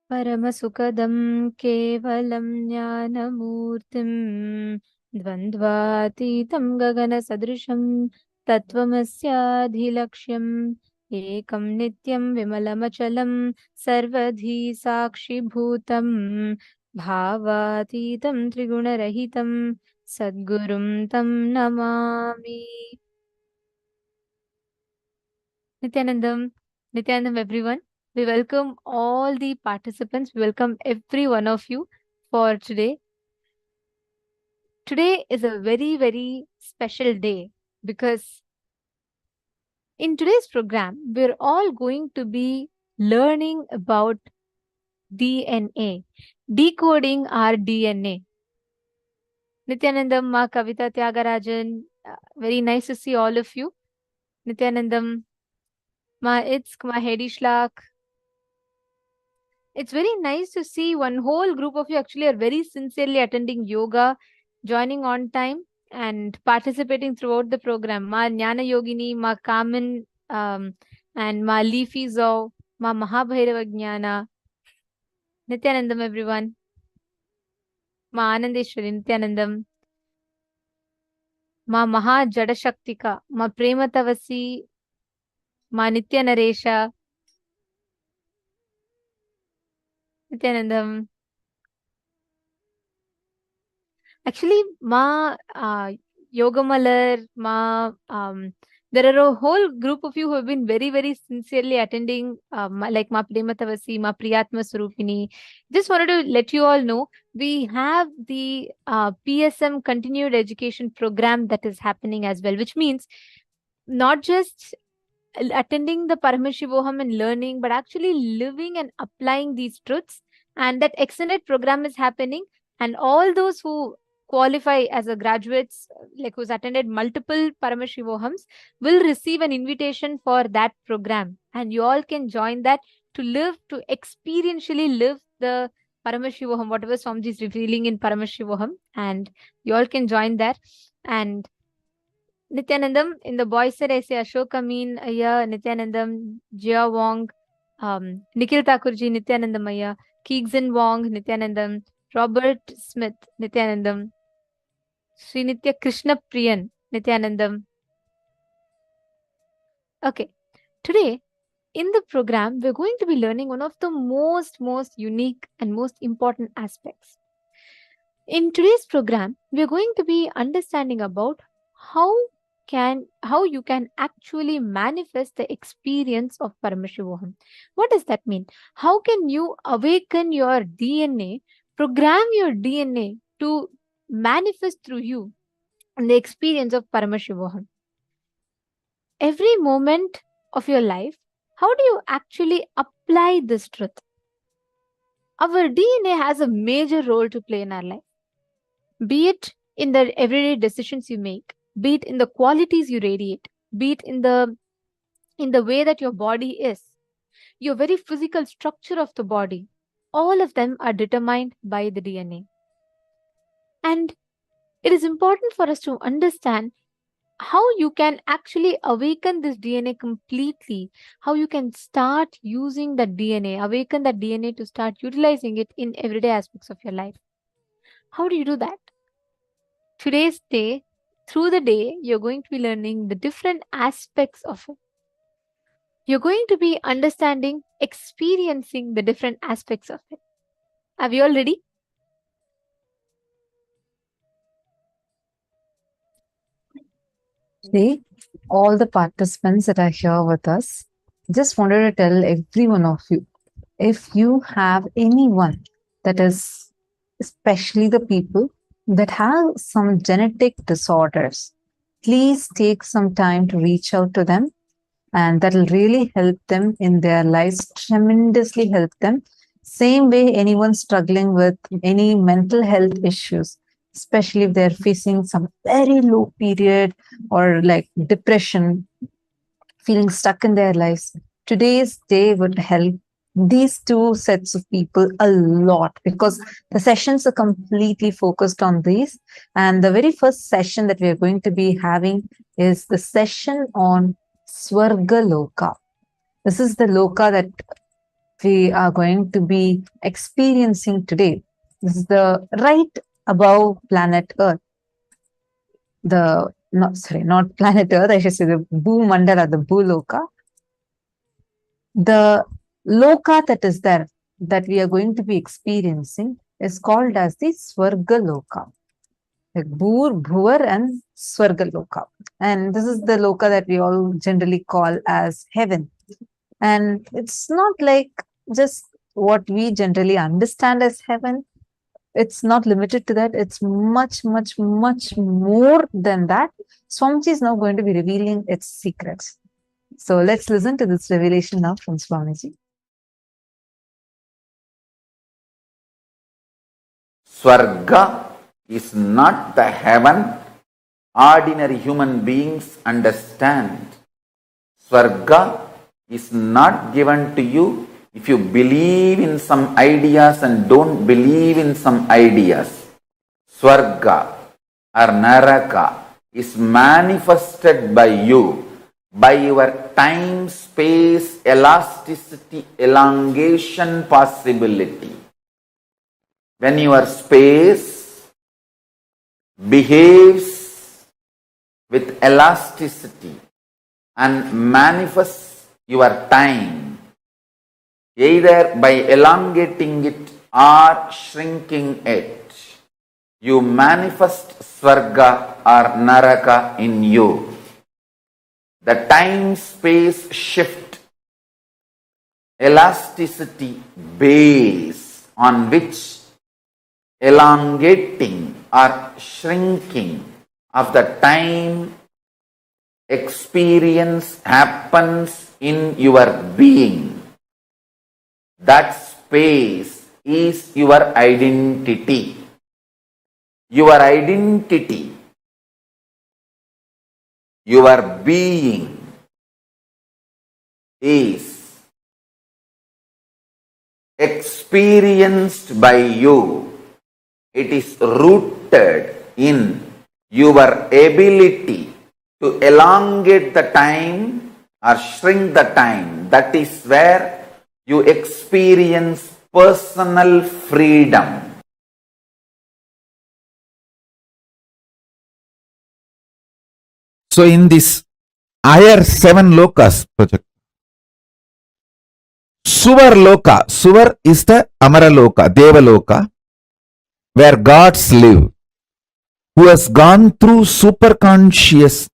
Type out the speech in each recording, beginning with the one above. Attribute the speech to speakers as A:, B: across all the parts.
A: परमसुखदं केवलं ज्ञानमूर्तिं द्वन्द्वातीतं गगनसदृशं तत्त्वमस्याधिलक्ष्यम् एकं नित्यं विमलमचलं सर्वधी साक्षिभूतं भावातीतं त्रिगुणरहितं सद्गुरुं तं Namami. Nithyanandam, everyone. We welcome all the participants. We welcome every one of you for today. Today is a very, very special day because in today's program, we're all going to be learning about DNA, decoding our DNA. Nithyanandam, Ma Kavita Tyagarajan, very nice to see all of you. Nithyanandam, Ma Itsk, Ma Hedi Shlak. It's very nice to see one whole group of you actually are very sincerely attending yoga, joining on time, and participating throughout the program. Ma Jnana Yogini, Ma Kaman, and Ma Leafy Zau, Ma Mahabhairava Jnana. Nithyanandam, everyone. Ma Anandeshwari, Nithyanandam. Ma Maha Jadashaktika, Ma Prematavasi, Ma Nitya Naresha. Nithyanandam. Actually, Ma Yogamalar, Ma there are a whole group of you who have been very, very sincerely attending, like Ma Prematavasi, Ma Priyatma Surupini. Just wanted to let you all know, we have the PSM continued education program that is happening as well, which means not just attending the Paramashivoham and learning, but actually living and applying these truths. And that extended program is happening. And all those who qualify as a graduates, like who's attended multiple Paramashivohams, will receive an invitation for that program. And you all can join that to live, to experientially live the Paramashivoham, whatever Swamiji is revealing in Paramashivoham. And you all can join that. And Nithyanandam, in the boys side, I say Ashok Amin, Aya, Nithyanandam, Jia Wong, Nikhil Thakurji, Nithyanandam, Aya, Keegson Wong, Nithyanandam, Robert Smith, Nithyanandam, Srinitya Krishna Priyan, Nithyanandam. Okay, today in the program, we're going to be learning one of the most unique and most important aspects. In today's program, we're going to be understanding about how you can actually manifest the experience of Paramashivoham. What does that mean? How can you awaken your DNA, program your DNA to manifest through you the experience of Paramashivoham? Every moment of your life, how do you actually apply this truth? Our DNA has a major role to play in our life. Be it in the everyday decisions you make, be it in the qualities you radiate, be it in the way that your body is, your very physical structure of the body, all of them are determined by the DNA. And it is important for us to understand how you can actually awaken this DNA completely, how you can start using that DNA, awaken that DNA to start utilizing it in everyday aspects of your life. How do you do that? Today's day, through the day, you're going to be learning the different aspects of it. You're going to be understanding, experiencing the different aspects of it. Are we all ready?
B: Today, all the participants that are here with us, just wanted to tell every one of you, if you have anyone that is, especially the people that have some genetic disorders, please take some time to reach out to them, and that will really help them in their lives, tremendously help them. Same way, anyone struggling with any mental health issues, especially if they're facing some very low period or like depression, feeling stuck in their lives, today's day would help these two sets of people a lot, because the sessions are completely focused on these. And the very first session that we are going to be having is the session on Swarga Loka. This is the Loka that we are going to be experiencing today. This is the right above planet Earth. Not planet Earth, I should say the Bhumandala, the Bhuloka. The Loka that is there, that we are going to be experiencing, is called as the Swarga Loka. Like Bhur, Bhuvar, and Swarga Loka. And this is the Loka that we all generally call as heaven. And it's not like just what we generally understand as heaven. It's not limited to that. It's much, much, much more than that. Swamiji is now going to be revealing its secrets. So let's listen to this revelation now from Swamiji.
C: Swarga is not the heaven ordinary human beings understand. Swarga is not given to you if you believe in some ideas and don't believe in some ideas. Swarga or Naraka is manifested by you, by your time, space, elasticity, elongation possibility. When your space behaves with elasticity and manifests your time, either by elongating it or shrinking it, you manifest Swarga or Naraka in you. The time-space shift, elasticity base on which elongating or shrinking of the time experience happens in your being. That space is your identity. Your identity, your being is experienced by you. It is rooted in your ability to elongate the time or shrink the time. That is where you experience personal freedom. So in this higher 7 lokas project, Suvar Loka, Suvar is the Amara Loka, Deva Loka, where gods live, who has gone through superconscious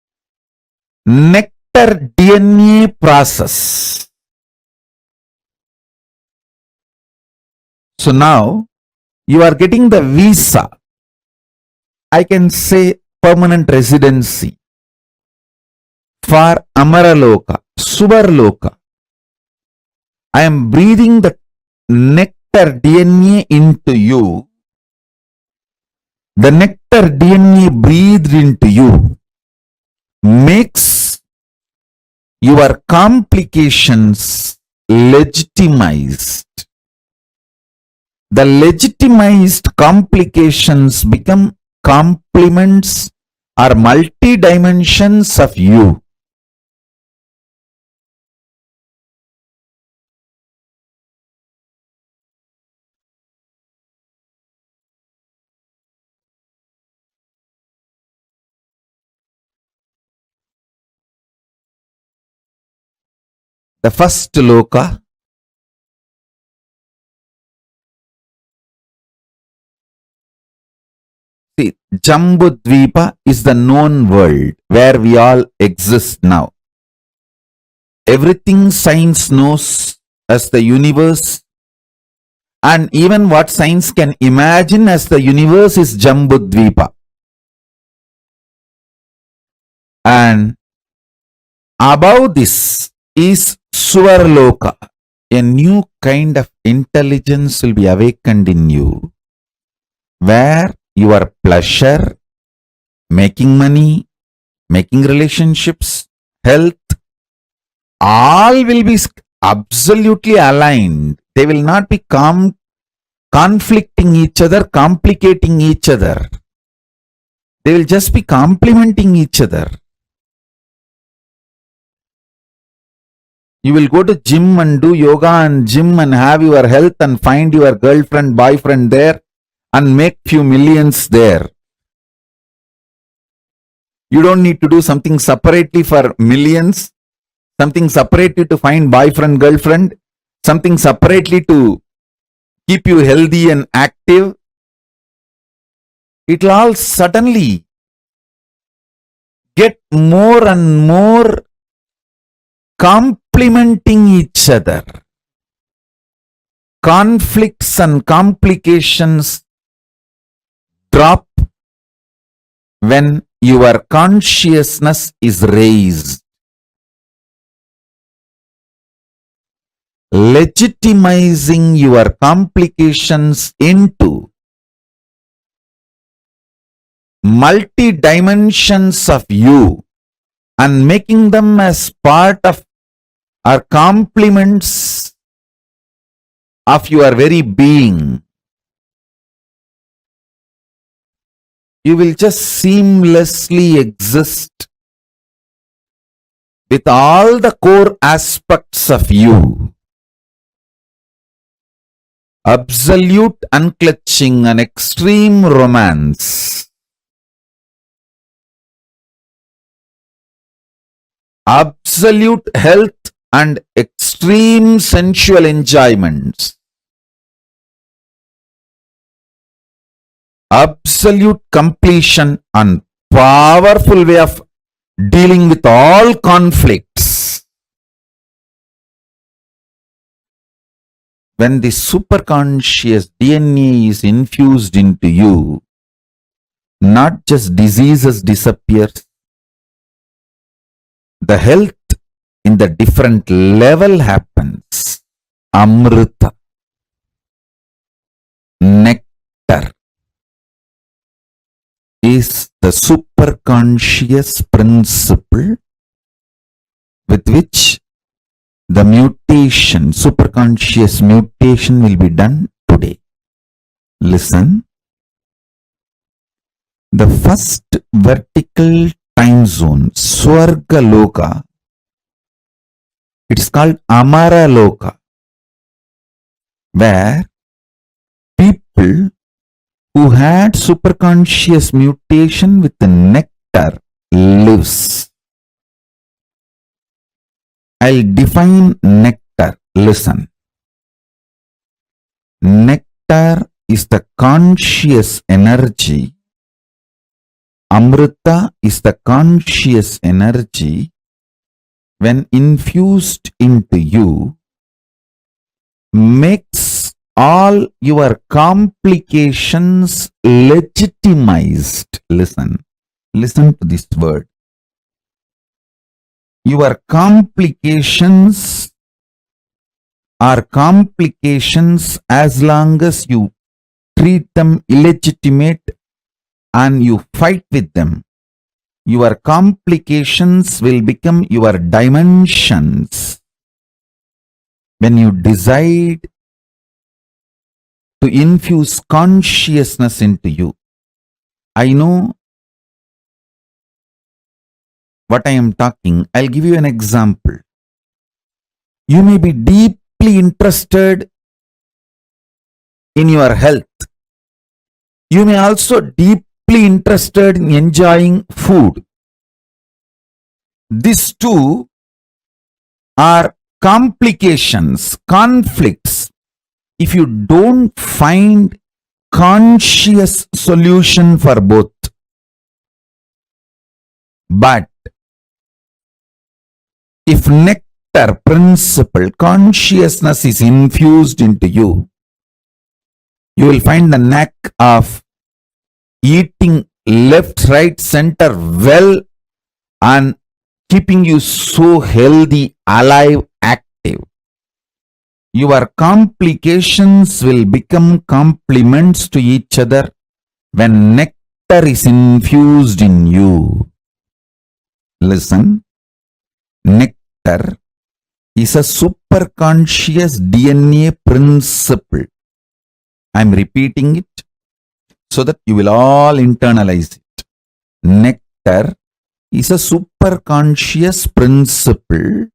C: nectar DNA process. So now you are getting the visa, I can say permanent residency, for Amara Loka, Suvar Loka. I am breathing the nectar DNA into you. The nectar DNA breathed into you makes your complications legitimized. The legitimized complications become complements or multi-dimensions of you. The first loka, see, Jambudvipa is the known world where we all exist now. Everything science knows as the universe, and even what science can imagine as the universe is Jambudvipa. And above this is Suvarloka. A new kind of intelligence will be awakened in you, where your pleasure, making money, making relationships, health, all will be absolutely aligned. They will not be conflicting each other, complicating each other. They will just be complementing each other. You will go to gym and do yoga and gym and have your health and find your girlfriend, boyfriend there and make few millions there. You don't need to do something separately for millions, something separately to find boyfriend, girlfriend, something separately to keep you healthy and active. It will all suddenly get more and more complementing each other. Conflicts and complications drop when your consciousness is raised. Legitimizing your complications into multi-dimensions of you and making them as part of or complements of your very being. You will just seamlessly exist with all the core aspects of you. Absolute unclutching and extreme romance. Absolute health and extreme sensual enjoyments. Absolute completion and powerful way of dealing with all conflicts. When the superconscious DNA is infused into you, not just diseases disappear, the health in the different level happens. Amrita, nectar, is the superconscious principle with which the mutation, superconscious mutation will be done today. Listen. The first vertical time zone, Swarga Loka, it is called Amara Loka, where people who had superconscious mutation with the nectar lives. I'll define nectar. Listen. Nectar is the conscious energy. Amrita is the conscious energy when infused into you, makes all your complications legitimized. Listen to this word. Your complications are complications as long as you treat them illegitimate and you fight with them. Your complications will become your dimensions when you decide to infuse consciousness into you. I know what I am talking. I'll give you an example. You may be deeply interested in your health. You may also deeply interested in enjoying food. These two are complications, conflicts. If you don't find conscious solution for both. But if nectar principle, consciousness is infused into you, you will find the knack of eating left, right, center well and keeping you so healthy, alive, active. Your complications will become complements to each other when nectar is infused in you. Listen, nectar is a superconscious DNA principle. I am repeating it so that you will all internalize it. Nectar is a superconscious principle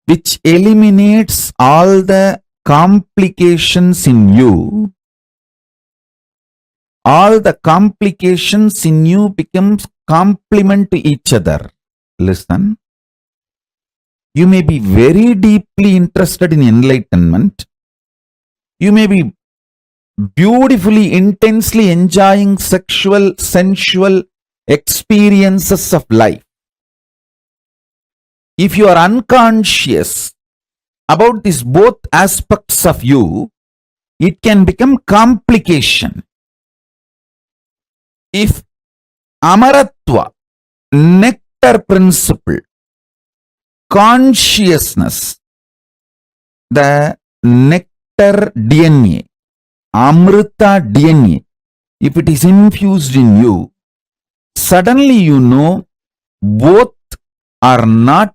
C: which eliminates all the complications in you. All the complications in you becomes complement to each other. Listen. You may be very deeply interested in enlightenment. You may be beautifully, intensely enjoying sexual, sensual experiences of life. If you are unconscious about these both aspects of you, it can become complication. If Amaratva, nectar principle, consciousness, the nectar DNA, Amrita DNA, if it is infused in you, suddenly you know both are not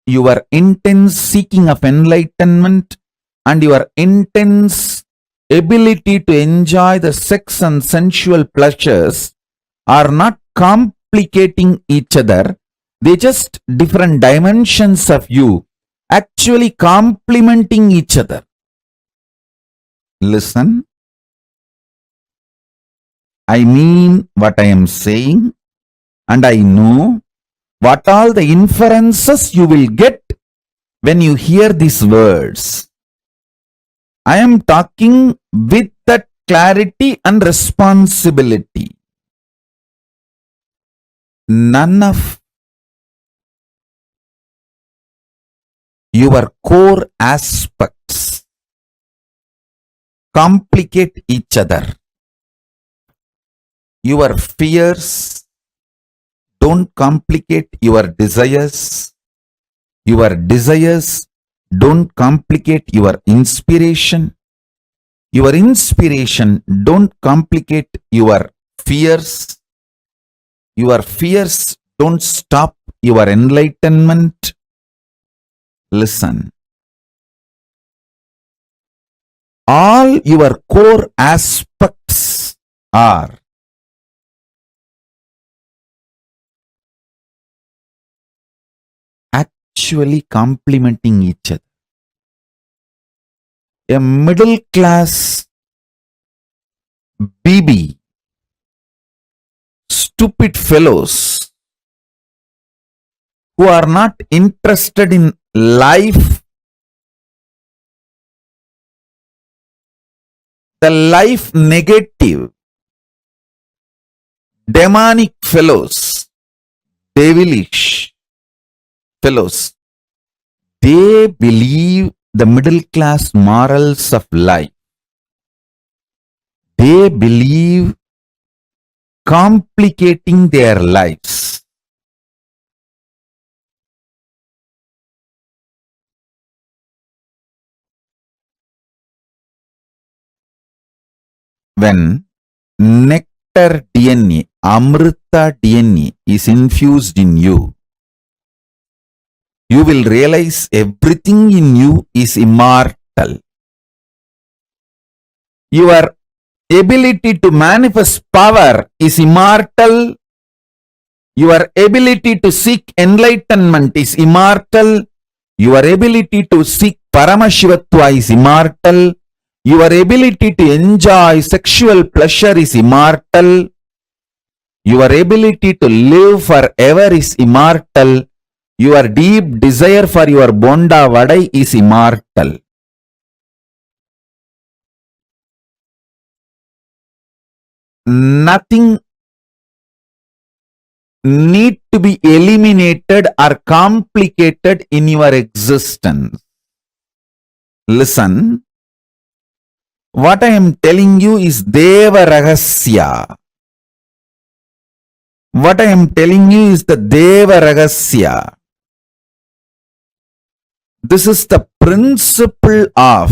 C: your intense seeking of enlightenment and your intense ability to enjoy the sex and sensual pleasures are not complicating each other. They just different dimensions of you actually complementing each other. Listen. I mean what I am saying, and I know what all the inferences you will get when you hear these words. I am talking with that clarity and responsibility. None of your core aspects complicate each other. Your fears don't complicate your desires. Your desires don't complicate your inspiration. Your inspiration don't complicate your fears. Your fears don't stop your enlightenment. Listen. All your core aspects are actually complementing each other. A middle class BB, stupid fellows who are not interested in life, the life negative, demonic fellows, devilish fellows, they believe the middle class morals of life. They believe complicating their lives. When nectar DNA, Amrita DNA is infused in you, you will realize everything in you is immortal. Your ability to manifest power is immortal. Your ability to seek enlightenment is immortal. Your ability to seek Paramashivoham is immortal. Your ability to enjoy sexual pleasure is immortal. Your ability to live forever is immortal. Your deep desire for your Bonda Vadai is immortal. Nothing need to be eliminated or complicated in your existence. Listen, what I am telling you is Deva Rahasya. What I am telling you is the Deva Rahasya. This is the principle of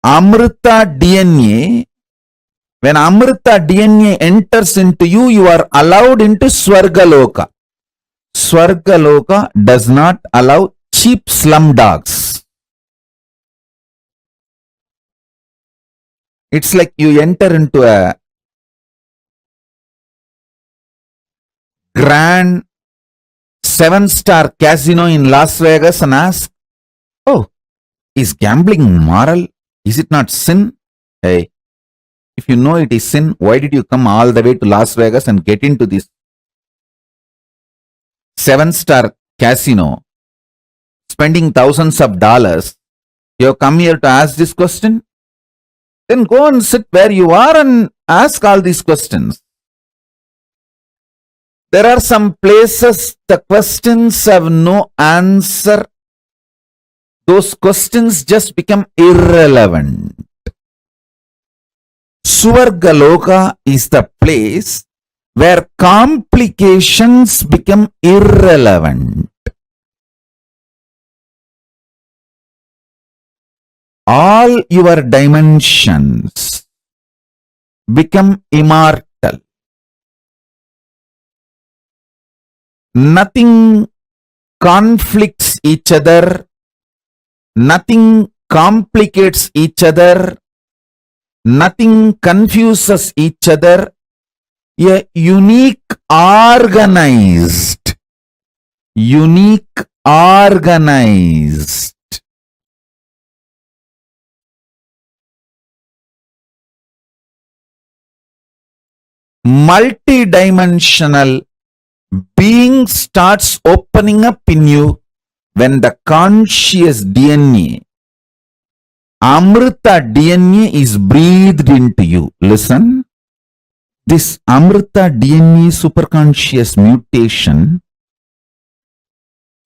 C: Amrita DNA. When Amrita DNA enters into you, you are allowed into Swarga Loka. Swarga Loka does not allow cheap slum dogs. It's like you enter into a 7-star casino in Las Vegas and ask, oh, is gambling moral? Is it not sin? Hey, if you know it is sin, why did you come all the way to Las Vegas and get into this 7-star casino, spending thousands of dollars? You have come here to ask this question? Then go and sit where you are and ask all these questions. There are some places the questions have no answer. Those questions just become irrelevant. Swarga Loka is the place where complications become irrelevant. All your dimensions become immortal. Nothing conflicts each other. Nothing complicates each other. Nothing confuses each other. A unique organized multidimensional being starts opening up in you when the conscious DNA, Amrita DNA, is breathed into you. Listen, this Amrita DNA superconscious mutation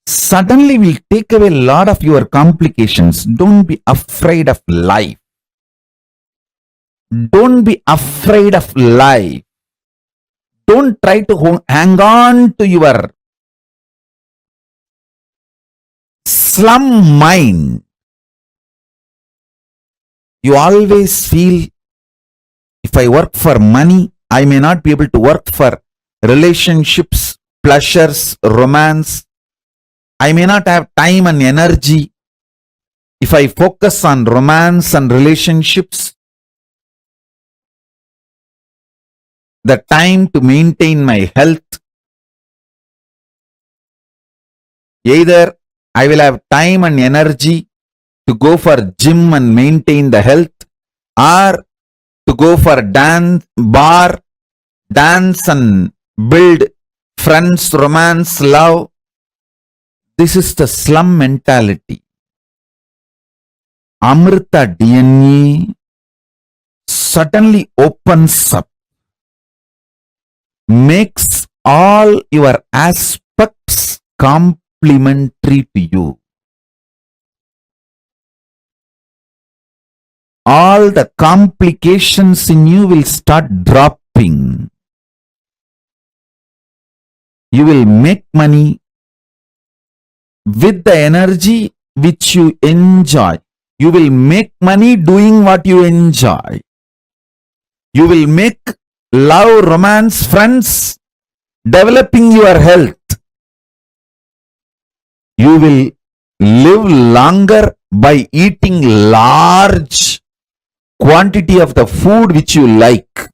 C: suddenly will take away a lot of your complications. Don't be afraid of life. Don't be afraid of life. Don't try to hang on to your slum mind. You always feel, if I work for money, I may not be able to work for relationships, pleasures, romance. I may not have time and energy. If I focus on romance and relationships, the time to maintain my health, either I will have time and energy to go for gym and maintain the health, or to go for dance and build friends, romance, love. This is the slum mentality. Amrita DNA suddenly opens up, makes all your aspects complementary to you. All the complications in you will start dropping. You will make money with the energy which you enjoy. You will make money doing what you enjoy. You will make love, romance, friends, developing your health. You will live longer by eating large quantity of the food which you like.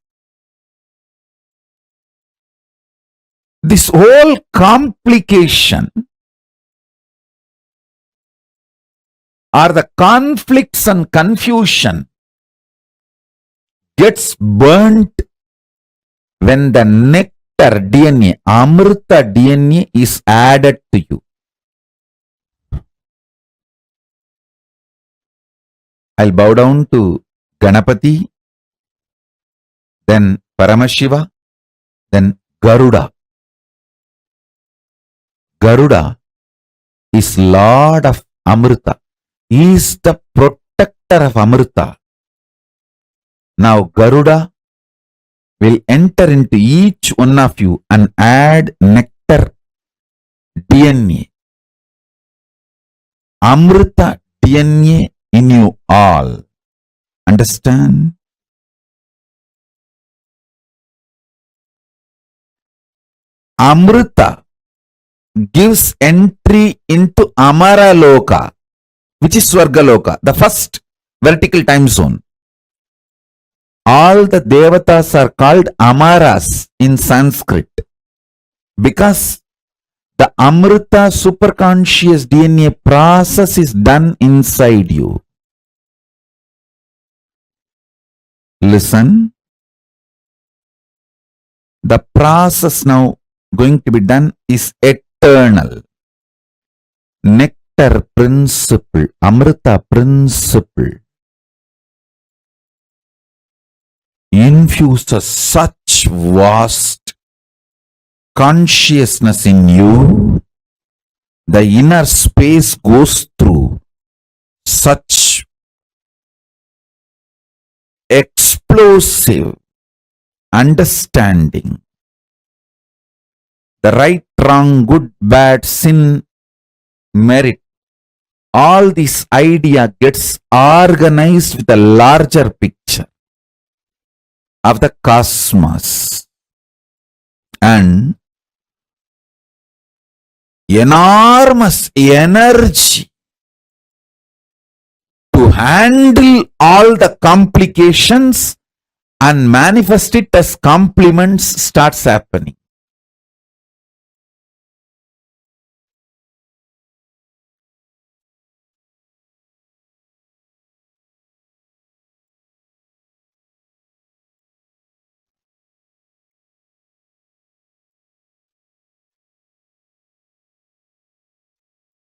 C: This whole complication or the conflicts and confusion gets burnt when the nectar DNA, Amrita DNA, is added to you. I'll bow down to Ganapati, then Paramashiva, then Garuda. Garuda is Lord of Amrita. He is the protector of Amrita. Now Garuda will enter into each one of you and add nectar DNA, Amrita DNA in you all. Understand? Amrita gives entry into Amara Loka, which is Swarga Loka, the first vertical time zone. All the devatas are called Amaras in Sanskrit because The Amrita superconscious DNA process is done inside you. Listen. The process now going to be done is eternal. Nectar principle, Amrita principle infuses such vast consciousness in you. The inner space goes through such explosive understanding. The right, wrong, good, bad, sin, merit, all this idea gets organized with a larger picture of the cosmos and enormous energy to handle all the complications and manifest it as compliments starts happening.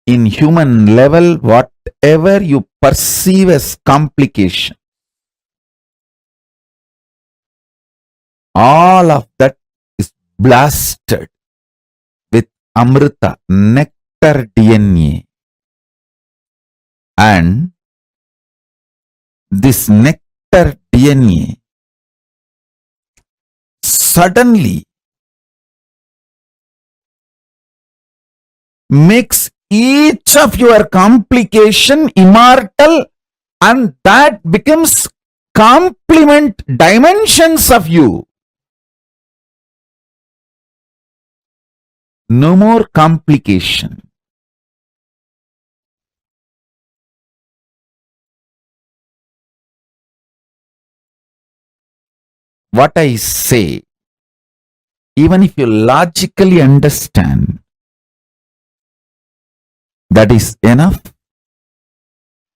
C: In human level, whatever you perceive as complication, all of that is blasted with Amrita, nectar DNA. And this nectar DNA suddenly makes each of your complication immortal, and that becomes complement dimensions of you. No more complication. What I say, even if you logically understand, that is enough.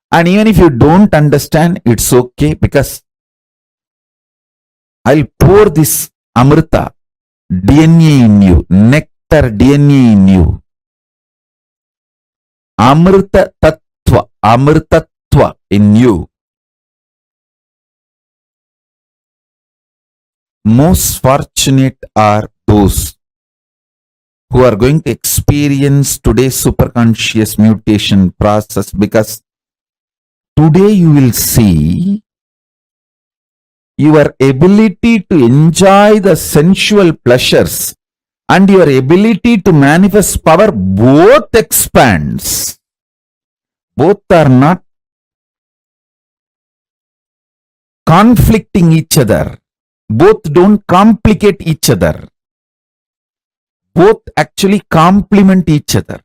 C: And even if you don't understand, it's okay, because I'll pour this Amrita DNA in you, nectar DNA in you. Amrita Tattva, Amritatva in you. Most fortunate are those who are going to experience today's superconscious mutation process, because today you will see your ability to enjoy the sensual pleasures and your ability to manifest power both expands. Both are not conflicting each other. Both don't complicate each other. Both actually complement each other.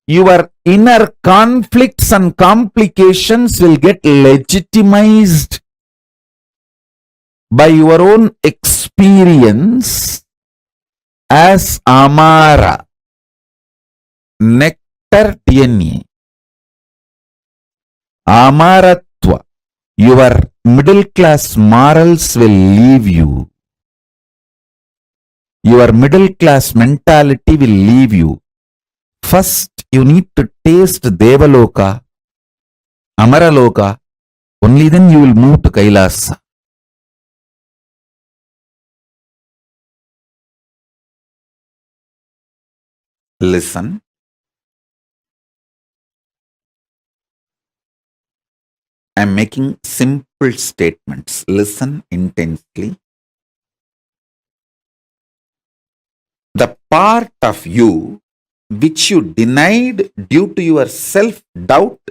C: Your inner conflicts and complications will get legitimized by your own experience as Amara, nectar DNA. Amaratva, your middle class morals will leave you. Your middle class mentality will leave you. First, you need to taste Devaloka, Amaraloka, only then you will move to Kailasa. Listen. I am making simple statements. Listen intensely. The part of you which you denied due to your self-doubt,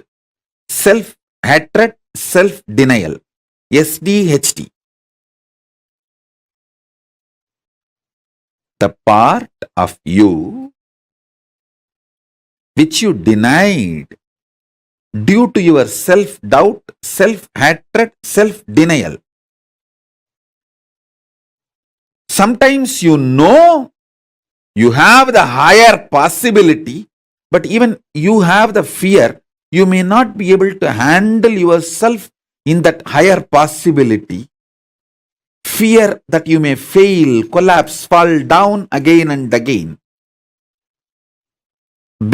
C: self-hatred, self-denial, SDHD. The part of you which you denied due to your self-doubt, self-hatred, self-denial. Sometimes you know You have the higher possibility, but even you have the fear, you may not be able to handle yourself in that higher possibility. Fear that you may fail, collapse, fall down again and again.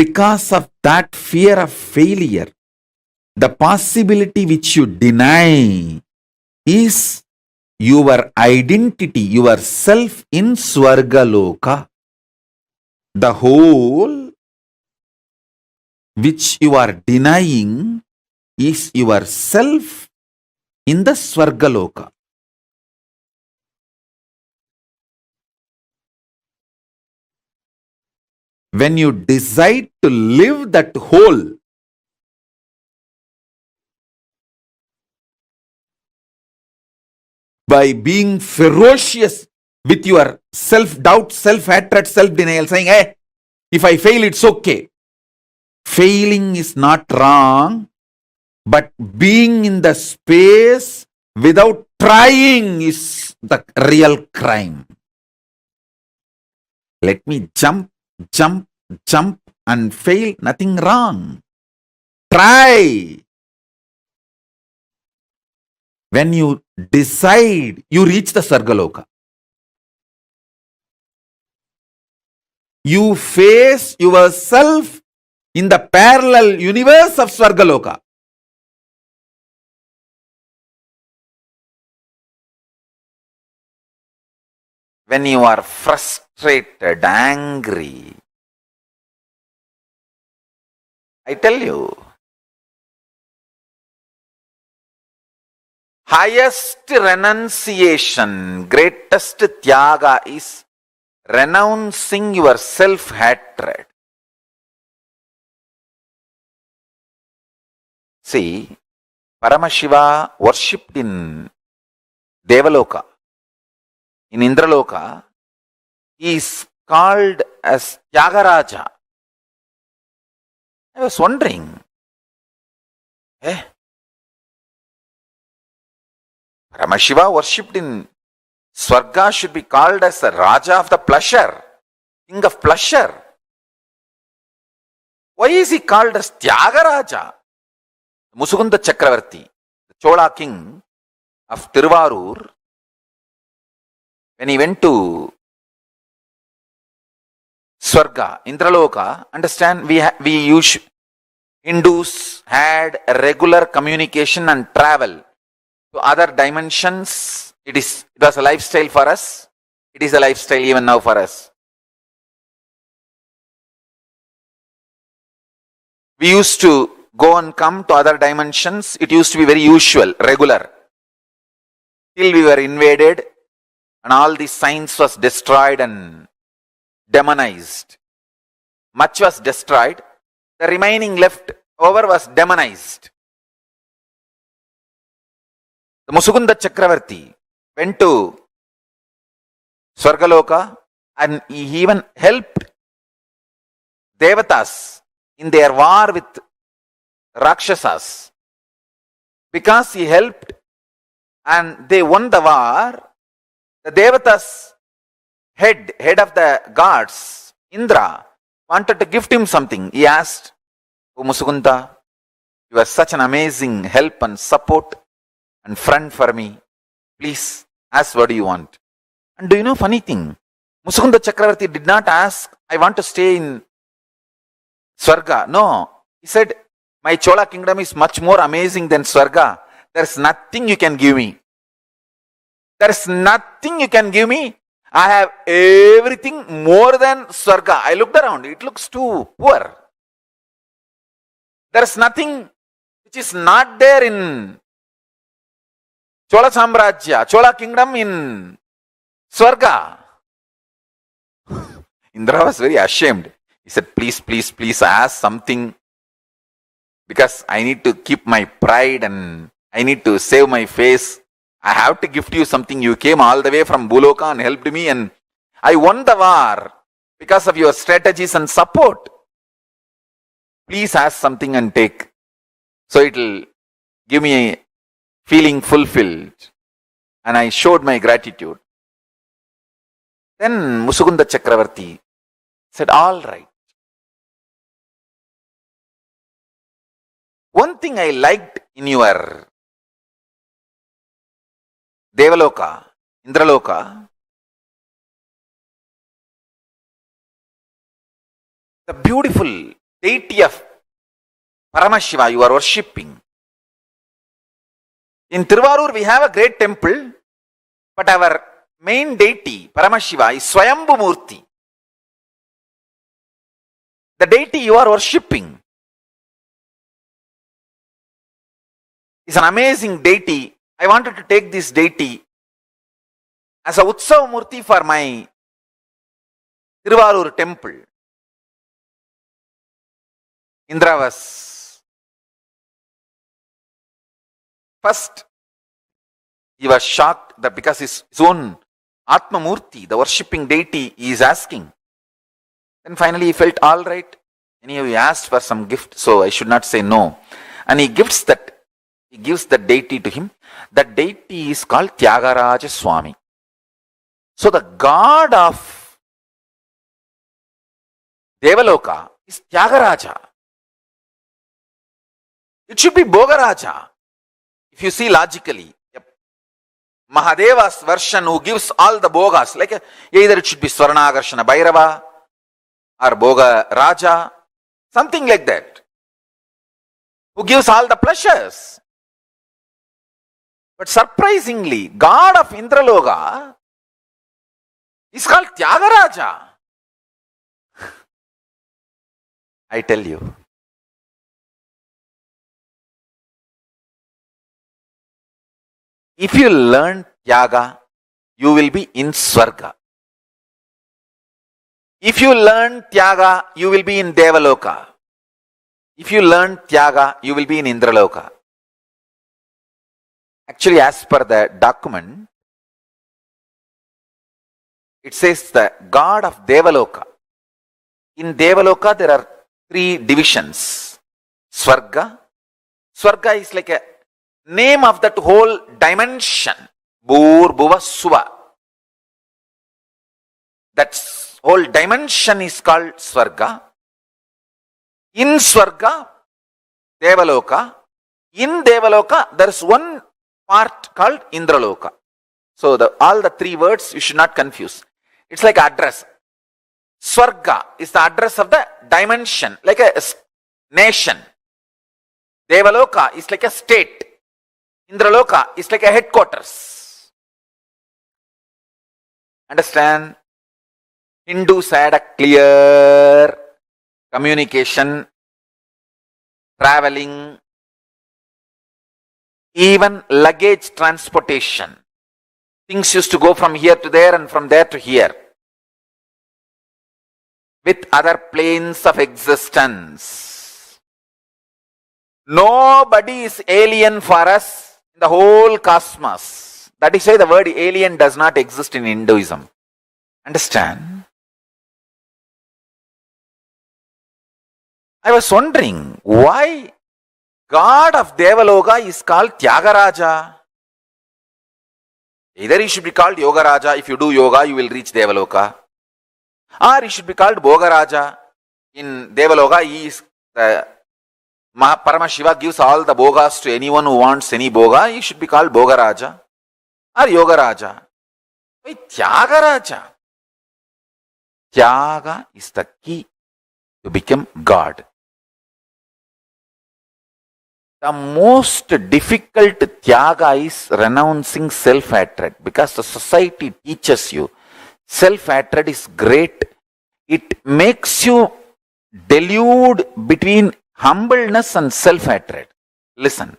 C: Because of that fear of failure, the possibility which you deny is your identity, your self in Swarga Loka. The whole which you are denying is yourself in the Swarga Loka. When you decide to live that whole, by being ferocious with your self-doubt, self-hatred, self-denial, saying, hey, if I fail, it's okay. Failing is not wrong, but being in the space without trying is the real crime. Let me jump and fail, nothing wrong. Try. When you decide, you reach the Swarga Loka. You face yourself in the parallel universe of Swarga Loka. When you are frustrated, angry, I tell you, highest renunciation, greatest tyaga is renouncing your self-hatred. See, Paramashiva worshipped in Devaloka. In Indraloka, he is called as Tyagaraja. I was wondering, Paramashiva worshipped in Swarga should be called as the Raja of the pleasure, king of pleasure. Why is he called as Tyagaraja? Musukunda Chakravarti, the Chola king of Tiruvarur, when he went to Swarga, Indraloka, understand, Hindus had a regular communication and travel to other dimensions. It was a lifestyle for us. It is a lifestyle even now for us. We used to go and come to other dimensions. It used to be very usual, regular. Till we were invaded and all the science was destroyed and demonized. Much was destroyed. The remaining left over was demonized. The Musukunda Chakravarti went to Swarga Loka and he even helped Devatas in their war with Rakshasas. Because he helped and they won the war, the Devatas head of the gods, Indra, wanted to gift him something. He asked, "O Musukunda, you are such an amazing help and support and friend for me. Please ask what do you want." And do you know funny thing? Musukunda Chakravarti did not ask, "I want to stay in Swarga." No, he said, "My Chola kingdom is much more amazing than Swarga. There's nothing you can give me. There's nothing you can give me. I have everything more than Swarga." I looked around, it looks too poor. There's nothing which is not there in Chola Samrajya, Chola kingdom in Swarga. Indra was very ashamed. He said, please ask something, because I need to keep my pride and I need to save my face. I have to gift you something. You came all the way from Bhuloka and helped me and I won the war because of your strategies and support. Please ask something and take. So it will give me a feeling fulfilled. And I showed my gratitude. Then Musukunda Chakravarti Said, all right. One thing I liked in your Devaloka, Indraloka, the beautiful deity of Paramashiva you are worshipping. In Tiruvarur we have a great temple, but our main deity, Paramashiva, is Swayambhu Murti. The deity you are worshipping is an amazing deity. I wanted to take this deity as a Utsav Murti for my Tiruvarur temple. Indra was first, he was shocked that because his own Atma Murti, the worshipping deity, he is asking. Then finally he felt, all right, anyway, he asked for some gift, so I should not say no. And he gives the deity to him. That deity is called Tyagaraja Swami. So the god of Devaloka is Tyagaraja. It should be Bhogaraja. If you see logically, Mahadeva's version who gives all the Bhogas, like either it should be Swarnagarshana Bhairava or Bhoga Raja, something like that, who gives all the pleasures. But surprisingly, God of Indraloka is called Tyagaraja. I tell you, if you learn Tyaga, you will be in Swarga. If you learn Tyaga, you will be in Devaloka. If you learn Tyaga, you will be in Indraloka. Actually, as per the document, it says the god of Devaloka. In Devaloka, there are 3 divisions. Swarga. Swarga is like a name of that whole dimension. Bhur, Bhuva, Suva. That whole dimension is called Swarga. In Swarga, Devaloka. In Devaloka, there is one part called Indraloka. So all the 3 words you should not confuse. It's like address. Swarga is the address of the dimension, like a nation. Devaloka is like a state. Indraloka is like a headquarters. Understand? Hindus had a clear communication, traveling, even luggage transportation. Things used to go from here to there and from there to here with other planes of existence. Nobody is alien for us in the whole cosmos. That is why the word alien does not exist in Hinduism. Understand? I was wondering why God of Devaloka is called Tyagaraja. Either he should be called Yogaraja. If you do yoga, you will reach Devaloka. Or he should be called Bhogaraja. In Devaloka, he is the Paramashiva gives all the Bhogas to anyone who wants any Bhoga. He should be called Bhogaraja or Yogaraja. Why Tyagaraja? Tyaga is the key to become God. The most difficult Tyaga is renouncing self-hatred, because the society teaches you self-hatred is great. It makes you delude between humbleness and self-hatred. Listen.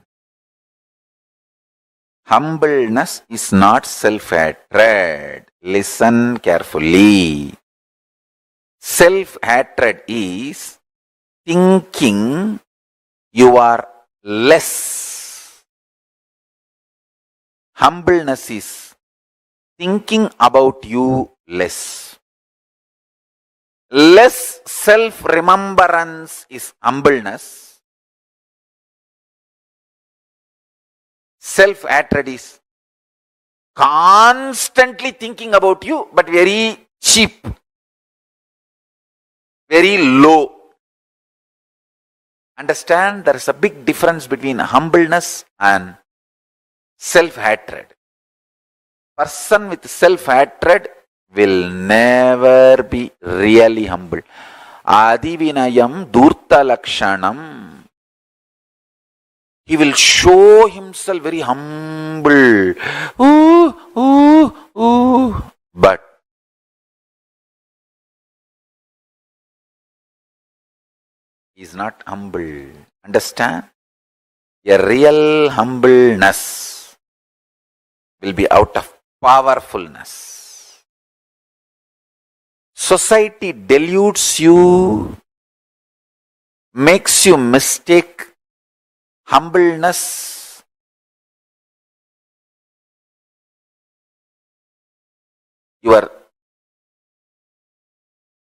C: Humbleness is not self-hatred. Listen carefully. Self-hatred is thinking you are less. Humbleness is thinking about you less. Less self-remembrance is humbleness. Self-hatred is constantly thinking about you, but very cheap. very low. Understand, there is a big difference between humbleness and self-hatred. Person with self-hatred will never be really humble. Adivinayam durta lakshanam. He will show himself very humble. But he is not humble. Understand? A real humbleness will be out of powerfulness. Society deludes you, makes you mistake humbleness your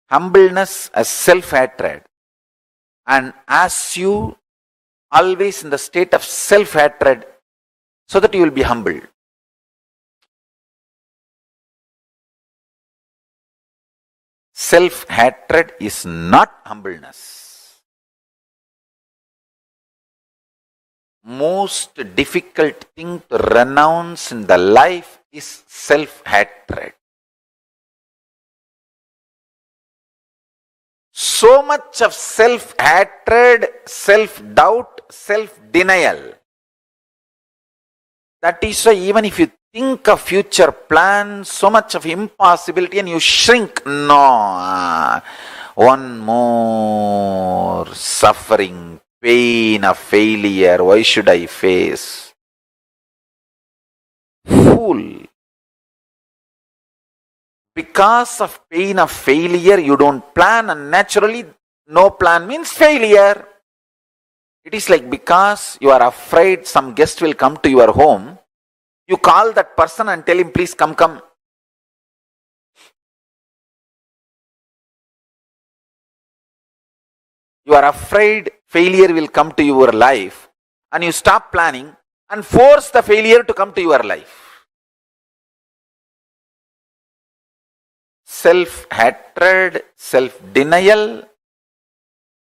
C: humbleness as self-hatred, and as you always in the state of self-hatred so that you will be humble. Self-hatred is not humbleness. Most difficult thing to renounce in the life is self-hatred. So much of self-hatred, self-doubt, self-denial. That is why even if you think of future plans, so much of impossibility and you shrink. No, one more suffering, pain of failure, why should I face? Fool. Because of pain of failure, you don't plan, and naturally, no plan means failure. It is like because you are afraid some guest will come to your home, you call that person and tell him, please come. You are afraid failure will come to your life, and you stop planning and force the failure to come to your life. Self-hatred, self-denial,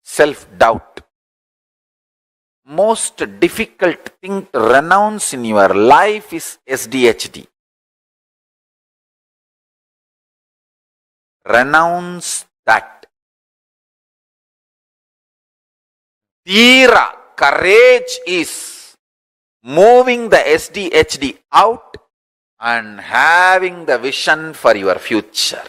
C: self-doubt. Most difficult thing to renounce in your life is SDHD. Renounce that. Dhira, courage is moving the SDHD out and having the vision for your future.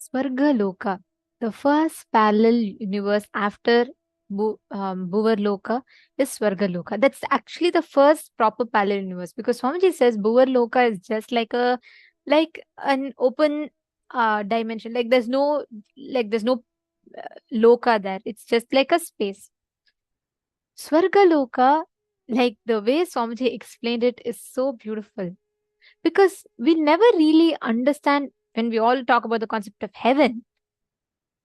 A: Swarga Loka, the first parallel universe after Bhuvar Loka is Swarga Loka. That's actually the first proper parallel universe, because Swamiji says Bhuvar Loka is just like an open dimension. There's no Loka there. It's just like a space. Swarga Loka, like the way Swamiji explained it, is so beautiful, because we never really understand. When we all talk about the concept of heaven,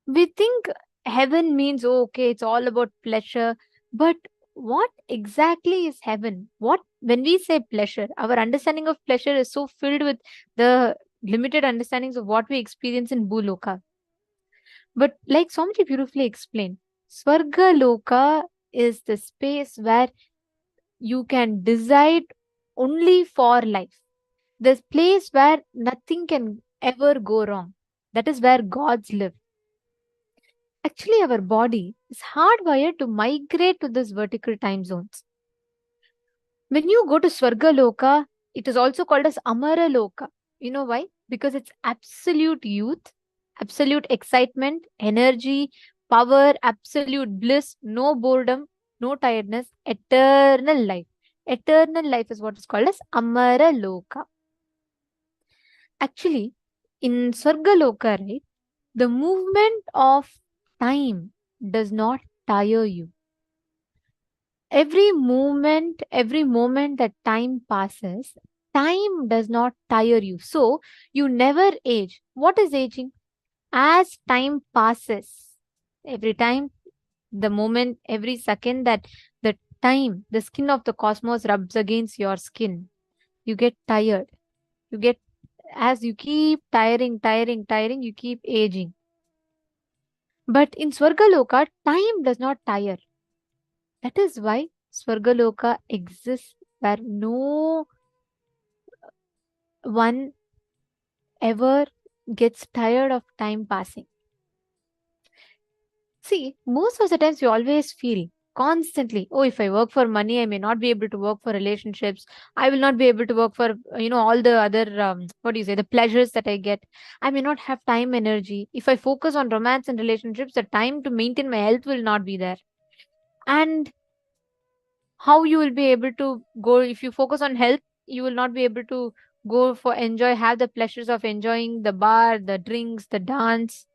A: we think heaven means, oh, okay, it's all about pleasure. But what exactly is heaven? What, when we say pleasure, our understanding of pleasure is so filled with the limited understandings of what we experience in Bhuloka. But like Swamiji beautifully explained, Swarga Loka is the space where you can decide only for life. This place where nothing can ever go wrong. That is where gods live. Actually, our body is hardwired to migrate to these vertical time zones. When you go to Swarga Loka, it is also called as Amara Loka. You know why? Because it's absolute youth, absolute excitement, energy, power, absolute bliss, no boredom, no tiredness, eternal life. Eternal life is what is called as Amara Loka. Actually, in Swarga Loka, right, the movement of time does not tire you. Every moment that time passes, time does not tire you. So you never age. What is aging? As time passes, every time, the moment, every second that the time, the skin of the cosmos rubs against your skin, you get tired. You get, as you keep tiring, you keep aging. But in Swargaloka, time does not tire. That is why Swargaloka exists where no one ever gets tired of time passing. See, most of the times you always feel constantly, oh, if I work for money, I may not be able to work for relationships. I will not be able to work for, all the other, the pleasures that I get. I may not have time, energy. If I focus on romance and relationships, the time to maintain my health will not be there. And how you will be able to go, if you focus on health, you will not be able to go for have the pleasures of enjoying the bar, the drinks, the dance.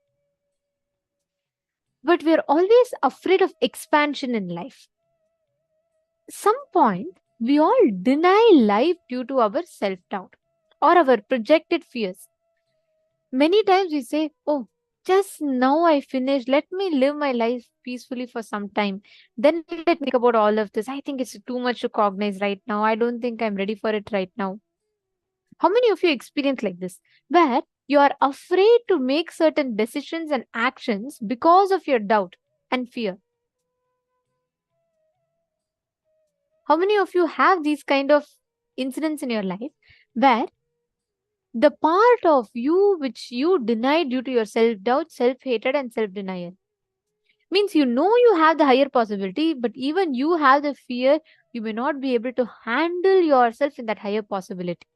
A: But we're always afraid of expansion in life. Some point, we all deny life due to our self-doubt or our projected fears. Many times we say, oh, just now I finished, let me live my life peacefully for some time, then let me think about all of this. I think it's too much to cognize right now. I don't think I'm ready for it right now. How many of you experience like this, where you are afraid to make certain decisions and actions because of your doubt and fear? How many of you have these kind of incidents in your life where the part of you which you denied due to your self-doubt, self-hatred and self-denial means you have the higher possibility, but even you have the fear you may not be able to handle yourself in that higher possibility.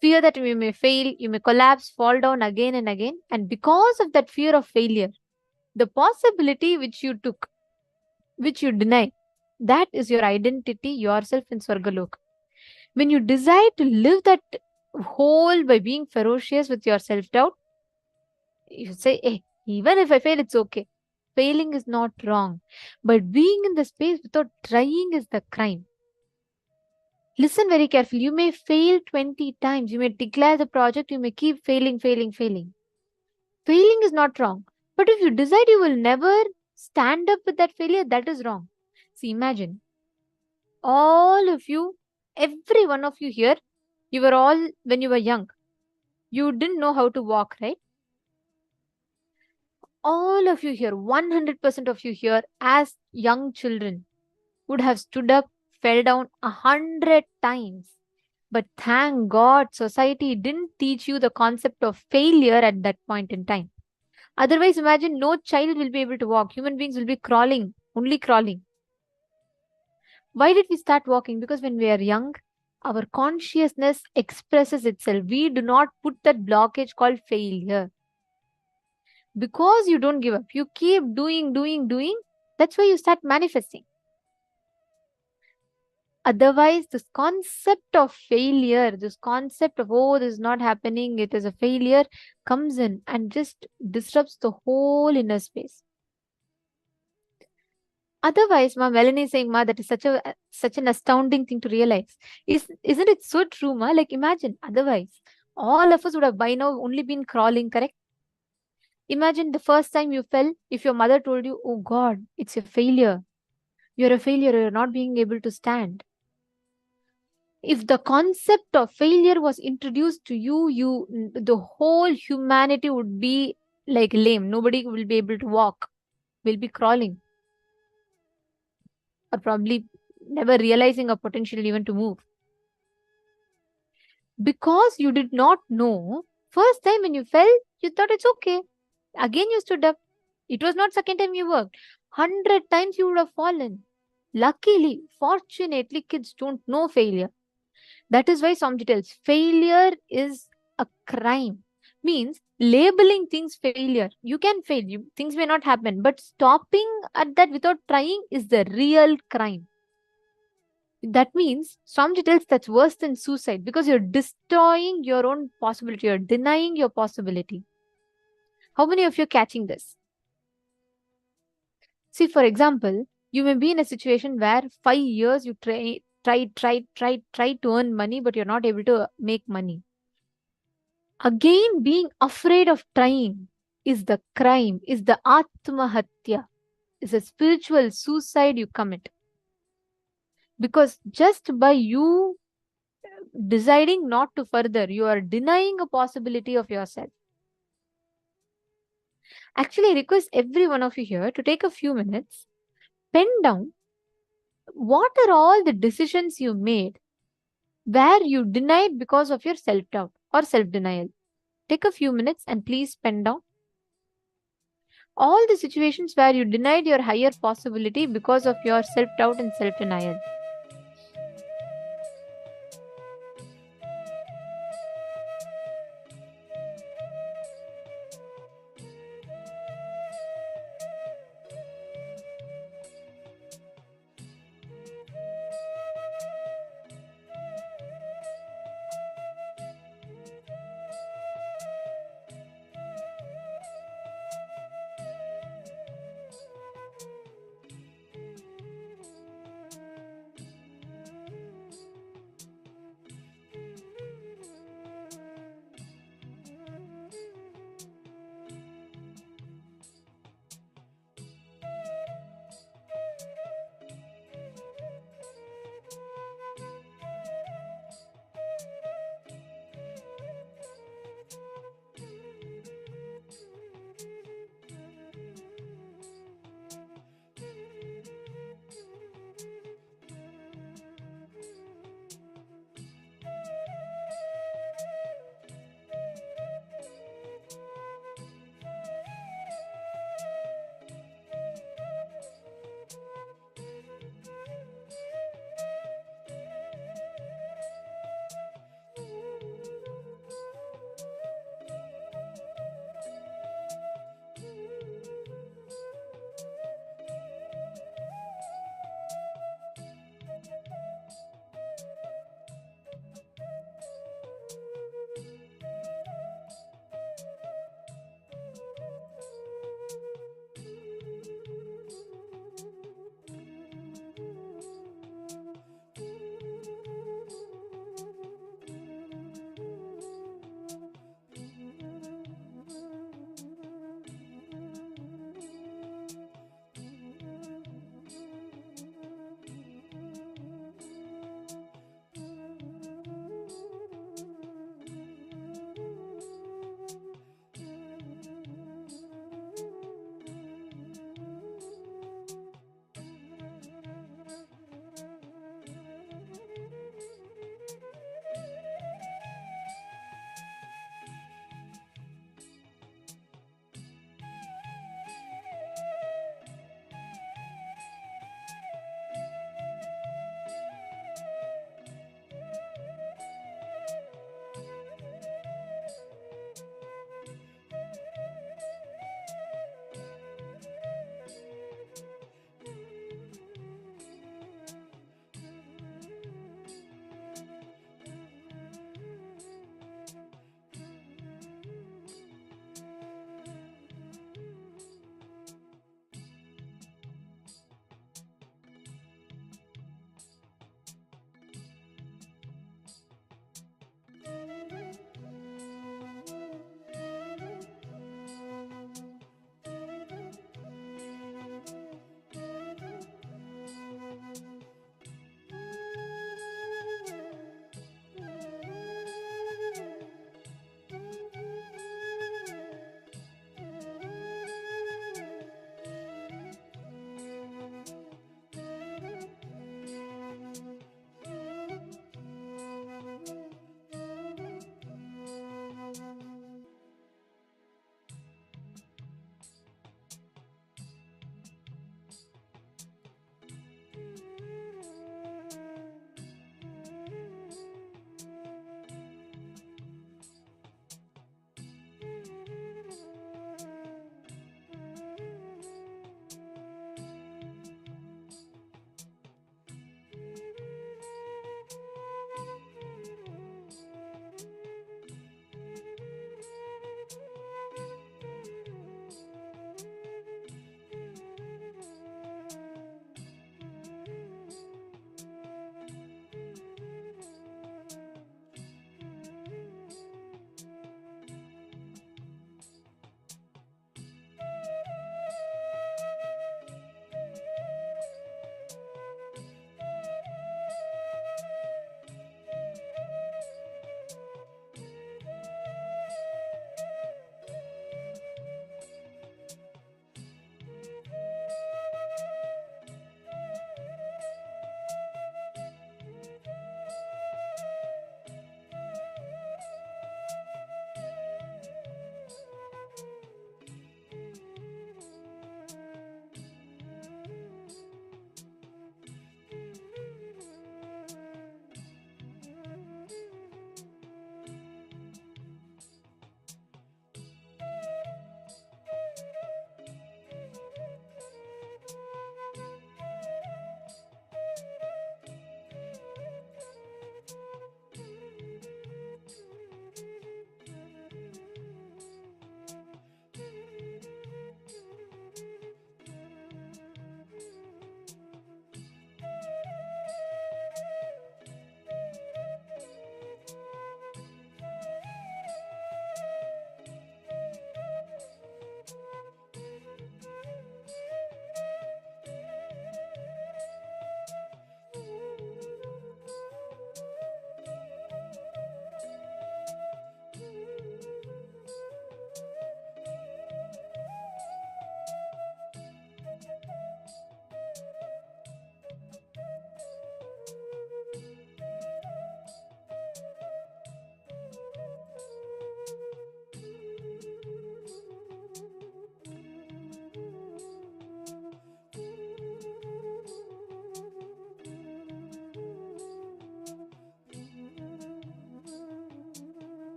A: Fear that you may fail, you may collapse, fall down again and again. And because of that fear of failure, the possibility which you took, which you deny, that is your identity, yourself in Swargaloka. When you decide to live that whole by being ferocious with your self-doubt, you say, hey, even if I fail, it's okay. Failing is not wrong. But being in the space without trying is the crime. Listen very carefully. You may fail 20 times. You may declare the project. You may keep failing. Failing is not wrong. But if you decide you will never stand up with that failure, that is wrong. See, imagine all of you, every one of you here, you were all, when you were young, you didn't know how to walk, right? All of you here, 100% of you here, as young children, would have stood up, fell down 100 times. But thank God, society didn't teach you the concept of failure at that point in time. Otherwise, imagine no child will be able to walk. Human beings will be crawling, only crawling. Why did we start walking? Because when we are young, our consciousness expresses itself. We do not put that blockage called failure. Because you don't give up, you keep doing. That's why you start manifesting. Otherwise, this concept of failure, this concept of, oh, this is not happening, it is a failure, comes in and just disrupts the whole inner space. Otherwise, Ma, Melanie is saying, Ma, that is such an astounding thing to realize. Isn't it so true, Ma? Like, imagine, otherwise, all of us would have by now only been crawling, correct? Imagine the first time you fell, if your mother told you, oh God, it's a failure. You're a failure, you're not being able to stand. If the concept of failure was introduced to you, the whole humanity would be like lame. Nobody will be able to walk, will be crawling. Or probably never realizing a potential even to move. Because you did not know, first time when you fell, you thought it's okay. Again, you stood up. It was not second time you worked. 100 times you would have fallen. Luckily, fortunately, kids don't know failure. That is why Swamiji tells failure is a crime. Means labeling things failure. You can fail. Things may not happen. But stopping at that without trying is the real crime. That means Swamiji tells that's worse than suicide because you're destroying your own possibility. You're denying your possibility. How many of you are catching this? See, for example, you may be in a situation where 5 years you try to earn money, but you're not able to make money. Again, being afraid of trying is the crime, is the Atmahatya, is a spiritual suicide you commit. Because just by you deciding not to further, you are denying a possibility of yourself. Actually, I request every one of you here to take a few minutes, pen down what are all the decisions you made where you denied because of your self-doubt or self-denial. Take a few minutes and please pen down all the situations where you denied your higher possibility because of your self-doubt and self-denial.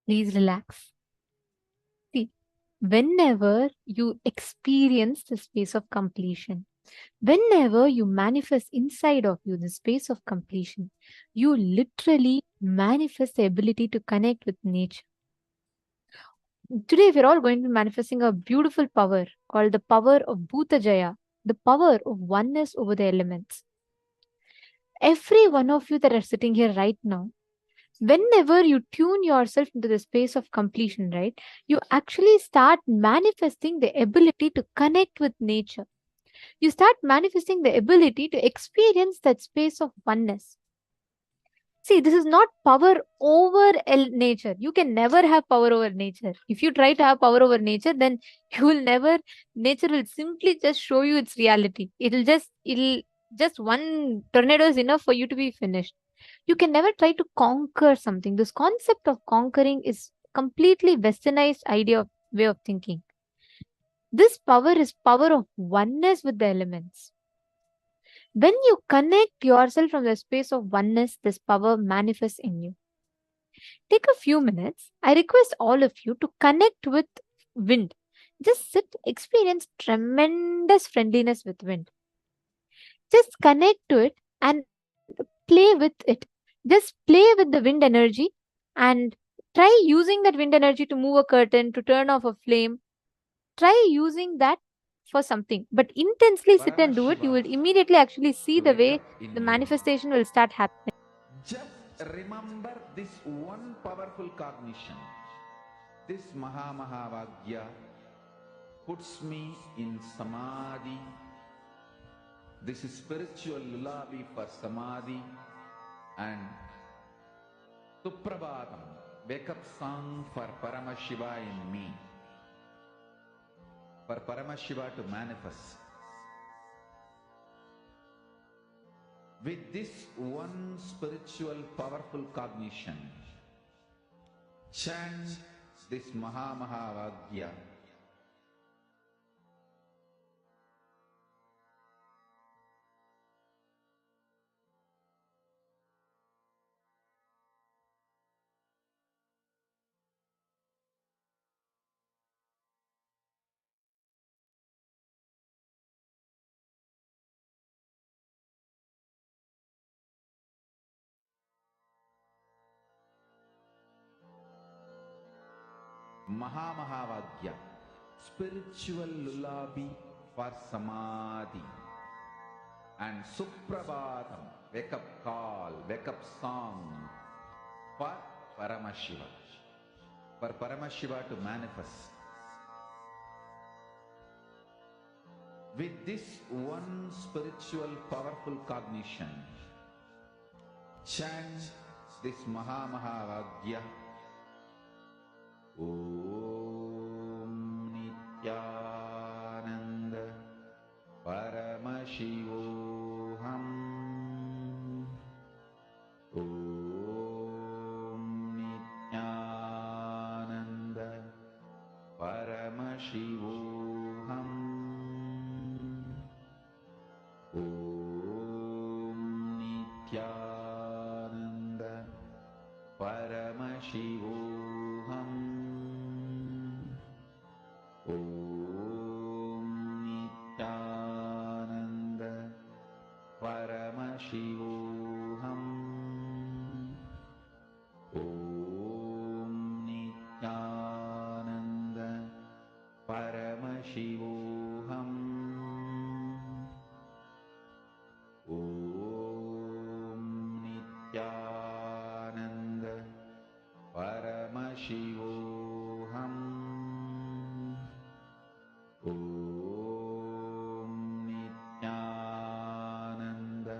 A: Please relax. See, whenever you experience the space of completion, whenever you manifest inside of you the space of completion, you literally manifest the ability to connect with nature. Today, we're all going to be manifesting a beautiful power called the power of Bhutajaya, the power of oneness over the elements. Every one of you that are sitting here right now, whenever you tune yourself into the space of completion, right, you actually start manifesting the ability to connect with nature. You start manifesting the ability to experience that space of oneness. See, this is not power over nature. You can never have power over nature. If you try to have power over nature, then you will never, nature will simply just show you its reality. It'll just one tornado is enough for you to be finished. You can never try to conquer something. This concept of conquering is completely westernized idea of way of thinking. This power is power of oneness with the elements. When you connect yourself from the space of oneness, this power manifests in you. Take a few minutes. I request all of you to connect with wind. Just sit, experience tremendous friendliness with wind. Just connect to it and play with it. Just play with the wind energy and try using that wind energy to move a curtain, to turn off a flame. Try using that for something, but intensely sit and do it. You will
C: Paramashiva
A: immediately actually see
C: to
A: the
C: wake
A: way
C: up in
A: the
C: you.
A: manifestation will start happening.
C: Just remember this one powerful cognition. This Mahavakya puts me in Samadhi. This is spiritual lullaby for Samadhi and Suprabhatam, wake up song for Paramashiva in me. For Paramashiva to manifest. With this one spiritual powerful cognition, chant this Mahavakya. Mahavakya, spiritual lullaby for Samadhi. And Suprabhatam, wake up call, wake up song for Paramashiva. For Paramashiva to manifest. With this one spiritual powerful cognition, chant this Mahavakya. Om Nithyananda Paramashivoham. Om Nithyananda Paramashivoham. Om Nithyananda Paramashivoham. Om Nithyananda Paramashivoham. Om Nithyananda Paramashivoham. Om Nithyananda Paramashivoham. Om Nithyananda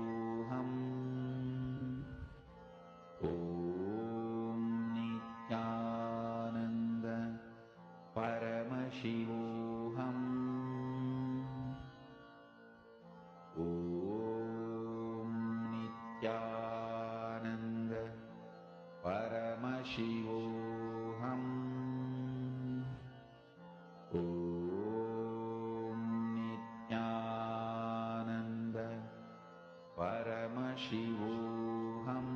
C: Paramashivoham.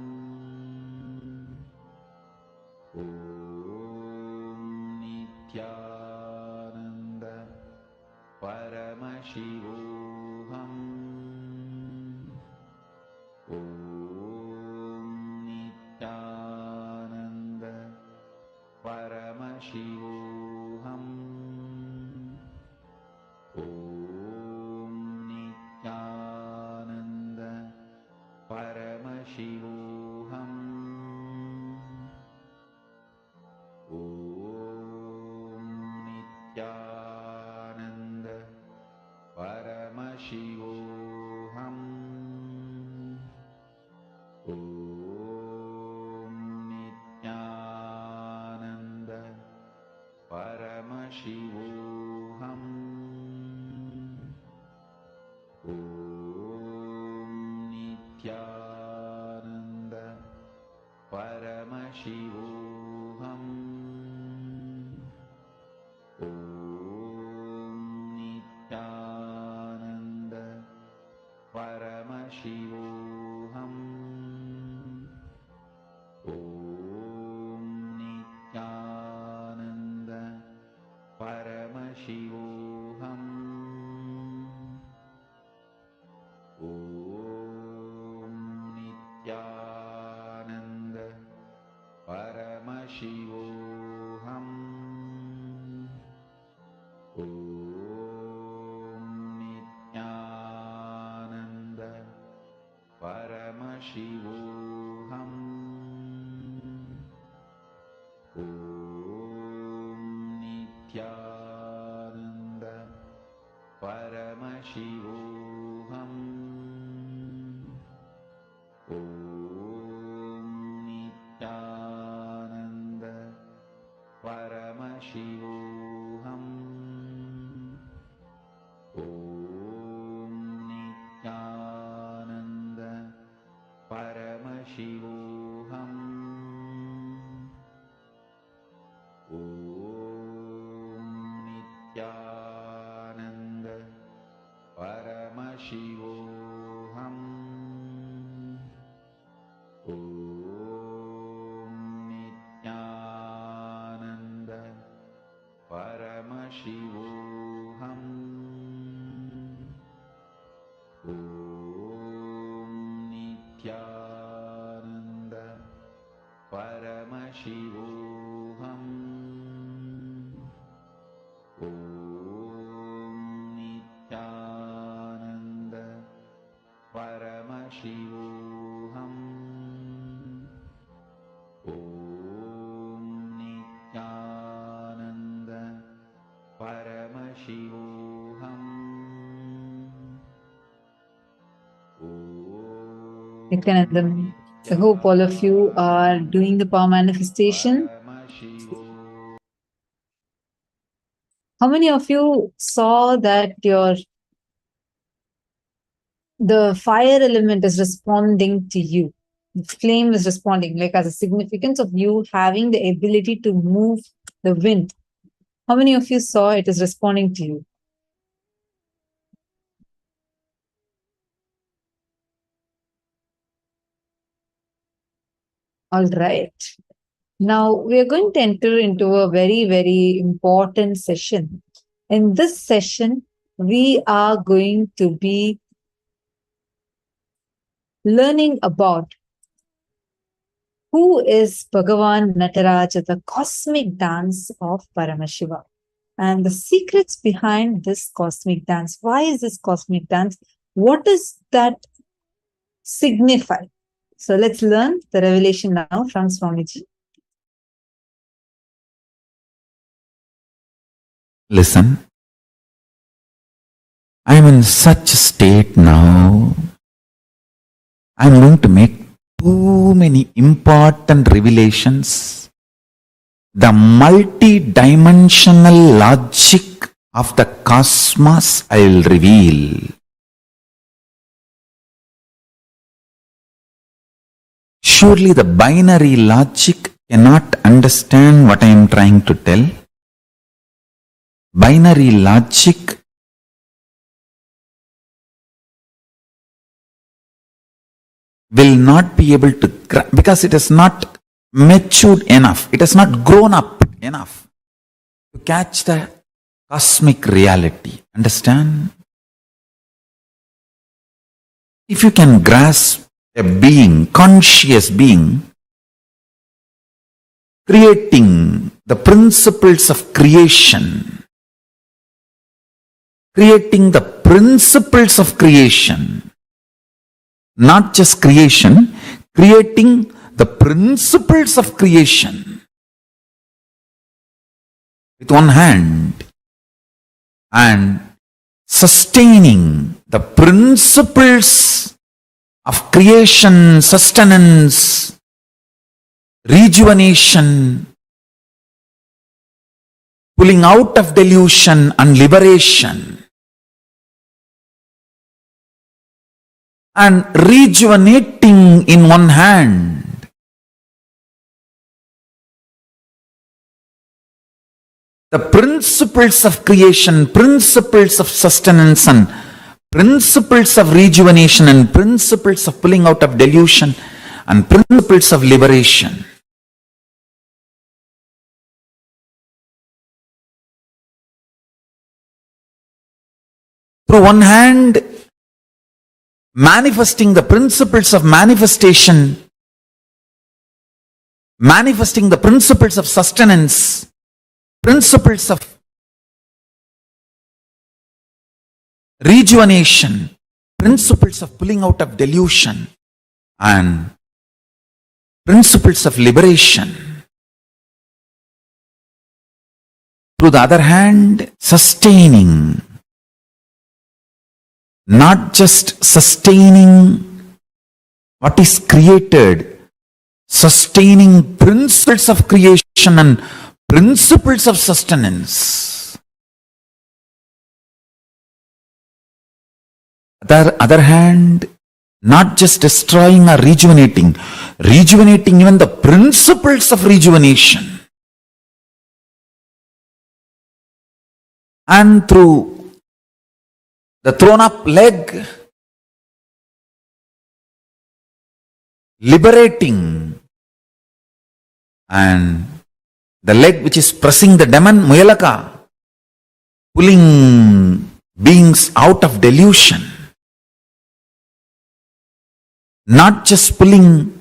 C: Om Nithyananda Paramashivoham. Om Nithyananda Paramashivoham. Om Nithyananda Paramashivoham. Om Nithyananda Paramashivoham. Om Nithyananda Paramashivoham. Om Nithyananda Paramashivoham. Om Nithyananda Paramashivoham. Om Nithyananda Paramashivoham. Om Nithyananda Paramashivoham. Om Nithyananda Paramashivoham. Om Nithyananda Paramashivoham. Om Nithyananda Paramashivoham. Om Nithyananda Paramashivoham. Om Nithyananda Paramashivoham. Om Nithyananda Paramashivoham. Om Nithyananda Paramashivoham. Om Nithyananda Paramashivoham. Om Nithyananda Paramashivoham.
B: Nithyanandam, I hope all of you are doing the power manifestation.
C: Paramashivoham.
B: How many of you saw that the fire element is responding to you? The flame is responding, like as a significance of you having the ability to move the wind. How many of you saw it is responding to you? All right. Now we are going to enter into a very, very important session. In this session, we are going to be learning about who is Bhagavān Nataraja, the cosmic dance of Paramashiva, and the secrets behind this cosmic dance. Why is this cosmic dance? What does that signify? So let's learn the revelation now from Swamiji.
C: Listen, I am in such a state now. I am going to make too many important revelations. The multi-dimensional logic of the cosmos I will reveal. Surely the binary logic cannot understand what I am trying to tell. Binary logic will not be able to because it is not matured enough, it has not grown up enough to catch the cosmic reality. Understand? If you can grasp a being, conscious being, creating the principles of creation, creating the principles of creation, not just creation, creating the principles of creation with one hand and sustaining the principles of creation, sustenance, rejuvenation, pulling out of delusion and liberation, and rejuvenating in one hand. The principles of creation, principles of sustenance, and principles of rejuvenation, and principles of pulling out of delusion, and principles of liberation. Through one hand, manifesting the principles of manifestation, manifesting the principles of sustenance, principles of rejuvenation, principles of pulling out of delusion, and principles of liberation. Through the other hand, sustaining, not just sustaining what is created, sustaining principles of creation and principles of sustenance. The other hand, not just destroying or rejuvenating, rejuvenating even the principles of rejuvenation. And through the thrown up leg, liberating, and the leg which is pressing the demon, Muyalaka, pulling beings out of delusion. Not just pulling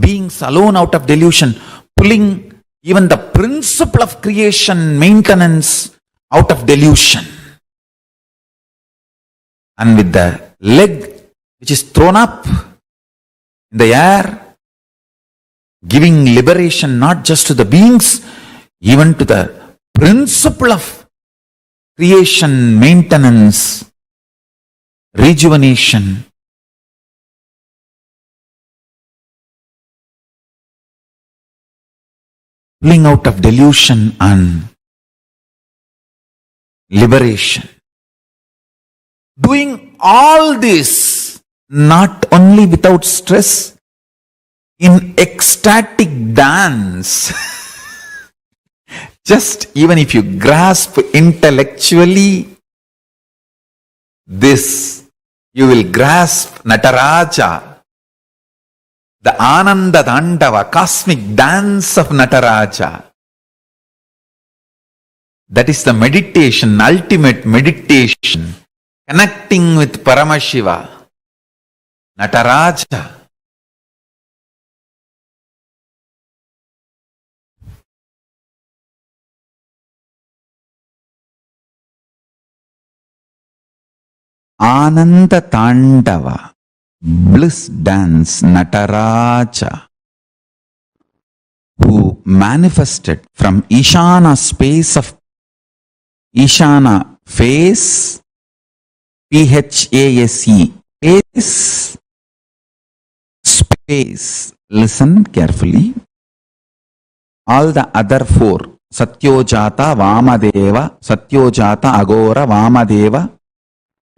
C: beings alone out of delusion, pulling even the principle of creation, maintenance out of delusion. And with the leg which is thrown up in the air, giving liberation not just to the beings, even to the principle of creation, maintenance, rejuvenation. Pulling out of delusion and liberation. Doing all this not only without stress, in ecstatic dance. Just even if you grasp intellectually this, you will grasp Nataraja, the Ananda Dandava, cosmic dance of Nataraja. That is the meditation, ultimate meditation, connecting with Paramashiva, Nataraja. Ananda Tandava, bliss dance, Nataraja, who manifested from Ishana space of Ishana face, Phase, face, space. Listen carefully. All the other four, Satyojata, Vamadeva, Satyojata, Agora, Vamadeva,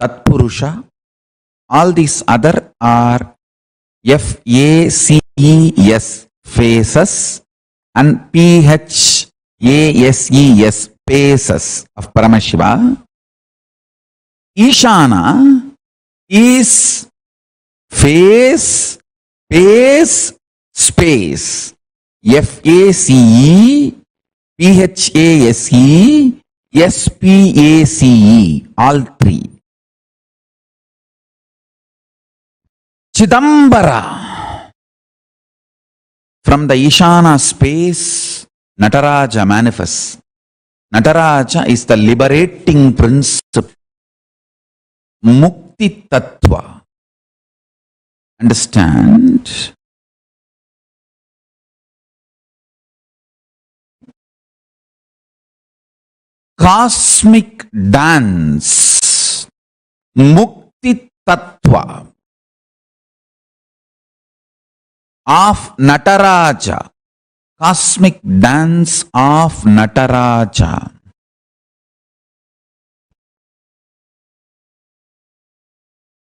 C: Tatpurusha, all these other are FACES, faces, and PHASES, spaces of Paramashiva. Ishana is face Space, space. FACE, PHASE, SPACE, all three. Chidambara. From the Ishana space, Nataraja manifests. Nataraja is the liberating principle. Mukti Tattva. Understand? Cosmic dance. Mukti Tattva of Nataraja. Cosmic dance of Nataraja.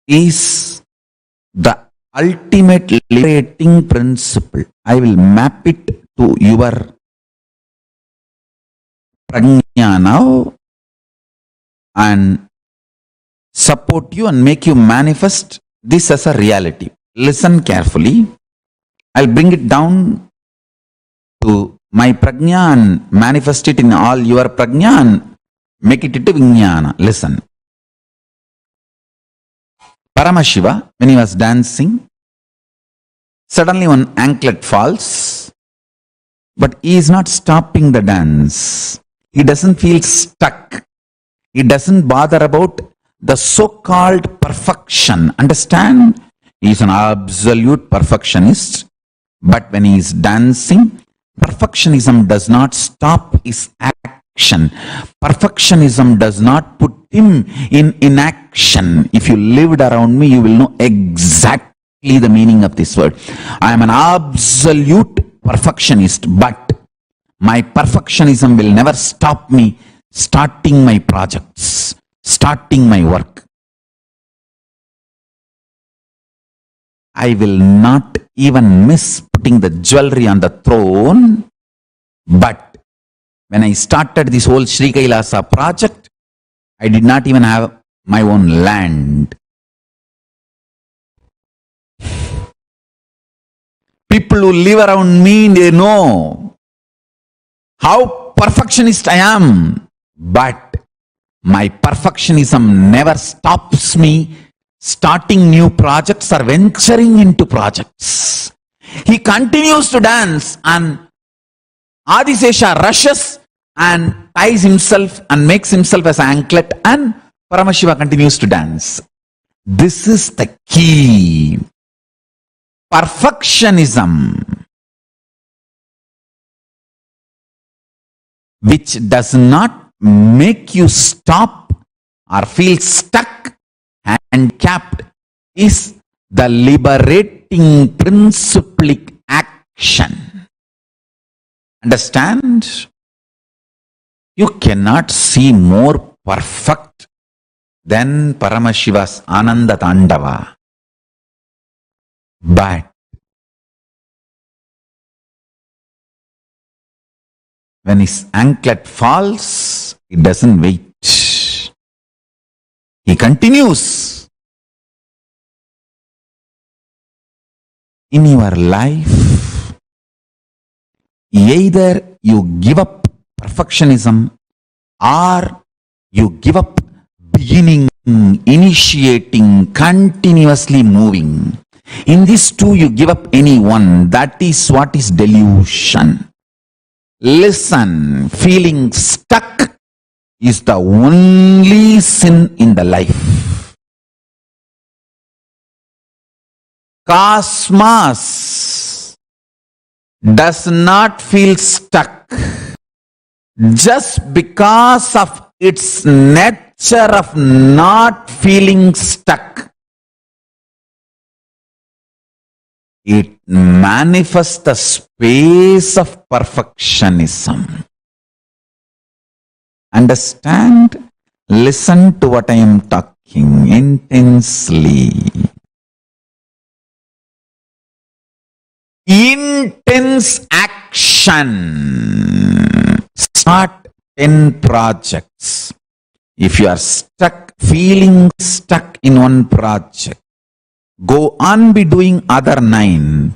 C: Is the ultimate liberating principle. I will map it to your prajna now and support you and make you manifest this as a reality. Listen carefully. I'll bring it down to my prajna and manifest it in all your prajna and make it into vijnana. Listen. Paramashiva, when he was dancing, suddenly one anklet falls, but he is not stopping the dance. He doesn't feel stuck. He doesn't bother about the so-called perfection. Understand? He is an absolute perfectionist. But when he is dancing, perfectionism does not stop his action. Perfectionism does not put him in inaction. If you lived around me, you will know exactly the meaning of this word. I am an absolute perfectionist, but my perfectionism will never stop me starting my projects, starting my work. I will not even miss putting the jewelry on the throne, but when I started this whole Sri Kailasa project, I did not even have my own land. People who live around me, they know how perfectionist I am, but my perfectionism never stops me starting new projects or venturing into projects. He continues to dance and Adisesha rushes and ties himself and makes himself as an anklet, and Paramashiva continues to dance. This is the key. Perfectionism, which does not make you stop or feel stuck and capped, is the liberating principlic action. Understand? You cannot see more perfect than Paramashiva's Ananda Tandava. But when his anklet falls, he doesn't wait. He continues. In your life, either you give up perfectionism or you give up beginning, initiating, continuously moving. In these two, you give up any one. That is what is delusion. Listen, feeling stuck is the only sin in the life. Cosmos does not feel stuck just because of its nature of not feeling stuck. It manifests the space of perfectionism. Understand? Listen to what I am talking intensely. Intense action. Start 10 projects. If you are stuck, feeling stuck in one project, Go on be doing other 9.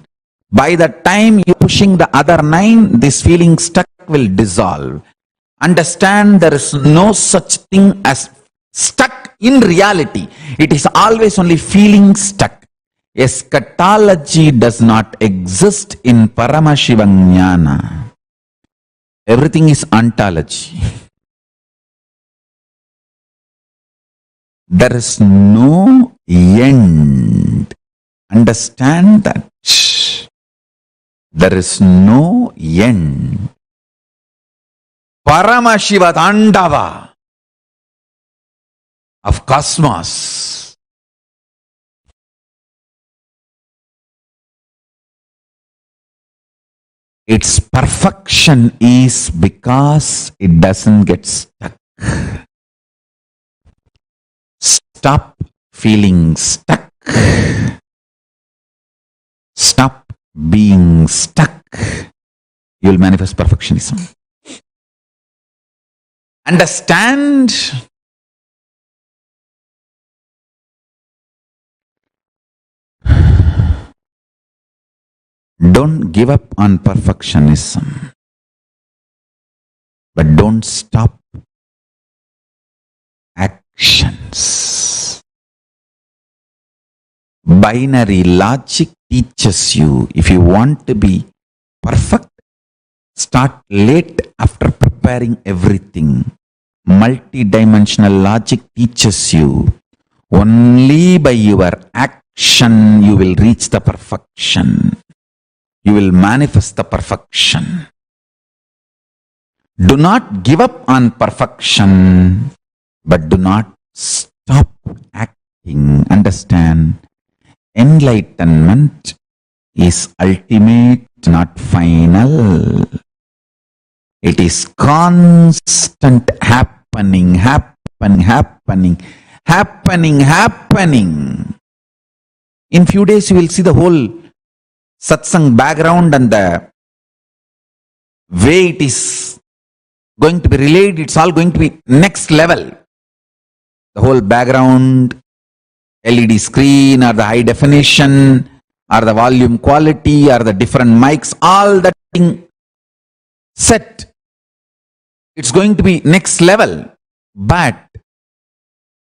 C: By the time you're pushing the other 9, this feeling stuck will dissolve. Understand there is no such thing as stuck in reality. It is always only feeling stuck. Eschatology does not exist in Paramashivam Jnana. Everything is ontology. There is no end. Understand that. There is no end. Paramashiva Tandava of cosmos. Its perfection is because it doesn't get stuck. Stop feeling stuck. Stop being stuck. You will manifest perfectionism. Understand. Don't give up on perfectionism, but don't stop actions. Binary logic teaches you, if you want to be perfect, start late after preparing everything. Multidimensional logic teaches you, only by your action you will reach the perfection. You will manifest the perfection. Do not give up on perfection, but do not stop acting. Understand, enlightenment is ultimate, not final. It is constant happening. In few days you will see the whole satsang background and the way it is going to be relayed. It's all going to be next level. The whole background, LED screen, or the high definition, or the volume quality, or the different mics, all that thing set. It's going to be next level. But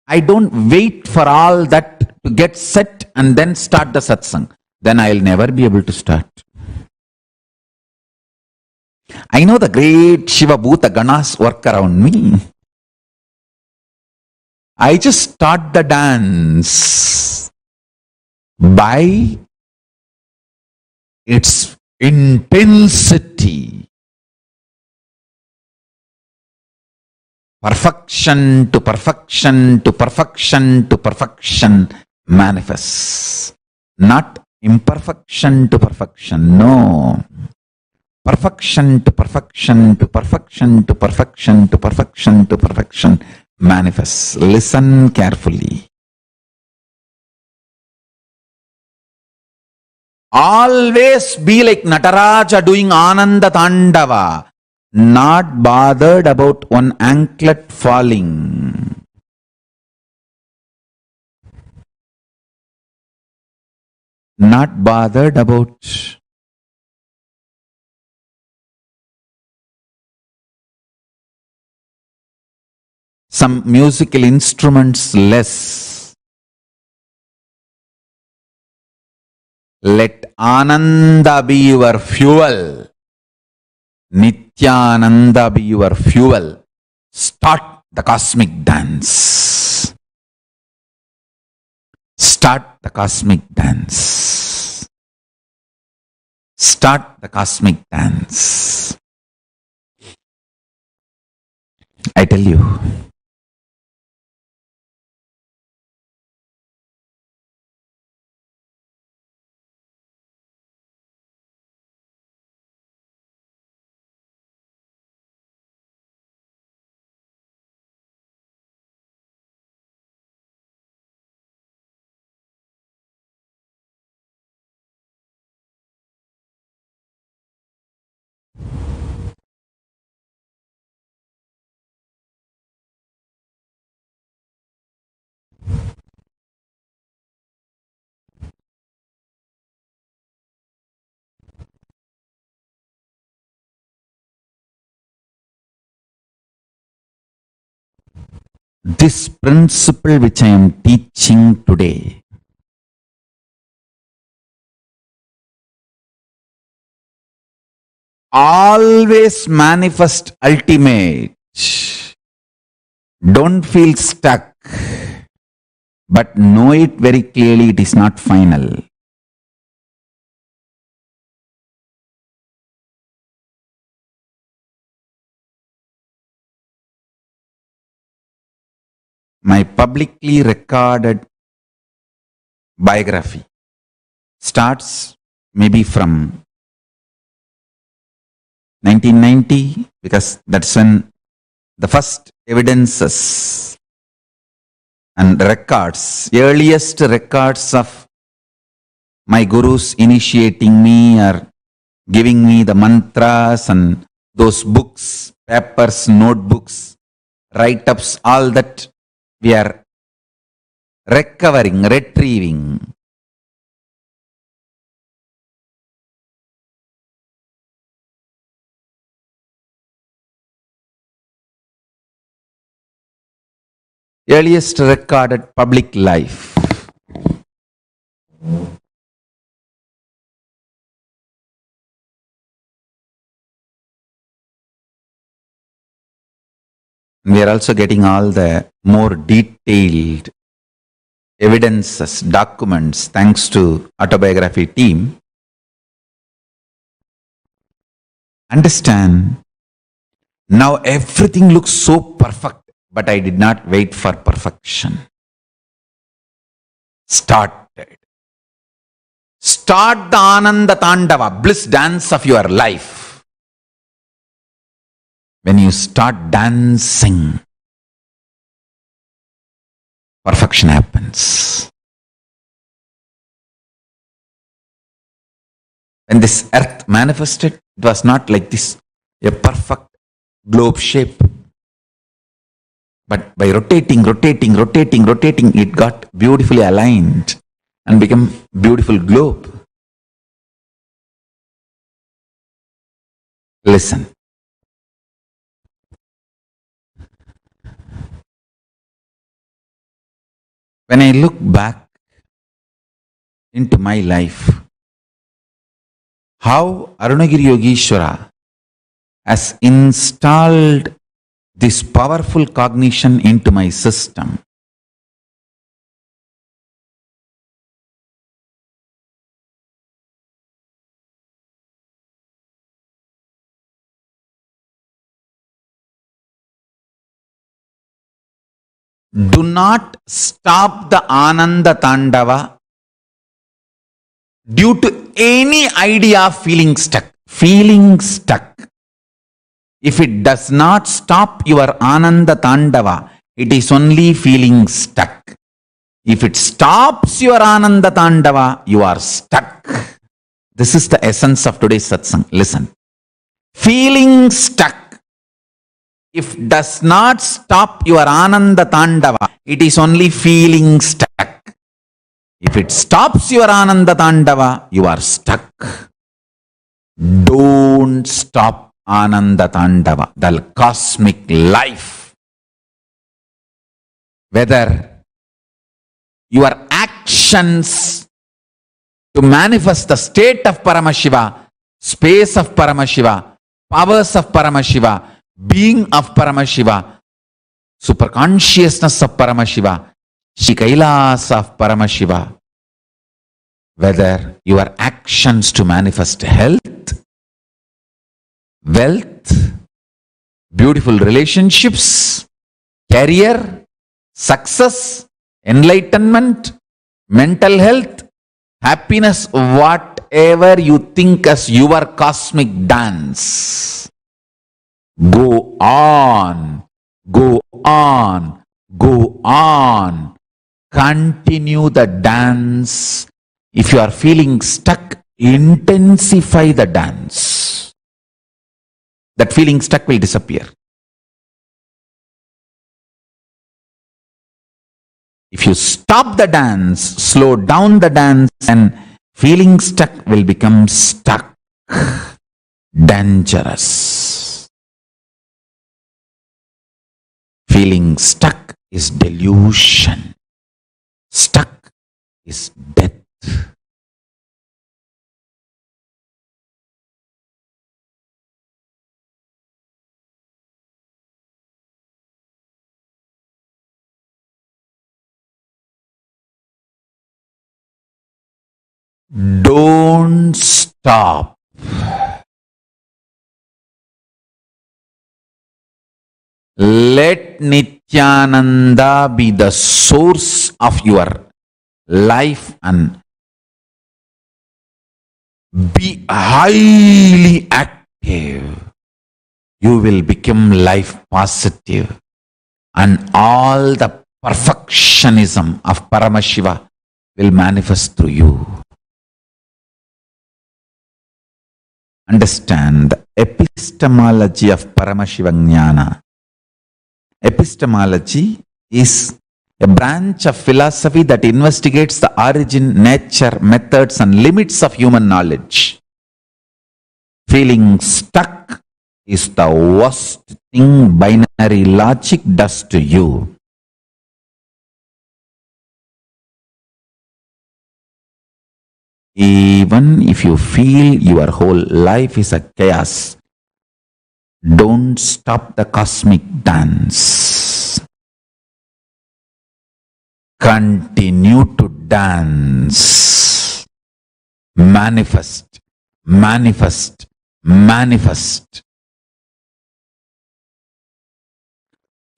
C: I don't wait for all that to get set and then start the satsang. Then I'll never be able to start. I know the great Shiva Bhuta Ganas work around me. I just start the dance by its intensity. Perfection to perfection to perfection to perfection manifests. Not imperfection to perfection. No. Perfection to perfection to perfection to perfection to perfection to perfection manifests. Listen carefully. Always be like Nataraja doing Ananda Tandava. Not bothered about one anklet falling. Not bothered about some musical instruments less. Let Ananda be your fuel. Nithyananda be your fuel. Start the cosmic dance. Start the cosmic dance. Start the cosmic dance. I tell you, this principle which I am teaching today always manifest ultimate. Don't feel stuck, but know it very clearly, it is not final. My publicly recorded biography starts maybe from 1990, because that's when the first evidences and records, earliest records of my gurus initiating me or giving me the mantras and those books, papers, notebooks, write-ups, all that we are recovering, retrieving. Earliest recorded public life. We are also getting all the more detailed evidences, documents, thanks to autobiography team. Understand, now everything looks so perfect, but I did not wait for perfection. Started. Start the Ananda Tandava, bliss dance of your life. When you start dancing, perfection happens. When this earth manifested, it was not like this, a perfect globe shape. But by rotating, it got beautifully aligned and became beautiful globe. Listen. When I look back into my life, how Arunagiri Yogeshwara has installed this powerful cognition into my system. Do not stop the Ananda Tandava due to any idea of feeling stuck. Feeling stuck. If it does not stop your Ananda Tandava, it is only feeling stuck. If it stops your Ananda Tandava, you are stuck. This is the essence of today's satsang. Listen. Feeling stuck. If does not stop your Ananda Tandava, it is only feeling stuck. If it stops your Ananda Tandava, you are stuck. Don't stop Ananda Tandava, the cosmic life. Whether your actions to manifest the state of Paramashiva, space of Paramashiva, powers of Paramashiva, being of Paramashiva, superconsciousness of Paramashiva, Shri Kailasa of Paramashiva, whether your actions to manifest health, wealth, beautiful relationships, career, success, enlightenment, mental health, happiness, whatever you think as your cosmic dance. Go on, go on, go on. Continue the dance. If you are feeling stuck, intensify the dance. That feeling stuck will disappear. If you stop the dance, slow down the dance, and feeling stuck will become stuck. Dangerous. Feeling stuck is delusion. Stuck is death. Don't stop. Let Nithyananda be the source of your life and be highly active. You will become life positive, and all the perfectionism of Paramashiva will manifest through you. Understand the epistemology of Paramashiva Jnana. Epistemology is a branch of philosophy that investigates the origin, nature, methods, and limits of human knowledge. Feeling stuck is the worst thing binary logic does to you. Even if you feel your whole life is a chaos, don't stop the cosmic dance. Continue to dance. Manifest, manifest, manifest.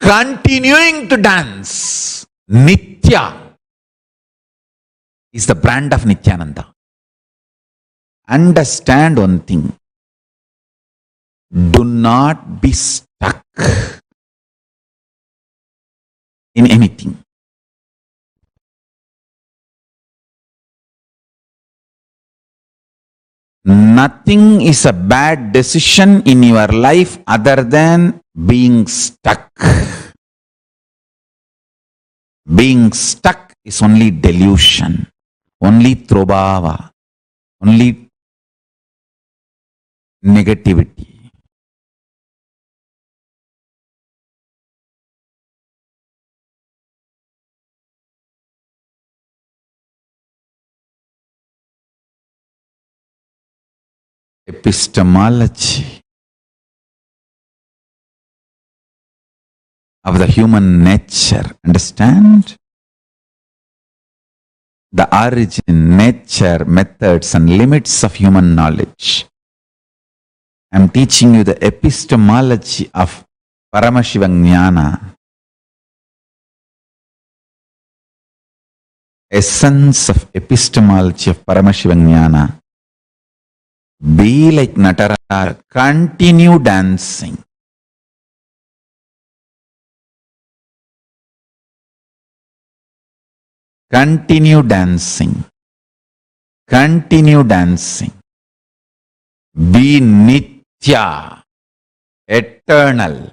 C: Continuing to dance. Nitya is the brand of Nithyananda. Understand one thing. Do not be stuck in anything. Nothing is a bad decision in your life other than being stuck. Being stuck is only delusion, only trobhava, only negativity. Epistemology of the human nature. Understand? The origin, nature, methods, and limits of human knowledge. I am teaching you the epistemology of Paramashiva Jnana. Essence of epistemology of Paramashiva Jnana. Be like Nataraja. Continue dancing. Continue dancing. Continue dancing. Be Nitya, eternal.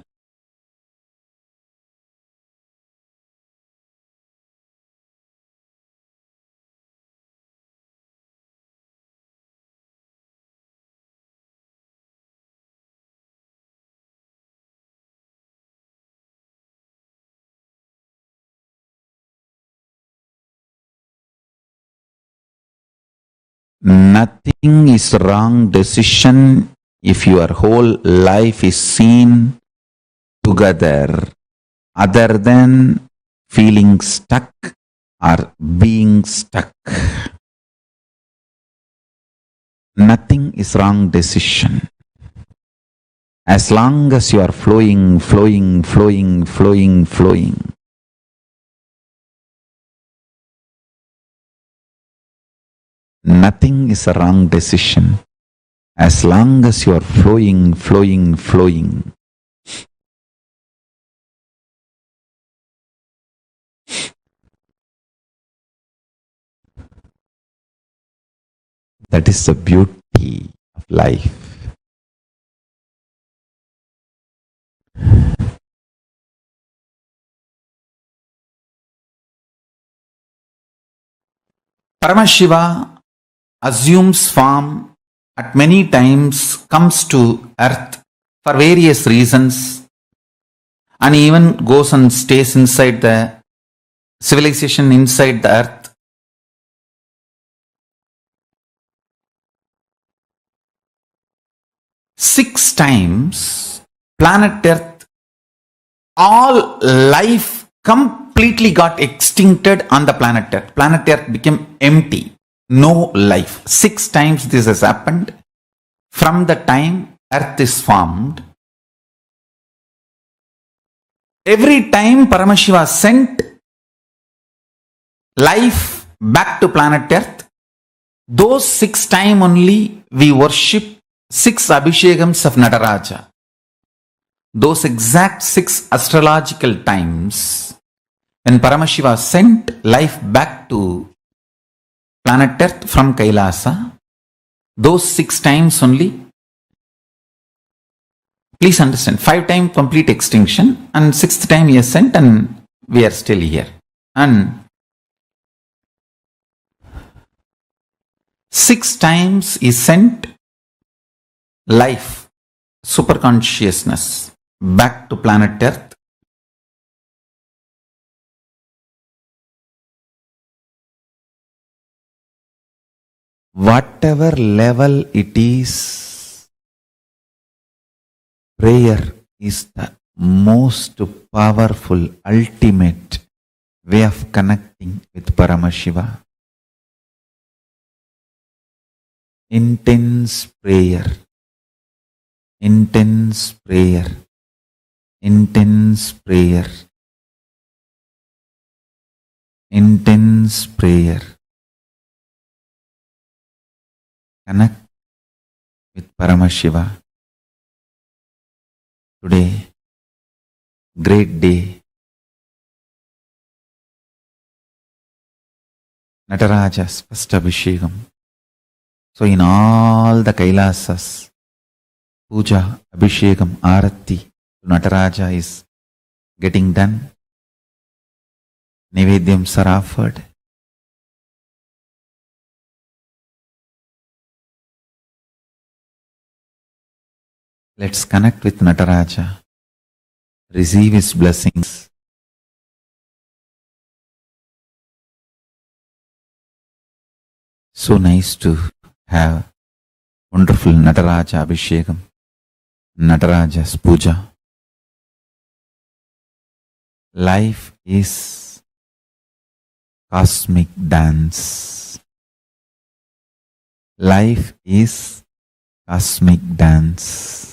C: Nothing is wrong decision if your whole life is seen together other than feeling stuck or being stuck. Nothing is wrong decision. As long as you are flowing, flowing, flowing, flowing, flowing. Nothing is a wrong decision. As long as you are flowing, flowing, flowing. That is the beauty of life. Paramashiva assumes form at many times, comes to earth for various reasons, and even goes and stays inside the civilization, inside the earth. Six times planet Earth, all life completely got extincted on the planet Earth. Planet Earth became empty, no life. 6 times this has happened from the time Earth is formed. Every time Paramashiva sent life back to planet Earth, those 6 times only we worship 6 Abhishekams of Nataraja. Those exact 6 astrological times when Paramashiva sent life back to planet Earth from Kailasa, those 6 times only. Please understand, 5 times complete extinction and 6th time he has sent and we are still here. And 6 times he sent life, super consciousness back to planet Earth. Whatever level it is, prayer is the most powerful, ultimate way of connecting with Paramashiva. Intense prayer, intense prayer, intense prayer, intense prayer. Connect with Paramashiva. Today, great day. Nataraja's first Abhishekam. So in all the Kailasas, Puja, Abhishekam, Arati to Nataraja is getting done. Nivedyams are offered. Let's connect with Nataraja, receive his blessings. So nice to have wonderful Nataraja Abhishekam, Nataraja's Puja. Life is cosmic dance. Life is cosmic dance.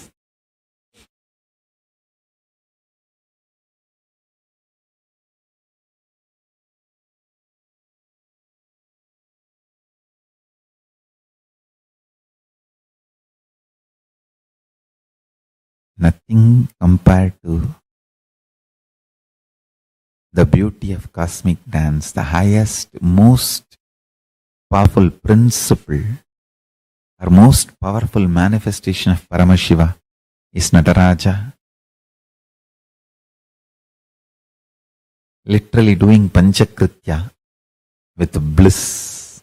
C: Nothing compared to the beauty of cosmic dance, the highest, most powerful principle or most powerful manifestation of Paramashiva is Nataraja. Literally doing Panchakritya with bliss.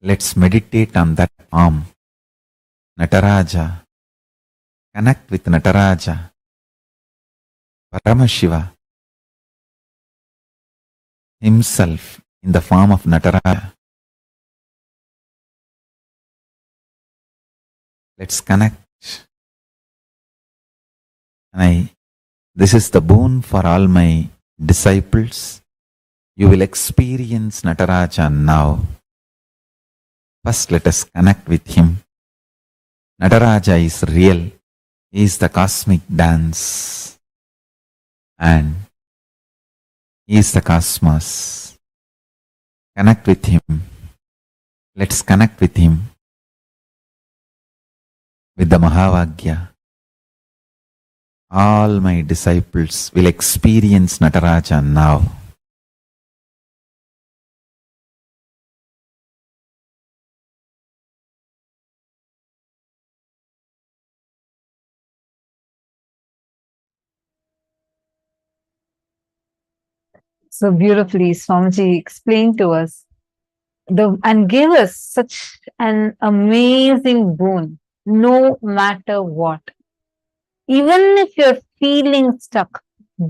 C: Let's meditate on that form. Nataraja. Connect with Nataraja. Paramashiva himself in the form of Nataraja. Let's connect. And this is the boon for all my disciples. You will experience Nataraja now. First, let us connect with him. Nataraja is real. He is the cosmic dance. And he is the cosmos. Connect with him. Let's connect with him. With the Mahavakya. All my disciples will experience Nataraja now.
B: So beautifully, Swamiji explained to us and gave us such an amazing boon, no matter what. Even if you're feeling stuck,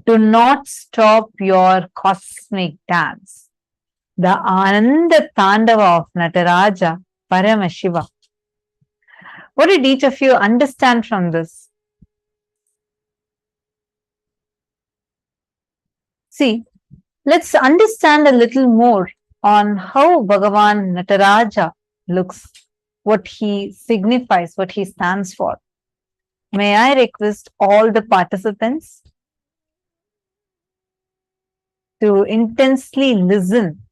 B: do not stop your cosmic dance. The Ananda Tandava of Nataraja, Paramashiva. What did each of you understand from this? See, let's understand a little more on how Bhagavān Nataraja looks, what he signifies, what he stands for. May I request all the participants to intensely listen.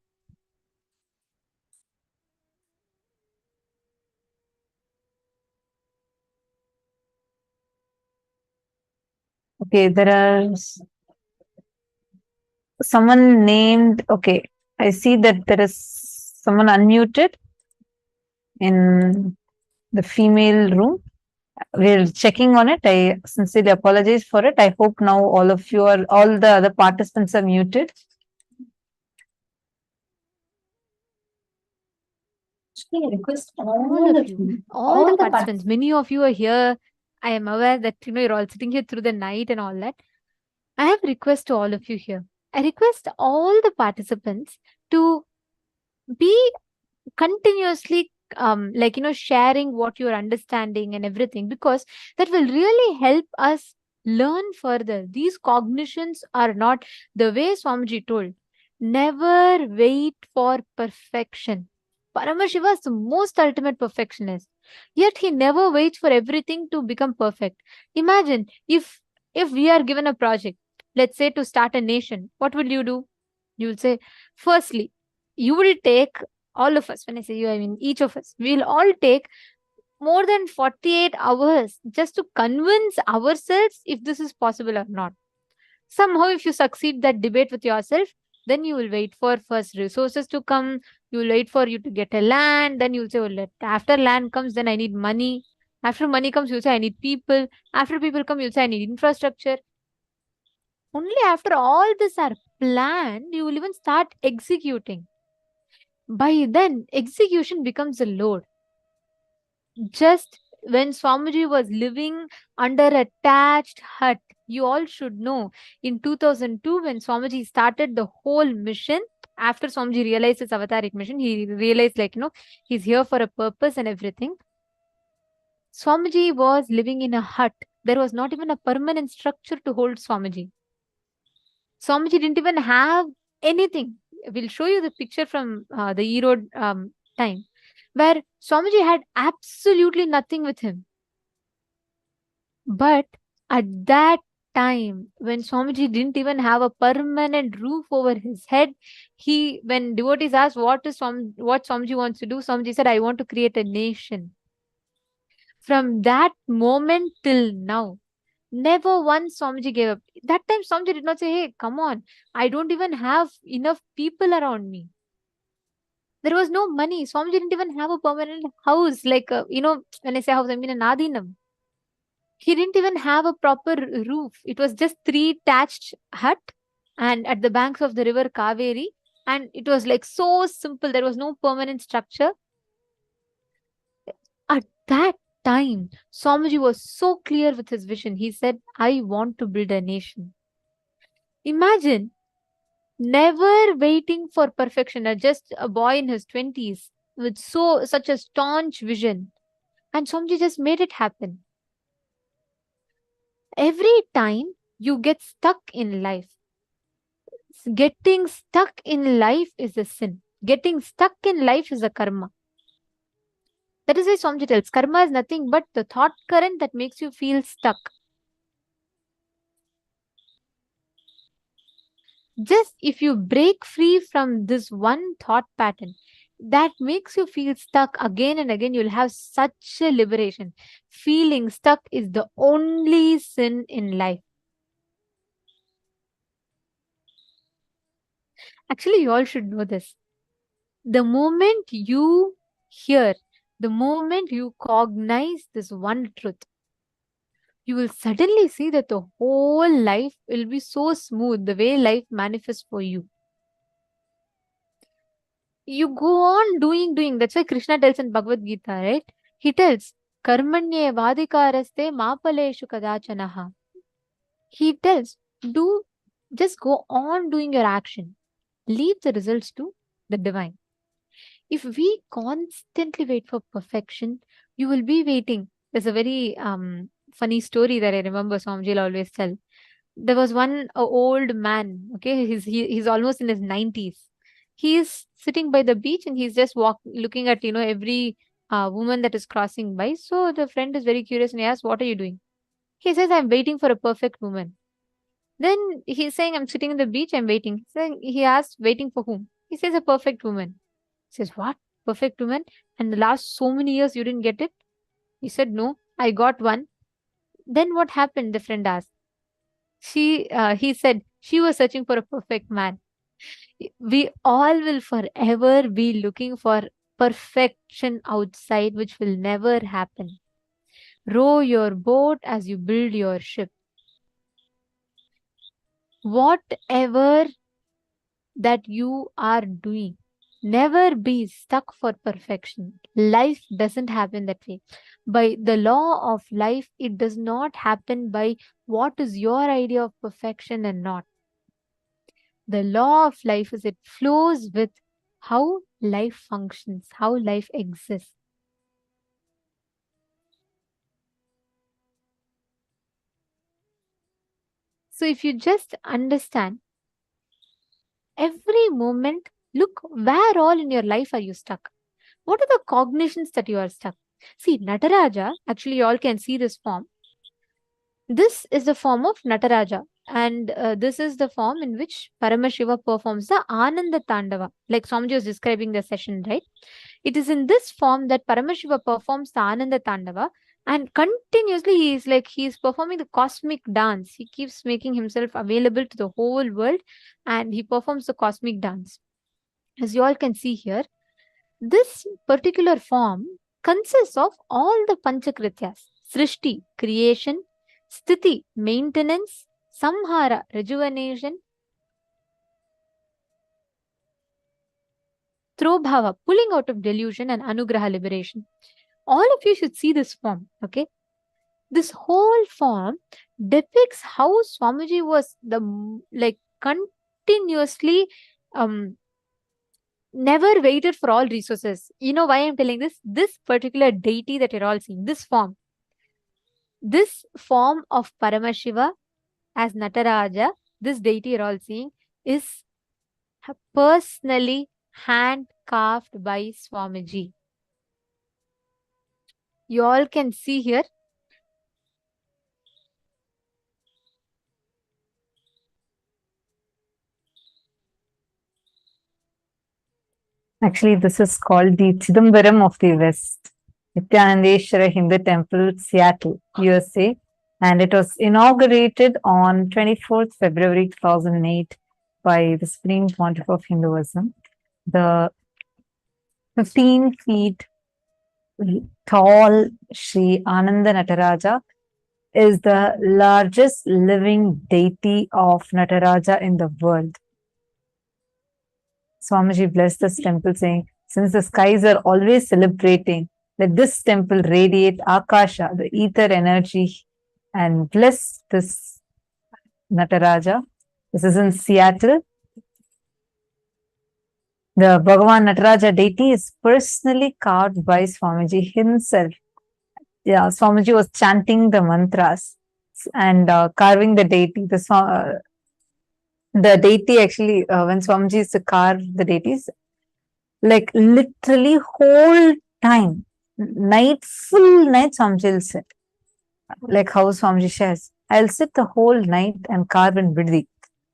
B: Okay, there are someone named, okay, I see that there is someone unmuted in the female room. We're checking on it. I sincerely apologize for it. I hope now all the other participants are muted. I request
A: All of you, all the participants, many of you are here. I am aware that you're all sitting here through the night and all that. I have request to all of you here. I request all the participants to be continuously sharing what you're understanding and everything, because that will really help us learn further. These cognitions are not the way Swamiji told. Never wait for perfection. Paramashiva is the most ultimate perfectionist. Yet he never waits for everything to become perfect. Imagine if we are given a project, let's say to start a nation, what will you do? You will say, firstly, you will take, all of us, when I say you, I mean each of us, we'll all take more than 48 hours just to convince ourselves if this is possible or not. Somehow, if you succeed that debate with yourself, then you will wait for first resources to come. You will wait for you to get a land. Then you'll say, well, after land comes, then I need money. After money comes, you'll say, I need people. After people come, you'll say, I need infrastructure. Only after all this are planned, you will even start executing. By then, execution becomes a load. Just when Swamiji was living under a thatched hut, you all should know, in 2002, when Swamiji started the whole mission, after Swamiji realized his avataric mission, he realized, he's here for a purpose and everything. Swamiji was living in a hut. There was not even a permanent structure to hold Swamiji. Swamiji didn't even have anything. We'll show you the picture from the Erode time, where Swamiji had absolutely nothing with him. But at that time, when Swamiji didn't even have a permanent roof over his head, when devotees asked what Swamiji wants to do, Swamiji said, I want to create a nation. From that moment till now, never once Swamiji gave up. That time Swamiji did not say, hey, come on, I don't even have enough people around me. There was no money. Swamiji didn't even have a permanent house. When I say house, I mean an adinam. He didn't even have a proper roof. It was just 3 thatched hut and at the banks of the river Kaveri. And it was like so simple. There was no permanent structure. At that time, Swamiji was so clear with his vision. He said, I want to build a nation. Imagine never waiting for perfection, just a boy in his 20s with such a staunch vision. And Swamiji just made it happen. Every time you get stuck in life, getting stuck in life is a sin. Getting stuck in life is a karma. That is why Swamiji tells, karma is nothing but the thought current that makes you feel stuck. Just if you break free from this one thought pattern that makes you feel stuck again and again, you'll have such a liberation. Feeling stuck is the only sin in life. Actually, you all should know this. The moment you hear, the moment you cognize this one truth, you will suddenly see that the whole life will be so smooth, the way life manifests for you. You go on doing. That's why Krishna tells in Bhagavad Gita, right? He tells, Karmanye vadikaraste mapaleshu kadachanaha. He tells, just go on doing your action. Leave the results to the divine. If we constantly wait for perfection, you will be waiting. There's a very funny story that I remember Swamiji always tell. There was one old man, okay, he's almost in his 90s. He is sitting by the beach and he's just looking at, every woman that is crossing by. So the friend is very curious and he asks, what are you doing? He says, I'm waiting for a perfect woman. Then he's saying, I'm sitting on the beach, I'm waiting. So he asks, waiting for whom? He says, a perfect woman. He says, what? Perfect woman? And the last so many years you didn't get it? He said, no, I got one. Then what happened? The friend asked. He said, she was searching for a perfect man. We all will forever be looking for perfection outside, which will never happen. Row your boat as you build your ship. Whatever that you are doing, never be stuck for perfection. Life doesn't happen that way. By the law of life, it does not happen by what is your idea of perfection and not. The law of life is it flows with how life functions, how life exists. So if you just understand every moment, look where all in your life are you stuck? What are the cognitions that you are stuck? See, Nataraja, actually you all can see this form. This is the form of Nataraja. And this is the form in which Paramashiva performs the Ananda Tandava. Like Swamiji was describing the session, right? It is in this form that Paramashiva performs the Ananda Tandava. And continuously he is performing the cosmic dance. He keeps making himself available to the whole world. And he performs the cosmic dance. As you all can see here, this particular form consists of all the Panchakrityas. Srishti, creation. Sthiti, maintenance. Samhara, rejuvenation. Trobhava, pulling out of delusion, and Anugraha, liberation. All of you should see this form, okay? This whole form depicts how Swamiji was continuously never waited for all resources. You know why I'm telling this? This particular deity that you're all seeing, this form of Paramashiva as Nataraja, this deity you're all seeing, is personally hand carved by Swamiji. You all can see here.
B: Actually, this is called the Chidambaram of the West, Nithyanandeshwara Hindu Temple, Seattle, USA. And it was inaugurated on 24th February 2008 by the Supreme Pontiff of Hinduism. The 15 feet tall Sri Ananda Nataraja is the largest living deity of Nataraja in the world. Swamiji blessed this temple, saying, since the skies are always celebrating, let this temple radiate Akasha, the ether energy, and bless this Nataraja. This is in Seattle. The Bhagavān Nataraja deity is personally carved by Swamiji himself. Yeah, Swamiji was chanting the mantras and carving the deity. The deity actually, when Swamiji used to carve the deities, like literally whole time, full night Swamiji will sit. Like how Swamiji shares, I'll sit the whole night and carve in Biddi.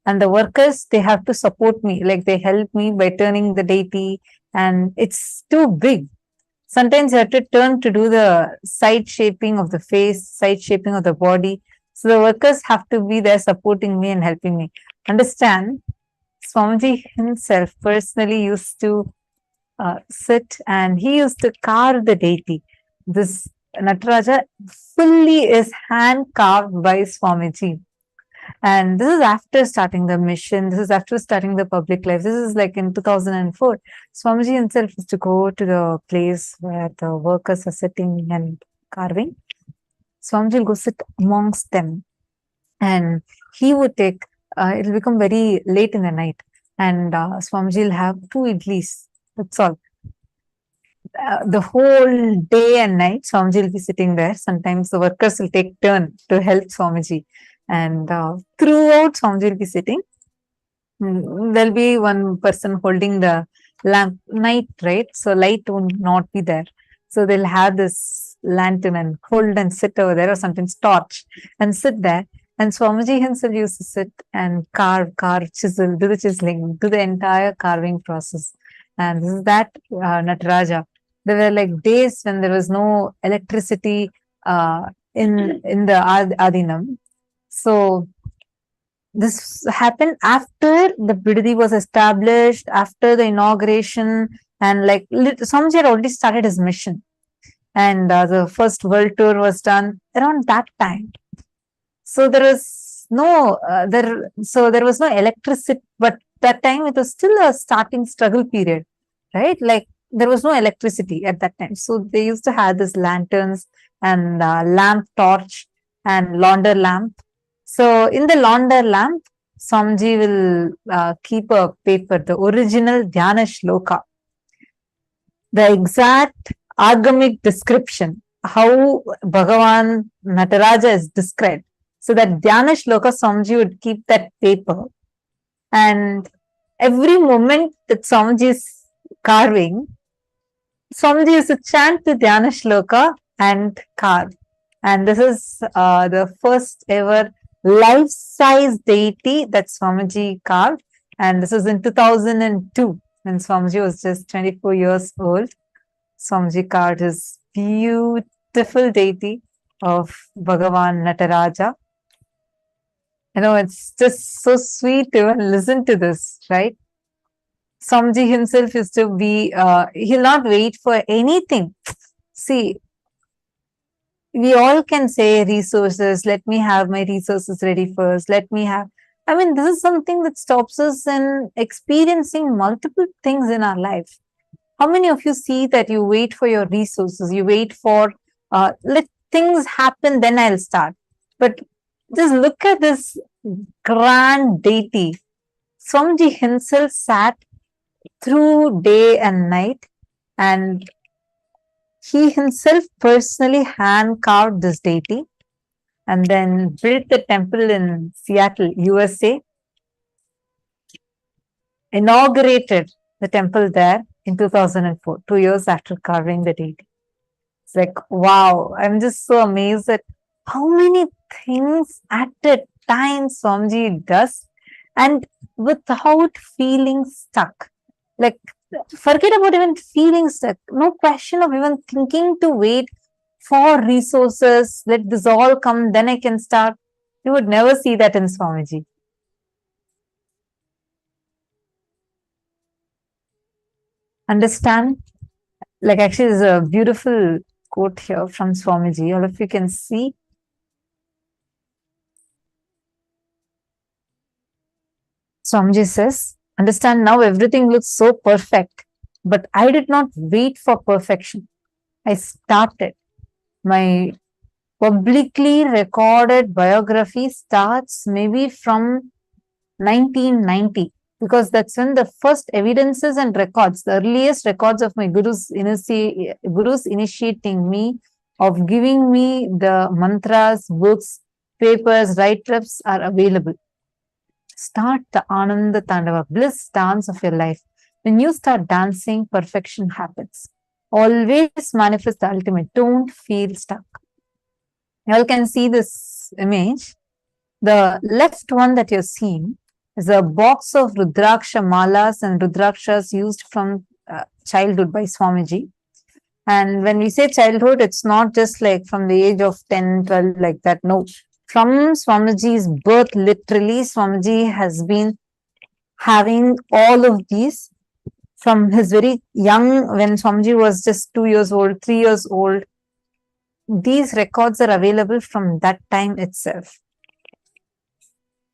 B: And the workers, they have to support me. Like they help me by turning the deity, and it's too big. Sometimes you have to turn to do the side shaping of the face, side shaping of the body. So the workers have to be there supporting me and helping me. Understand, Swamiji himself personally used to sit and he used to carve the deity. This Nataraja fully is hand carved by Swamiji. And this is after starting the mission. This is after starting the public life. This is like in 2004. Swamiji himself used to go to the place where the workers are sitting and carving, Swamiji will go sit amongst them, and he would take, it'll become very late in the night, and Swamiji will have 2 idlis. That's all. The whole day and night, Swamiji will be sitting there. Sometimes the workers will take turn to help Swamiji. And throughout, Swamiji will be sitting. There'll be one person holding the lamp, night, right? So light will not be there. So they'll have this lantern and hold and sit over there, or sometimes torch and sit there. And Swamiji himself used to sit and carve, chisel, do the chiseling, do the entire carving process. And this is that Nataraja. There were like days when there was no electricity in the Adinam. So this happened after the Bidadi was established, after the inauguration, and like Swamiji had already started his mission. And the first world tour was done around that time. So there was no there was no electricity, but that time it was still a starting struggle period, right? Like there was no electricity at that time. So they used to have this lanterns and lamp torch and launder lamp. So in the launder lamp, Swamiji will keep a paper, the original Dhyana Shloka, the exact agamic description, how Bhagavān Nataraja is described. So that Dhyana Shloka, Swamiji would keep that paper, and every moment that Swamiji is carving, Swamiji used to chant the Dhyana Shloka and carve. And this is the first ever life-size deity that Swamiji carved. And this was in 2002, when Swamiji was just 24 years old. Swamiji carved his beautiful deity of Bhagavān Nataraja. You know, it's just so sweet to even listen to this, right? Swamiji himself is to be, he'll not wait for anything. See, we all can say resources, let me have my resources ready first, let me have, I mean, this is something that stops us in experiencing multiple things in our life. How many of you see that you wait for your resources, you wait for, let things happen, then I'll start. But just look at this grand deity. Swamiji himself sat through day and night, and he himself personally hand carved this deity and then built the temple in Seattle, USA, inaugurated the temple there in 2004, 2 years after carving the deity. It's like, wow, I'm just so amazed at how many things at a time Swamiji does, and without feeling stuck. Like, forget about even feeling stuck. No question of even thinking to wait for resources. Let this all come, then I can start. You would never see that in Swamiji. Understand? Like, actually, there's a beautiful quote here from Swamiji. All of you can see. Swamiji says, understand, now everything looks so perfect, but I did not wait for perfection. I started. My publicly recorded biography starts maybe from 1990, because that's when the first evidences and records, the earliest records of my gurus initiating me, of giving me the mantras, books, papers, write-ups are available. Start the Ananda Tandava, bliss dance of your life. When you start dancing, perfection happens. Always manifest the ultimate. Don't feel stuck. You all can see this image. The left one that you're seeing is a box of Rudraksha malas and Rudrakshas used from childhood by Swamiji. And when we say childhood, it's not just like from the age of 10, 12, like that. No. From Swamiji's birth, literally, Swamiji has been having all of these from his very young, when Swamiji was just 2 years old, 3 years old. These records are available from that time itself.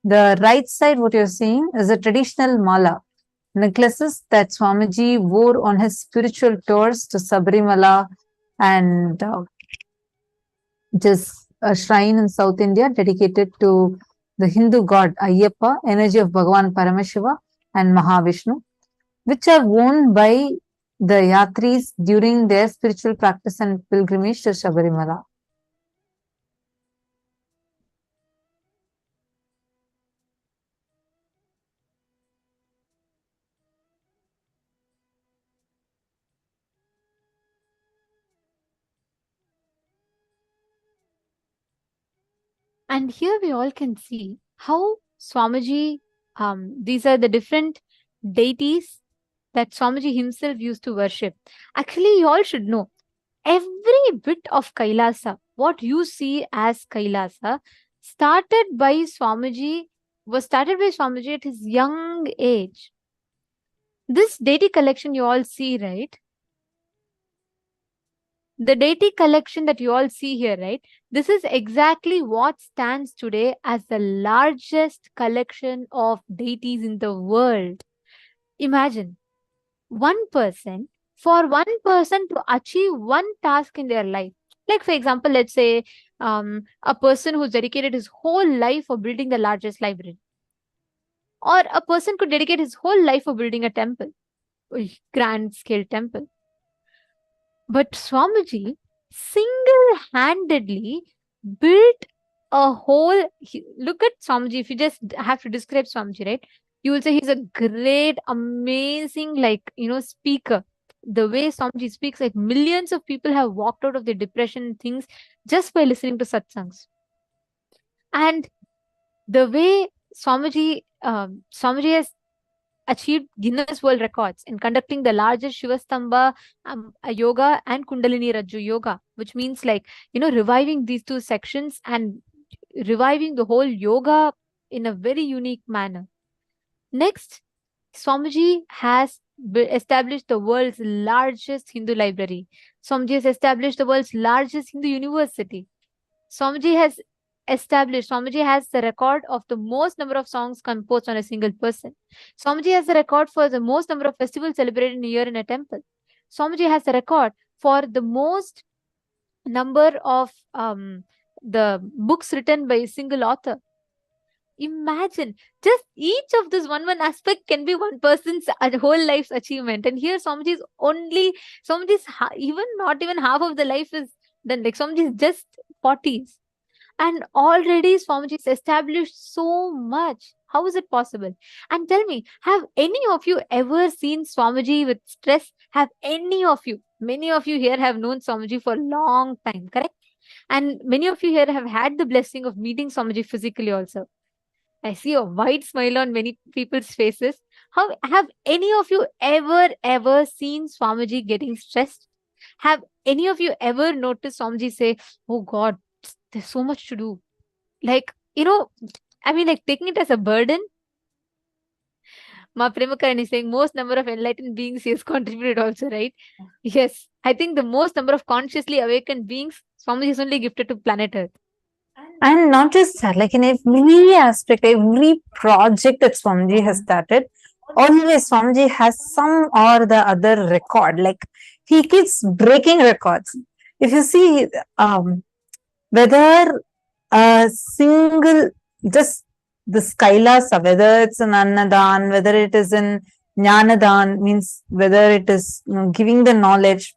B: The right side, what you're seeing, is a traditional mala, necklaces that Swamiji wore on his spiritual tours to Sabarimala and which is a shrine in South India dedicated to the Hindu god Ayyappa, energy of Bhagavān Paramashiva and Mahavishnu, which are worn by the yatris during their spiritual practice and pilgrimage to Shabarimala.
A: And here we all can see how Swamiji, these are the different deities that Swamiji himself used to worship. Actually, you all should know every bit of Kailasa, what you see as Kailasa, was started by Swamiji at his young age. This deity collection you all see, right? The deity collection that you all see here, right? This is exactly what stands today as the largest collection of deities in the world. Imagine for one person to achieve one task in their life. Like, for example, let's say a person who's dedicated his whole life for building the largest library. Or a person could dedicate his whole life for building a temple, a grand scale temple. But Swamiji single-handedly built a whole. Look at Swamiji. If you just have to describe Swamiji, right? You will say he's a great, amazing, speaker. The way Swamiji speaks, like millions of people have walked out of their depression and things just by listening to satsangs. And the way Swamiji has achieved Guinness World Records in conducting the largest Shivastamba yoga and Kundalini Rajju yoga, which means reviving these two sections and reviving the whole yoga in a very unique manner. Next, Swamiji has established the world's largest Hindu library. Swamiji has established the world's largest Hindu university. Swamiji has the record of the most number of songs composed on a single person. Swamiji has the record for the most number of festivals celebrated in a year in a temple. Swamiji has the record for the most number of the books written by a single author. Imagine, just each of this one aspect can be one person's whole life's achievement. And here Swamiji's even not even half of the life is done. Like Swamiji's just 40s. And already Swamiji has established so much. How is it possible? And tell me, have any of you ever seen Swamiji with stress? Many of you here have known Swamiji for a long time, correct? And many of you here have had the blessing of meeting Swamiji physically also. I see a wide smile on many people's faces. Have any of you ever seen Swamiji getting stressed? Have any of you ever noticed Swamiji say, "Oh God, there's so much to do"? Taking it as a burden. Ma Premakaran is saying most number of enlightened beings he has contributed also, right? Yes. I think the most number of consciously awakened beings Swamiji is only gifted to planet Earth.
B: And not just that, like in every aspect, every project that Swamiji has started, always Swamiji has some or the other record. Like he keeps breaking records. If you see, whether a single, just this Kailasa, whether it's an Annadan, whether it is in Jnanadan, means whether it is giving the knowledge,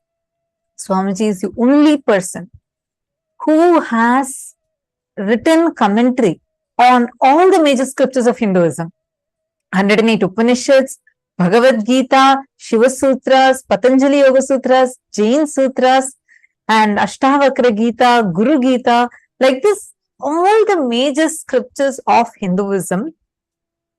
B: Swamiji is the only person who has written commentary on all the major scriptures of Hinduism. 108 Upanishads, Bhagavad Gita, Shiva Sutras, Patanjali Yoga Sutras, Jain Sutras, and Ashtavakra Gita, Guru Gita, like this, all the major scriptures of Hinduism,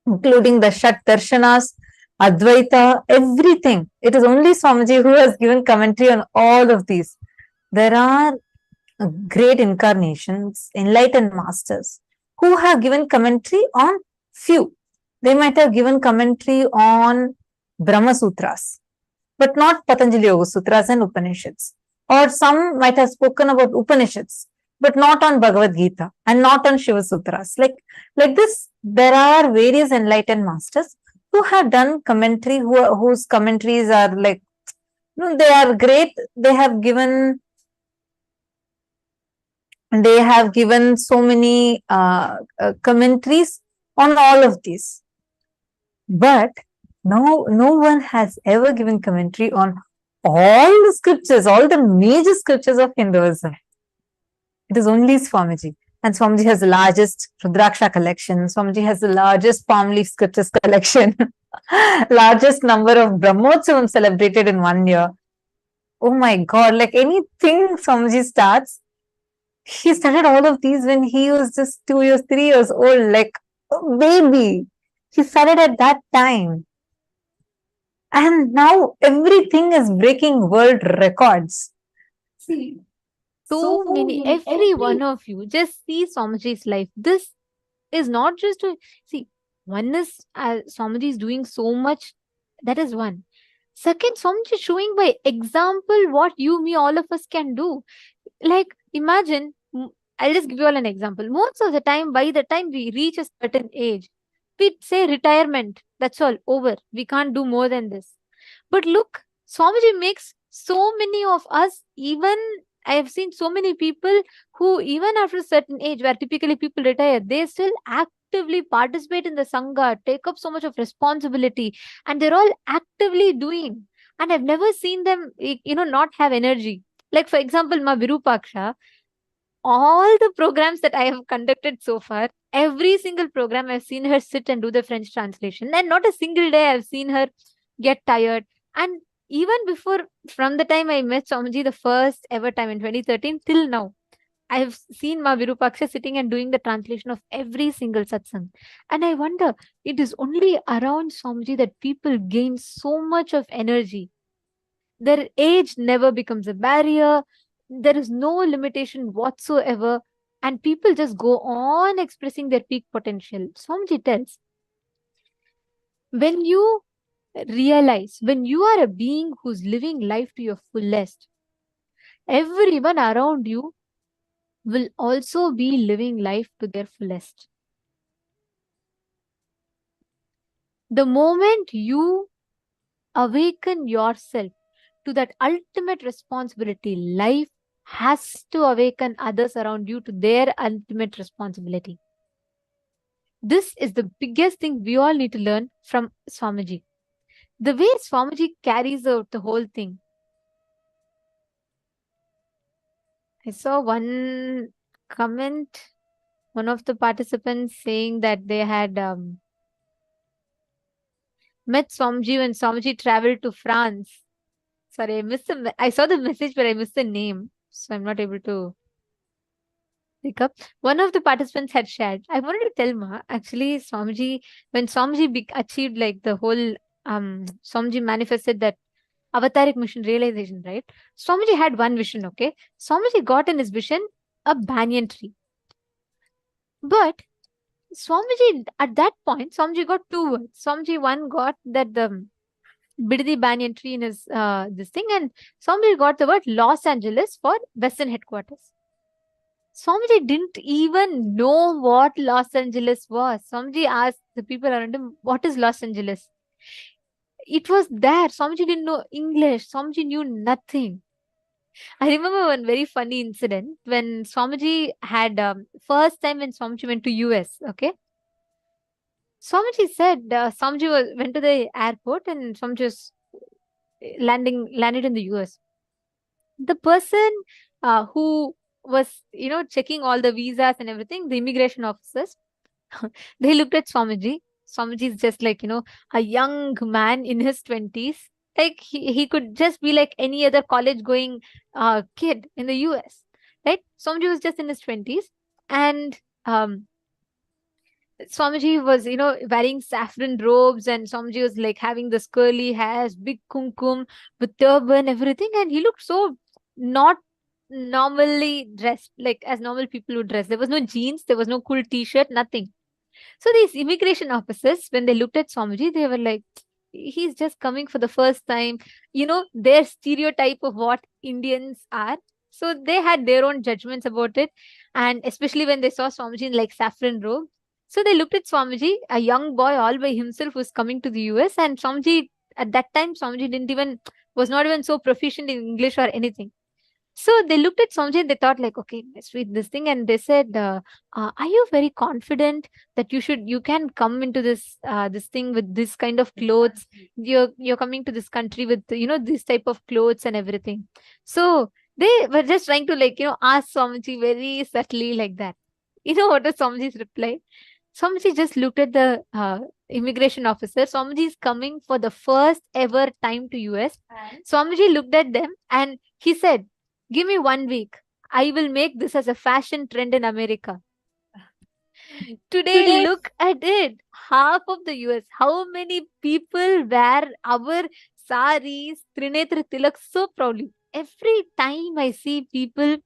B: including the Shat Darshanas, Advaita, everything. It is only Swamiji who has given commentary on all of these. There are great incarnations, enlightened masters, who have given commentary on few. They might have given commentary on Brahma Sutras, but not Patanjali Yoga Sutras and Upanishads. Or some might have spoken about Upanishads, but not on Bhagavad Gita and not on Shiva Sutras. Like this, there are various enlightened masters who have done commentary, whose commentaries are they are great. They have given They have given so many commentaries on all of these. But no one has ever given commentary on all the scriptures, all the major scriptures of Hinduism. It is only Swamiji. And Swamiji has the largest Rudraksha collection. Swamiji has the largest palm leaf scriptures collection. Largest number of Brahmotsavam celebrated in 1 year. Oh my God, like anything Swamiji starts, he started all of these when he was just 2 years, 3 years old, like a baby. He started at that time. And now everything is breaking world records.
A: See, so many, every one of you, just see Swamiji's life. This is not just to see, one is Swamiji is doing so much. That is one. Second, Swamiji is showing by example what you, me, all of us can do. Like, imagine, I'll just give you all an example. Most of the time, by the time we reach a certain age, we say retirement. That's all, over. We can't do more than this. But look, Swamiji makes so many of us, even I have seen so many people who, even after a certain age, where typically people retire, they still actively participate in the Sangha, take up so much of responsibility, and they're all actively doing. And I've never seen them, not have energy. Like, for example, Ma Virupaksha, all the programs that I have conducted so far, every single program I've seen her sit and do the French translation. And not a single day I've seen her get tired. And even before, from the time I met Swamiji the first ever time in 2013 till now, I have seen Ma Virupaksha sitting and doing the translation of every single satsang. And I wonder, it is only around Swamiji that people gain so much of energy. Their age never becomes a barrier. There is no limitation whatsoever. And people just go on expressing their peak potential. Swamiji tells, when you realize, when you are a being who's living life to your fullest, everyone around you will also be living life to their fullest. The moment you awaken yourself to that ultimate responsibility, life has to awaken others around you to their ultimate responsibility. This is the biggest thing we all need to learn from Swamiji. The way Swamiji carries out the whole thing. I saw one comment, one of the participants saying that they had met Swamiji when Swamiji traveled to France. Sorry, I saw the message, but I missed the name. So I'm not able to pick up. One of the participants had shared. I wanted to tell Ma, actually, Swamiji, when Swamiji achieved like the whole, Swamiji manifested that avataric mission realization, right? Swamiji had one vision, okay? Swamiji got in his vision a banyan tree. But Swamiji, at that point, Swamiji got two words. Swamiji, one got that the Biddi banyan tree in his this thing, and Swamiji got the word Los Angeles for Western headquarters. Swamiji didn't even know what Los Angeles was. Swamiji asked the people around him, what is Los Angeles? It was there. Swamiji didn't know English. Swamiji knew nothing. I remember one very funny incident when Swamiji had first time when Swamiji went to US. Okay, Swamiji said Swamiji went to the airport and Swamiji was landed in the US. The person who was checking all the visas and everything, the immigration officers, they looked at Swamiji. Swamiji is just like a young man in his 20s. Like he could just be like any other college going kid in the US, right? Swamiji was just in his 20s, and Swamiji was wearing saffron robes, and Swamiji was like having this curly hairs, big kumkum with turban, everything, and he looked so not normally dressed, like as normal people would dress. There was no jeans, there was no cool t-shirt, nothing. So these immigration officers, when they looked at Swamiji, they were like, he's just coming for the first time. Their stereotype of what Indians are. So they had their own judgments about it. And especially when they saw Swamiji in like saffron robe. So they looked at Swamiji, a young boy all by himself who's coming to the US. And Swamiji, at that time, Swamiji was not even so proficient in English or anything. So they looked at Swamiji and they thought like, okay, let's read this thing. And they said, are you very confident that you can come into this thing with this kind of clothes? You're coming to this country with, this type of clothes and everything. So they were just trying to ask Swamiji very subtly like that. You know what was Swamiji's reply? Swamiji just looked at the immigration officer. Swamiji is coming for the first ever time to US. Swamiji looked at them and he said, give me 1 week. I will make this as a fashion trend in America. Today, look at it. Half of the US. How many people wear our saris, Trinetra Tilak so proudly? Every time I see people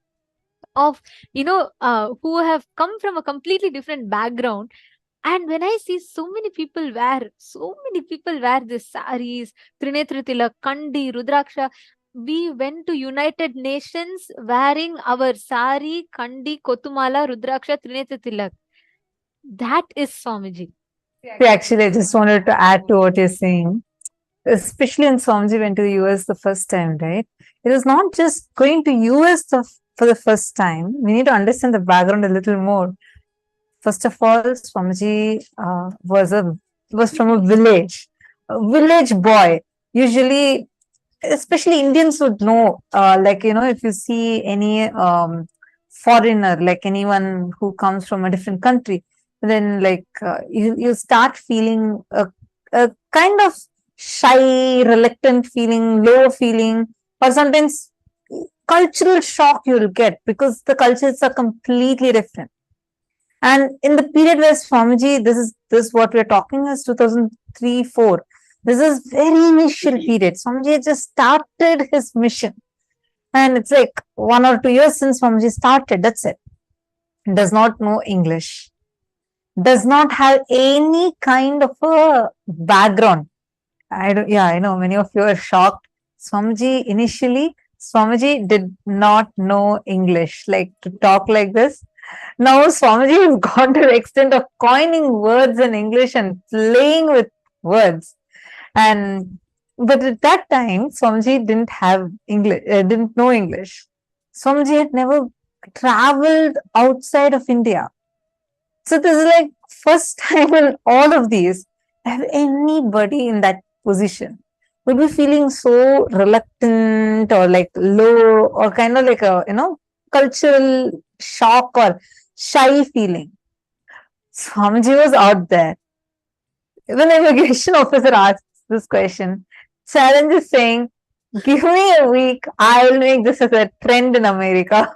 A: of, who have come from a completely different background, and when I see so many people wear this saris, Trinetra Tilak, Kandi, Rudraksha. We went to United Nations wearing our sari, Kandi, Kotumala, Rudraksha, Trinetra Tilak. That is Swamiji.
B: Yeah, actually, I just wanted to add to what you're saying. Especially when Swamiji went to the US the first time, right? It was not just going to US for the first time. We need to understand the background a little more. First of all, Swamiji was from a village boy. Usually, especially Indians would know, if you see any foreigner, like anyone who comes from a different country, then you start feeling a kind of shy, reluctant feeling, low feeling, or sometimes cultural shock you'll get because the cultures are completely different. And in the period where Swamiji, this what we're talking is 2003-4. This is very initial period. Swamiji just started his mission. And it's like 1 or 2 years since Swamiji started. That's it. Does not know English. Does not have any kind of a background. I know many of you are shocked. Swamiji did not know English. Like to talk like this. Now Swamiji has gone to the extent of coining words in English and playing with words. But at that time, Swamiji didn't have English, didn't know English. Swamiji had never traveled outside of India. So this is like first time in all of these, have anybody in that position would be feeling so reluctant or like low or kind of like a, cultural shock or shy feeling. Swamiji was out there. When the immigration officer asks this question, challenge is saying, give me a week, I will make this as a trend in America.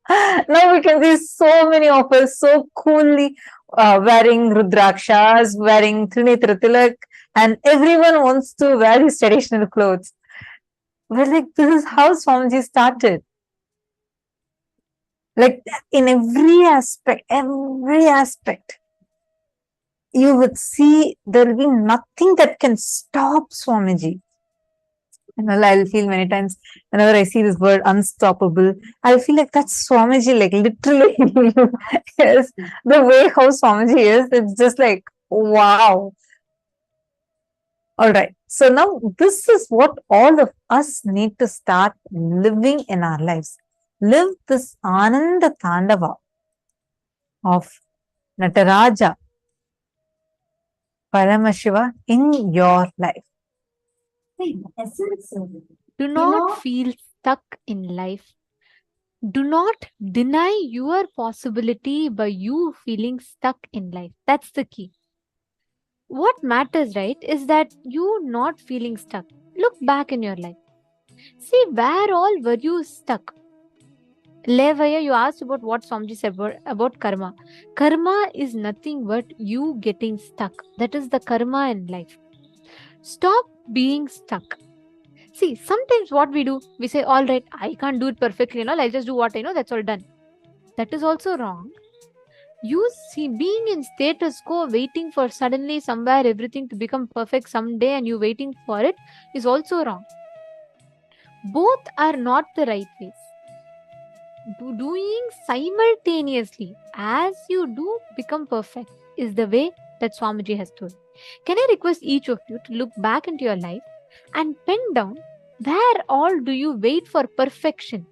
B: Now we can see so many of us so coolly wearing Rudrakshas, wearing Trinetra Tilak, and everyone wants to wear his traditional clothes. But this is how Swamiji started. Like in every aspect, you would see there will be nothing that can stop Swamiji. And I'll feel many times whenever I see this word unstoppable, I feel like that's Swamiji, like literally. Yes, the way how Swamiji is, it's just like, wow. All right. So now this is what all of us need to start living in our lives. Live this Ananda Tandava of Nataraja, Paramashiva in your life.
A: Do not feel stuck in life. Do not deny your possibility by you feeling stuck in life. That's the key. What matters, right, is that you not feeling stuck. Look back in your life. See, where all were you stuck? Levaya, you asked about what Swamiji said about karma. Karma is nothing but you getting stuck. That is the karma in life. Stop being stuck. See, sometimes what we do, we say, all right, I can't do it perfectly, I'll just do what I know, that's all done. That is also wrong. You see, being in status quo, waiting for suddenly somewhere everything to become perfect someday and you waiting for it is also wrong. Both are not the right ways. Doing simultaneously as you do become perfect is the way that Swamiji has told. Can I request each of you to look back into your life and pen down Where all do you wait for perfection?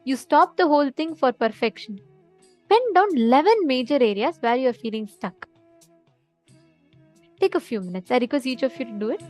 A: You stop the whole thing for perfection. Pen down 11 major areas where you are feeling stuck. Take a few minutes. I request each of you to do it.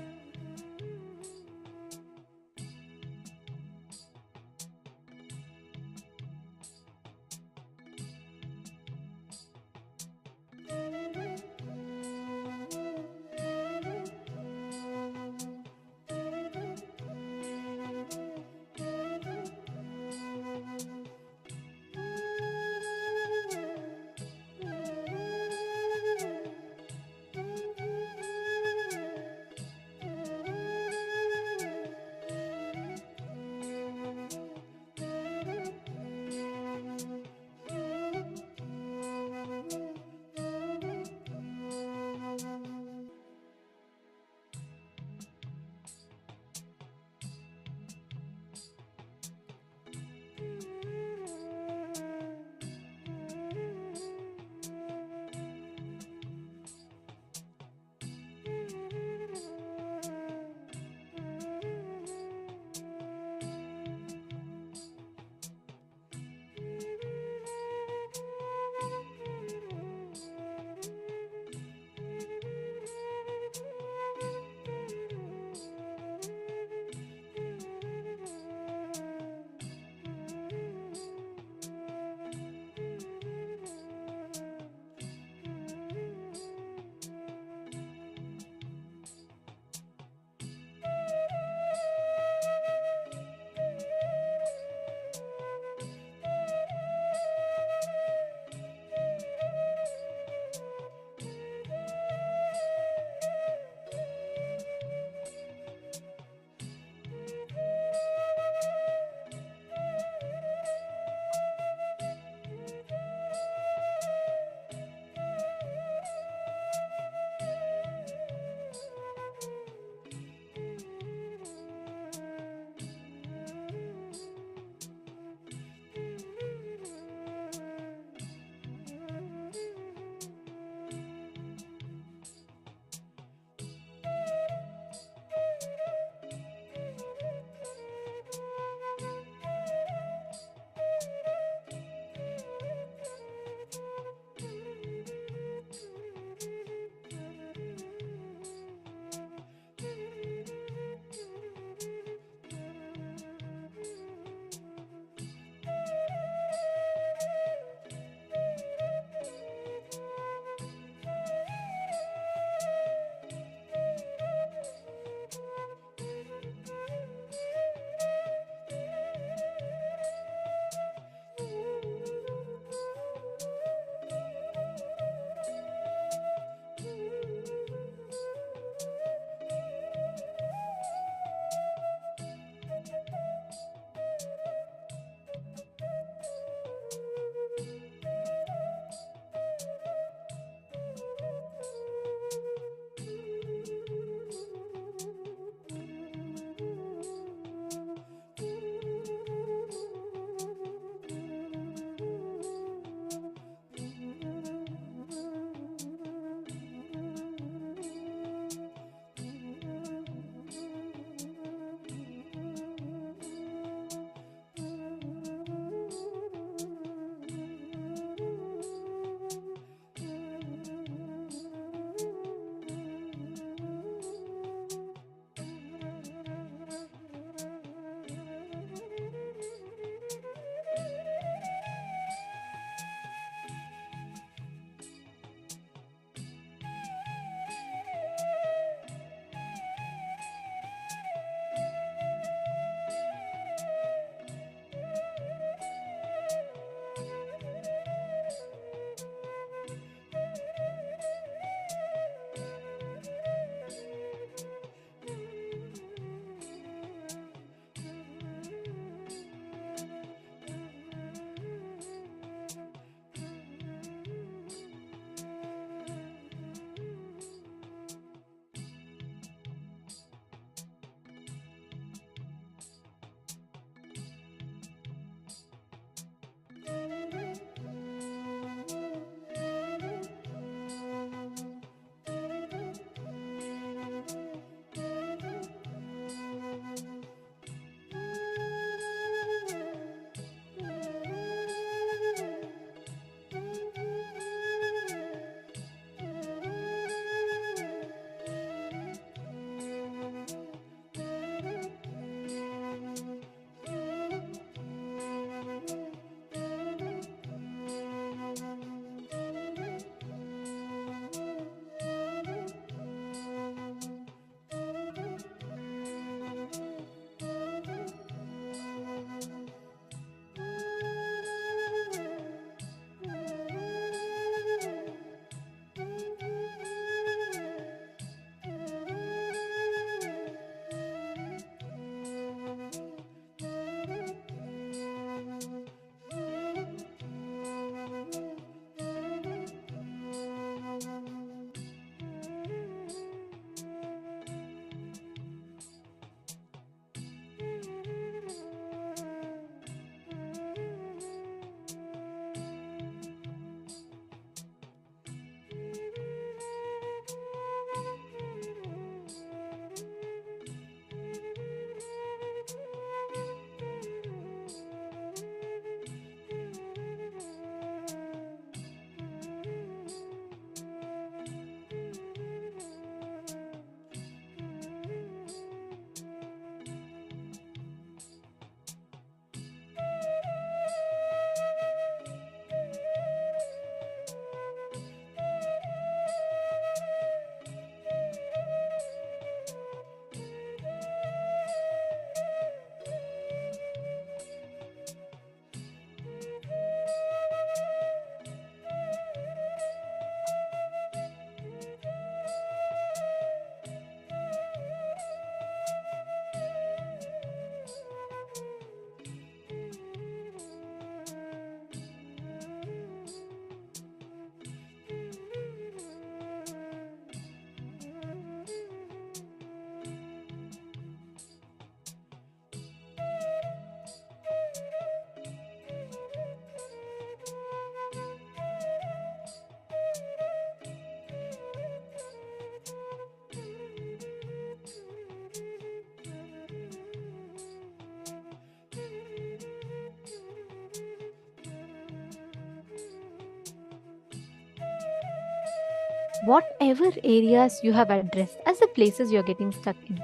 A: whatever areas you have addressed as the places you're getting stuck in.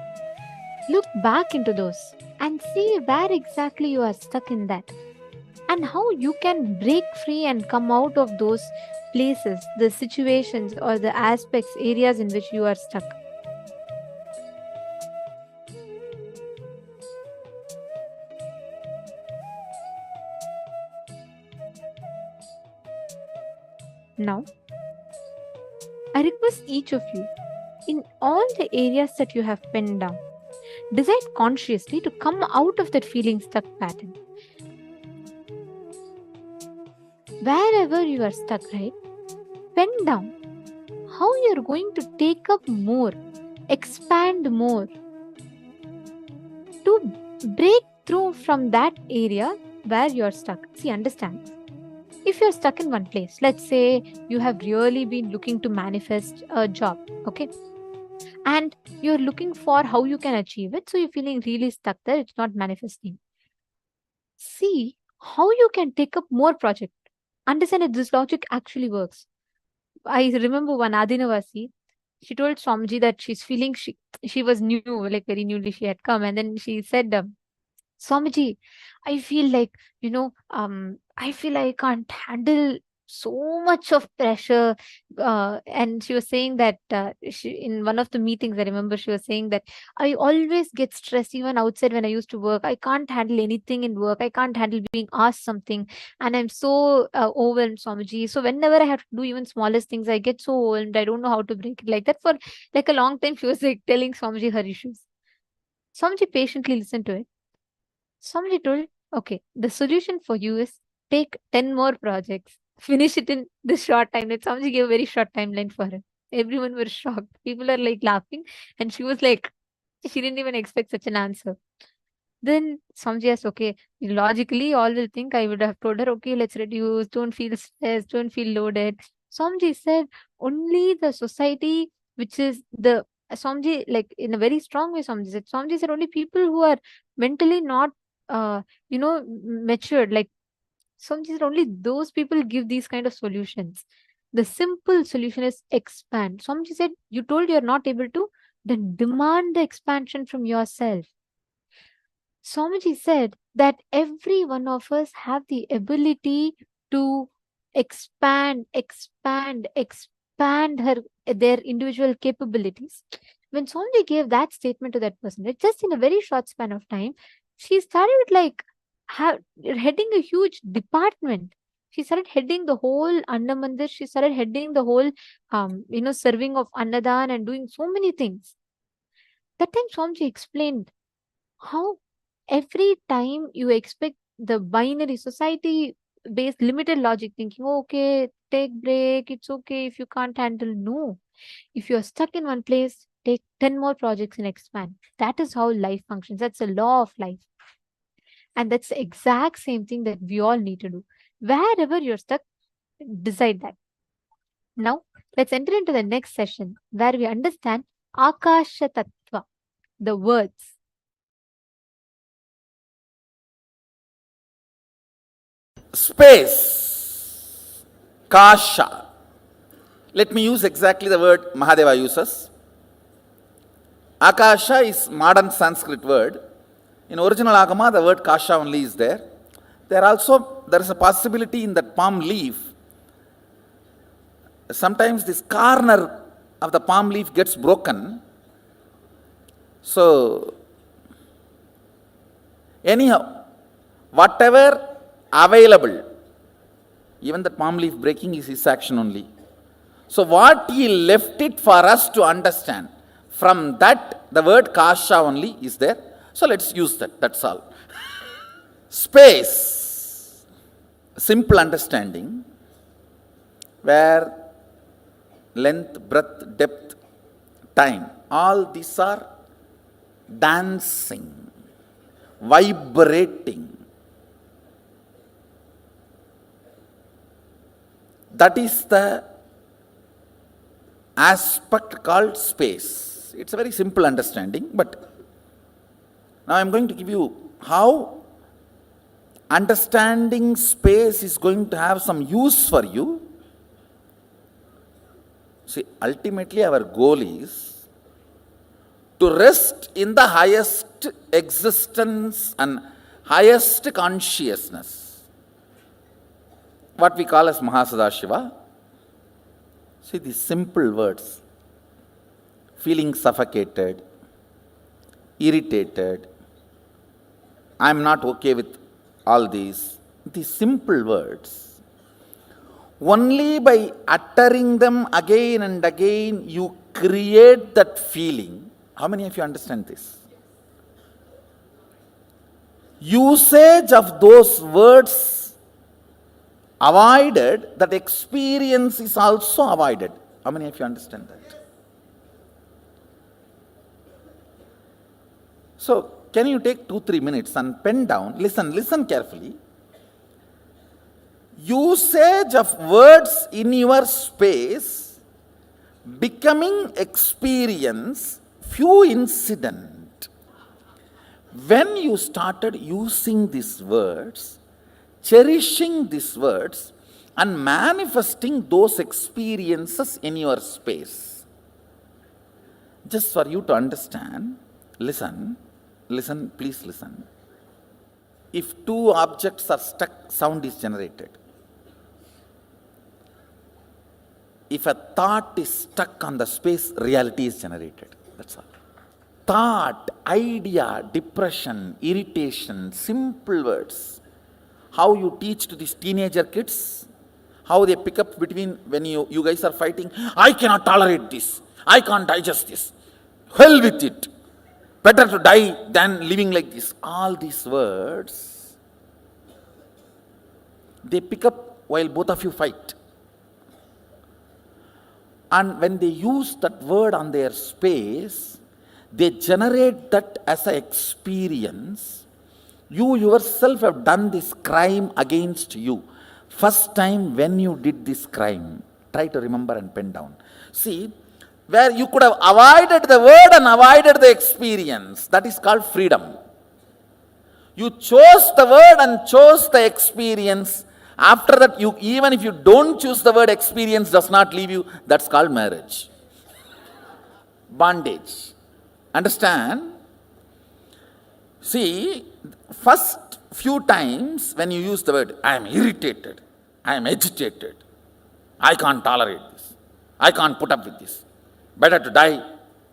A: Look back into those and see where exactly you are stuck in that, and how you can break free and come out of those places, the situations, or the aspects, areas in which you are stuck. Now, I request each of you, in all the areas that you have penned down, decide consciously to come out of that feeling stuck pattern. Wherever you are stuck, right? Pen down how you're going to take up more, expand more, to break through from that area where you're stuck. See, understand. If you're stuck in one place, let's say you have really been looking to manifest a job, okay? And you're looking for how you can achieve it, so you're feeling really stuck there, it's not manifesting. See how you can take up more project. Understand that this logic actually works. I remember one Adinavasi, she told Swamiji that she's feeling she was new, like very newly she had come, and then she said, Swamiji, I feel like, I feel I can't handle so much of pressure. And she was saying that in one of the meetings, I remember she was saying that I always get stressed even outside when I used to work. I can't handle anything in work. I can't handle being asked something. And I'm so overwhelmed, Swamiji. So whenever I have to do even smallest things, I get so overwhelmed. I don't know how to break it. Like that for like a long time, she was like telling Swamiji her issues. Swamiji patiently listened to it. Somebody told, okay, the solution for you is take 10 more projects, finish it in this short time. And somebody gave a very short timeline for it. Everyone was shocked. People are like laughing. And she was like, she didn't even expect such an answer. Then Samji asked, okay, logically, all will think I would have told her, okay, let's reduce, don't feel stressed, don't feel loaded. Samji said, only the society, which is the Samji, like in a very strong way, Samji said, only people who are mentally not, matured, like Samji said, only those people give these kind of solutions. The simple solution is expand. Samji said, you told you're not able to, then demand the expansion from yourself. Swamiji said that every one of us have the ability to expand their individual capabilities. When Swamiji gave that statement to that person, just in a very short span of time, she started like heading a huge department. She started heading the whole Annamandir. She started heading the whole, serving of Annadan and doing so many things. That time Swamiji explained how every time you expect the binary society based limited logic thinking, okay, take break, it's okay if you can't handle. No, if you're stuck in one place, take 10 more projects and expand. That is how life functions. That's a law of life, and that's the exact same thing that we all need to do. Wherever you're stuck, decide that. Now let's enter into the next session where we understand Akasha Tattva, the words.
C: Space, kasha. Let me use exactly the word Mahadeva uses. Akasha is modern Sanskrit word. In original Agama, the word kasha only is there. There is a possibility in that palm leaf. Sometimes this corner of the palm leaf gets broken. So, anyhow, whatever available, even the palm leaf breaking is his action only. So what he left it for us to understand, from that the word kasha only is there. So let's use that, that's all. Space, simple understanding, where length, breadth, depth, time, all these are dancing, vibrating. That is the aspect called space. It's a very simple understanding, but now I'm going to give you how understanding space is going to have some use for you. See, ultimately our goal is to rest in the highest existence and highest consciousness, what we call as Mahasadashiva. See, these simple words, feeling suffocated, irritated, I am not okay with all these simple words, only by uttering them again and again, you create that feeling. How many of you understand this? Usage of those words avoided, that experience is also avoided. How many of you understand that? So, can you take 2-3 minutes and pen down, listen carefully. Usage of words in your space, becoming experience, few incident. When you started using these words, cherishing these words, and manifesting those experiences in your space. Just for you to understand, listen, please listen. If two objects are stuck, sound is generated. If a thought is stuck on the space, reality is generated. That's all. Thought, idea, depression, irritation, simple words. How you teach to these teenager kids, how they pick up between when you guys are fighting, I cannot tolerate this, I can't digest this, hell with it, better to die than living like this. All these words, they pick up while both of you fight. And when they use that word on their space, they generate that as an experience. You yourself have done this crime against you. First time when you did this crime, try to remember and pen down. See, where you could have avoided the word and avoided the experience, that is called freedom. You chose the word and chose the experience. After that, even if you don't choose the word, experience does not leave you, that's called marriage. Bondage. Understand? See, first few times when you use the word, I am irritated, I am agitated, I can't tolerate this, I can't put up with this, better to die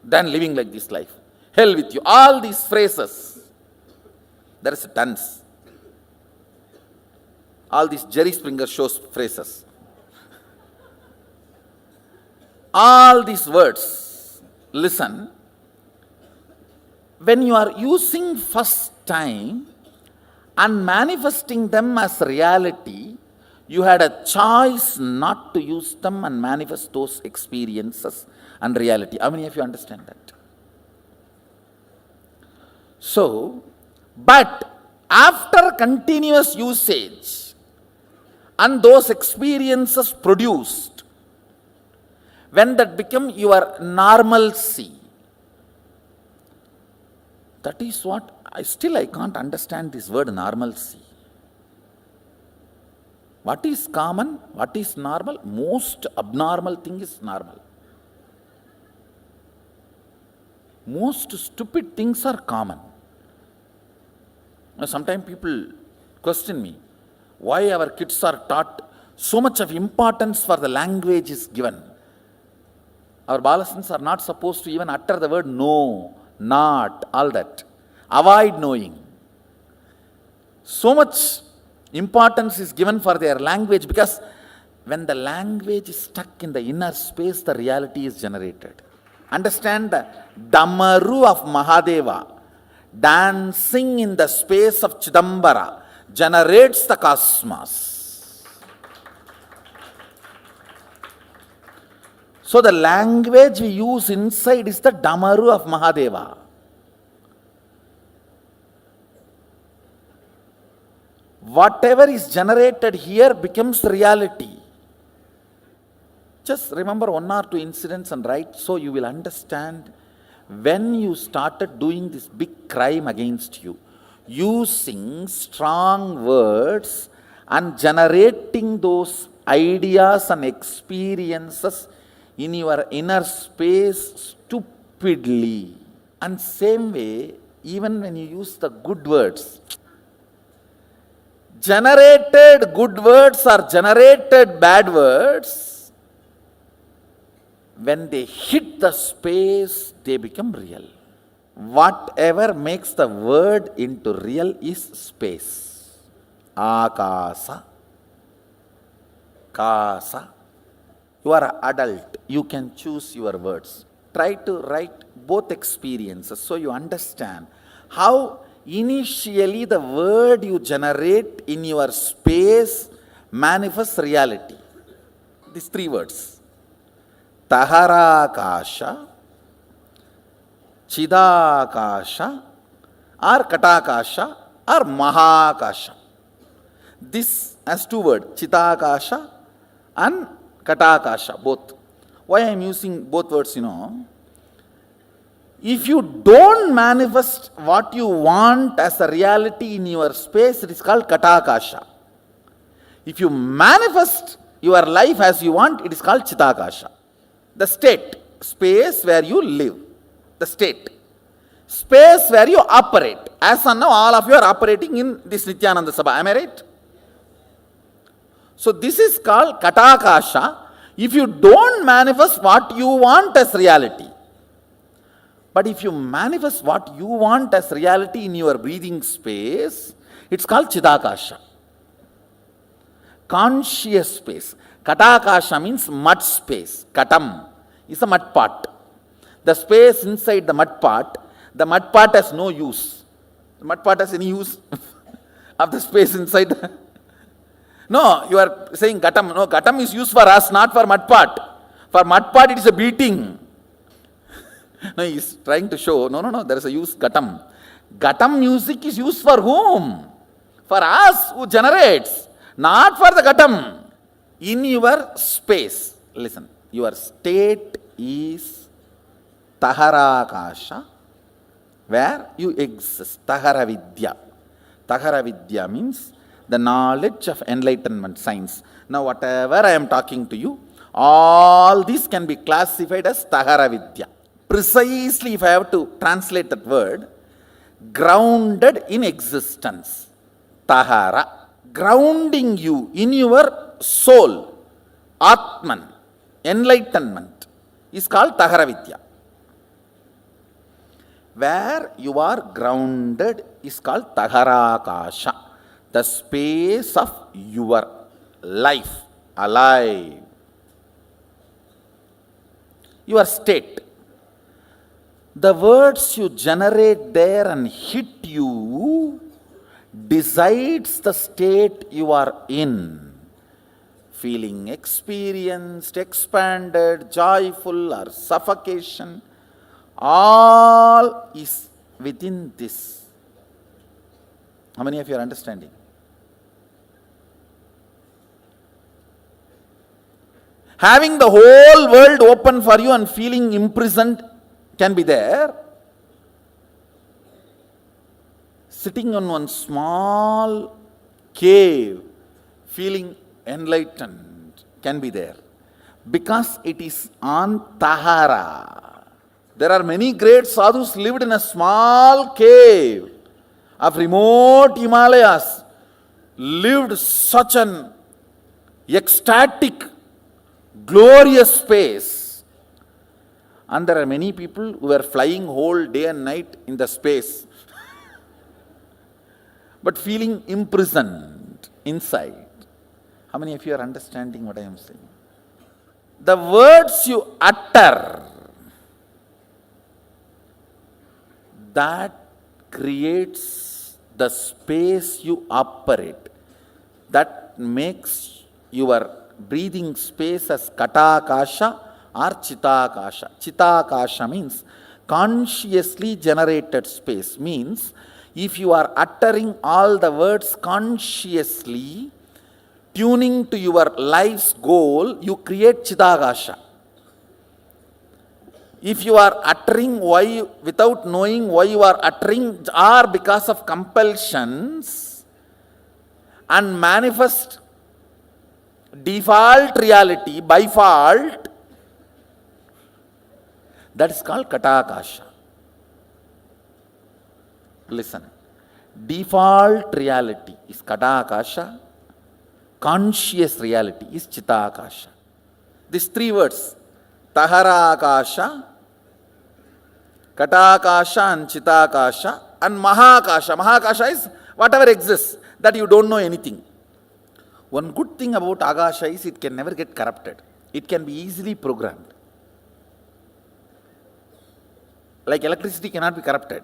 C: than living like this life, hell with you, all these phrases, there is a dance. All these Jerry Springer shows phrases. All these words, listen, when you are using first time and manifesting them as reality, you had a choice not to use them and manifest those experiences and reality. How many of you understand that? So, but after continuous usage and those experiences produced, when that become your normalcy, that is what, I can't understand this word normalcy. What is common? What is normal? Most abnormal thing is normal. Most stupid things are common. Sometimes people question me, why our kids are taught so much of importance for the language is given. Our balasans are not supposed to even utter the word no, not, all that. Avoid knowing. So much importance is given for their language, because when the language is stuck in the inner space, the reality is generated. Understand the Damaru of Mahadeva, dancing in the space of Chidambara, generates the cosmos. So the language we use inside is the Damaru of Mahadeva. Whatever is generated here becomes reality. Just remember 1 or 2 incidents and write, so you will understand when you started doing this big crime against you, using strong words and generating those ideas and experiences in your inner space stupidly. And same way, even when you use the good words, generated good words or generated bad words, when they hit the space, they become real. Whatever makes the word into real is space. Akasa, Kasa. You are an adult. You can choose your words. Try to write both experiences so you understand how initially the word you generate in your space manifests reality. These three words. Taharakasha, Chidakasha, or Katakasha, or Mahakasha. This has two words, Chidakasha and Katakasha, both. Why I am using both words, If you don't manifest what you want as a reality in your space, it is called Katakasha. If you manifest your life as you want, it is called Chitakasha. The state, space where you live. The state. Space where you operate. As of now, all of you are operating in this Nithyananda Sabha. Am I right? So this is called Katakasha. If you don't manifest what you want as reality. But if you manifest what you want as reality in your breathing space, it's called Chidakasha. Conscious space. Katakasha means mud space. Katam is a mud pot. The space inside the mud pot has no use. The mud pot has any use of the space inside? No, you are saying Katam. No, Katam is used for us, not for mud pot. For mud pot, it is a beating. No, he is trying to show, no, there is a use, Gatam. Gatam music is used for whom? For us who generates, not for the Gatam. In your space, listen, your state is Taharakasha, where you exist, Taharavidya. Taharavidya means the knowledge of enlightenment, science. Now, whatever I am talking to you, all this can be classified as Taharavidya. Precisely, if I have to translate that word, grounded in existence. Tahara. Grounding you in your soul, Atman, enlightenment, is called Taharavidya. Where you are grounded is called Taharakasha, the space of your life, alive. Your state. The words you generate there and hit you decides the state you are in. Feeling experienced, expanded, joyful, or suffocation, all is within this. How many of you are understanding? Having the whole world open for you and feeling imprisoned can be there. Sitting on one small cave, feeling enlightened can be there. Because it is on Tahara. There are many great sadhus lived in a small cave of remote Himalayas, lived such an ecstatic, glorious space. And there are many people who are flying whole day and night in the space, but feeling imprisoned inside. How many of you are understanding what I am saying? The words you utter, that creates the space you operate. That makes your breathing space as Katakasha or Chitakasha. Chitakasha means consciously generated space. Means if you are uttering all the words consciously, tuning to your life's goal, you create Chitakasha. If you are uttering why without knowing why you are uttering, or because of compulsions, and manifest default reality by fault, That is called Katakasha. Listen. Default reality is Katakasha. Conscious reality is Chitakasha. These three words, Taharakasha, Katakasha and Chitakasha and Mahakasha. Mahakasha is whatever exists that you don't know anything. One good thing about Akasha is it can never get corrupted. It can be easily programmed. Like electricity cannot be corrupted.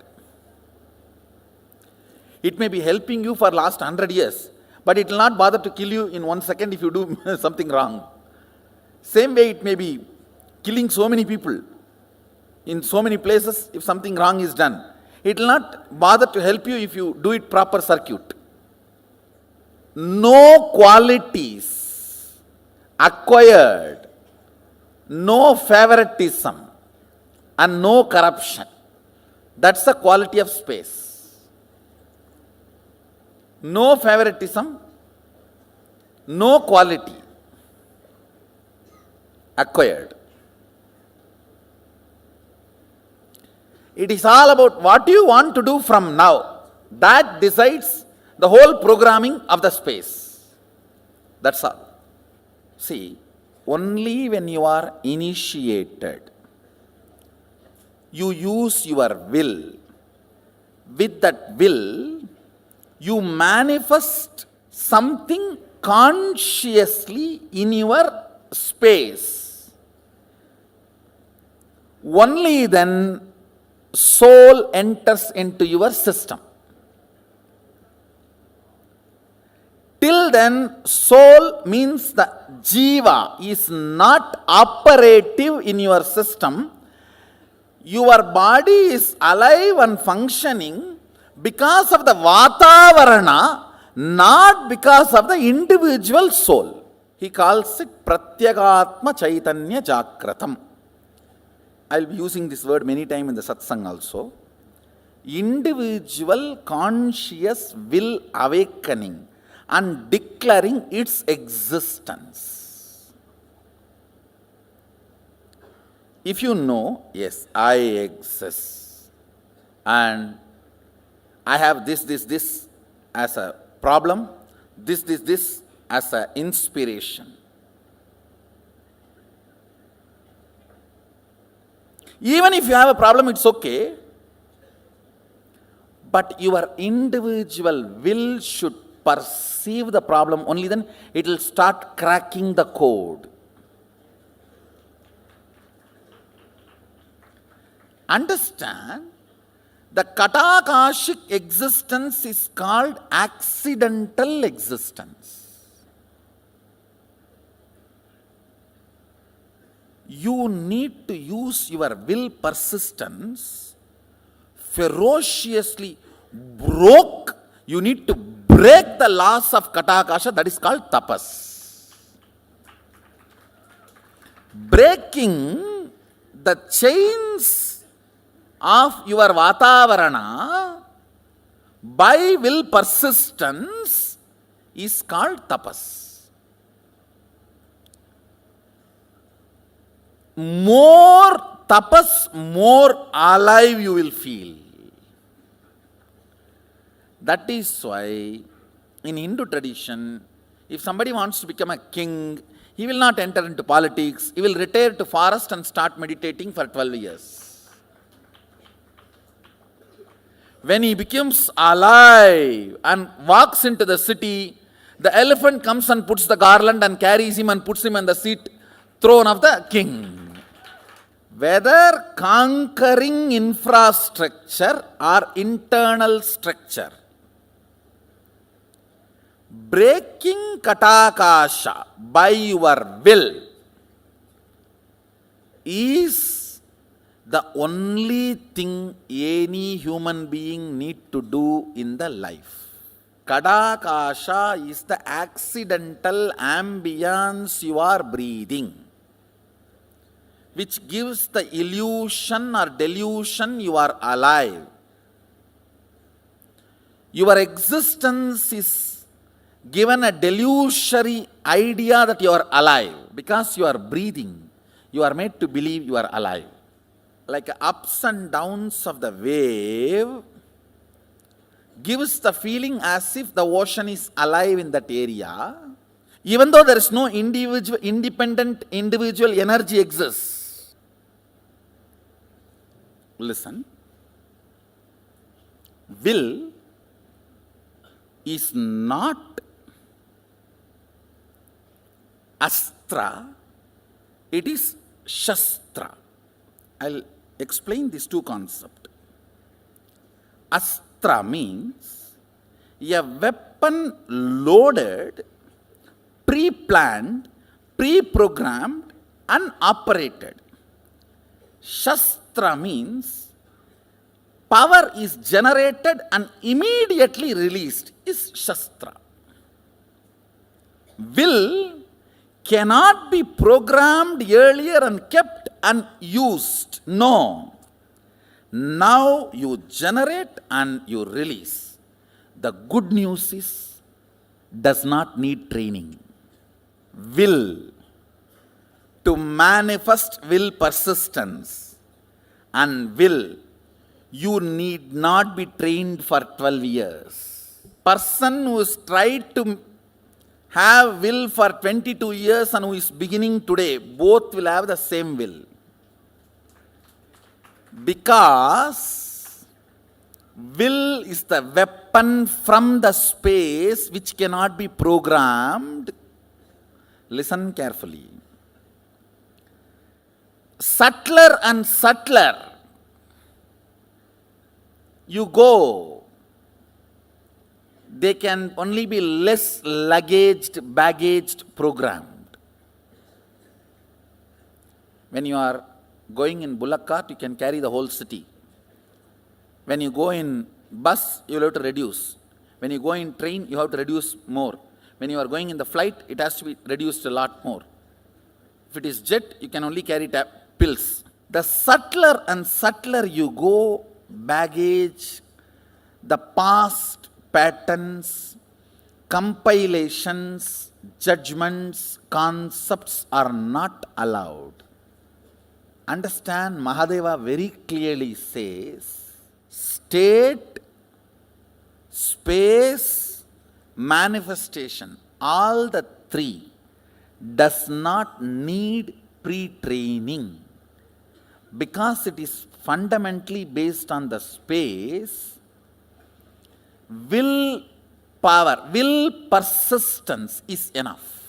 C: It may be helping you for last 100 years, but it will not bother to kill you in 1 second if you do something wrong. Same way it may be killing so many people in so many places if something wrong is done. It will not bother to help you if you do it proper circuit. No qualities acquired, no favoritism and no corruption. That's the quality of space. No favoritism, no quality acquired. It is all about what you want to do from now. That decides the whole programming of the space. That's all. See, only when you are initiated, you use your will. With that will, you manifest something consciously in your space. Only then soul enters into your system. Till then, soul means the jiva is not operative in your system. Your body is alive and functioning because of the Vatavarana, not because of the individual soul. He calls it Pratyagatma Chaitanya Jagratam. I will be using this word many times in the satsang also. Individual conscious will awakening and declaring its existence. If you know, yes, I exist and I have this as a problem, this as an inspiration. Even if you have a problem, it's okay. But your individual will should perceive the problem, only then it will start cracking the code. Understand? The Katakashic existence is called accidental existence. You need to use your will persistence ferociously. You need to break the laws of Katakasha, that is called tapas. Breaking the chains of your Vatavarana by will persistence is called tapas. More tapas, more alive you will feel. That is why in Hindu tradition, if somebody wants to become a king, he will not enter into politics. He will retire to forest and start meditating for 12 years. When he becomes alive and walks into the city, the elephant comes and puts the garland and carries him and puts him on the throne of the king. Whether conquering infrastructure or internal structure, breaking Katakasha by your will is the only thing any human being need to do in the life. Katakasha is the accidental ambience you are breathing, which gives the illusion or delusion you are alive. Your existence is given a delusory idea that you are alive because you are breathing. You are made to believe you are alive. like ups and downs of the wave, gives the feeling as if the ocean is alive in that area, even though there is no independent individual energy exists. Listen. Will is not astra, it is shastra. I'll explain these two concepts. Astra means a weapon loaded, pre-planned, pre-programmed and operated. Shastra means power is generated and immediately released is Shastra. Will cannot be programmed earlier and kept unused. No. Now you generate and you release. The good news is, does not need training. Will. To manifest will persistence and will. You need not be trained for 12 years. Person who has tried to have will for 22 years and who is beginning today, both will have the same will. Because will is the weapon from the space which cannot be programmed. Listen carefully. Subtler and subtler you go, they can only be less baggaged, programmed. When you are going in bullock cart, you can carry the whole city. When you go in bus, you will have to reduce. When you go in train, you have to reduce more. When you are going in the flight, it has to be reduced a lot more. If it is jet, you can only carry pills. The subtler and subtler you go, baggage, the past patterns, compilations, judgments, concepts are not allowed. Understand, Mahadeva very clearly says, state, space, manifestation, all the three does not need pre-training. Because it is fundamentally based on the space, will power, will persistence is enough.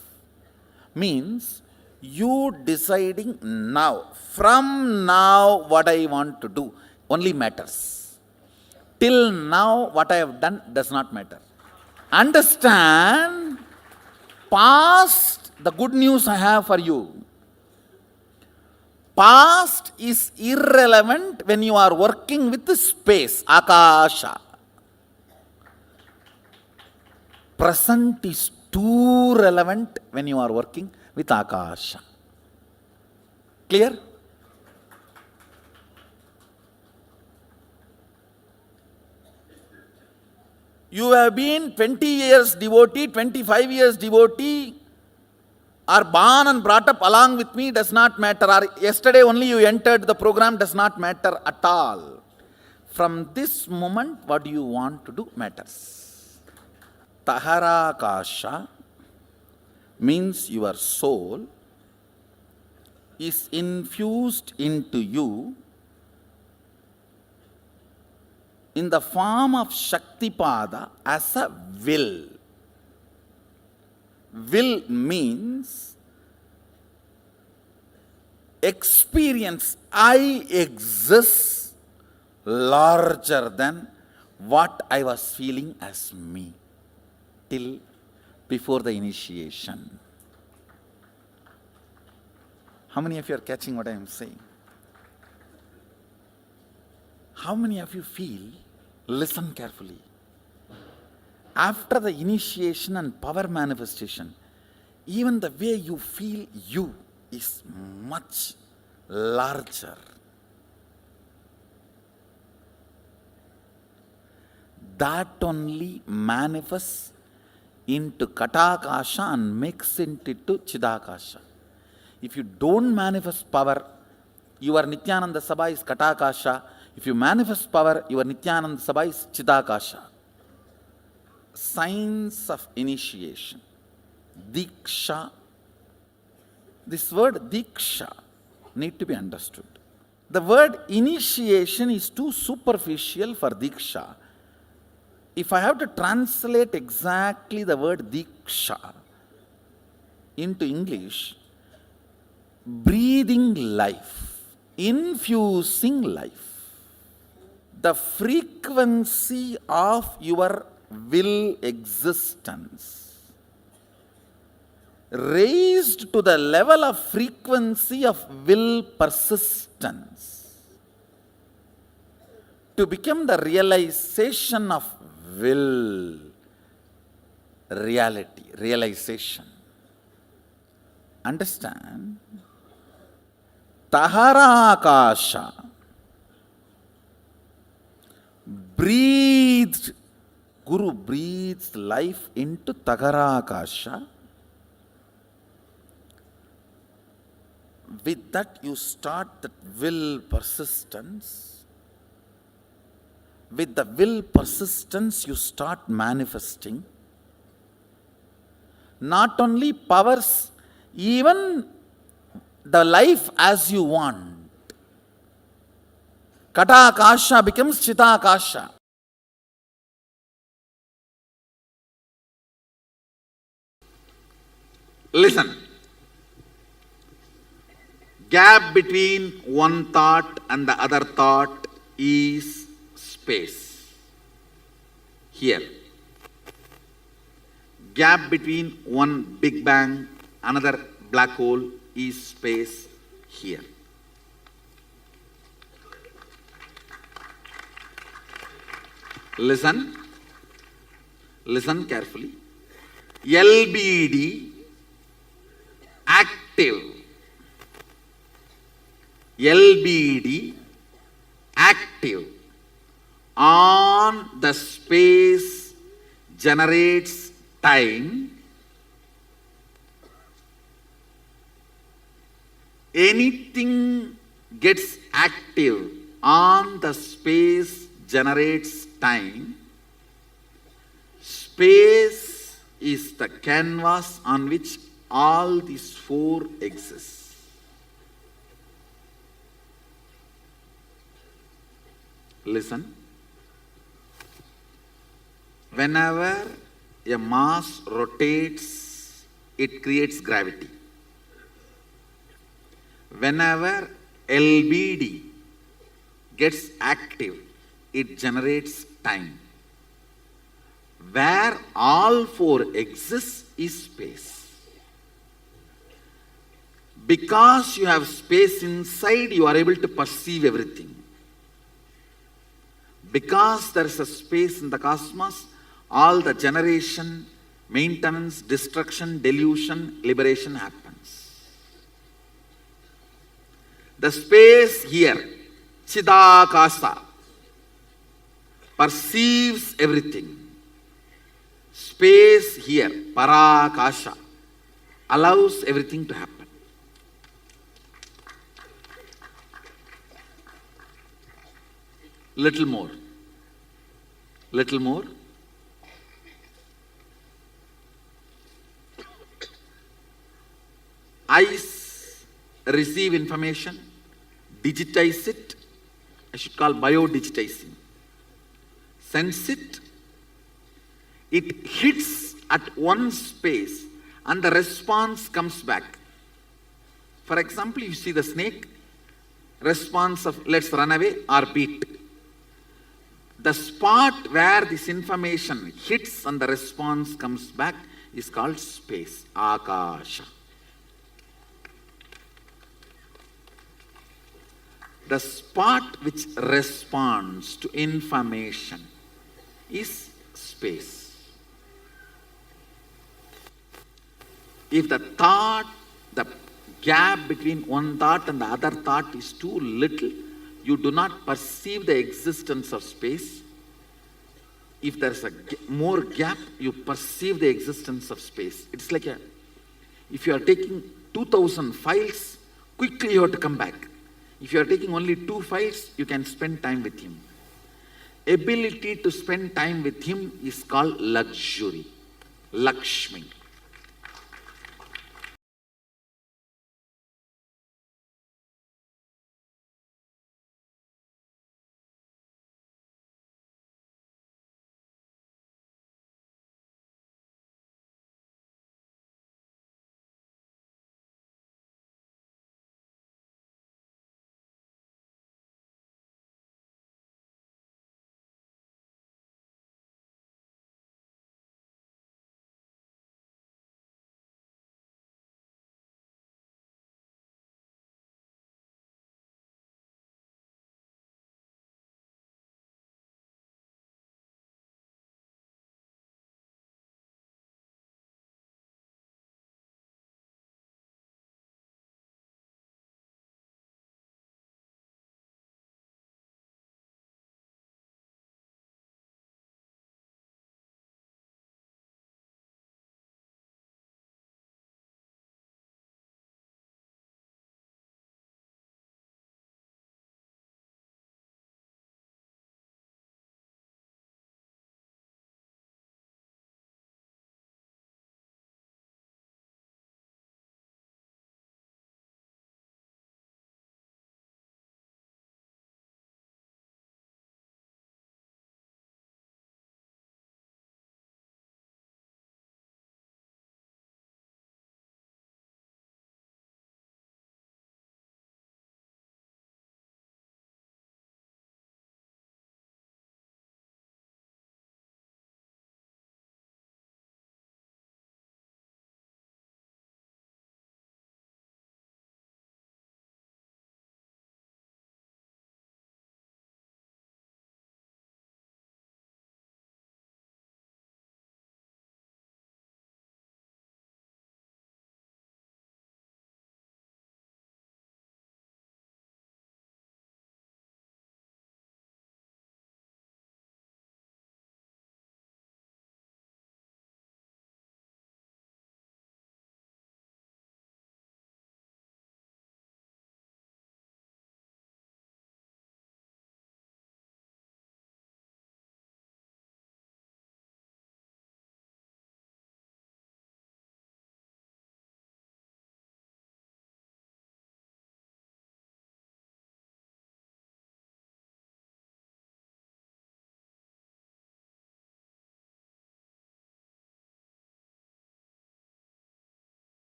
C: Means you deciding now, from now what I want to do only matters. Till now what I have done does not matter. Understand, past, the good news I have for you. Past is irrelevant when you are working with the space, Akasha. Present is too relevant when you are working with Akasha. Clear? You have been 20 years devotee, 25 years devotee, or born and brought up along with me does not matter, or yesterday only you entered the program does not matter at all. From this moment, what do you want to do matters. Taharakasha means your soul is infused into you in the form of Shaktipada as a will. Will means experience, I exist larger than what I was feeling as me till before the initiation. How many of you are catching what I am saying? How many of you feel, listen carefully, after the initiation and power manifestation, even the way you feel you is much larger. That only manifests into Katakasha and makes it into Chidakasha. If you don't manifest power your Nithyananda Sabha is Katakasha. If you manifest power, your Nithyananda Sabha is Chidakasha. Signs of initiation. Diksha. This word Diksha need to be understood. The word initiation is too superficial for Diksha. If I have to translate exactly the word Diksha into English, breathing life, infusing life, the frequency of your will existence, raised to the level of frequency of will persistence, to become the realization of will, reality, realization. Understand? Tahara Akasha, breathed, Guru breathes life into Tahara Akasha. With that you start that will persistence. With the will persistence you start manifesting. Not only powers, even the life as you want. Kata Akasha becomes Chita Akasha. Listen. Gap between one thought and the other thought is space. Here. Gap between one Big Bang, another black hole is space here. Listen. Listen carefully. LBD, active. LBD, active on the space generates time. Anything gets active on the space generates time. Space is the canvas on which all these four exist. Listen. Whenever a mass rotates, it creates gravity. Whenever LBD gets active, it generates time. Where all four exist is space. Because you have space inside, you are able to perceive everything. Because there is a space in the cosmos, all the generation, maintenance, destruction, delusion, liberation happens. The space here, Chidakasa, perceives everything. Space here, Parakasha, allows everything to happen. Little more. Little more. Eyes receive information, digitize it, I should call biodigitizing. Sense it, it hits at one space and the response comes back. For example, you see the snake, response of let's run away or beat. The spot where this information hits and the response comes back is called space, Akasha. The spot which responds to information is space. If the thought, the gap between one thought and the other thought is too little, you do not perceive the existence of space. If there is a more gap, you perceive the existence of space. It's like if you are taking 2000 files, quickly you have to come back. If you are taking only 2 files, you can spend time with him. Ability to spend time with him is called luxury, Lakshmi.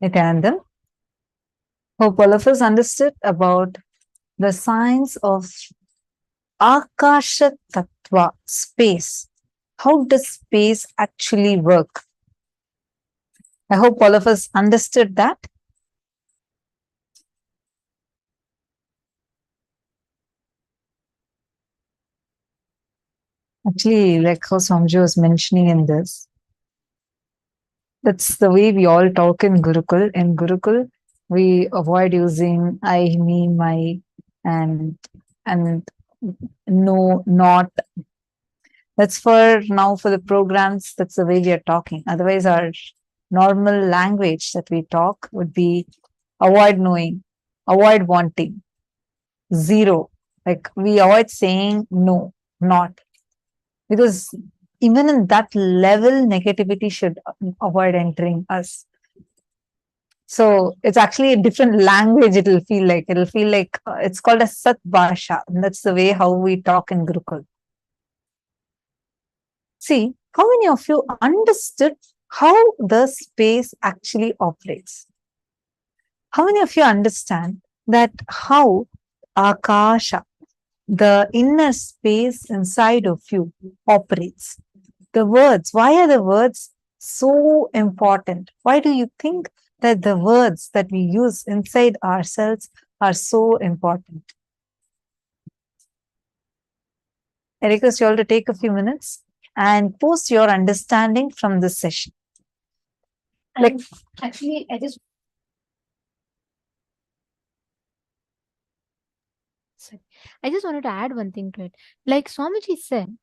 B: Nithyananda. Hope all of us understood about the science of Akasha Tattva, space. How does space actually work? I hope all of us understood that. Actually, like how Swamiji was mentioning in this, that's the way we all talk in Gurukul. In Gurukul, we avoid using I, me, my, and no, not. That's for now for the programs. That's the way we are talking. Otherwise, our normal language that we talk would be avoid knowing, avoid wanting, zero. Like we avoid saying no, not. Because even in that level, negativity should avoid entering us. So it's actually a different language. It'll feel like it's called a Sat Bhasha. And that's the way how we talk in Gurukul. See, how many of you understood how the space actually operates? How many of you understand that how Akasha, the inner space inside of you, operates? The words, why are the words so important? Why do you think that the words that we use inside ourselves are so important? I request you all to take a few minutes and post your understanding from this session. Like,
A: Actually, I just wanted to add one thing to it. Like Swamiji said,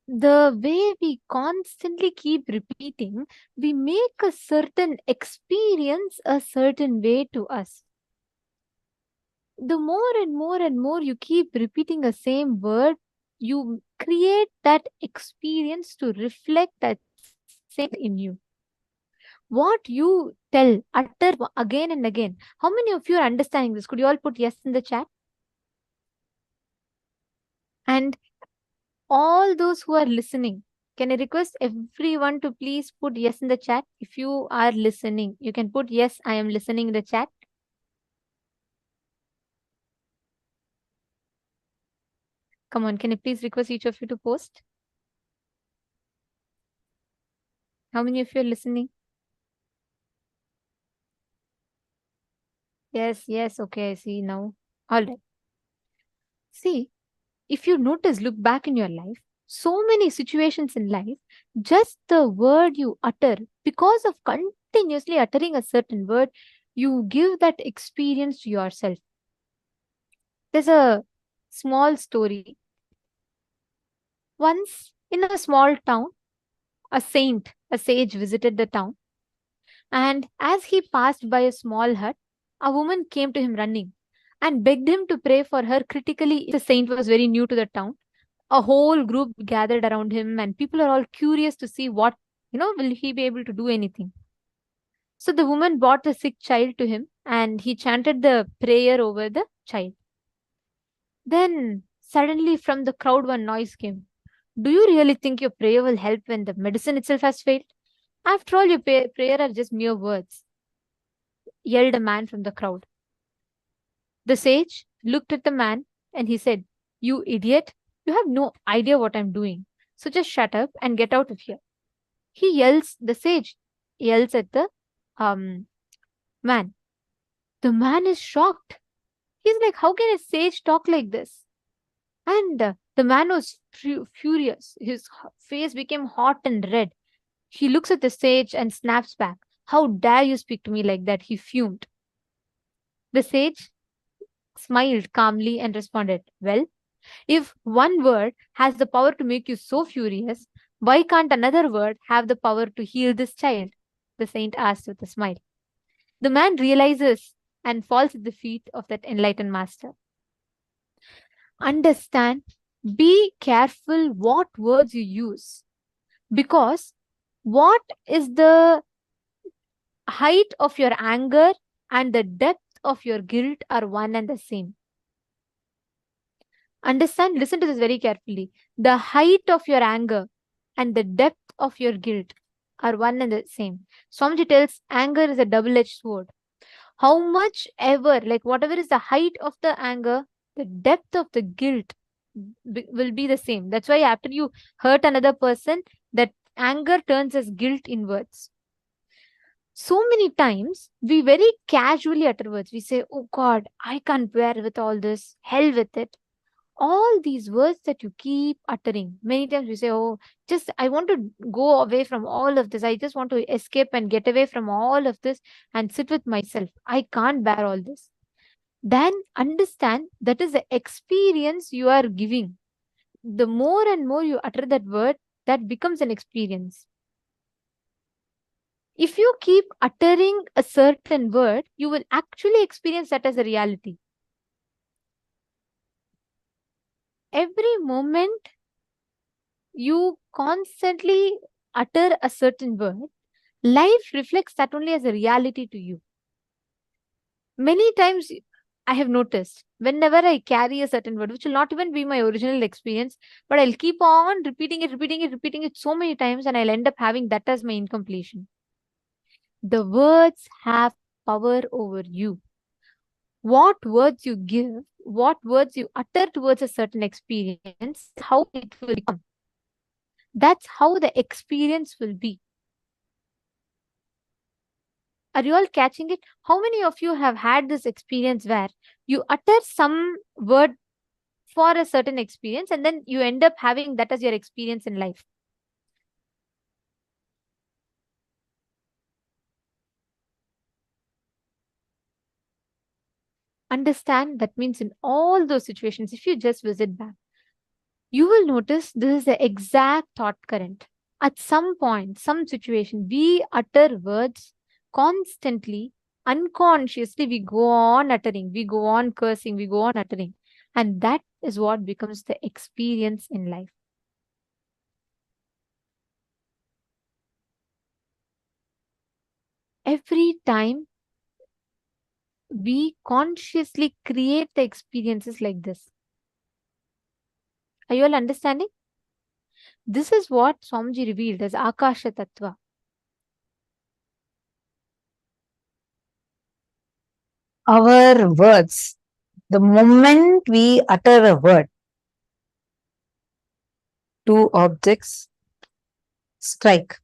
A: the way we constantly keep repeating, we make a certain experience a certain way to us. The more and more and more you keep repeating the same word, you create that experience to reflect that same in you. What you tell, utter again and again. How many of you are understanding this? Could you all put yes in the chat? And all those who are listening, can I request everyone to please put yes in the chat? If you are listening, you can put yes, I am listening in the chat. Come on, can I please request each of you to post? How many of you are listening? Yes, okay, I see now. All right. See, if you notice, look back in your life, so many situations in life, just the word you utter, because of continuously uttering a certain word, you give that experience to yourself. There's a small story. Once in a small town, a sage visited the town, and as he passed by a small hut, a woman came to him running and begged him to pray for her critically. The saint was very new to the town. A whole group gathered around him, and people are all curious to see what, will he be able to do anything? So the woman brought the sick child to him, and he chanted the prayer over the child. Then suddenly from the crowd one noise came. Do you really think your prayer will help when the medicine itself has failed? After all, your prayer are just mere words, yelled a man from the crowd. The sage looked at the man and he said, You idiot, you have no idea what I'm doing. So just shut up and get out of here. The sage yells at the man. The man is shocked. He's like, How can a sage talk like this? And the man was furious. His face became hot and red. He looks at the sage and snaps back. How dare you speak to me like that? He fumed. The sage smiled calmly and responded, Well, if one word has the power to make you so furious, why can't another word have the power to heal this child? The saint asked with a smile. The man realizes and falls at the feet of that enlightened master. Understand, be careful what words you use, because what is the height of your anger and the depth of your guilt are one and the same. Understand, listen to this very carefully. The height of your anger and the depth of your guilt are one and the same. Swamiji tells anger is a double-edged sword. How much ever, like whatever is the height of the anger, the depth of the guilt will be the same. That's why after you hurt another person, that anger turns as guilt inwards. So many times we very casually utter words. We say, oh God, I can't bear with all this, hell with it. All these words that you keep uttering. Many times we say, oh, just I want to go away from all of this. I just want to escape and get away from all of this and sit with myself. I can't bear all this. Then understand that is the experience you are giving. The more and more you utter that word, that becomes an experience. If you keep uttering a certain word, you will actually experience that as a reality. Every moment you constantly utter a certain word, life reflects that only as a reality to you. Many times I have noticed whenever I carry a certain word, which will not even be my original experience, but I'll keep on repeating it so many times, and I'll end up having that as my incompletion. The words have power over you. What words you give, what words you utter towards a certain experience, how it will become. That's how the experience will be. Are you all catching it? How many of you have had this experience where you utter some word for a certain experience and then you end up having that as your experience in life? Understand that means in all those situations, if you just visit back, you will notice this is the exact thought current. At some point, some situation, we utter words constantly, unconsciously, we go on uttering, we go on cursing, we go on uttering. And that is what becomes the experience in life. Every time we consciously create the experiences like this. Are you all understanding? This is what Swamiji revealed as Akasha Tattva.
B: Our words, the moment we utter a word, two objects strike,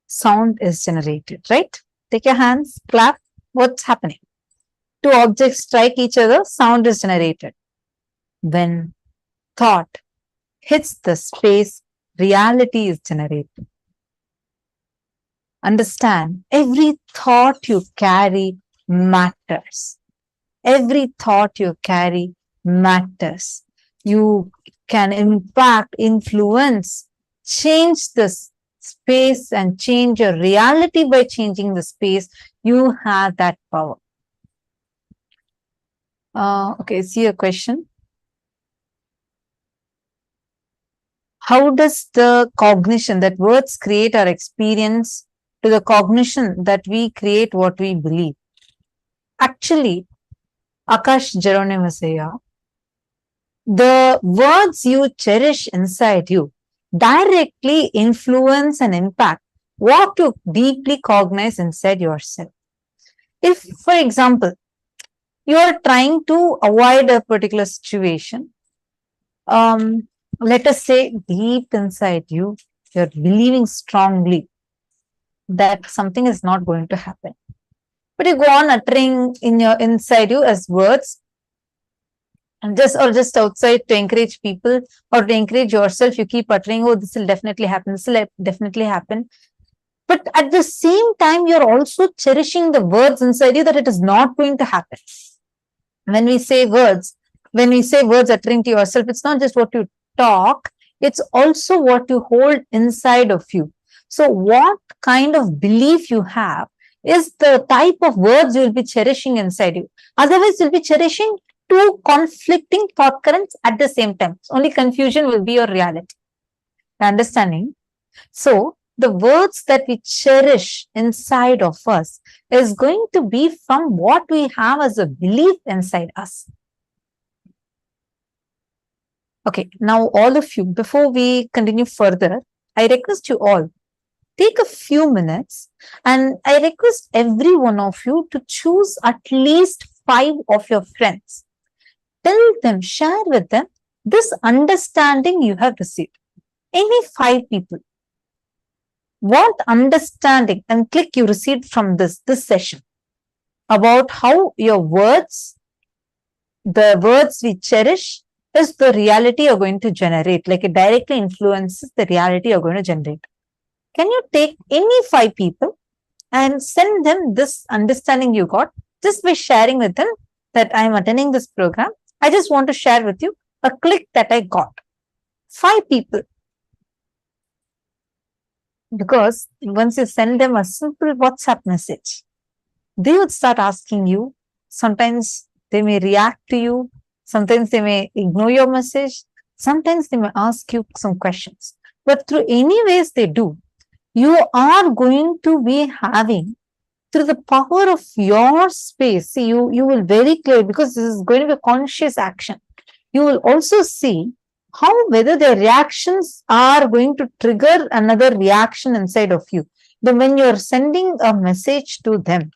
B: sound is generated, right? Take your hands, clap. What's happening? Two objects strike each other, sound is generated. When thought hits the space, reality is generated. Understand, every thought you carry matters. Every thought you carry matters. You can impact, influence, change this space and change your reality by changing the space. You have that power. Okay, see a question. How does the cognition that words create our experience to the cognition that we create what we believe? Actually, Akash Jeronemasaya, the words you cherish inside you directly influence and impact what you deeply cognize inside yourself. If, for example, you are trying to avoid a particular situation, let us say deep inside you, you're believing strongly that something is not going to happen. But you go on uttering in your inside you as words, and just outside to encourage people or to encourage yourself, you keep uttering, oh, this will definitely happen, this will definitely happen. But at the same time, you're also cherishing the words inside you that it is not going to happen. When we say words uttering to yourself, it's not just what you talk, it's also what you hold inside of you. So what kind of belief you have is the type of words you'll be cherishing inside you. Otherwise, you'll be cherishing two conflicting thought currents at the same time. Only confusion will be your reality. Understanding? So the words that we cherish inside of us is going to be from what we have as a belief inside us. Okay, now all of you, before we continue further, I request you all, take a few minutes and I request every one of you to choose at least 5 of your friends. Tell them, share with them this understanding you have received. Any 5 people. What understanding and click you received from this session about how your words, the words we cherish, is the reality you're going to generate. Like it directly influences the reality you're going to generate. Can you take any 5 people and send them this understanding you got just by sharing with them that I'm attending this program. I just want to share with you a click that I got. 5 people. Because once you send them a simple WhatsApp message, they would start asking you. Sometimes they may react to you. Sometimes they may ignore your message. Sometimes they may ask you some questions. But through any ways they do, you are going to be having, through the power of your space, see, you will very clear, because this is going to be a conscious action. You will also see how whether their reactions are going to trigger another reaction inside of you. Then when you're sending a message to them,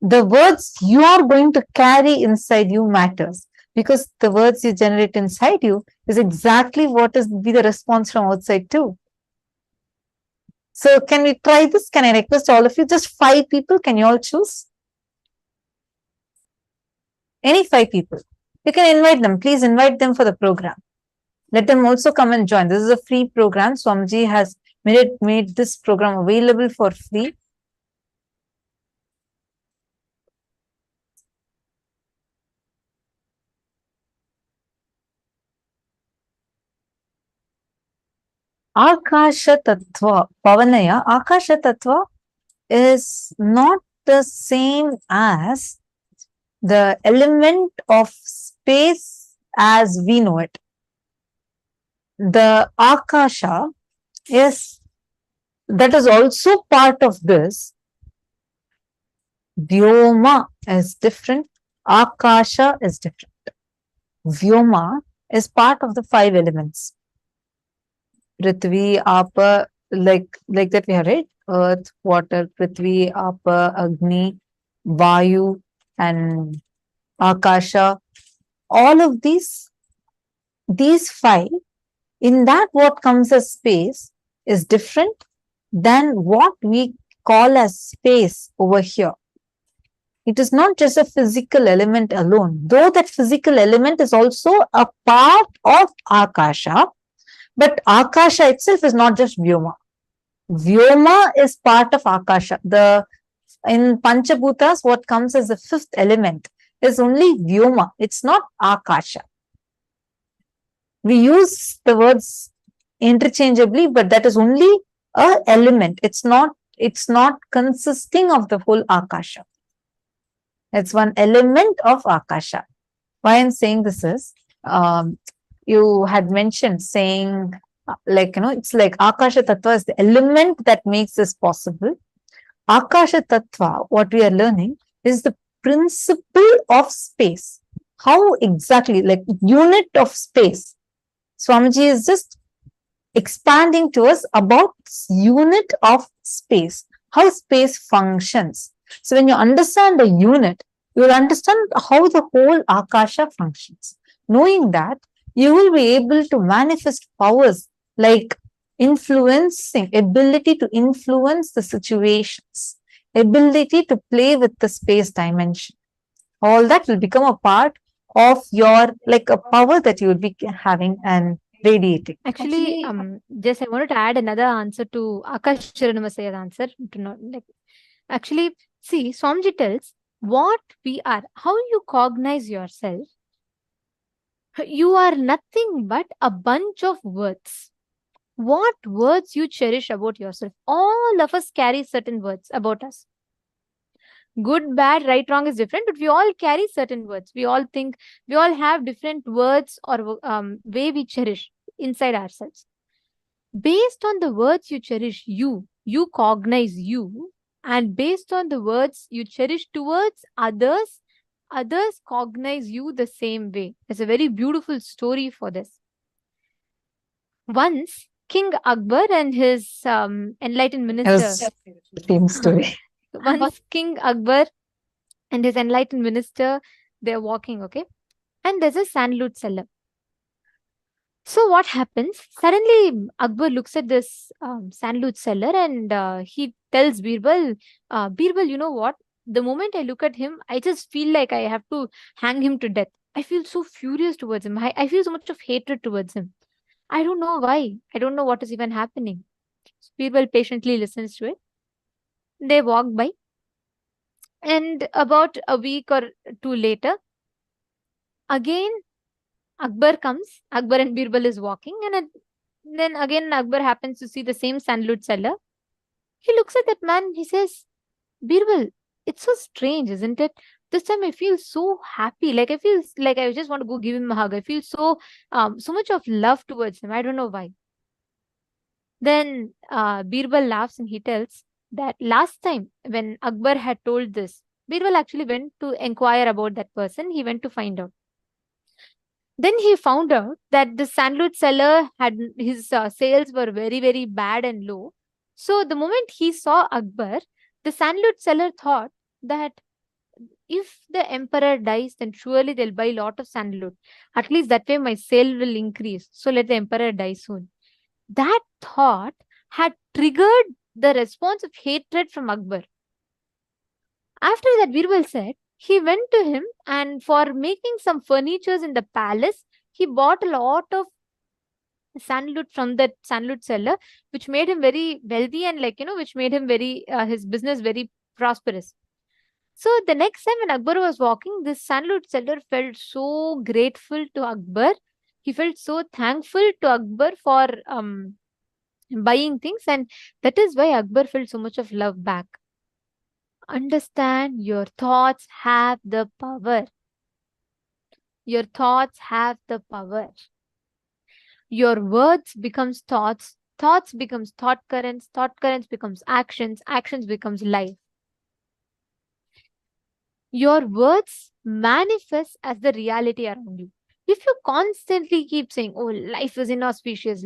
B: the words you are going to carry inside you matters, because the words you generate inside you is exactly what is be the response from outside too. So can we try this? Can I request all of you? Just 5 people. Can you all choose? Any 5 people. You can invite them. Please invite them for the program. Let them also come and join. This is a free program. Swamiji has made this program available for free. Akasha Tattva, Pavanaya, Akasha Tattva is not the same as the element of space as we know it. The Akasha that is also part of this. Vyoma is different. Akasha is different. Vyoma is part of the 5 elements. Prithvi, Apa, like that we have read. Earth, water, Prithvi, Apa, Agni, Vayu, and Akasha. All of these 5, in that what comes as space is different than what we call as space over here. It is not just a physical element alone, though that physical element is also a part of Akasha, but Akasha itself is not just Vyoma. Vyoma is part of Akasha. In Pancha Bhootas, what comes as the 5th element is only Vyoma. It's not Akasha. We use the words interchangeably, but that is only an element. It's not consisting of the whole Akasha. It's one element of Akasha. Why I'm saying this is, you had mentioned saying, it's like Akasha Tattva is the element that makes this possible. Akasha Tattva, what we are learning, is the principle of space. How exactly, like unit of space. Swamiji is just expanding to us about unit of space, how space functions. So when you understand the unit, you will understand how the whole Akasha functions. Knowing that, you will be able to manifest powers like ability to influence the situations, ability to play with the space dimension. All that will become a part of your, like a power that you will be having and radiating.
A: Actually, just I wanted to add another answer to Akash Chiranamasaya's answer. Actually, see, Swamiji tells what we are, how you cognize yourself. You are nothing but a bunch of words. What words you cherish about yourself? All of us carry certain words about us. Good, bad, right, wrong is different, but we all carry certain words. We all think, we all have different words or way we cherish inside ourselves. Based on the words you cherish, you cognize you, and based on the words you cherish towards others cognize you the same way. There's a very beautiful story for this. Once King Akbar and his enlightened
B: It
A: minister.
B: was the same story.
A: Once King Akbar and his enlightened minister, they're walking, okay? And there's a sandalwood seller. So what happens? Suddenly, Akbar looks at this sandalwood seller and he tells Birbal, Birbal, you know what? The moment I look at him, I just feel like I have to hang him to death. I feel so furious towards him. I feel so much of hatred towards him. I don't know why. I don't know what is even happening. So Birbal patiently listens to it. They walk by, and about a week or two later, again Akbar comes. Akbar and Birbal is walking, and then again Akbar happens to see the same sandalwood seller. He looks at that man. He says, "Birbal, it's so strange, isn't it? This time I feel so happy. Like I feel like I just want to go give him a hug. I feel so much of love towards him. I don't know why." Then Birbal laughs and he tells that last time when Akbar had told this, Birbal actually went to inquire about that person. He went to find out. Then he found out that the sandalwood seller had his sales were very, very bad and low. So the moment he saw Akbar, the sandalwood seller thought that if the emperor dies, then surely they'll buy a lot of sandalwood. At least that way my sale will increase. So let the emperor die soon. That thought had triggered the response of hatred from Akbar. After that, Birbal said, he went to him and for making some furnitures in the palace, he bought a lot of sandalwood from that sandalwood seller, which made him very wealthy and which made him very, his business very prosperous. So the next time when Akbar was walking, this sandalwood seller felt so grateful to Akbar. He felt so thankful to Akbar for buying things, and that is why Akbar felt so much of love back. Understand, your thoughts have the power. Your thoughts have the power. Your words becomes thoughts, thoughts becomes thought currents becomes actions, actions becomes life. Your words manifest as the reality around you. If you constantly keep saying, oh, life is inauspicious,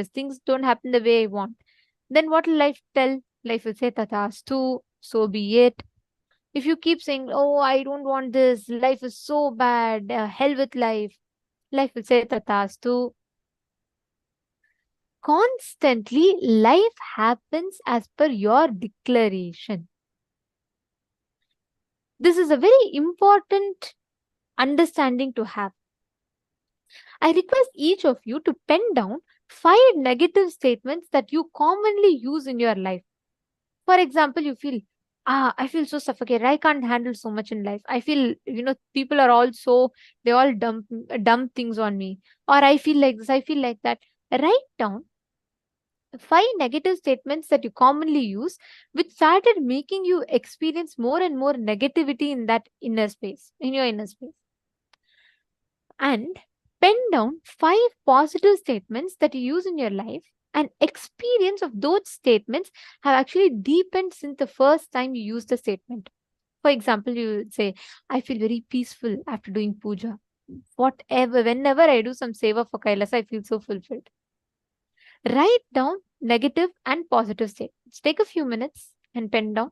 A: things don't happen the way I want, then what will life tell? Life will say, Tathastu, so be it. If you keep saying, oh, I don't want this, life is so bad, hell with life will say, Tathastu. Constantly, life happens as per your declaration. This is a very important understanding to have. I request each of you to pen down 5 negative statements that you commonly use in your life. For example, you feel, I feel so suffocated. I can't handle so much in life. I feel, people are all they all dump things on me. Or I feel like this, I feel like that. Write down 5 negative statements that you commonly use, which started making you experience more and more negativity in that inner space, in your inner space. And pen down 5 positive statements that you use in your life, and experience of those statements have actually deepened since the first time you used the statement. For example, you would say, I feel very peaceful after doing puja. Whenever I do some seva for Kailasa, I feel so fulfilled. Write down negative and positive statements. Take a few minutes and pen down.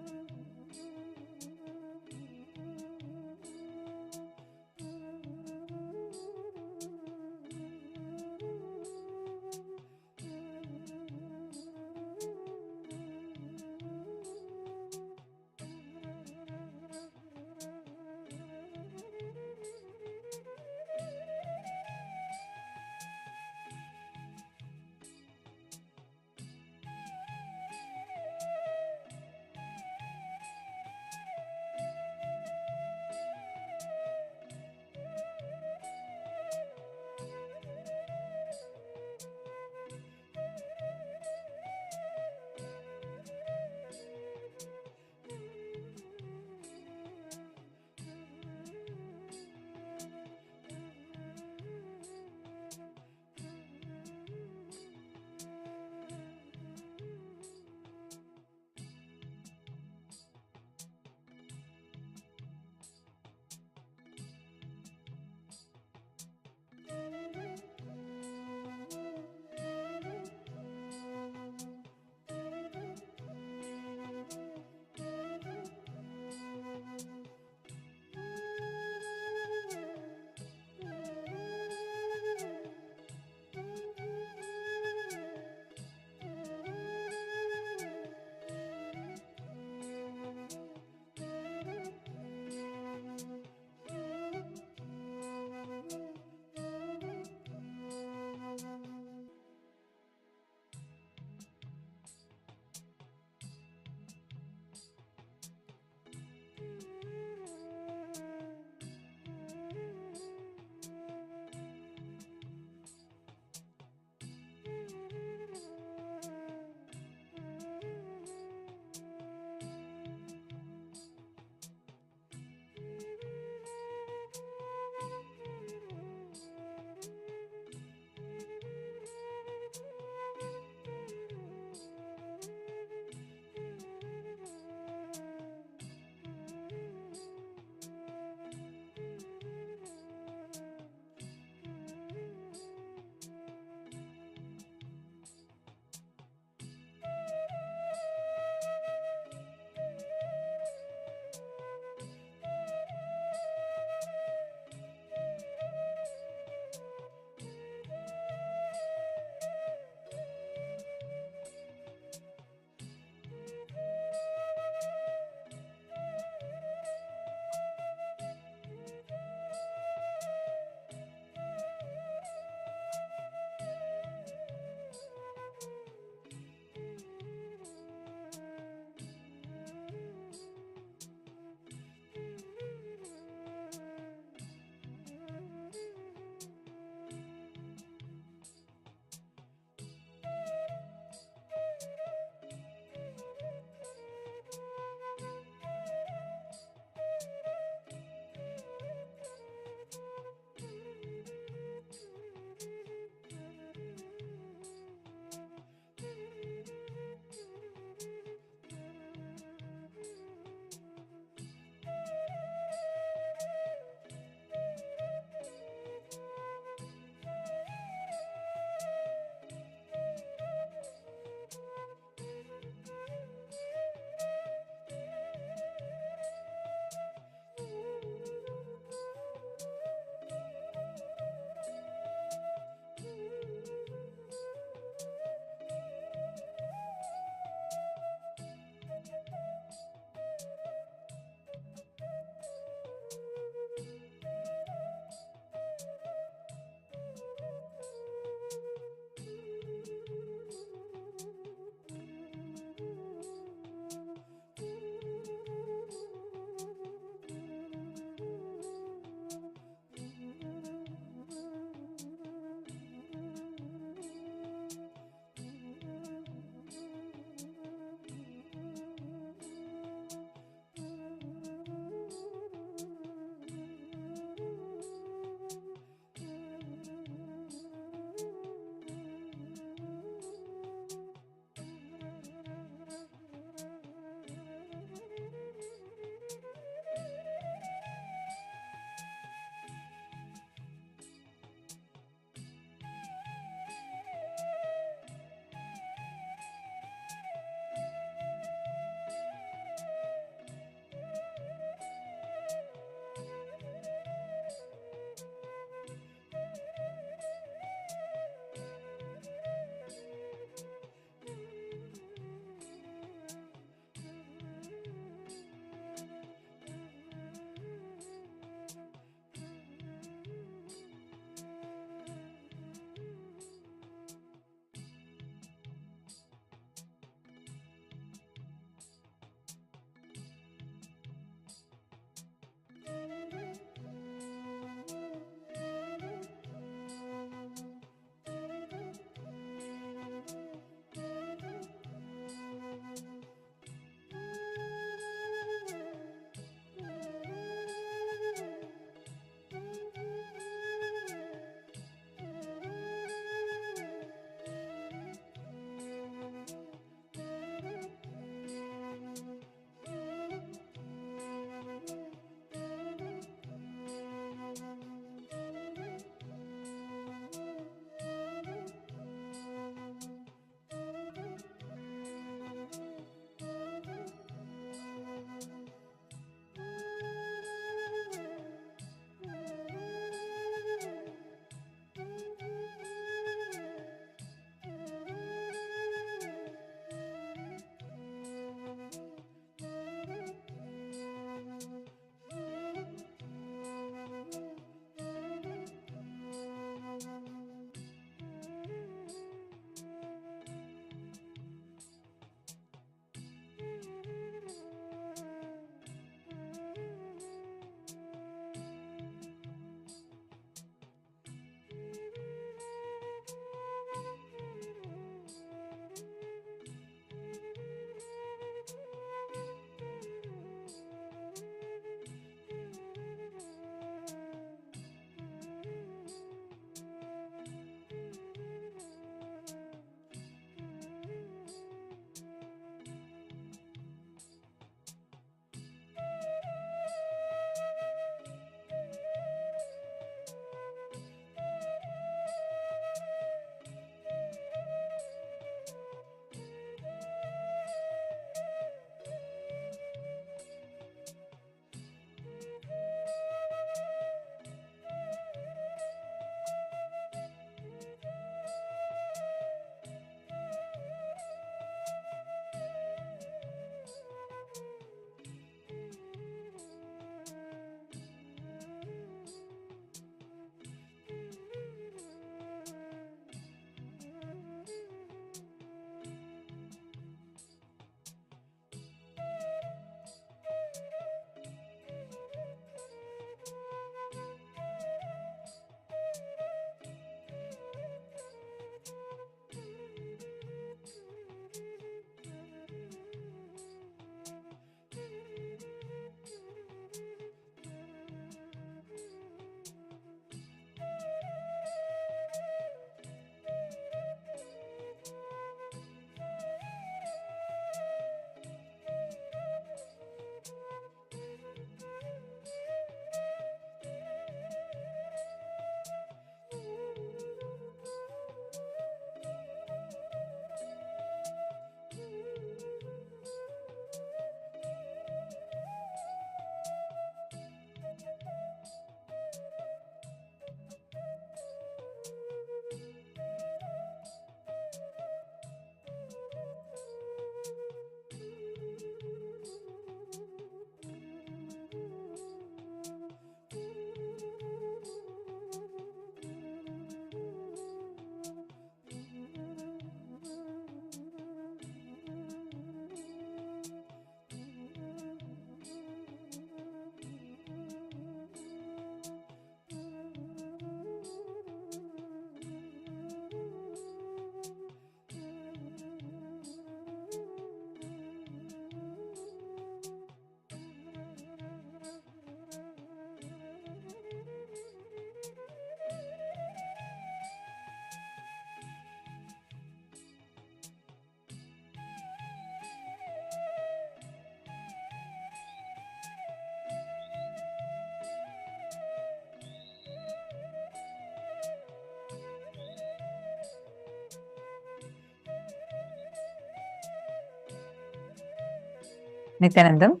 B: Nithyanandam?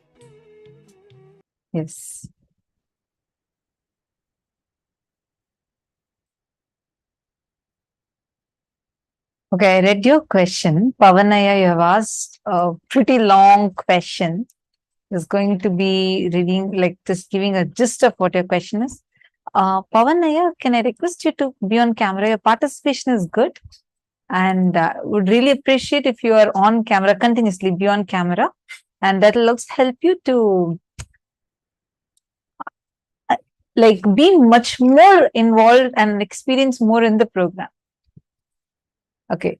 B: Yes. Okay, I read your question. Pavanaya, you have asked a pretty long question. Is going to be reading, like just giving a gist of what your question is. Pavanaya, can I request you to be on camera? Your participation is good. And would really appreciate if you are on camera, continuously be on camera. And that will help you to like be much more involved and experience more in the program. Okay.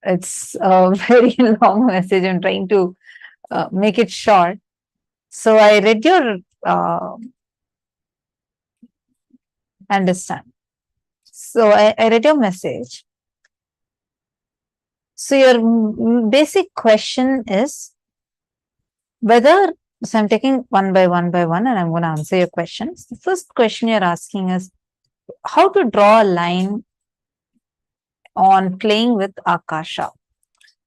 B: It's a very long message. I'm trying to make it short. So I read your understand. So I read your message. So your basic question is whether, so I'm taking one by one and I'm going to answer your questions. The first question you're asking is how to draw a line on playing with Akasha.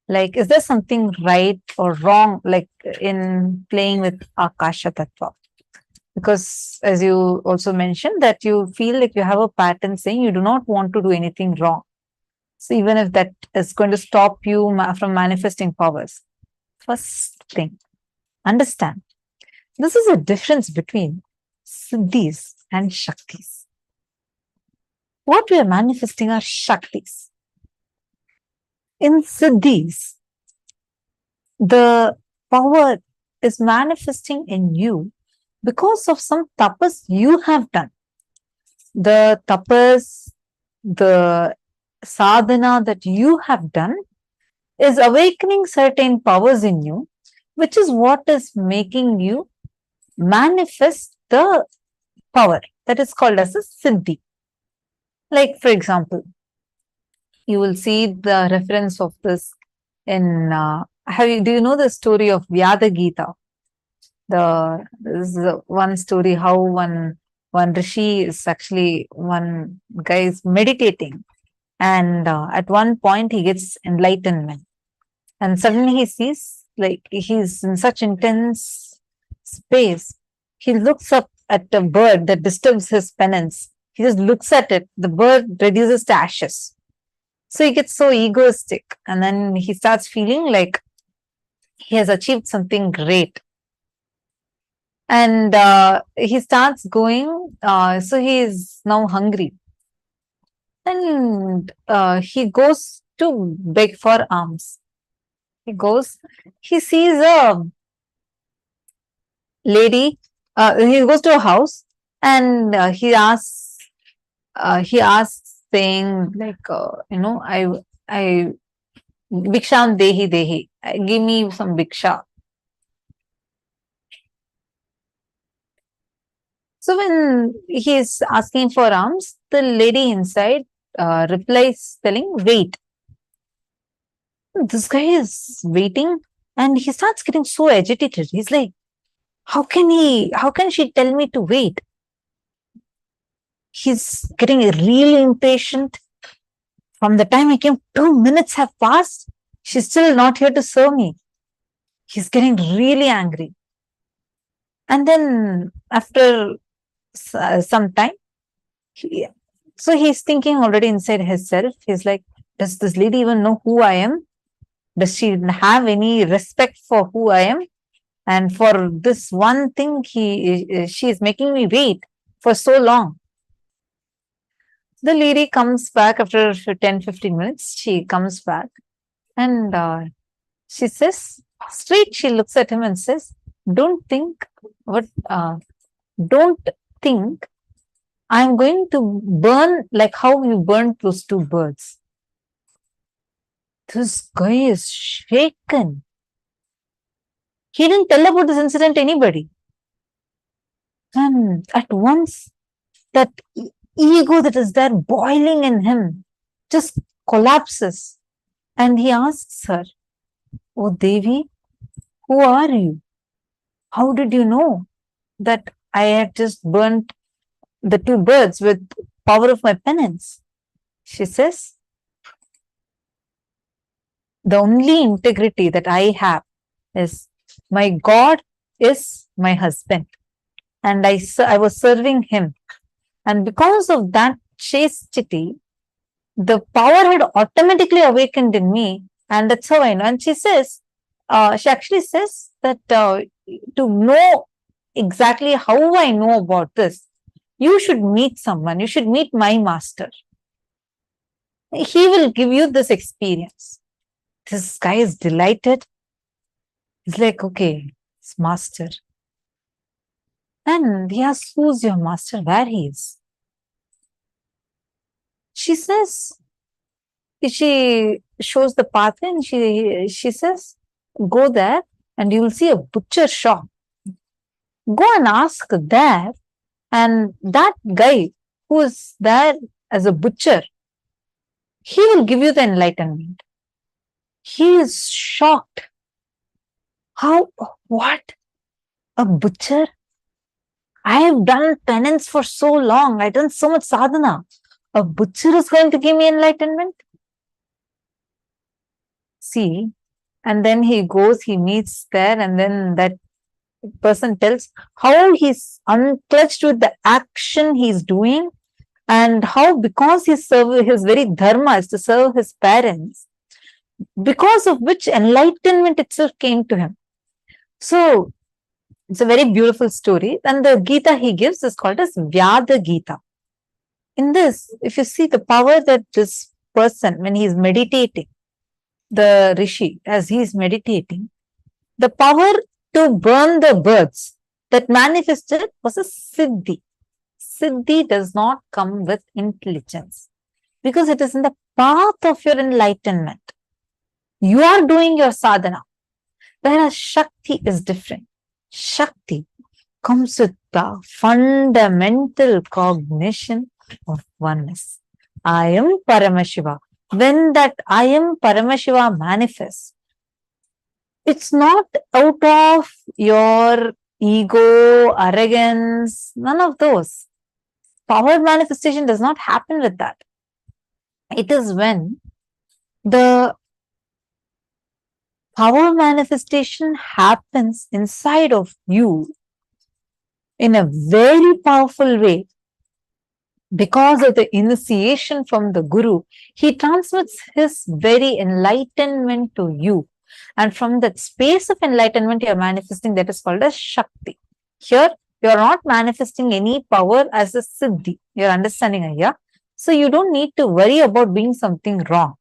B: Like, is there something right or wrong, like in playing with Akasha Tattva? Because as you also mentioned that you feel like you have a pattern saying you do not want to do anything wrong. So even if that is going to stop you from manifesting powers. First thing, understand, this is a difference between siddhis and shaktis. What we are manifesting are shaktis. In siddhis, the power is manifesting in you because of some tapas you have done. The tapas, the sadhana that you have done is awakening certain powers in you, which is what is making you manifest the power that is called as a siddhi. Like, for example, you will see the reference of this in, do you know the story of Vyada Gita? This is one story how one rishi is actually, one guy is meditating and at one point he gets enlightenment and suddenly he sees like he's in such intense space. He looks up at a bird that disturbs his penance. He just looks at it. The bird reduces to ashes. So he gets so egoistic and then he starts feeling like he has achieved something great. And he starts going, so he is now hungry. And he goes to beg for alms. He sees a lady, he goes to a house and he asks saying like, I bhiksham dehi, give me some bhiksha. So when he is asking for alms, the lady inside replies telling, wait. This guy is waiting and he starts getting so agitated. He's like, how can she tell me to wait? He's getting really impatient. From the time I came, 2 minutes have passed. She's still not here to serve me. He's getting really angry. And then after some time, so he's thinking already inside himself. He's like, does this lady even know who I am? Does she have any respect for who I am? And for this one thing, she is making me wait for so long. The lady comes back after 10-15 minutes. She comes back and she says, straight, she looks at him and says, don't think I'm going to burn like how you burned those 2 birds. This guy is shaken. He didn't tell about this incident to anybody. And at once, that ego that is there boiling in him just collapses. And he asks her, oh Devi, who are you? How did you know that I had just burnt the 2 birds with power of my penance? She says, the only integrity that I have is my God is my husband, and I was serving him. And because of that chastity, the power had automatically awakened in me. And that's how I know. And she actually says that to know exactly how I know about this, you should meet someone. You should meet my master. He will give you this experience. This guy is delighted. He's like, okay, it's master. And he asks, who's your master? Where he is? She says, she shows the pathway and she says, go there and you will see a butcher shop. Go and ask there, and that guy who is there as a butcher, he will give you the enlightenment. He is shocked. How? What? A butcher? I have done penance for so long. I've done so much sadhana. A butcher is going to give me enlightenment? See, and then he goes, he meets there, and then that person tells how he's unclutched with the action he's doing, and how because his very dharma is to serve his parents, because of which enlightenment itself came to him. So it's a very beautiful story. And the Gita he gives is called as Vyada Gita. In this, if you see the power that this person, when he is meditating, the Rishi, as he is meditating, the power to burn the birds that manifested was a Siddhi. Siddhi does not come with intelligence because it is in the path of your enlightenment. You are doing your sadhana, whereas Shakti is different. Shakti comes with the fundamental cognition of oneness. I am Paramashiva. When that I am Paramashiva manifests, it's not out of your ego, arrogance, none of those. Power manifestation does not happen with that. It is when the power manifestation happens inside of you in a very powerful way. Because of the initiation from the Guru, he transmits his very enlightenment to you. And from that space of enlightenment, you are manifesting, that is called as Shakti. Here, you are not manifesting any power as a Siddhi. You are understanding, Ayya? So you don't need to worry about doing something wrong.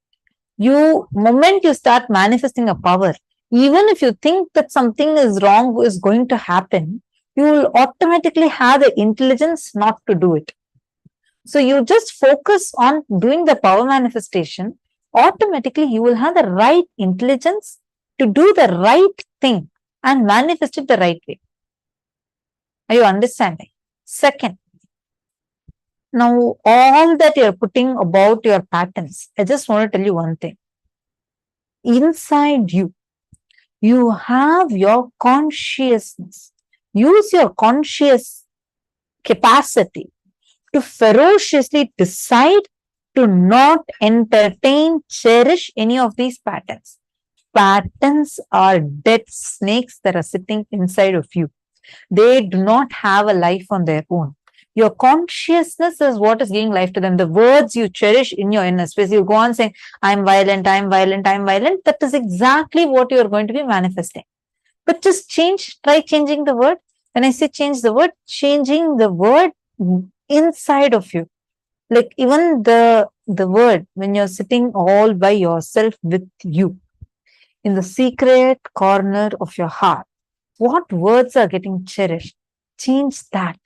B: Moment you start manifesting a power, even if you think that something is wrong is going to happen, you will automatically have the intelligence not to do it. So you just focus on doing the power manifestation, automatically you will have the right intelligence to do the right thing and manifest it the right way. Are you understanding? Second, now all that you're putting about your patterns, I just want to tell you one thing. Inside you, you have your consciousness. Use your conscious capacity to ferociously decide to not entertain, cherish any of these patterns. Patterns are dead snakes that are sitting inside of you. They do not have a life on their own. Your consciousness is what is giving life to them. The words you cherish in your inner space, you go on saying, I'm violent, I'm violent, I'm violent. That is exactly what you are going to be manifesting. But just try changing the word. When I say change the word, changing the word inside of you. Like even the word, when you're sitting all by yourself with you, in the secret corner of your heart, what words are getting cherished? Change that.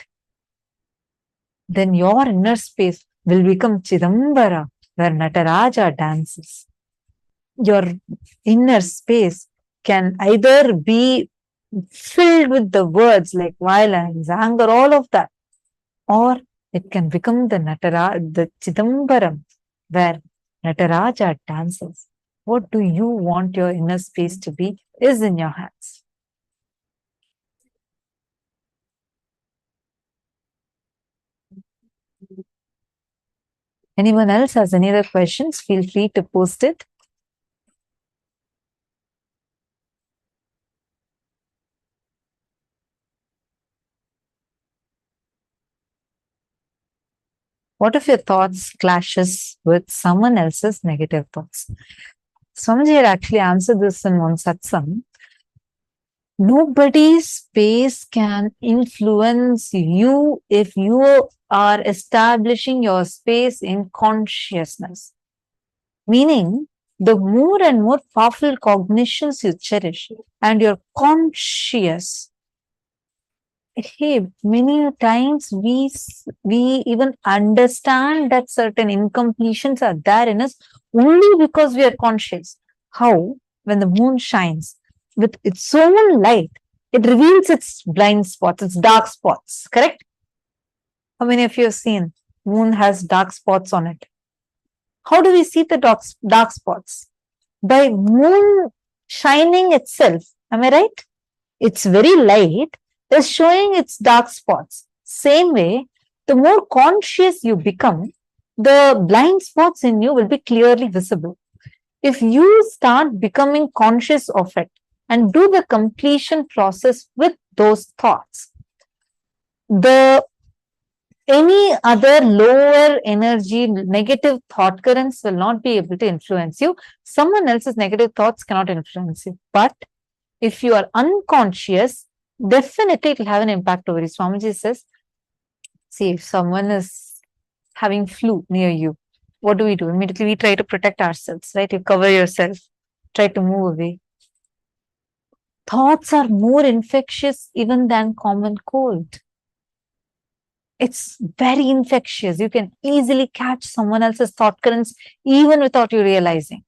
B: Then your inner space will become Chidambara, where Nataraja dances. Your inner space can either be filled with the words like violence, anger, all of that, or it can become the Chidambaram, where Nataraja dances. What do you want your inner space to be is in your hands. Anyone else has any other questions? Feel free to post it. What if your thoughts clashes with someone else's negative thoughts? Swamiji had actually answered this in one satsang. Nobody's space can influence you if you are establishing your space in consciousness. Meaning, the more and more powerful cognitions you cherish and you're conscious. Hey, many times we even understand that certain incompletions are there in us only because we are conscious. How? When the moon shines with its own light, it reveals its blind spots, its dark spots, correct? How many of you have seen moon has dark spots on it? How do we see the dark spots? By moon shining itself. Am I right? Its very light is showing its dark spots. Same way, the more conscious you become, the blind spots in you will be clearly visible. If you start becoming conscious of it and do the completion process with those thoughts, any other lower energy negative thought currents will not be able to influence you. Someone else's negative thoughts cannot influence you. But if you are unconscious, definitely it will have an impact over you. Swamiji says, see, if someone is having flu near you, what do? Immediately we try to protect ourselves, right? You cover yourself, try to move away. Thoughts are more infectious even than common cold. It's very infectious. You can easily catch someone else's thought currents even without you realizing.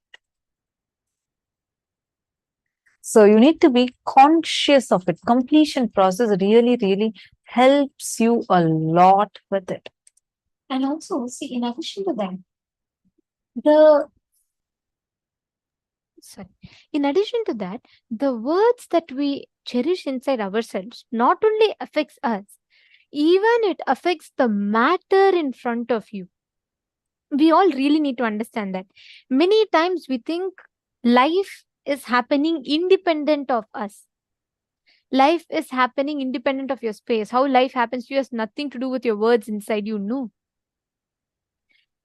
B: So you need to be conscious of it. Completion process really helps you a lot with it. And also, see, in addition to that,
A: the words that we cherish inside ourselves not only affects us, even it affects the matter in front of you. We all really need to understand that. Many times we think life is happening independent of us. Life is happening independent of your space. How life happens to you has nothing to do with your words inside you, no.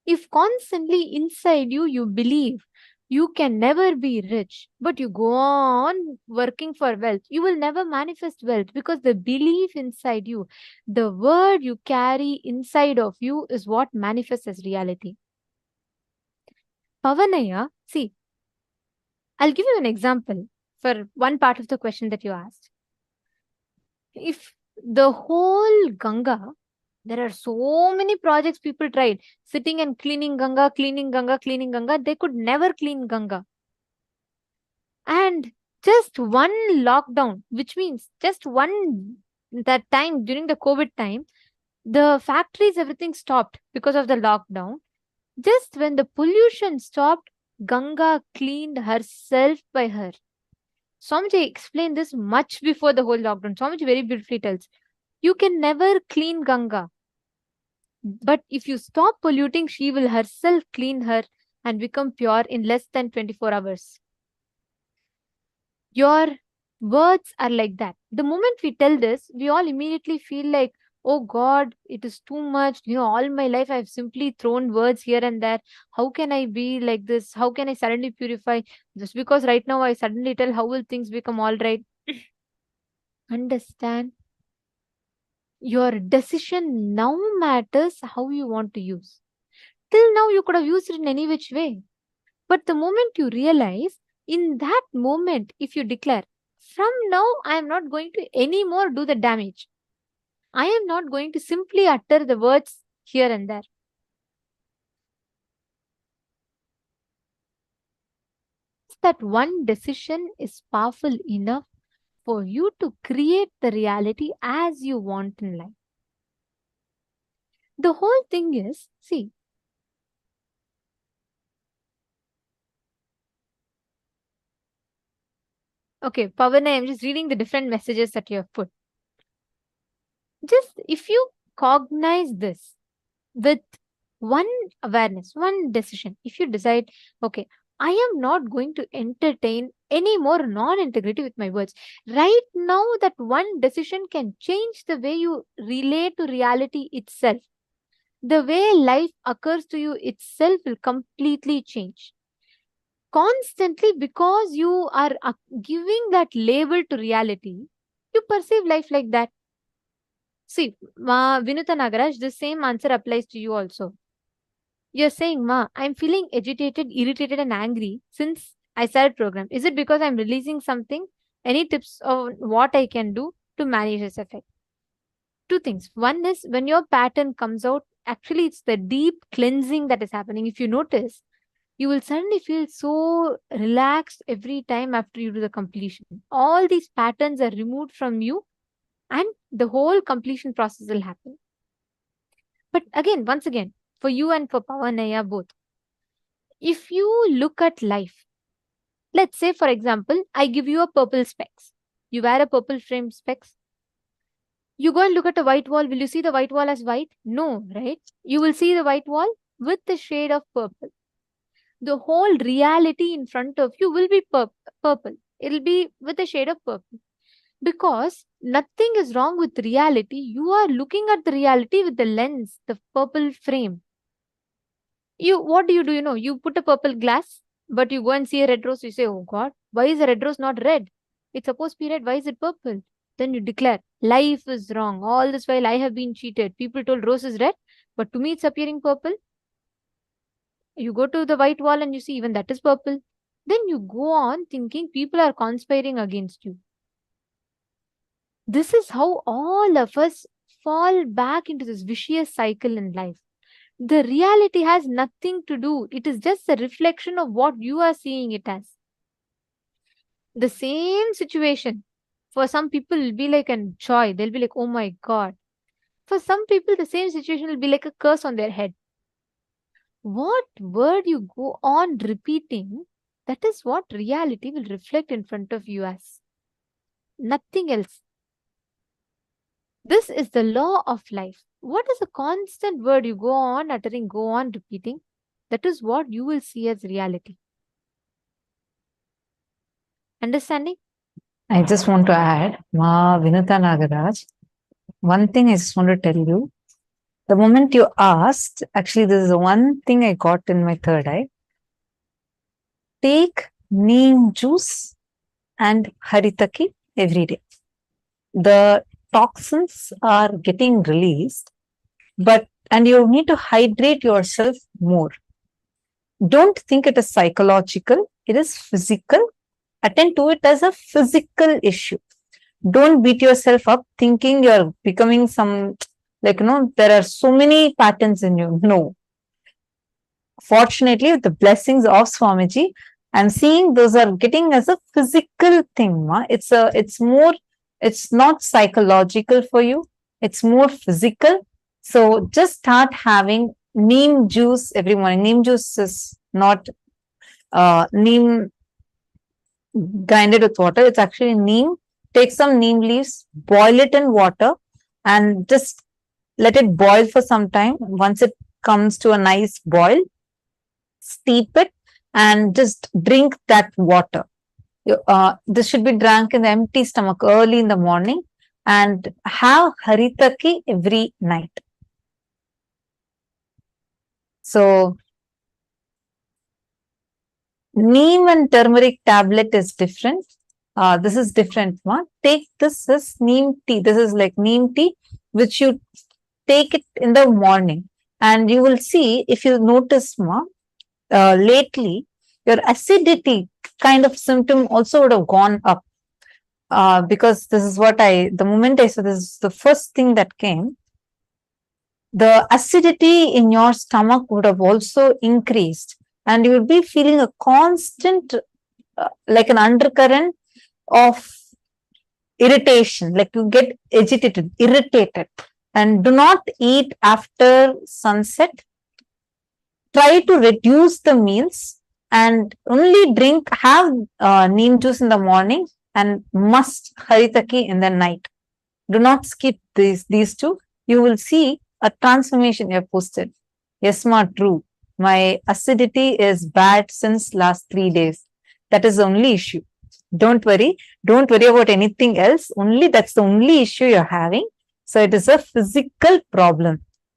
A: If constantly inside you, you believe you can never be rich, but you go on working for wealth, you will never manifest wealth because the belief inside you, the word you carry inside of you is what manifests as reality. Pavanaya, see, I'll give you an example for one part of the question that you asked. If the whole Ganga, there are so many projects people tried, sitting and cleaning Ganga, they could never clean Ganga. And just one lockdown, which means just one, that time during the COVID time, the factories, everything stopped because of the lockdown. Just when the pollution stopped, Ganga cleaned herself by her. Swamiji explained this much before the whole lockdown. Swamiji very beautifully tells, you can never clean Ganga. But if you stop polluting, she will herself clean her and become pure in less than 24 hours. Your words are like that. The moment we tell this, we all immediately feel like, oh God, it is too much. All my life I've simply thrown words here and there. How can I be like this? How can I suddenly purify? Just because right now I suddenly tell, how will things become all right? Understand? Your decision now matters how you want to use. Till now, you could have used it in any which way. But the moment you realize, in that moment, if you declare, from now, I am not going to anymore do the damage. I am not going to simply utter the words here and there. That one decision is powerful enough for you to create the reality as you want in life. The whole thing is, see, okay, Pavana, I'm just reading the different messages that you have put. Just if you cognize this with one awareness, one decision, if you decide, okay, I am not going to entertain any more non-integrity with my words. Right now, that one decision can change the way you relate to reality itself. The way life occurs to you itself will completely change. Constantly, because you are giving that label to reality, you perceive life like that. See, Vinuta Nagaraj, the same answer applies to you also. You're saying, Ma, I'm feeling agitated, irritated, and angry since I started program. Is it because I'm releasing something? Any tips on what I can do to manage this effect? Two things. One is when your pattern comes out, actually it's the deep cleansing that is happening. If you notice, you will suddenly feel so relaxed every time after you do the completion. All these patterns are removed from you and the whole completion process will happen. But again, once again, for you and for Pavanaya both, if you look at life, let's say, for example, I give you a purple specs. You wear a purple frame specs. You go and look at a white wall. Will you see the white wall as white? No, right? You will see the white wall with the shade of purple. The whole reality in front of you will be purple. It'll be with a shade of purple. Because nothing is wrong with reality. You are looking at the reality with the lens, the purple frame. What do? You put a purple glass, but you go and see a red rose. You say, oh God, why is the red rose not red? It's supposed to be red. Why is it purple? Then you declare, life is wrong. All this while I have been cheated. People told rose is red, but to me it's appearing purple. You go to the white wall and you see even that is purple. Then you go on thinking people are conspiring against you. This is how all of us fall back into this vicious cycle in life. The reality has nothing to do. It is just a reflection of what you are seeing it as. The same situation for some people will be like a joy. They'll be like, oh my God. For some people, the same situation will be like a curse on their head. What word you go on repeating, that is what reality will reflect in front of you as. Nothing else. This is the law of life. What is a constant word you go on uttering, go on repeating? That is what you will see as reality. Understanding?
B: I just want to add, Ma Vinuta Nagaraj, one thing I just want to tell you. The moment you asked, actually, this is the one thing I got in my third eye. Take neem juice and haritaki every day. The toxins are getting released, and you need to hydrate yourself more. Don't think it is psychological, it is physical. Attend to it as a physical issue. Don't beat yourself up thinking you're becoming some, there are so many patterns in you. No. Fortunately, with the blessings of Swamiji, I'm seeing those are getting as a physical thing. It's not psychological for you. It's more physical. So just start having neem juice every morning. Neem juice is not neem grinded with water. It's actually neem. Take some neem leaves, boil it in water, and just let it boil for some time. Once it comes to a nice boil, steep it and just drink that water. This should be drank in the empty stomach early in the morning, and have haritaki every night. So, neem and turmeric tablet is different. This is different. Take this as neem tea. This is like neem tea, which you take it in the morning, and you will see, if you notice, lately, your acidity kind of symptom also would have gone up. Because this is the moment I said this is the first thing that came, the acidity in your stomach would have also increased, and you would be feeling a constant, like an undercurrent of irritation, like you get agitated, irritated. And do not eat after sunset. Try to reduce the meals and only have neem juice in the morning, and must haritaki in the night. Do not skip these two. You will see a transformation. You have posted. Yes, ma, true. My acidity is bad since last 3 days. That is the only issue. Don't worry. Don't worry about anything else. That's the only issue you're having. So it is a physical problem.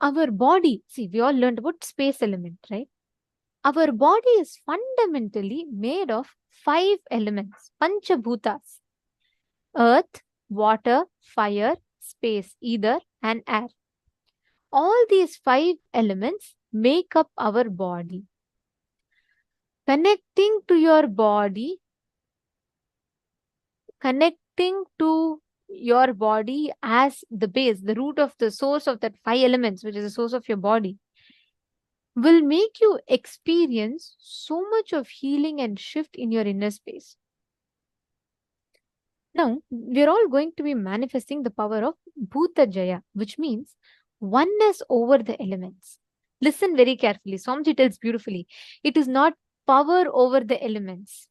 A: Our body, see, we all learned about space element, right? Our body is fundamentally made of 5 elements, Pancha Bhootas: earth, water, fire, space, ether, and air. All these 5 elements make up our body. Connecting to your body, connecting to your body as the base, the root of the source of that 5 elements, which is the source of your body, will make you experience so much of healing and shift in your inner space. Now, we're all going to be manifesting the power of Bhuta Jaya, which means oneness over the elements. Listen very carefully. Swamiji tells beautifully. It is not power over the elements.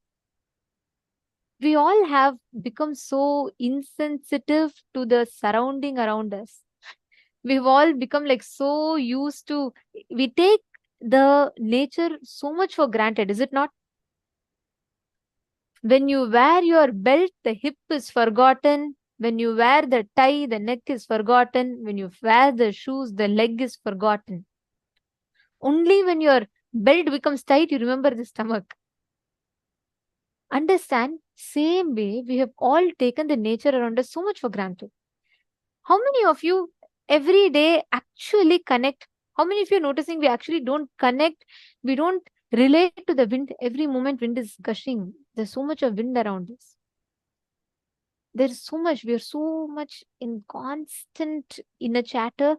A: We all have become so insensitive to the surrounding around us. We've all become like so used to, we take the nature so much for granted, is it not? When you wear your belt, the hip is forgotten. When you wear the tie, the neck is forgotten. When you wear the shoes, the leg is forgotten. Only when your belt becomes tight, you remember the stomach. Understand, same way, we have all taken the nature around us so much for granted. How many of you every day actually connect? How many of you are noticing we actually don't connect? We don't relate to the wind. Every moment wind is gushing. There's so much of wind around us. There's so much, we are so much in constant inner chatter.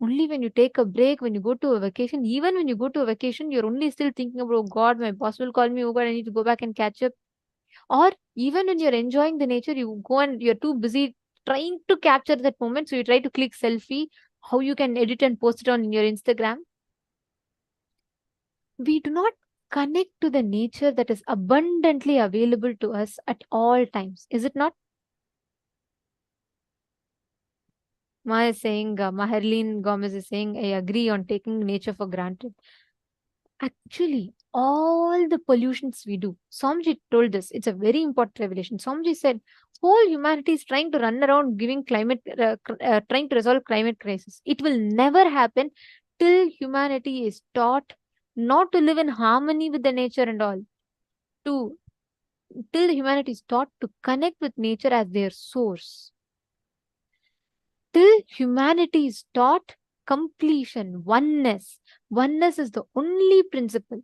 A: Only when you take a break, when you go to a vacation, even when you go to a vacation, you're only still thinking about, oh God, my boss will call me, oh God, I need to go back and catch up. Or even when you're enjoying the nature, you go and you're too busy trying to capture that moment. So you try to click selfie, how you can edit and post it on your Instagram. We do not connect to the nature that is abundantly available to us at all times. Is it not? Ma is saying, Maharleen Gomez is saying, I agree on taking nature for granted. Actually, all the pollutions we do, Swamiji told us, it's a very important revelation. Swamiji said, whole humanity is trying to run around giving trying to resolve climate crisis. It will never happen till humanity is taught not to live in harmony with the nature and all. Till humanity is taught to connect with nature as their source. Till humanity is taught completion, oneness. Oneness is the only principle.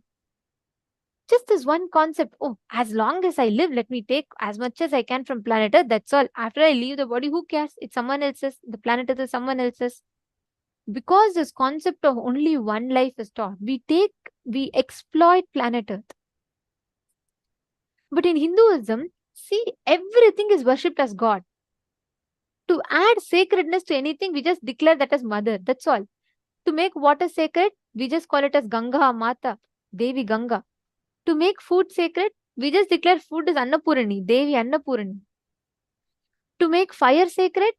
A: Just this one concept, oh, as long as I live, let me take as much as I can from planet Earth. That's all. After I leave the body, who cares? It's someone else's. The planet Earth is someone else's. Because this concept of only one life is taught, we exploit planet Earth. But in Hinduism, see, everything is worshipped as God. To add sacredness to anything, we just declare that as mother. That's all. To make water sacred, we just call it as Ganga Mata, Devi Ganga. To make food sacred, we just declare food is Annapurani, Devi Annapurani. To make fire sacred,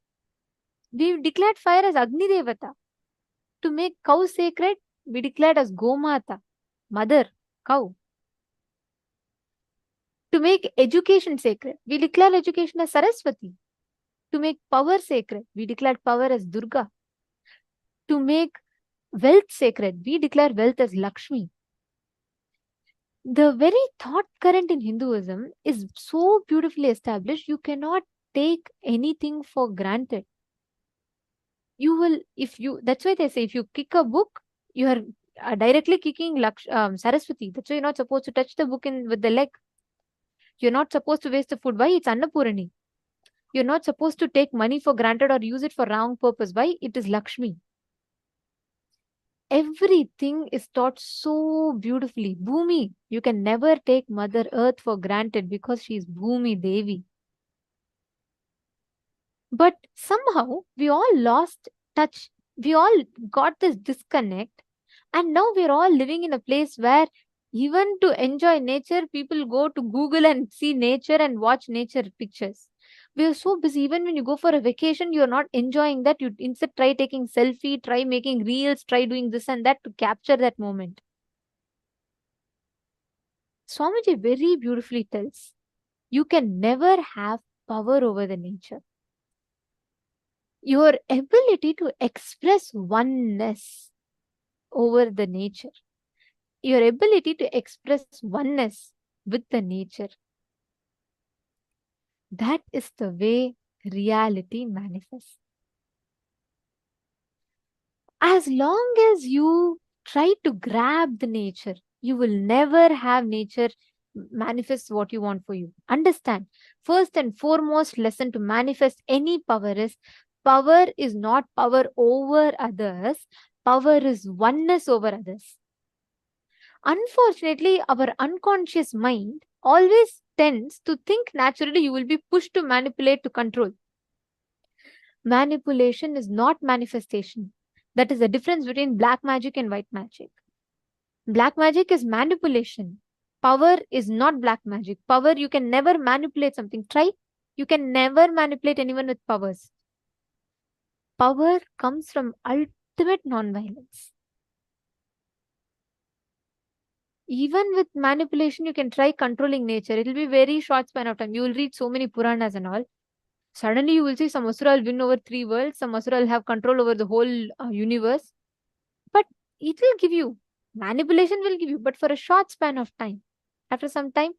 A: we declared fire as Agni Devata. To make cow sacred, we declared as Gomata, mother, cow. To make education sacred, we declare education as Saraswati. To make power sacred, we declared power as Durga. To make wealth sacred, we declare wealth as Lakshmi. The very thought current in Hinduism is so beautifully established, you cannot take anything for granted. You will, that's why they say, if you kick a book, you are directly kicking Saraswati. That's why you're not supposed to touch the book with the leg. You're not supposed to waste the food. Why? It's Annapurani. You're not supposed to take money for granted or use it for wrong purpose. Why? It is Lakshmi. Everything is taught so beautifully. Bhumi, you can never take Mother Earth for granted because she is Bhumi Devi. But somehow we all lost touch. We all got this disconnect. And now we're all living in a place where even to enjoy nature, people go to Google and see nature and watch nature pictures. We are so busy. Even when you go for a vacation, you're not enjoying that. You instead try taking selfie, try making reels, try doing this and that to capture that moment. Swamiji very beautifully tells, you can never have power over the nature. your ability to express oneness over the nature, your ability to express oneness with the nature. That is the way reality manifests. As long as you try to grab the nature, you will never have nature manifest what you want for you. Understand, first and foremost lesson to manifest any power is not power over others, power is oneness over others. Unfortunately, our unconscious mind always tends to think naturally you will be pushed to manipulate, to control. Manipulation is not manifestation. That is the difference between black magic and white magic. Black magic is manipulation. Power is not black magic. Power, you can never manipulate something. Try. You can never manipulate anyone with powers. Power comes from ultimate non-violence. Even with manipulation, you can try controlling nature. It will be very short span of time. You will read so many Puranas and all. Suddenly, you will see some Asura will win over 3 worlds. Some Asura will have control over the whole universe. But it will give you, manipulation will give you, but for a short span of time. After some time,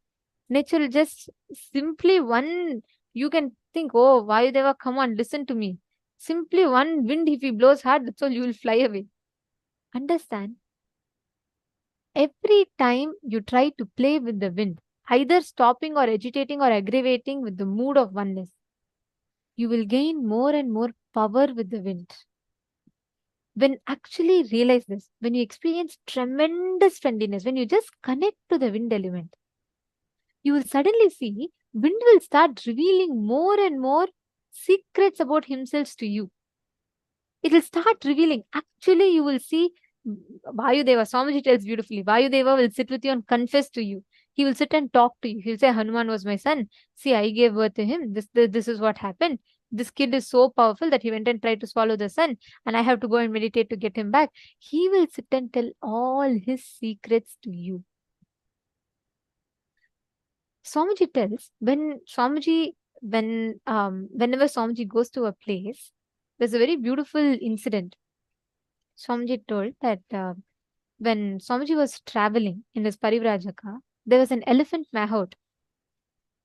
A: nature will just simply you can think, oh, Vayudeva, come on, listen to me. Simply one wind, if he blows hard, that's all, you will fly away. Understand? Every time you try to play with the wind, either stopping or agitating or aggravating with the mood of oneness, you will gain more and more power with the wind. When actually realize this, when you experience tremendous friendliness, when you just connect to the wind element, you will suddenly see wind will start revealing more and more secrets about himself to you. It will start revealing. Actually, you will see Vayudeva. Swamiji tells beautifully, Vayudeva will sit with you and confess to you. He will sit and talk to you. He'll say, Hanuman was my son. See, I gave birth to him. This is what happened. This kid is so powerful that he went and tried to swallow the sun, and I have to go and meditate to get him back. He will sit and tell all his secrets to you. Swamiji tells, whenever Swamiji goes to a place, there's a very beautiful incident. Swamiji told that when Swamiji was traveling in his Parivrajaka, there was an elephant mahout.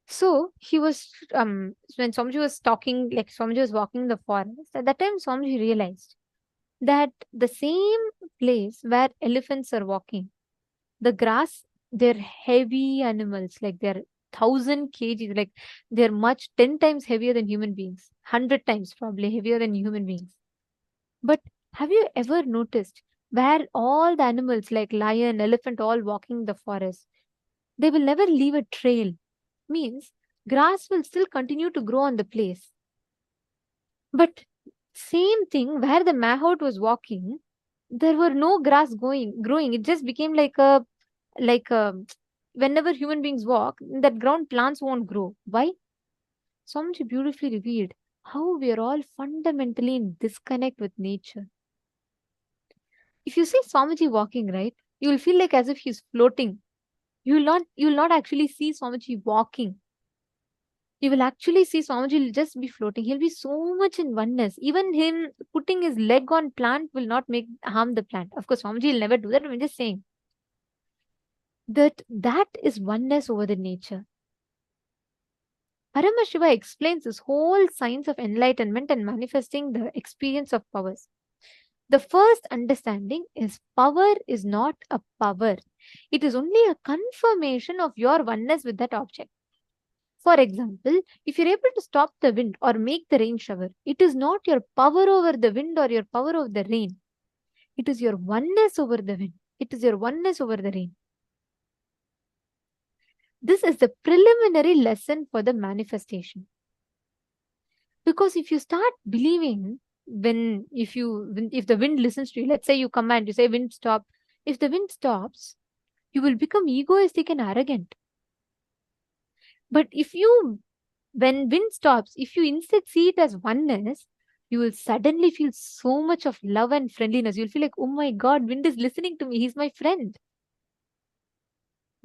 A: So he was, when Swamiji was talking, like Swamiji was walking in the forest, at that time Swamiji realized that the same place where elephants are walking, the grass, they're heavy animals, like they're 1,000 kgs, like they're much 10 times heavier than human beings, 100 times probably heavier than human beings. But have you ever noticed where all the animals like lion, elephant, all walking the forest, they will never leave a trail? Means grass will still continue to grow on the place. But same thing where the mahout was walking, there were no grass growing. It just became like a whenever human beings walk, that ground plants won't grow. Why? Swamiji beautifully revealed how we are all fundamentally in disconnect with nature. If you see Swamiji walking, right, you will feel like as if he's floating. You will not actually see Swamiji walking. You will actually see Swamiji will just be floating. He'll be so much in oneness. Even him putting his leg on plant will not harm the plant. Of course, Swamiji will never do that. I'm just saying that is oneness over the nature. Paramashiva explains this whole science of enlightenment and manifesting the experience of powers. The first understanding is power is not a power. It is only a confirmation of your oneness with that object. For example, if you're able to stop the wind or make the rain shower, it is not your power over the wind or your power over the rain. It is your oneness over the wind. It is your oneness over the rain. This is the preliminary lesson for the manifestation. Because if you start believing, if the wind listens to you, let's say you command, you say wind stop. If the wind stops, you will become egoistic and arrogant. But when wind stops, if you instead see it as oneness, you will suddenly feel so much of love and friendliness. You'll feel like, oh my God, wind is listening to me. He's my friend.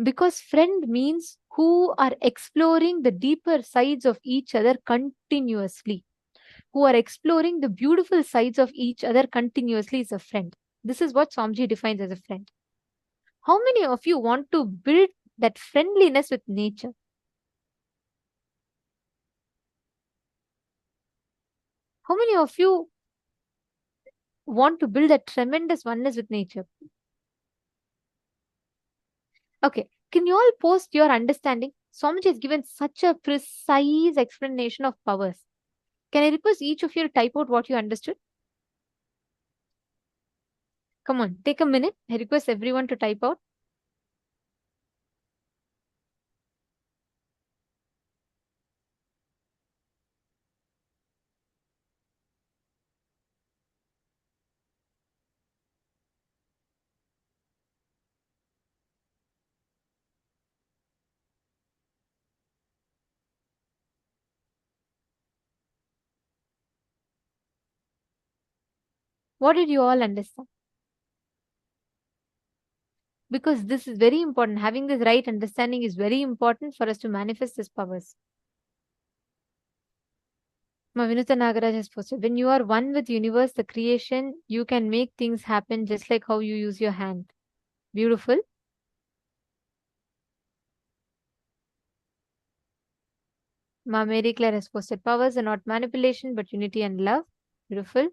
A: Because friend means who are exploring the deeper sides of each other continuously, who are exploring the beautiful sides of each other continuously is a friend. This is what Swamiji defines as a friend. How many of you want to build that friendliness with nature? How many of you want to build that tremendous oneness with nature? Okay, can you all post your understanding? Swamiji has given such a precise explanation of powers. Can I request each of you to type out what you understood? Come on, take a minute. I request everyone to type out. What did you all understand? Because this is very important. Having this right understanding is very important for us to manifest these powers. Vinutha Nagaraj has posted, when you are one with universe, the creation, you can make things happen just like how you use your hand. Beautiful. Mary Claire has posted, powers are not manipulation, but unity and love. Beautiful.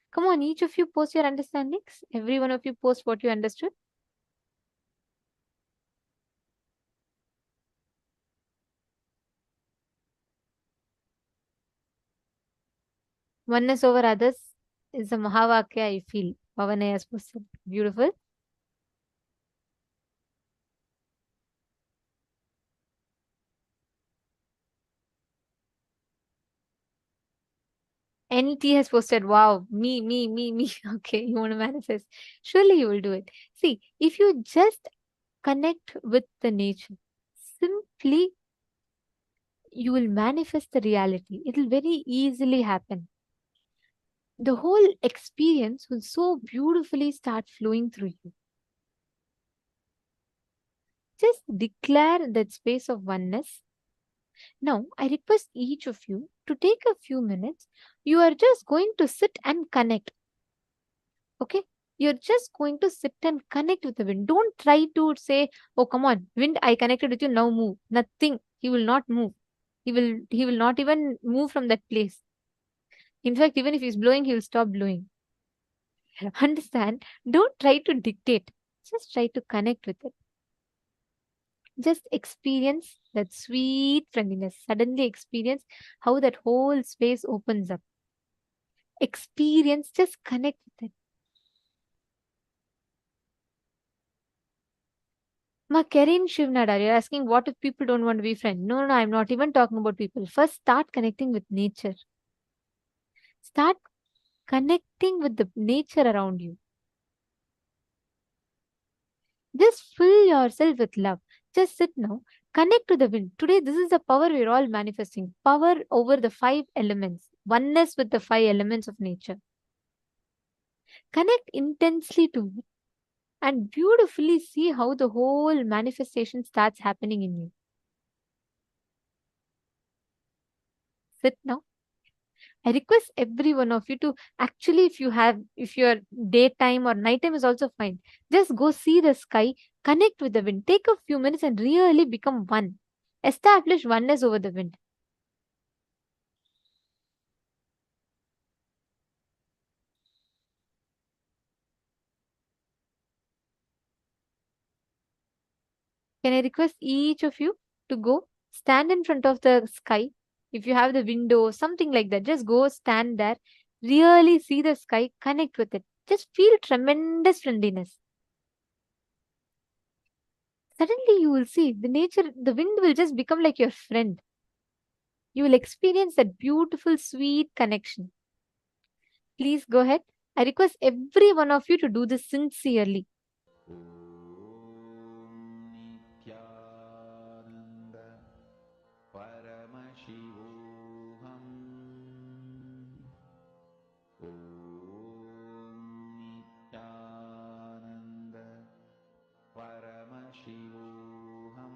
A: Come on, each of you post your understandings. Every one of you post what you understood. Oneness over others is a Mahavakya, I feel. Pavanaya has posted. Beautiful. NT has posted, wow, me. Okay, you want to manifest. Surely you will do it. See, if you just connect with the nature, simply you will manifest the reality. It will very easily happen. The whole experience will so beautifully start flowing through you. Just declare that space of oneness. Now, I request each of you to take a few minutes. You are just going to sit and connect. Okay? You're just going to sit and connect with the wind. Don't try to say, oh, come on, wind, I connected with you, now move. Nothing. He will not move. He will not even move from that place. In fact, even if he's blowing, he will stop blowing. Understand? Don't try to dictate. Just try to connect with it. Just experience that sweet friendliness. Suddenly experience how that whole space opens up. Experience, just connect with it. Ma Karin Shivnadar, you're asking what if people don't want to be friends? No, I'm not even talking about people. First, start connecting with nature. Start connecting with the nature around you. Just fill yourself with love. Just sit now. Connect to the wind. Today, this is the power we're all manifesting. Power over the 5 elements. Oneness with the 5 elements of nature. Connect intensely to it and beautifully see how the whole manifestation starts happening in you. Sit now. I request every one of you to actually, if your daytime or nighttime is also fine, just go see the sky, connect with the wind, take a few minutes and really become one. Establish oneness over the wind. Can I request each of you to go stand in front of the sky? If you have the window, something like that, just go stand there, really see the sky, connect with it. Just feel tremendous friendliness. Suddenly you will see the wind will just become like your friend. You will experience that beautiful, sweet connection. Please go ahead. I request every one of you to do this sincerely.
C: Nithyananda Paramashivoham Nithyananda Paramashivoham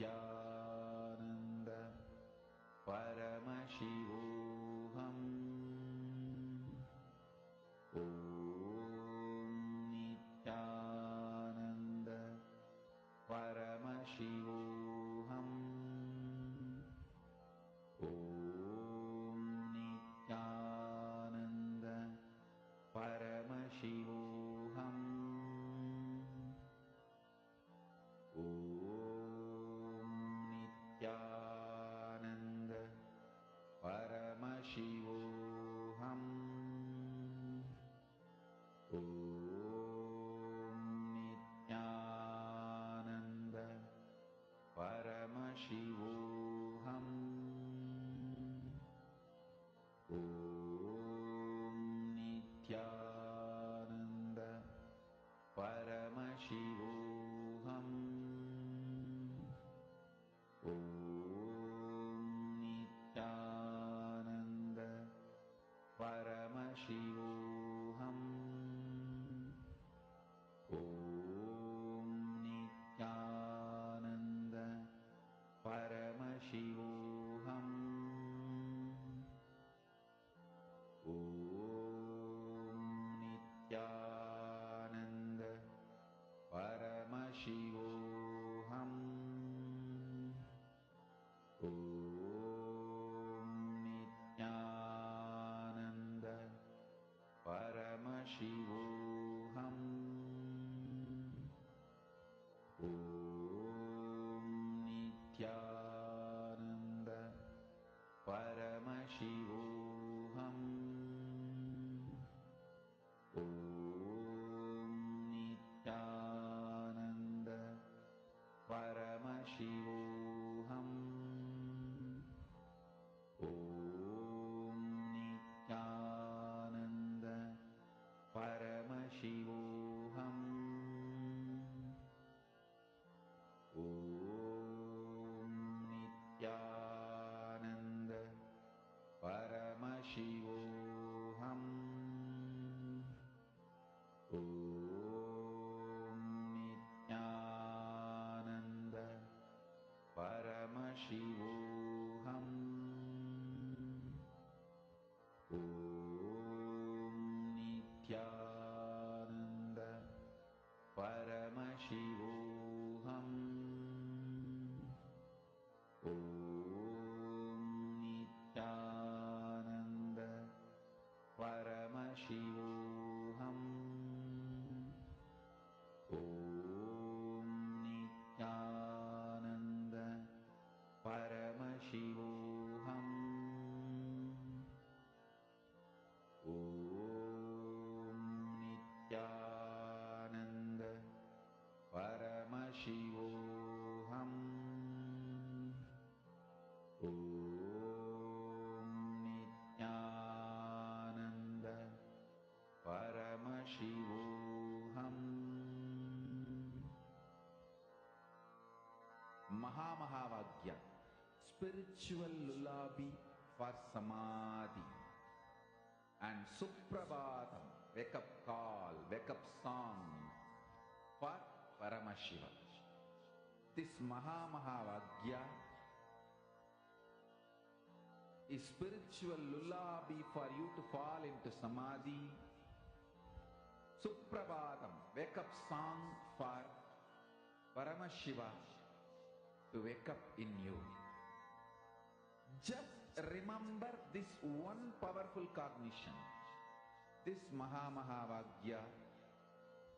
C: Nithyananda Paramashivoham. Om Nithyananda Paramashivoham. Om Nithyananda Paramashivoham. Om Nithyananda Paramashivoham. Om Nithyananda Paramashivoham. Om Nithyananda Paramashivoham. Om Nithyananda Paramashivoham. Om Nithyananda Paramashivoham. Om Nithyananda Paramashivoham. Om Nithyananda Paramashivoham. Om Nithyananda Paramashivoham. Om Nithyananda Paramashivoham. Om Nithyananda Paramashivoham. Om Nithyananda Paramashivoham. Om Nithyananda Paramashivoham. Om Nithyananda Paramashivoham. Om Nithyananda Paramashivoham. Om Nithyananda Paramashivoham. Om Nithyananda Paramashivoham. Om Nithyananda Paramashivoham. Mahavakya, spiritual lullaby for Samadhi, and Suprabhatam, wake up call, wake up song for Paramashiva. This Mahavakya is spiritual lullaby for you to fall into Samadhi. Suprabhatam, wake up song for Paramashiva to wake up in you. Just remember this one powerful cognition. This Mahavakya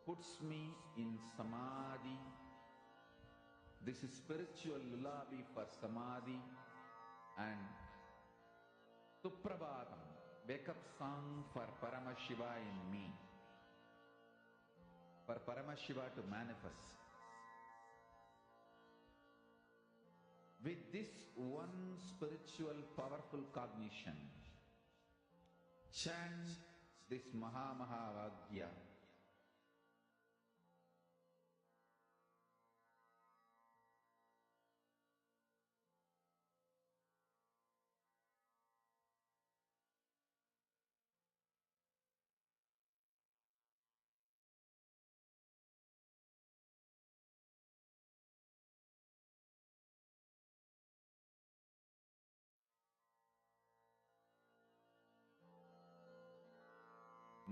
C: puts me in Samadhi. This is spiritual lullaby for Samadhi, and Suprabhatam, wake up song for Paramashiva in me, for Paramashiva to manifest. With this one spiritual powerful cognition, chant this Mahavakya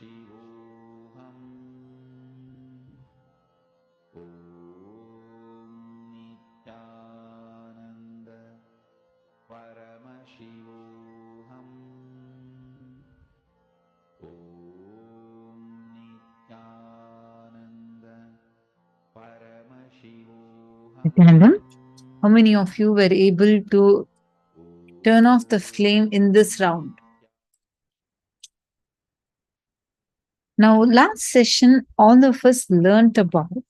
C: Nithyananda Paramashivoham. Om Nithyananda Paramashivoham.
B: Nityananda, how many of you were able to turn off the flame in this round? Now, last session, all of us learnt about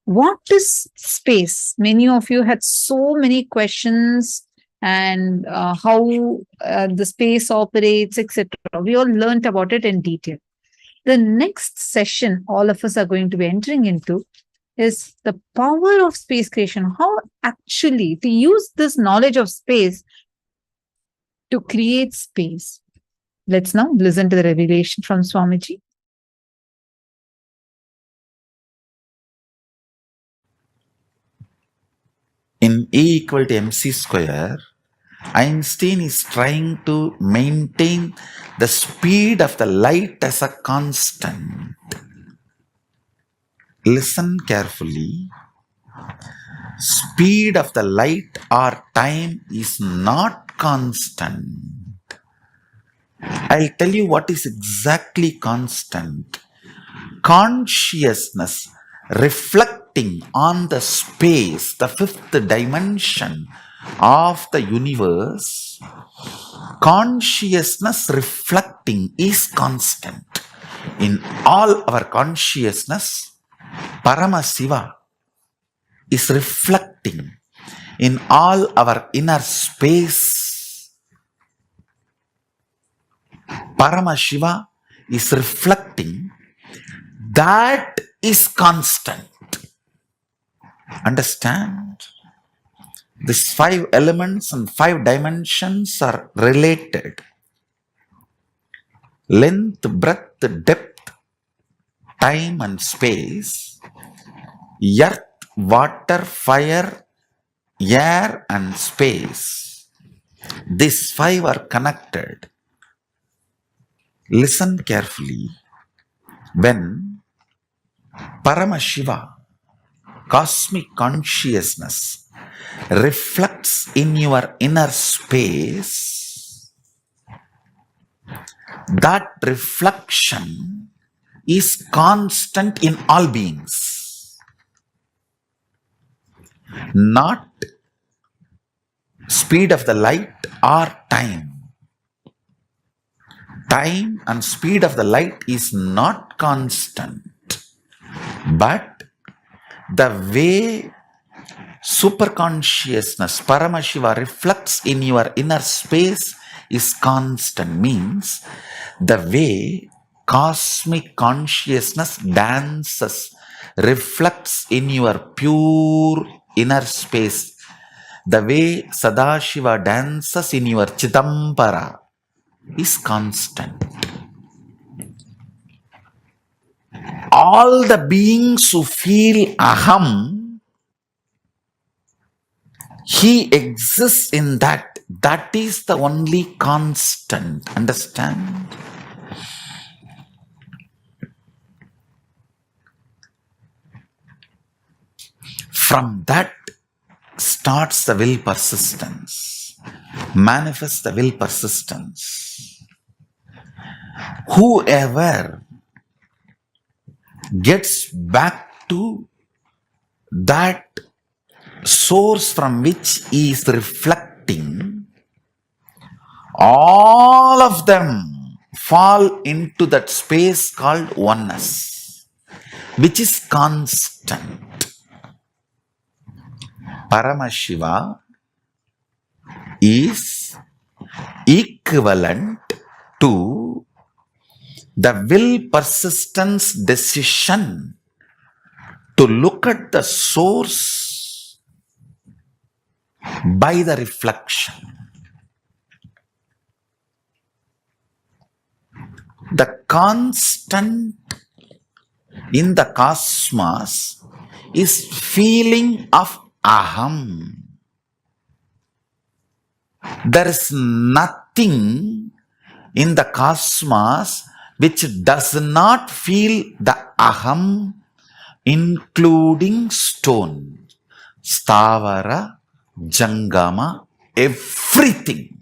B: what is space. Many of you had so many questions and how the space operates, etc. We all learnt about it in detail. The next session, all of us are going to be entering into is the power of space creation. How actually to use this knowledge of space to create space. Let's now listen to the revelation from Swamiji.
C: In E equal to mc square, Einstein is trying to maintain the speed of the light as a constant. Listen carefully. Speed of the light or time is not constant. I'll tell you what is exactly constant. Consciousness reflecting on the space, the fifth dimension of the universe, consciousness reflecting is constant. In all our consciousness, Paramashiva is reflecting in all our inner space. Paramashiva is reflecting. That is constant. Understand? These 5 elements and 5 dimensions are related. Length, breadth, depth, time and space, earth, water, fire, air and space. These 5 are connected. Listen carefully. When Paramashiva, cosmic consciousness, reflects in your inner space, that reflection is constant in all beings. Not speed of the light or time. Time and speed of the light is not constant. But the way superconsciousness, Paramashiva, reflects in your inner space is constant. Means the way cosmic consciousness dances, reflects in your pure inner space. The way Sadashiva dances in your Chidambara is constant. All the beings who feel aham, he exists in that. That is the only constant. Understand? From that starts the will persistence. Manifests the will persistence. Whoever gets back to that source from which he is reflecting, all of them fall into that space called oneness, which is constant. Paramashiva is equivalent to the will persistence decision to look at the source by the reflection. The constant in the cosmos is feeling of aham. There is nothing in the cosmos which does not feel the aham, including stone, stavara, jangama, everything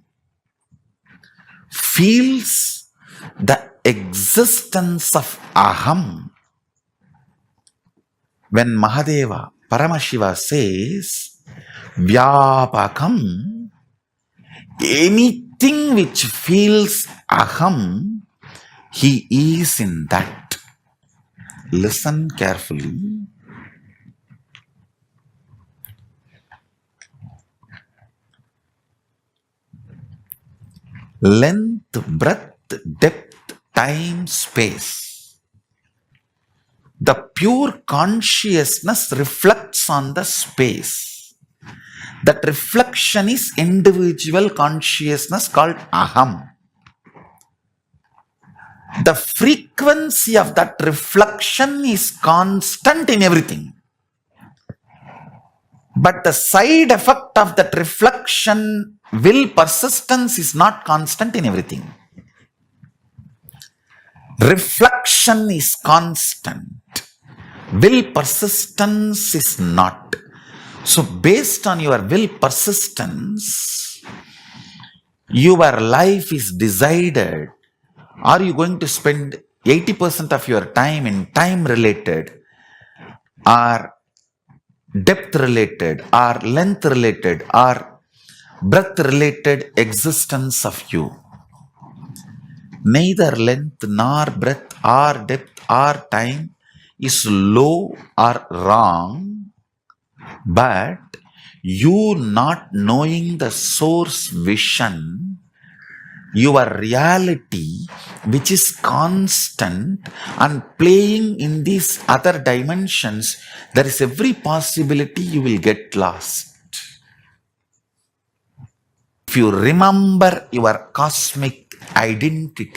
C: feels the existence of aham. When Mahadeva, Paramashiva says, Vyapakam, anything which feels aham, he is in that. Listen carefully. Length, breadth, depth, time, space. The pure consciousness reflects on the space. That reflection is individual consciousness called aham. The frequency of that reflection is constant in everything. But the side effect of that reflection, will persistence, is not constant in everything. Reflection is constant. Will persistence is not. So based on your will persistence, your life is decided. Are you going to spend 80% of your time in time related, or depth related, or length related, or breadth related existence of you? Neither length nor breadth or depth or time is low or wrong, but you not knowing the source vision, your reality, which is constant and playing in these other dimensions, there is every possibility you will get lost. If you remember your cosmic identity,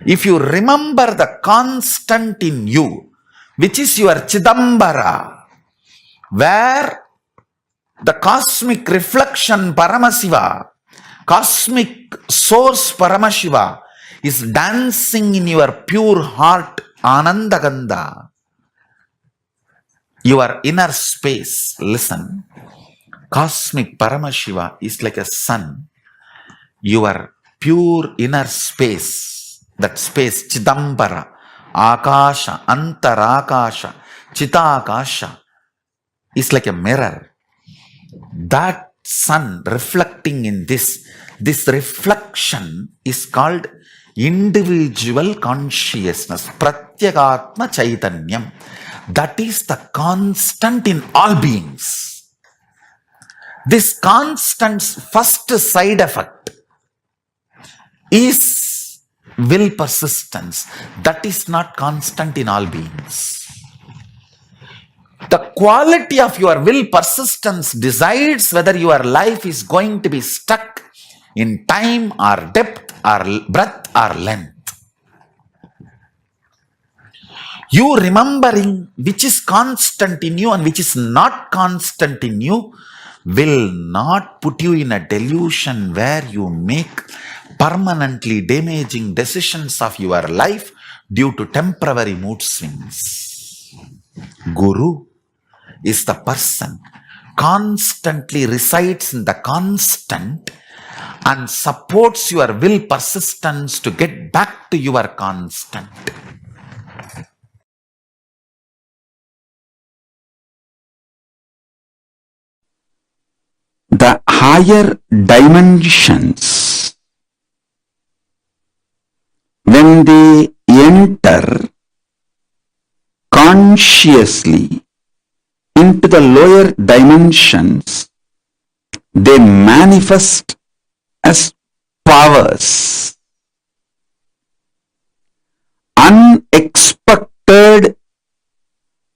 C: if you remember the constant in you, which is your Chidambara, where the cosmic reflection Paramashiva, cosmic source Paramashiva, is dancing in your pure heart, Anandaganda, your inner space. Listen, cosmic Paramashiva is like a sun. Your pure inner space, that space, Chidambara, Akasha, Antarakasha, Chitakasha, is like a mirror. That sun reflecting in this reflection is called individual consciousness, Pratyagatma Chaitanyam. That is the constant in all beings. This constant's first side effect is will persistence. That is not constant in all beings. The quality of your will persistence decides whether your life is going to be stuck in time or depth or breadth or length. You remembering which is constant in you and which is not constant in you will not put you in a delusion where you make permanently damaging decisions of your life due to temporary mood swings. Guru is the person constantly resides in the constant and supports your will persistence to get back to your constant. The higher dimensions, when they enter consciously into the lower dimensions, they manifest as powers. Unexpected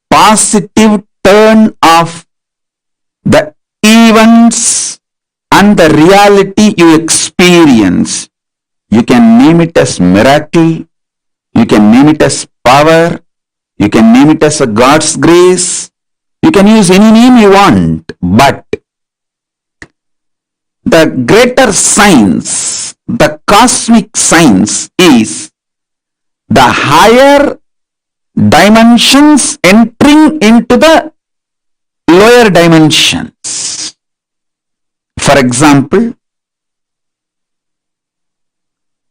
C: positive turn of the events and the reality you experience. You can name it as miracle, you can name it as power, you can name it as a God's grace, you can use any name you want, but the greater science, the cosmic science is the higher dimensions entering into the lower dimensions. For example,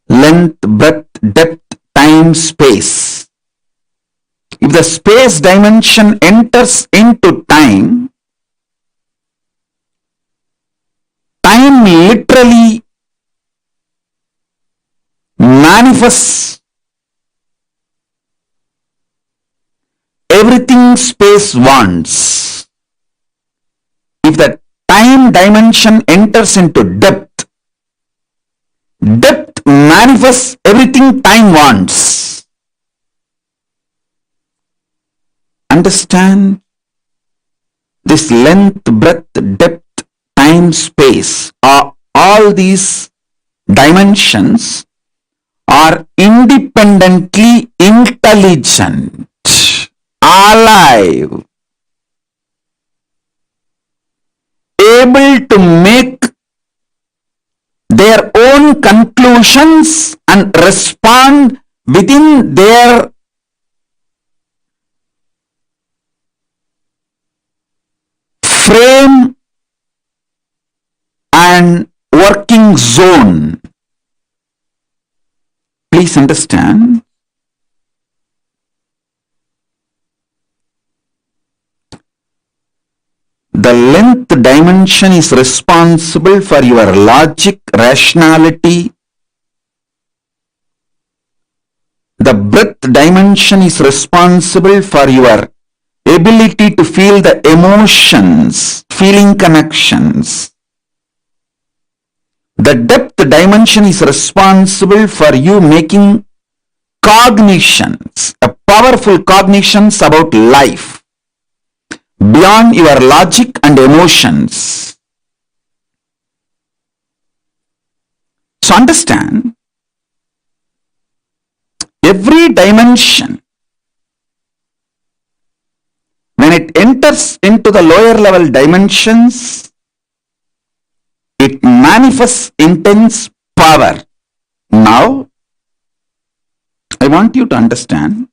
C: length, breadth, depth, time, space. If the space dimension enters into time, time literally manifests everything space wants. If the time dimension enters into depth, depth manifests everything time wants. Understand? This length, breadth, depth, time, space, all these dimensions are independently intelligent, alive, able to make their own conclusions and respond within their frame and working zone. Please understand. The length dimension is responsible for your logic, rationality. The breadth dimension is responsible for your ability to feel the emotions, feeling connections. The depth dimension is responsible for you making cognitions, powerful cognitions about life beyond your logic and emotions. So understand, every dimension, when it enters into the lower level dimensions, it manifests intense power. Now, I want you to understand,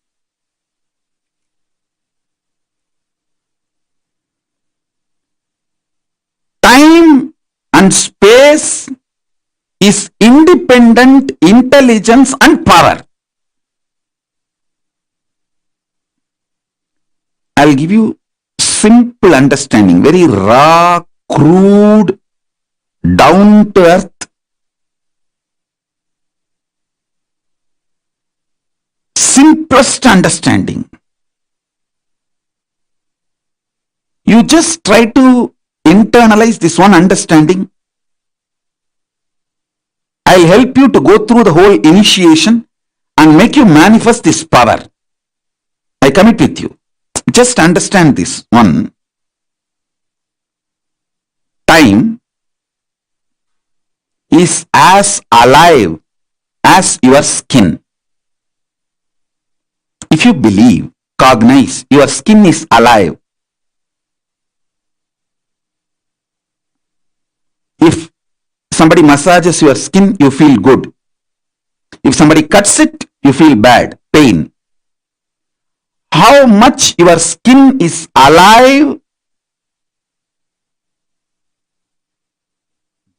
C: time and space is independent intelligence and power. I'll give you simple understanding, very raw, crude, down to earth, simplest understanding. You just try to internalize this one understanding. I'll help you to go through the whole initiation and make you manifest this power. I commit with you. Just understand this one. Time is as alive as your skin. If you believe, cognize, your skin is alive. If somebody massages your skin, you feel good. If somebody cuts it, you feel bad, pain. How much your skin is alive,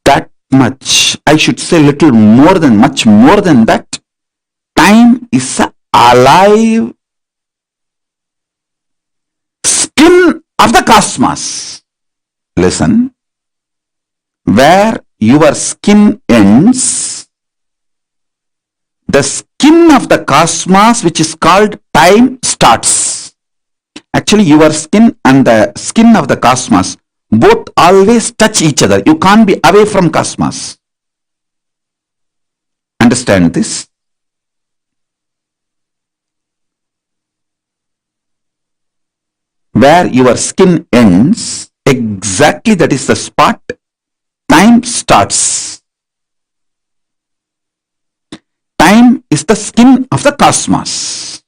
C: that much, I should say little more than, much more than that, time is alive skin of the cosmos. Listen, where your skin ends, the skin of the cosmos, which is called time, starts. Actually, your skin and the skin of the cosmos both always touch each other. You can't be away from cosmos. Understand this? Where your skin ends, exactly that is the spot time starts. Time is the skin of the cosmos.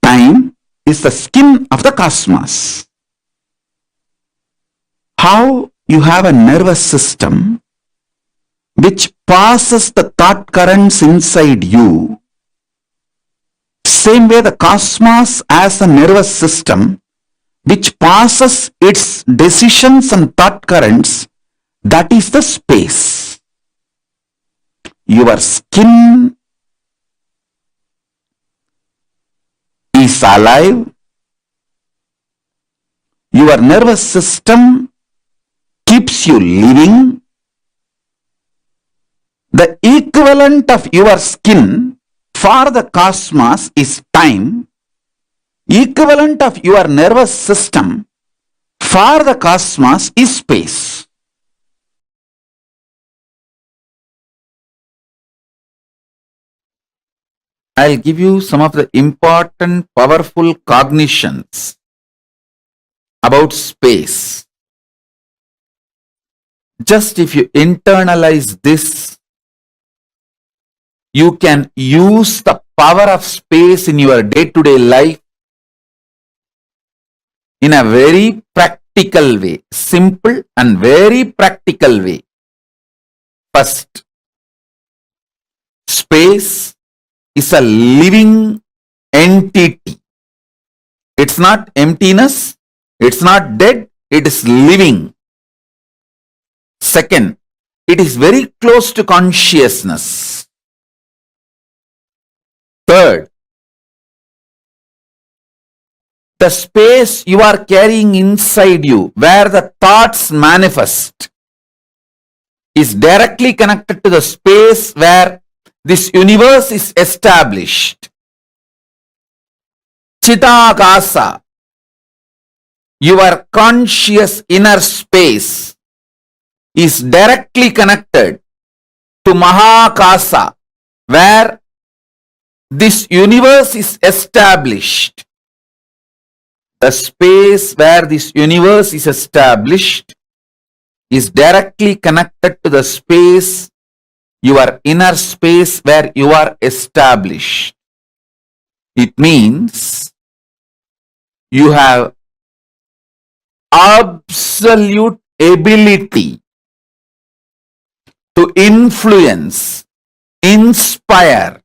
C: Time is the skin of the cosmos. How you have a nervous system, which passes the thought currents inside you. Same way the cosmos as a nervous system which passes its decisions and thought currents, that is the space. Your skin is alive. Your nervous system keeps you living. The equivalent of your skin for the cosmos is time. Equivalent of your nervous system for the cosmos is space. I'll give you some of the important, powerful cognitions about space. Just if you internalize this, you can use the power of space in your day-to-day life in a very practical way, simple and very practical way. First, space is a living entity. It's not emptiness, it's not dead, it is living. Second, it is very close to consciousness. Third, the space you are carrying inside you, where the thoughts manifest, is directly connected to the space where this universe is established. Chidambara, your conscious inner space, is directly connected to Mahavakya, where this universe is established. The space where this universe is established is directly connected to the space, your inner space where you are established. It means you have absolute ability to influence, inspire,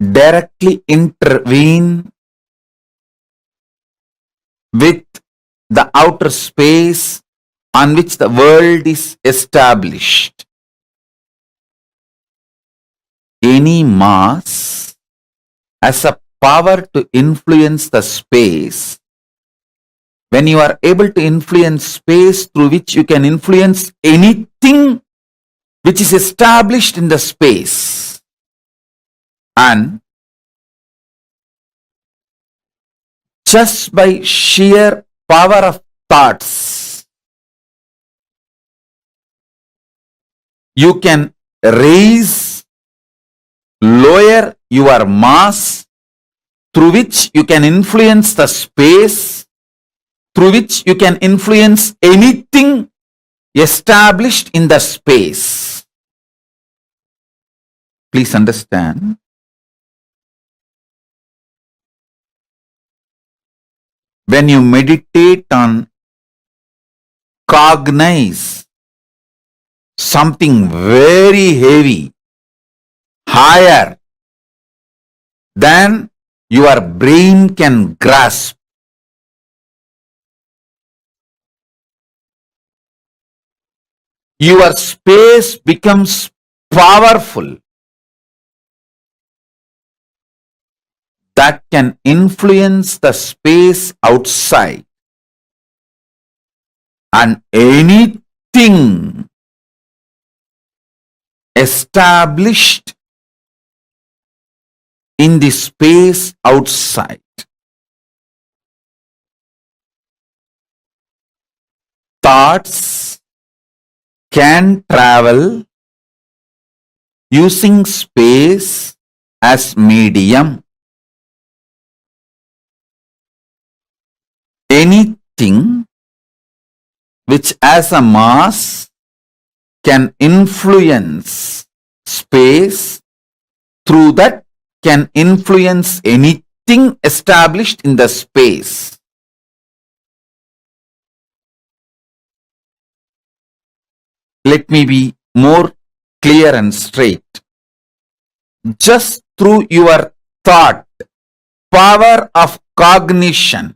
C: directly intervene with the outer space on which the world is established. Any mass has a power to influence the space. When you are able to influence space through which you can influence anything which is established in the space, and just by sheer power of thoughts, you can raise, lower your mass, through which you can influence the space, through which you can influence anything established in the space. Please understand, when you meditate on cognize something very heavy, higher than your brain can grasp, your space becomes powerful. That can influence the space outside, and anything established in the space outside. Thoughts can travel using space as medium. Anything which as a mass can influence space, through that can influence anything established in the space. Let me be more clear and straight. Just through your thought, power of cognition,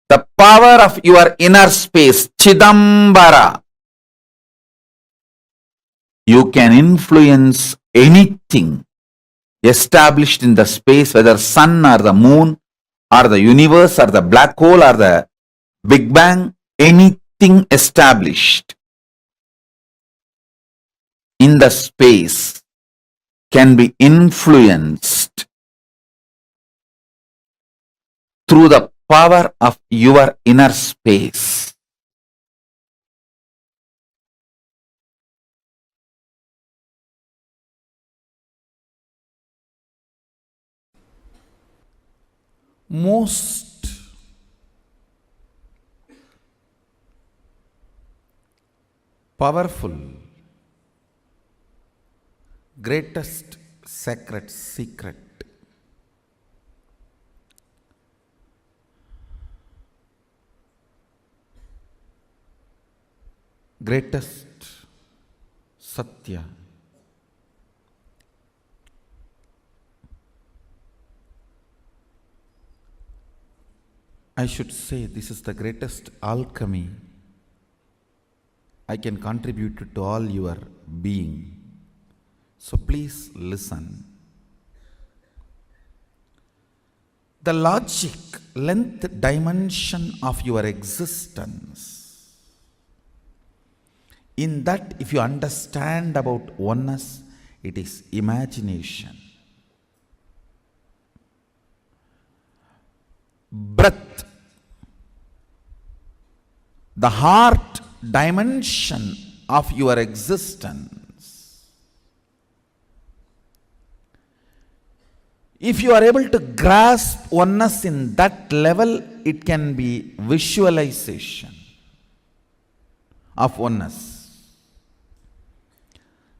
C: the power of your inner space, Chidambara, you can influence anything established in the space, whether sun or the moon or the universe or the black hole or the Big Bang, anything established in the space can be influenced through the power of your inner space. Most powerful, greatest sacred secret greatest Satya, I should say this is the greatest alchemy I can contribute to all your being. So please listen. The logic, length, dimension of your existence, in that if you understand about oneness, it is imagination. Breath, the heart dimension of your existence. If you are able to grasp oneness in that level, it can be visualization of oneness.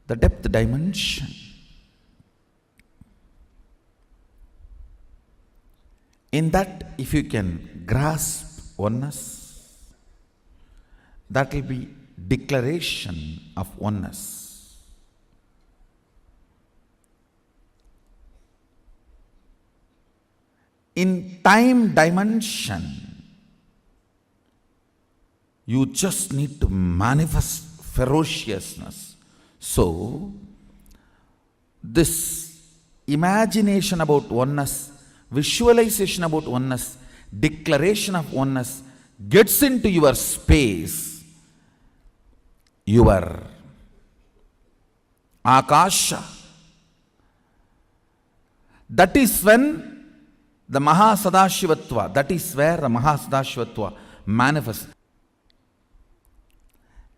C: The depth dimension. In that, if you can grasp oneness, that will be declaration of oneness. In time dimension, you just need to manifest ferociousness. So, this imagination about oneness, visualization about oneness, declaration of oneness gets into your space, your Akasha. That is when the Mahasadashivatva, that is where the Mahasadashivatva manifests.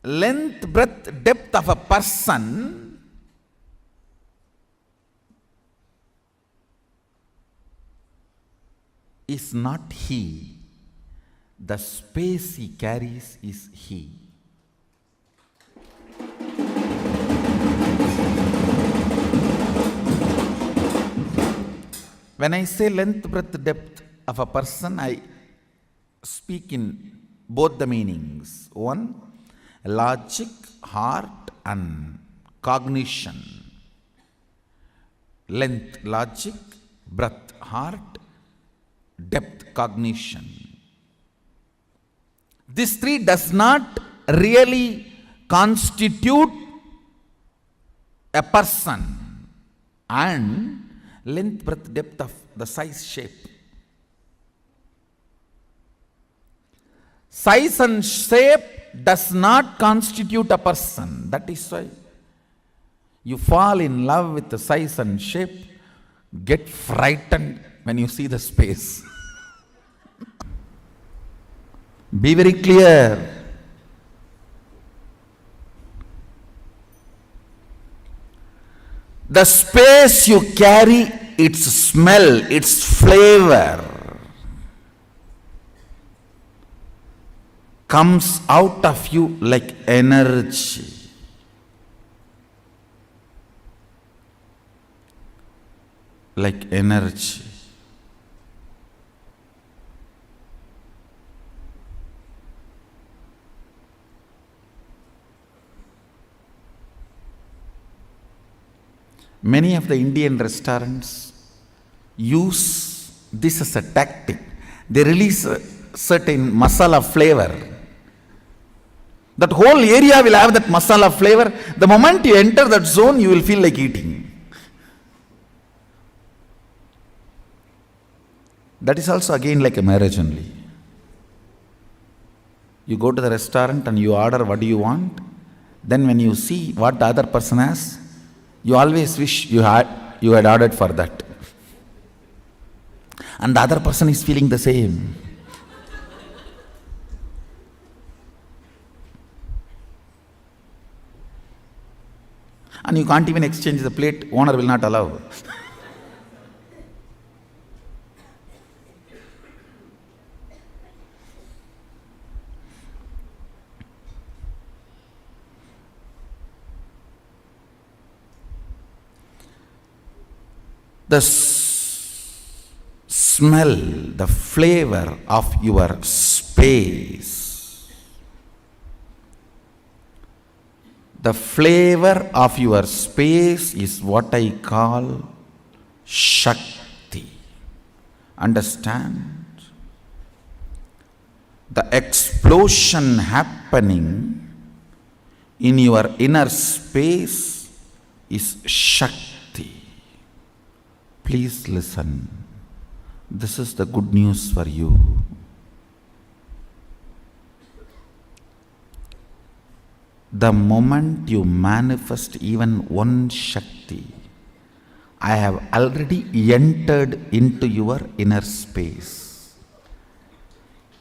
C: Length, breadth, depth of a person is not he. The space he carries is he. When I say length, breadth, depth of a person, I speak in both the meanings. One, logic, heart and cognition. Length, logic, breadth, heart, depth, cognition. This three does not really constitute a person. And length, breadth, depth of the size, shape. Size and shape does not constitute a person. That is why you fall in love with the size and shape, get frightened when you see the space. Be very clear. The space you carry, its smell, its flavor comes out of you like energy. Like energy. Many of the Indian restaurants use this as a tactic. They release a certain masala flavor. That whole area will have that masala flavor. The moment you enter that zone, you will feel like eating. That is also again like a marriage only. You go to the restaurant and you order what do you want. Then when you see what the other person has, you always wish you had ordered for that. And the other person is feeling the same. And you can't even exchange the plate, owner will not allow. The smell, the flavor of your space. The flavor of your space is what I call Shakti. Understand? The explosion happening in your inner space is Shakti. Please listen. This is the good news for you. The moment you manifest even one Shakti, I have already entered into your inner space.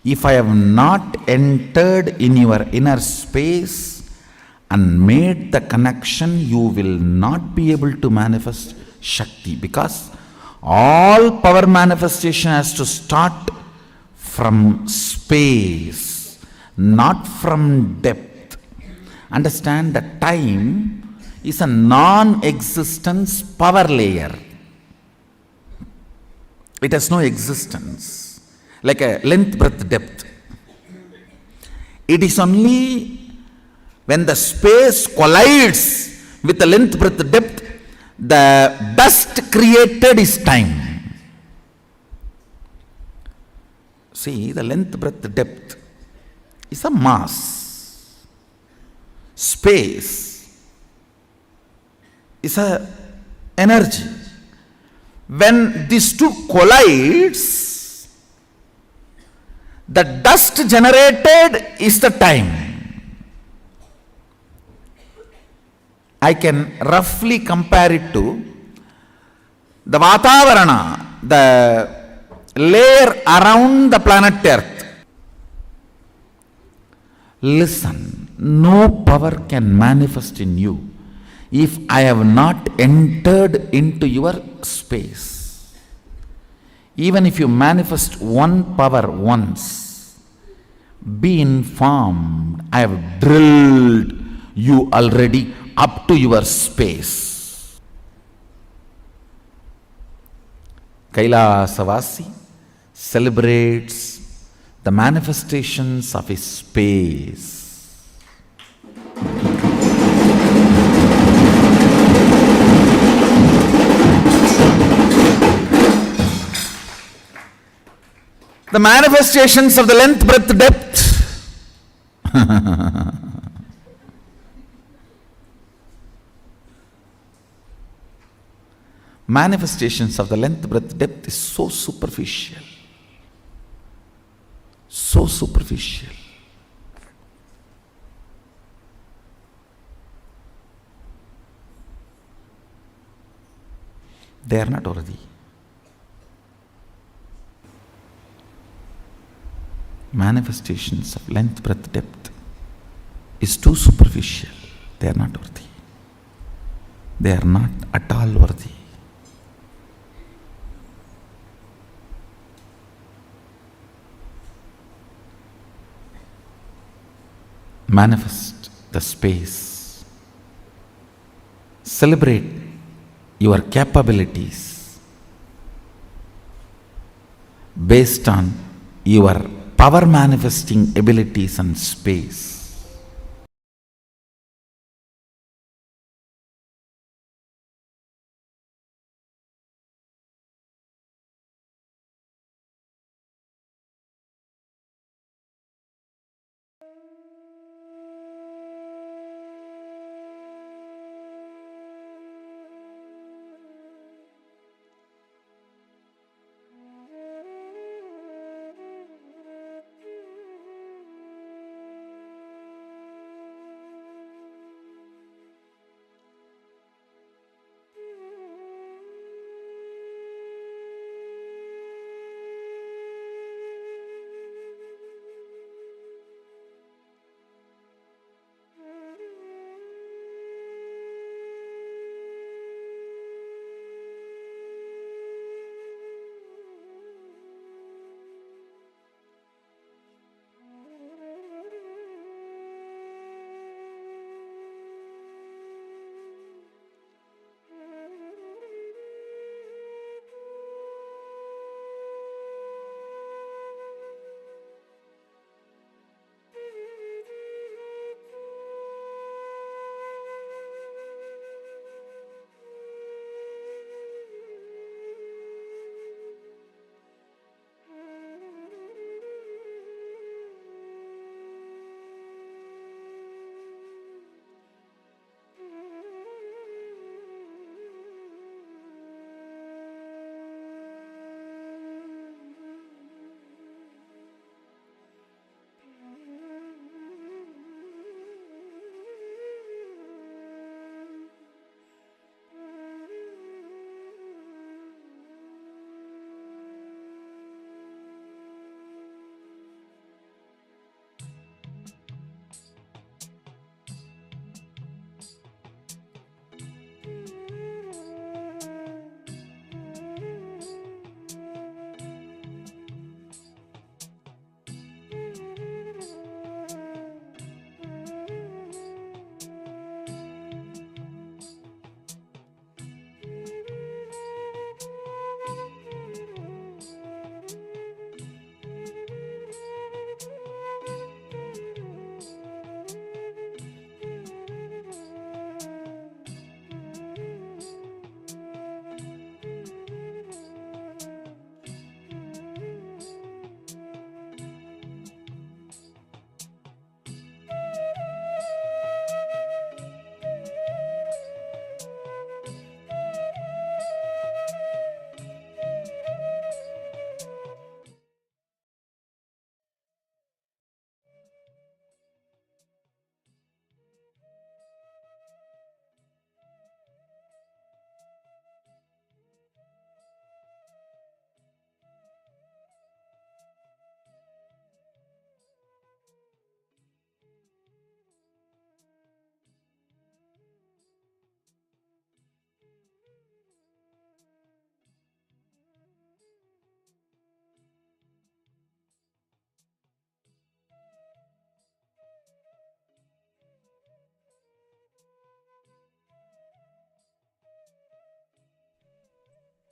C: If I have not entered in your inner space and made the connection, you will not be able to manifest Shakti, because all power manifestation has to start from space, not from depth. Understand that time is a non-existence power layer. It has no existence, like a length, breadth, depth. It is only when the space collides with the length, breadth, depth, the dust created is time. See, the length, breadth, depth is a mass. Space is a energy. When these two collides, the dust generated is the time. I can roughly compare it to the Vatavarana, the layer around the planet Earth. Listen, no power can manifest in you if I have not entered into your space. Even if you manifest one power once, be informed, I have drilled you already up to your space. Kailasa celebrates the manifestations of his space. The manifestations of the length, breadth, depth. Manifestations of the length, breadth, depth is so superficial. So superficial. They are not worthy. Manifestations of length, breadth, depth is too superficial. They are not worthy. They are not at all worthy. Manifest the space. Celebrate your capabilities based on your power manifesting abilities and space.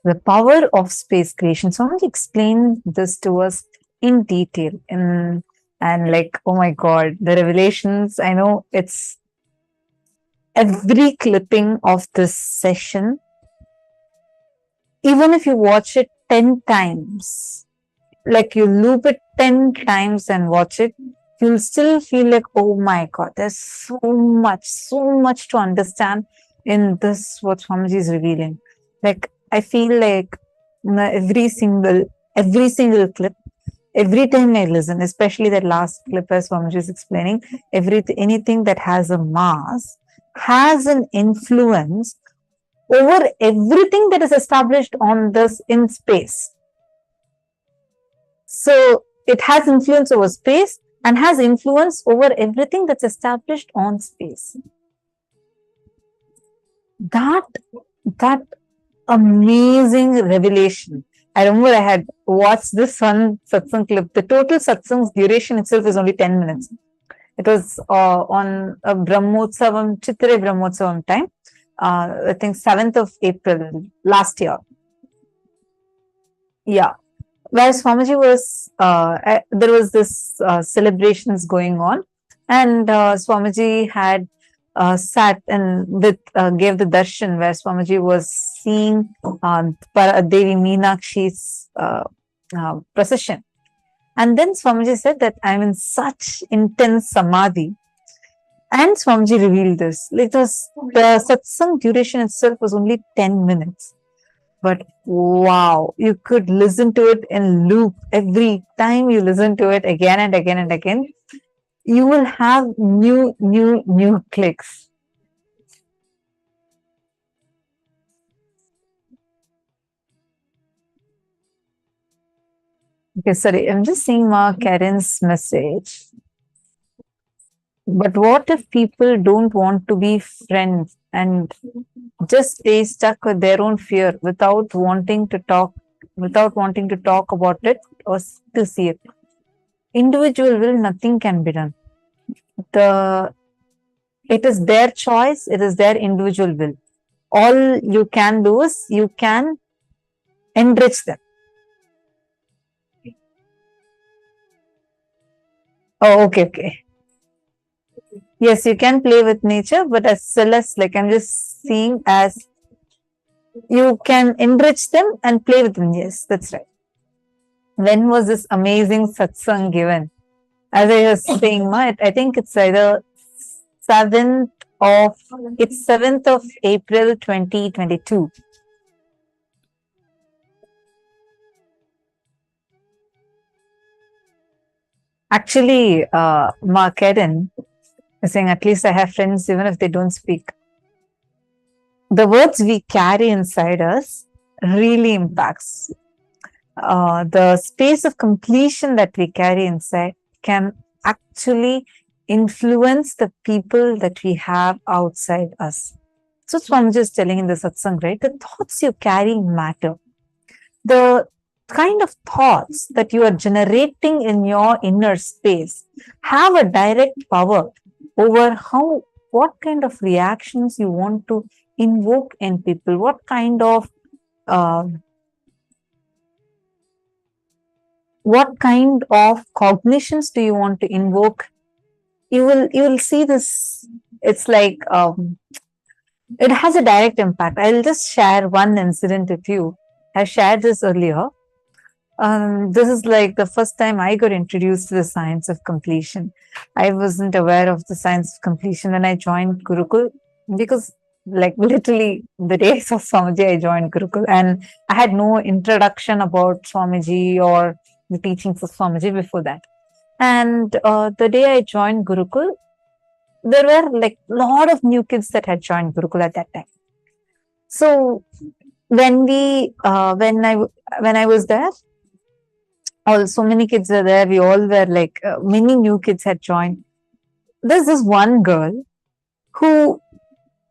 B: the power of space creation. So I want to explain this to us in detail. And like, oh my God, the revelations, I know it's every clipping of this session, even if you watch it 10 times, like you loop it 10 times and watch it, you'll still feel like, oh my God, there's so much to understand in this, what Swamiji is revealing. Like, I feel like every single clip, every time I listen, especially that last clip as Swamiji is explaining, anything that has a mass has an influence over everything that is established on this in space. So it has influence over space and has influence over everything that's established on space. That amazing revelation. I remember I had watched this one satsang clip. The total satsang's duration itself is only 10 minutes. It was on a Brahmotsavam, Chittare Brahmotsavam time. I think 7th of April last year. Yeah. Where Swamiji was, there was this celebrations going on, and Swamiji had sat and gave the darshan where Swamiji was seeing Devi Meenakshi's procession. And then Swamiji said that I'm in such intense samadhi. And Swamiji revealed this. The satsang duration itself was only 10 minutes. But wow, you could listen to it in loop. Every time you listen to it again and again and again, you will have new clicks. Okay, sorry, I'm just seeing Ma Karen's message. But what if people don't want to be friends and just stay stuck with their own fear without wanting to talk about it or to see it? Individual will, nothing can be done. It is their choice, it is their individual will. All you can do is you can enrich them. Oh, okay. Yes, you can play with nature, but as well as, like, I'm just seeing as you can enrich them and play with them. Yes, that's right. When was this amazing satsang given? As I was saying, I think it's either 7th of April 2022. Actually, Ma Karen is saying, at least I have friends even if they don't speak. The words we carry inside us really impacts. The space of completion that we carry inside can actually influence the people that we have outside us. So that's what I'm just telling in the satsang, right? The thoughts you carry matter. The kind of thoughts that you are generating in your inner space have a direct power over what kind of reactions you want to invoke in people, what kind of cognitions do you want to invoke. You will see this. It's like it has a direct impact. I'll just share one incident with you. I shared this earlier. This is like the first time I got introduced to the science of completion. I wasn't aware of the science of completion when I joined Gurukul, because like literally the day I saw Swamiji, I joined Gurukul, and I had no introduction about Swamiji or the teachings of Swamiji before that. And the day I joined Gurukul, there were like a lot of new kids that had joined Gurukul at that time. So when I was there, so many kids were there. We all were like, many new kids had joined. There's this one girl who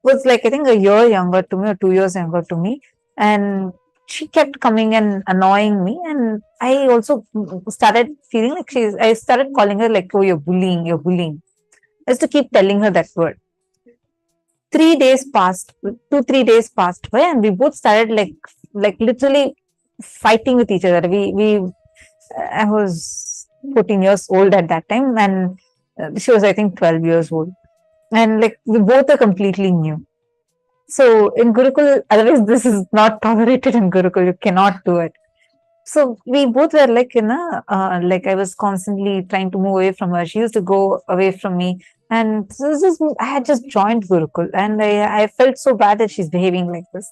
B: was like, I think a year younger to me or 2 years younger to me. And she kept coming and annoying me. And I also started feeling like I started calling her like, oh, you're bullying. I used to keep telling her that word. 3 days passed by, and we both started like like literally fighting with each other. I was 14 years old at that time, and she was, I think, 12 years old. And like we both are completely new. So in Gurukul, otherwise this is not tolerated in Gurukul. You cannot do it. So we both were like like I was constantly trying to move away from her. She used to go away from me. And so I had just joined Gurukul, and I felt so bad that she's behaving like this.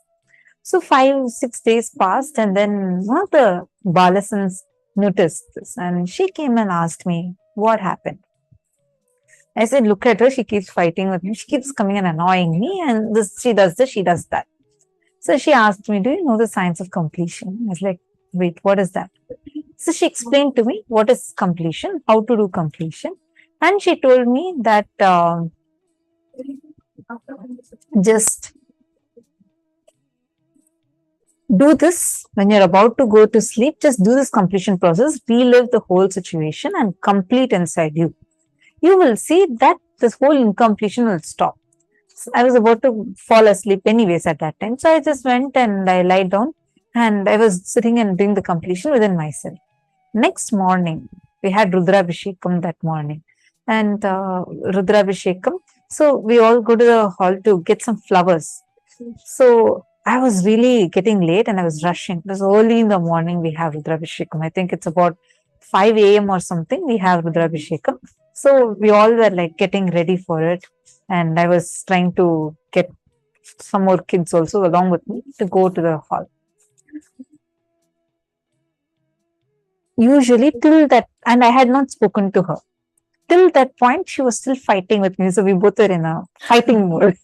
B: So 5-6 days passed, and then one of the Balasans noticed this, and she came and asked me what happened. I said, look at her, she keeps fighting with me, she keeps coming and annoying me, and she does this, she does that. So she asked me, do you know the science of completion? I was like, wait, what is that? So she explained to me what is completion, how to do completion. And she told me that just do this when you're about to go to sleep. Just do this completion process, relive the whole situation and complete inside you. You will see that this whole incompletion will stop. So I was about to fall asleep anyways at that time. So I just went and I lied down and I was sitting and doing the completion within myself. Next morning, we had Rudrabhishekam that morning. And Rudrabhishekam, so we all go to the hall to get some flowers. So I was really getting late and I was rushing. It was early in the morning we have Rudrabhishekam. I think it's about 5 a.m. or something we have Rudrabhishekam. So we all were like getting ready for it. And I was trying to get some more kids also along with me to go to the hall. Usually till that, and I had not spoken to her. Till that point, she was still fighting with me. So we both were in a fighting mode.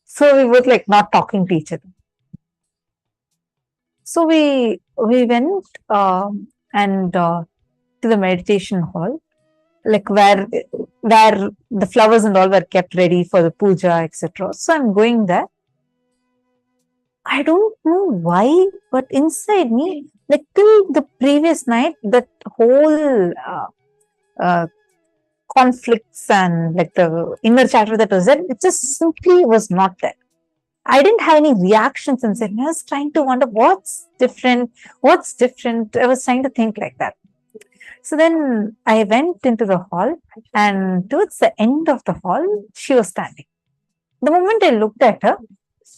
B: So we both like not talking to each other. So we went and to the meditation hall, like where the flowers and all were kept ready for the puja, etc. So I'm going there. I don't know why, but inside me, like till the previous night, that whole conflicts and like the inner chatter that was there, it just simply was not there. I didn't have any reactions inside me. I was trying to wonder what's different. I was trying to think like that. So then I went into the hall, and towards the end of the hall, she was standing. The moment I looked at her,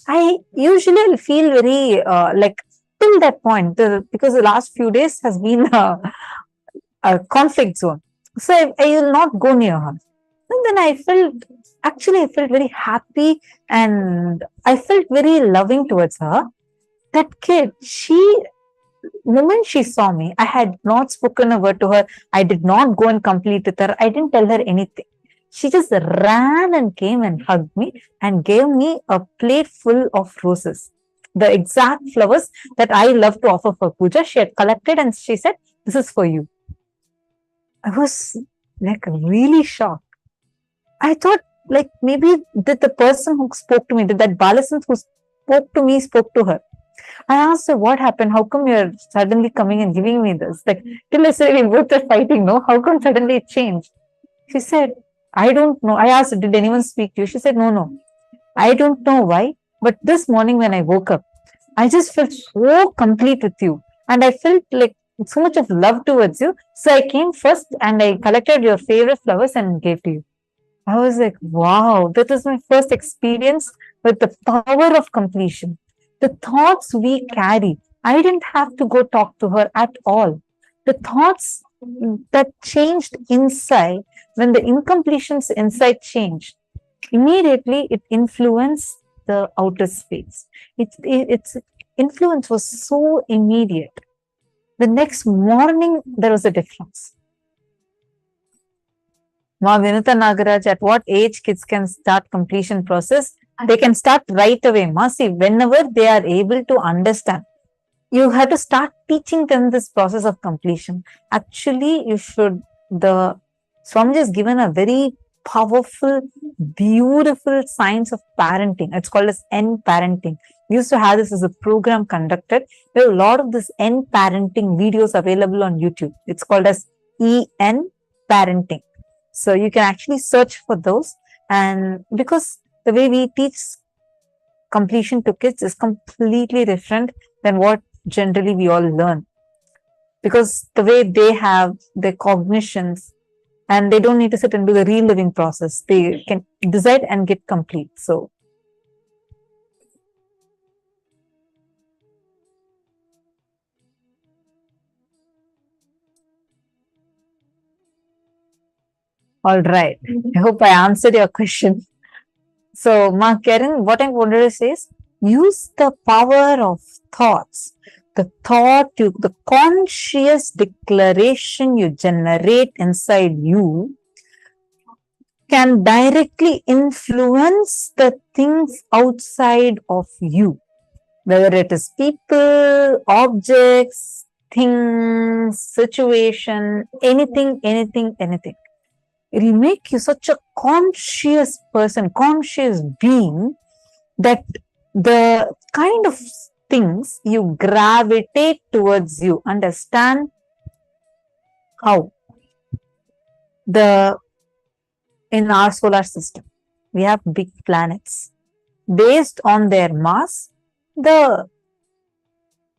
B: I usually feel very like till that point, because the last few days has been a conflict zone. So I will not go near her. And then I felt very happy and I felt very loving towards her. That kid, the moment she saw me, I had not spoken a word to her. I did not go and complete with her. I didn't tell her anything. She just ran and came and hugged me and gave me a plate full of roses. The exact flowers that I love to offer for puja, she had collected and she said, this is for you. I was like really shocked. I thought like maybe did the person who spoke to me, did that Balasan who spoke to me, spoke to her. I asked her, what happened? How come you're suddenly coming and giving me this? Like, till yesterday we both are fighting, no? How come suddenly it changed? She said, I don't know. I asked her, did anyone speak to you? She said, no. I don't know why, but this morning when I woke up, I just felt so complete with you. And I felt like so much of love towards you. So I came first and I collected your favorite flowers and gave to you. I was like, wow, that was my first experience with the power of completion. The thoughts we carry, I didn't have to go talk to her at all. The thoughts that changed inside, when the incompletions inside changed, immediately it influenced the outer space. Its influence was so immediate. The next morning, there was a difference. Ma Vinutha Nagaraj, at what age kids can start completion process? They can start right away. Ma, see, whenever they are able to understand, you have to start teaching them this process of completion. Actually, the Swamiji has given a very powerful, beautiful science of parenting. It's called as N parenting. We used to have this as a program conducted. There are a lot of this N parenting videos available on YouTube. It's called as EN parenting. So you can actually search for those. And because the way we teach completion to kids is completely different than what generally we all learn. Because the way they have their cognitions, and they don't need to sit and do the reliving process. They can decide and get complete. So, all right. I hope I answered your question. So, Ma Karen, what I wanted to say is use the power of thoughts. The the conscious declaration you generate inside you can directly influence the things outside of you, whether it is people, objects, things, situation, anything. It will make you such a conscious person, conscious being, that the kind of things you gravitate towards you. Understand how? In our solar system, we have big planets. Based on their mass, the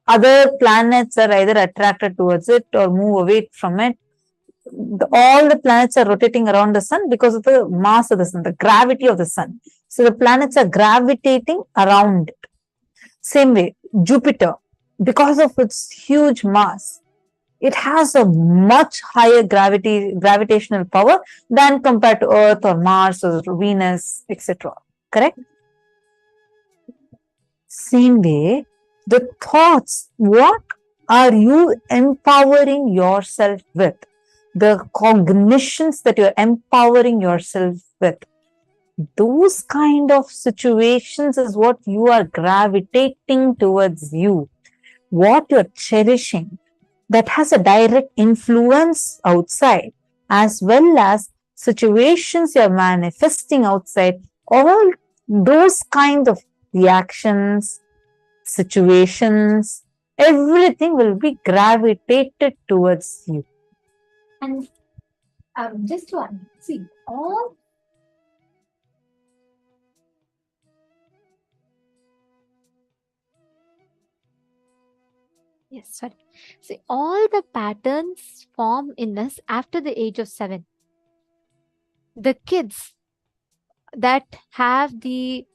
B: other planets are either attracted towards it or move away from it. All the planets are rotating around the sun because of the mass of the sun, the gravity of the sun. So the planets are gravitating around it. Same way, Jupiter, because of its huge mass, it has a much higher gravitational power than compared to Earth or Mars or Venus, etc. Correct? Same way, the thoughts, what are you empowering yourself with? The cognitions that you're empowering yourself with. Those kind of situations is what you are gravitating towards you. What you're cherishing, that has a direct influence outside, as well as situations you're manifesting outside. All those kind of reactions, situations, everything will be gravitated towards you.
A: And just to see, all yes, sorry. See, all the patterns form in us after the age of 7. The kids that have the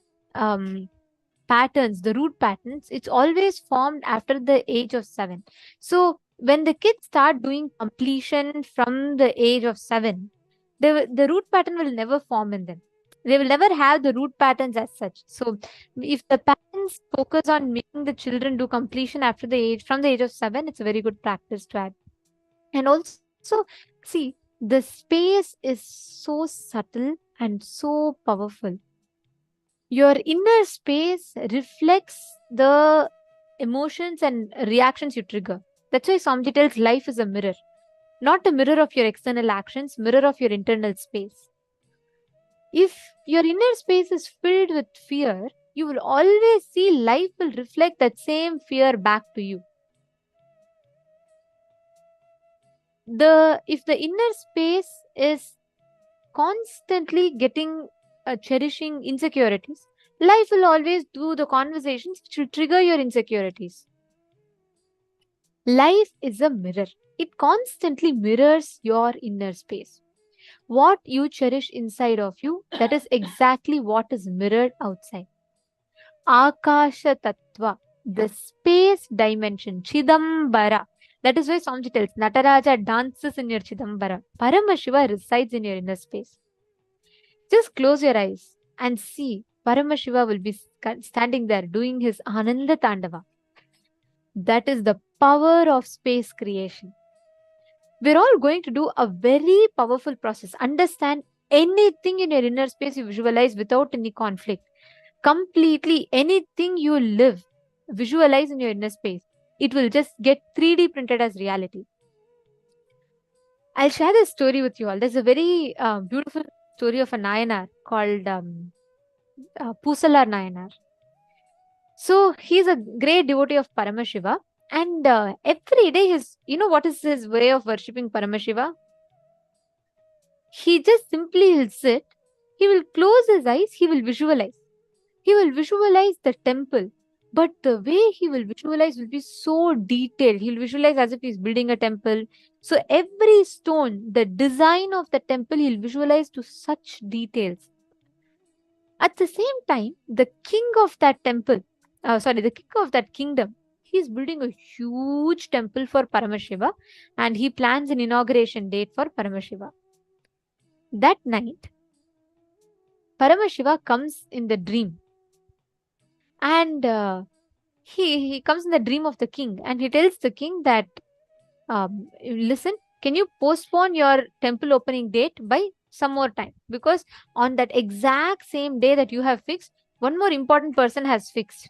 A: patterns, the root patterns, it's always formed after the age of 7. So when the kids start doing completion from the age of 7, the root pattern will never form in them. They will never have the root patterns as such. So if the parents focus on making the children do completion from the age of 7, it's a very good practice to add. And also, see, the space is so subtle and so powerful. Your inner space reflects the emotions and reactions you trigger. That's why Swamiji tells life is a mirror. Not a mirror of your external actions, mirror of your internal space. If your inner space is filled with fear, you will always see life will reflect that same fear back to you. If the inner space is constantly cherishing insecurities, life will always do the conversations which will trigger your insecurities. Life is a mirror. It constantly mirrors your inner space. What you cherish inside of you, that is exactly what is mirrored outside. Akasha Tattva, the space dimension, Chidambara. That is why Swamiji tells, Nataraja dances in your Chidambara. Paramashiva resides in your inner space. Just close your eyes and see Paramashiva will be standing there doing his Ananda Tandava. That is the power of space creation. We're all going to do a very powerful process. Understand, anything in your inner space you visualize without any conflict. Completely anything you live, visualize in your inner space. It will just get 3D printed as reality. I'll share this story with you all. There's a very beautiful story of a Nayanar called Pusalar Nayanar. So he's a great devotee of Paramashiva, and every day what is his way of worshipping Paramashiva? He just simply will sit, he will close his eyes, he will visualize. He will visualize the temple But the way he will visualize will be so detailed. He'll visualize as if he's building a temple. So every stone, the design of the temple, he'll visualize to such details. At the same time, the king of that temple, the king of that kingdom, he's building a huge temple for Paramashiva, and he plans an inauguration date for Paramashiva. That night, Paramashiva comes in the dream, and he comes in the dream of the king, and he tells the king that, listen, can you postpone your temple opening date by some more time? Because on that exact same day that you have fixed, one more important person has fixed.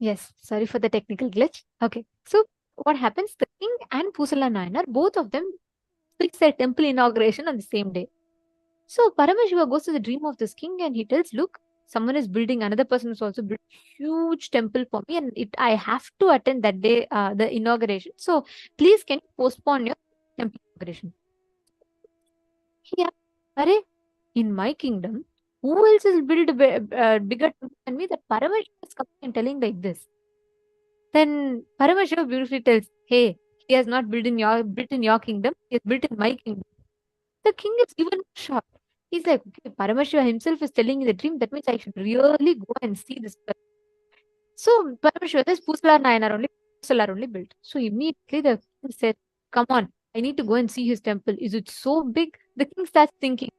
A: Yes, sorry for the technical glitch. Okay, so what happens? The king and Pusala Nayanar, both of them fix their temple inauguration on the same day. So Paramashiva goes to the dream of this king and he tells, look, someone is building, another person is also building a huge temple for me, and I have to attend that day, the inauguration. So please, can you postpone your temple inauguration? Yeah, Are, in my kingdom, who else will build a bigger temple than me? That Paramashiva is coming and telling like this. Then Paramashiva beautifully tells, hey, he has not built in your kingdom, he has built in my kingdom. The king is even shocked. He's like, okay, Paramashiva himself is telling me the dream. That means I should really go and see this person. So Paramashiva says, Pusala only built. So immediately the king said, come on, I need to go and see his temple. Is it so big? The king starts thinking,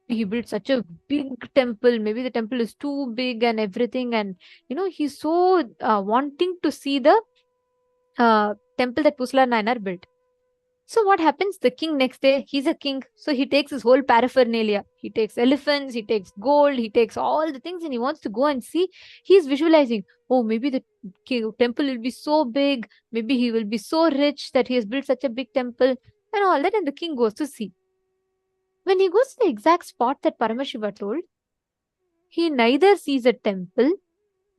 A: he built such a big temple. Maybe the temple is too big and everything. And, he's so wanting to see the temple that Pusala Nayanar built. So what happens? The king next day, he's a king. So he takes his whole paraphernalia. He takes elephants, he takes gold, he takes all the things, and he wants to go and see. He's visualizing, oh, maybe the temple will be so big. Maybe he will be so rich that he has built such a big temple and all that. And the king goes to see. When he goes to the exact spot that Paramashiva told, he neither sees a temple,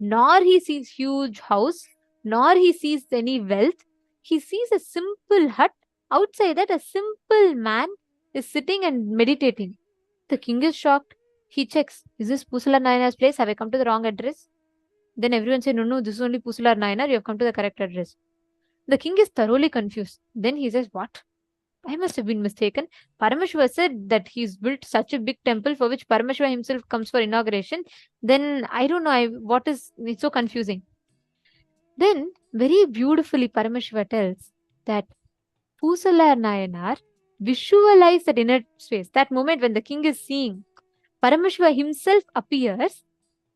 A: nor he sees huge house, nor he sees any wealth. He sees a simple hut. Outside that, a simple man is sitting and meditating. The king is shocked. He checks, is this Pusala Nayanar's place? Have I come to the wrong address? Then everyone says, no, this is only Pusala Nayanar. You have come to the correct address. The king is thoroughly confused. Then he says, what? I must have been mistaken. Paramashiva said that he's built such a big temple for which Paramashiva himself comes for inauguration. Then I don't know it's so confusing. Then very beautifully Paramashiva tells that Pusala Nayanar visualize that inner space. That moment when the king is seeing, Paramashiva himself appears.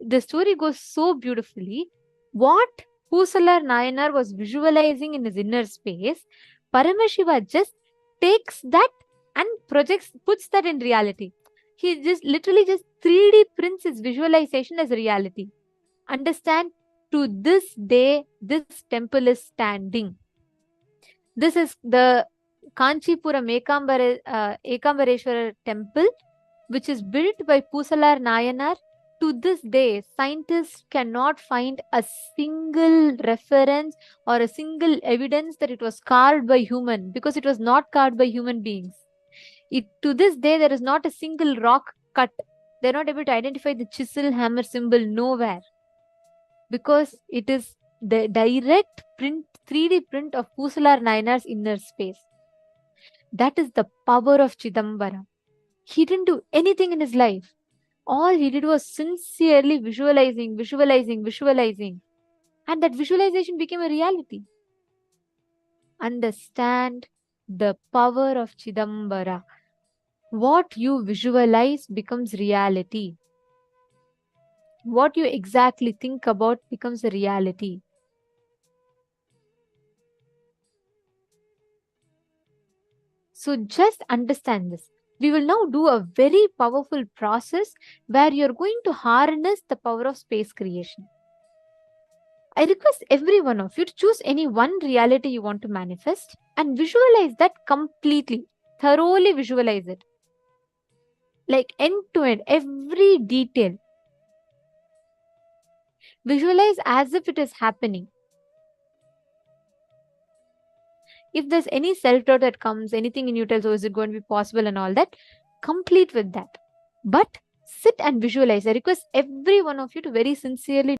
A: The story goes so beautifully. What Pusala Nayanar was visualizing in his inner space, Paramashiva just takes that and puts that in reality. He just literally just 3D prints his visualization as reality. Understand, to this day, this temple is standing. This is the Kanchipuram Ekambareshwara temple, which is built by Pusalar Nayanar. To this day, scientists cannot find a single reference or a single evidence that it was carved by human, because it was not carved by human beings. To this day, there is not a single rock cut. They're not able to identify the chisel hammer symbol nowhere, because it is the direct print, 3D print of Pusalar Nayanar's inner space. That is the power of Chidambara. He didn't do anything in his life. All he did was sincerely visualizing. And that visualization became a reality. Understand the power of Chidambara. What you visualize becomes reality. what you exactly think about becomes a reality. So just understand this. We will now do a very powerful process where you're going to harness the power of space creation. I request every one of you to choose any one reality you want to manifest and visualize that completely, thoroughly visualize it. Like end to end, every detail. Visualize as if it is happening. If there's any self-doubt that comes, anything in you tells, oh, is it going to be possible and all that, complete with that. But sit and visualize. I request every one of you to very sincerely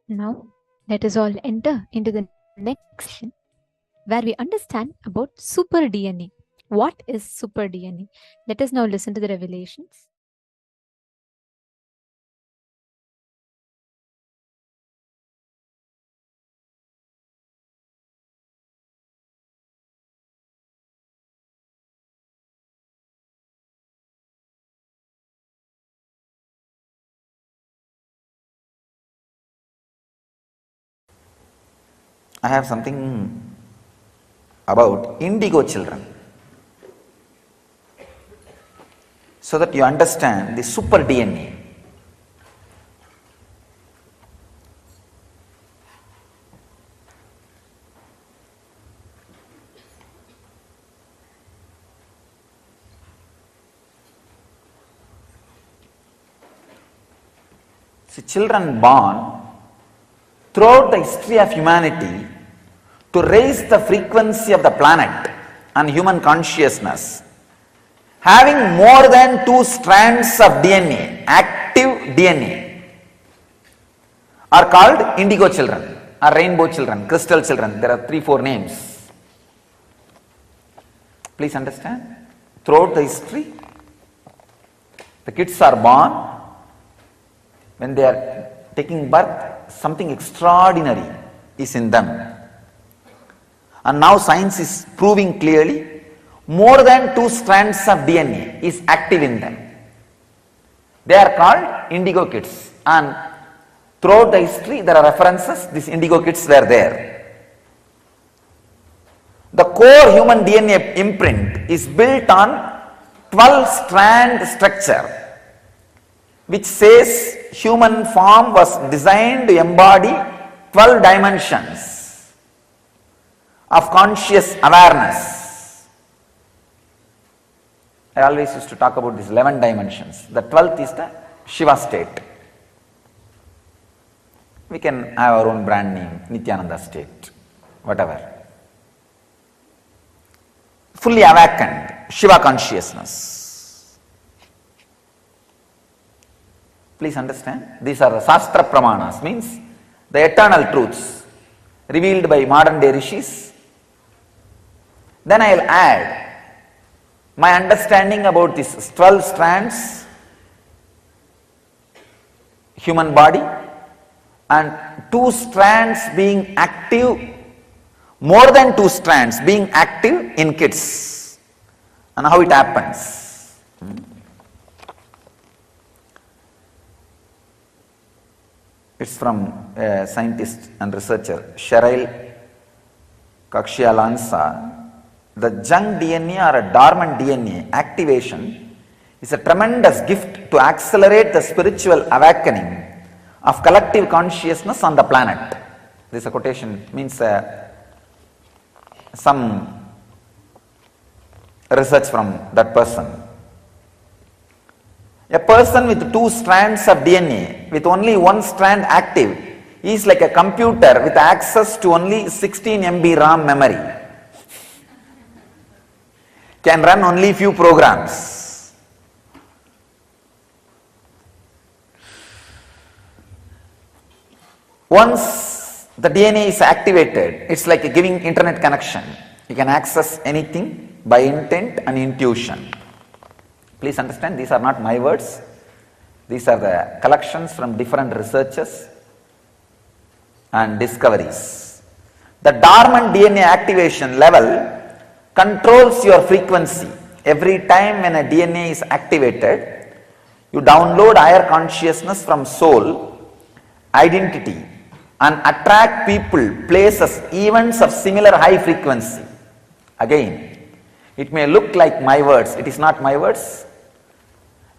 A: Now, let us all enter into the next section where we understand about super DNA. What is super DNA? Let us now listen to the revelations.
C: I have something about indigo children, so that you understand the super DNA. See, children born throughout the history of humanity to raise the frequency of the planet and human consciousness, having more than 2 strands of DNA, active DNA, are called indigo children or rainbow children, crystal children. There are 3-4 names. Please understand. Throughout the history, the kids are born. When they are taking birth, something extraordinary is in them. And now science is proving clearly more than 2 strands of DNA is active in them. They are called indigo kids, and throughout the history there are references, these indigo kids were there. The core human DNA imprint is built on 12-strand structure, which says human form was designed to embody 12 dimensions of conscious awareness. I always used to talk about these 11 dimensions. The 12th is the Shiva state. We can have our own brand name, Nithyananda state, whatever. Fully awakened, Shiva consciousness. Please understand, these are the Shastra Pramanas, means the eternal truths revealed by modern day rishis. Then I will add my understanding about these 12 strands, human body, and 2 strands being active, more than 2 strands being active in kids, and how it happens. It's from a scientist and researcher, Cheryl Kakshialansa. The junk DNA or a dormant DNA activation is a tremendous gift to accelerate the spiritual awakening of collective consciousness on the planet. This is a quotation, means some research from that person. A person with 2 strands of DNA with only 1 strand active is like a computer with access to only 16 MB RAM memory. Can run only few programs. Once the DNA is activated, it's like giving internet connection. You can access anything by intent and intuition. Please understand, these are not my words. These are the collections from different researchers and discoveries. The dormant DNA activation level controls your frequency. Every time when a DNA is activated, you download higher consciousness from soul, identity, and attract people, places, events of similar high frequency. Again, it may look like my words, it is not my words.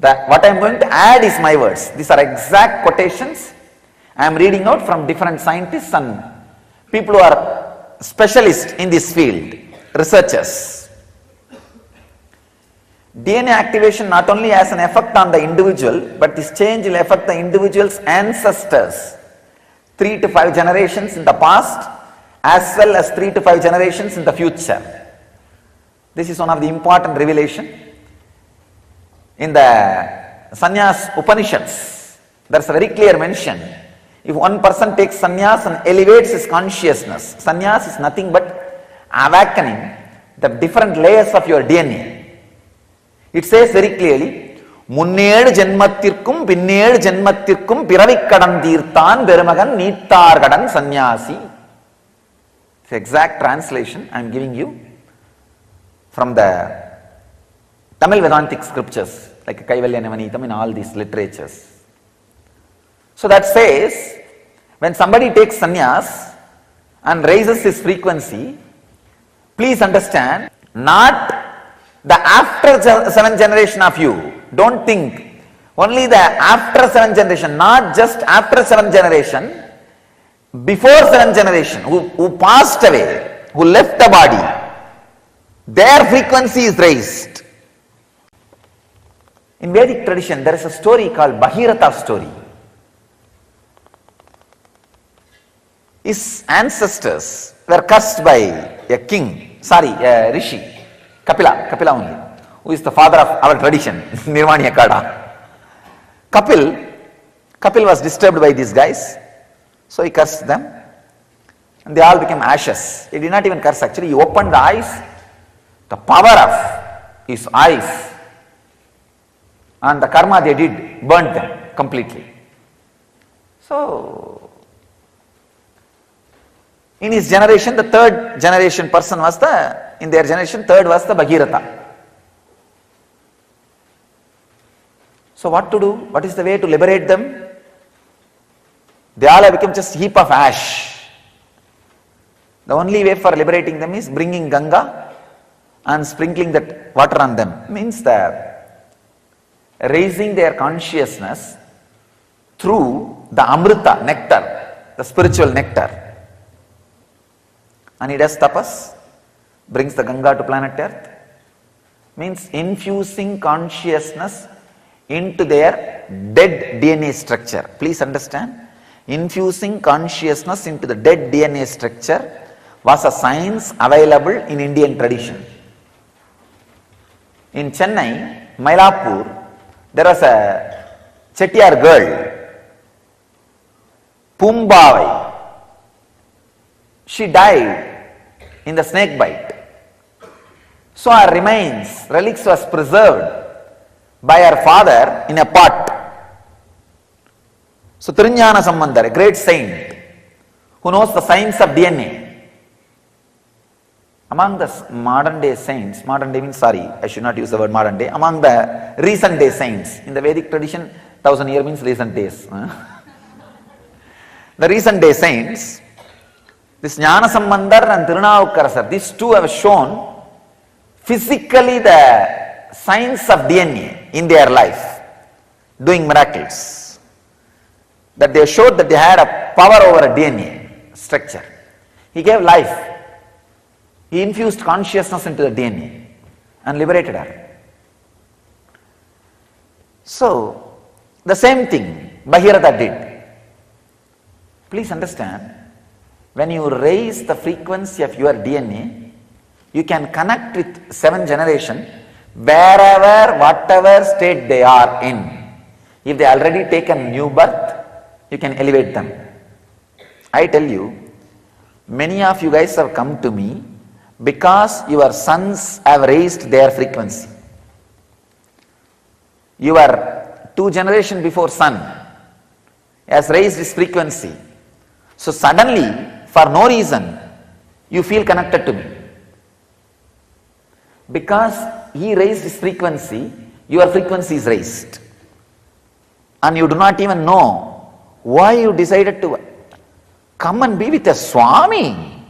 C: What I am going to add is my words. These are exact quotations I am reading out from different scientists and people who are specialists in this field, researchers. DNA activation not only has an effect on the individual, but this change will affect the individual's ancestors, 3 to 5 generations in the past as well as 3 to 5 generations in the future. This is one of the important revelation. In the Sannyas Upanishads, there is a very clear mention. If one person takes sannyas and elevates his consciousness, sannyas is nothing but awakening the different layers of your DNA. It says very clearly, Munned Janmatirkum, Pinned Janmatirkum, Piravikadan Tirthan, Beramagan, Nittargadan Sannyasi. It's the exact translation I am giving you from the Tamil Vedantic scriptures, like Kaivalya Navanitam in all these literatures. So that says, when somebody takes sannyas and raises his frequency, please understand, not the after 7th generation of you. Don't think only the after 7th generation, not just after 7th generation, before 7th generation, who passed away, who left the body, their frequency is raised. In Vedic tradition, there is a story called Bhagirata story. His ancestors were cursed by a rishi, Kapila only, who is the father of our tradition, Nirvaniya Kada. Kapil was disturbed by these guys, so he cursed them, and they all became ashes. He did not even curse actually, he opened the eyes, the power of his eyes, and the karma they did burnt them completely. So, in his generation, the third generation person was in their generation, third was the Bhagirata. So what to do? What is the way to liberate them? They all have become just heap of ash. The only way for liberating them is bringing Ganga and sprinkling that water on them. Means that raising their consciousness through the Amrita, nectar, the spiritual nectar. And he does tapas, brings the Ganga to planet Earth, means infusing consciousness into their dead DNA structure. Please understand, infusing consciousness into the dead DNA structure was a science available in Indian tradition. In Chennai, Mylapore, there was a Chettiar girl, Pumbavai. She died in the snake bite. So her remains, relics was preserved by her father in a pot. So Trinyana Sambandar, a great saint who knows the science of DNA. Among the modern day saints, modern day means, sorry, I should not use the word modern day, among the recent day saints, in the Vedic tradition, 1000 years means recent days. The recent day saints, this Jnana Sambandar and Tirunavukkarasar, these two have shown physically the science of DNA in their life, doing miracles. That they showed that they had a power over a DNA structure. He gave life. He infused consciousness into the DNA and liberated her. So, the same thing Bhagirata did. Please understand, when you raise the frequency of your DNA, you can connect with 7th generation wherever, whatever state they are in. If they already taken new birth, you can elevate them. I tell you, many of you guys have come to me because your sons have raised their frequency. Your 2 generation before son has raised his frequency. So suddenly, for no reason, you feel connected to me. Because he raised his frequency, your frequency is raised. And you do not even know why you decided to come and be with a Swami.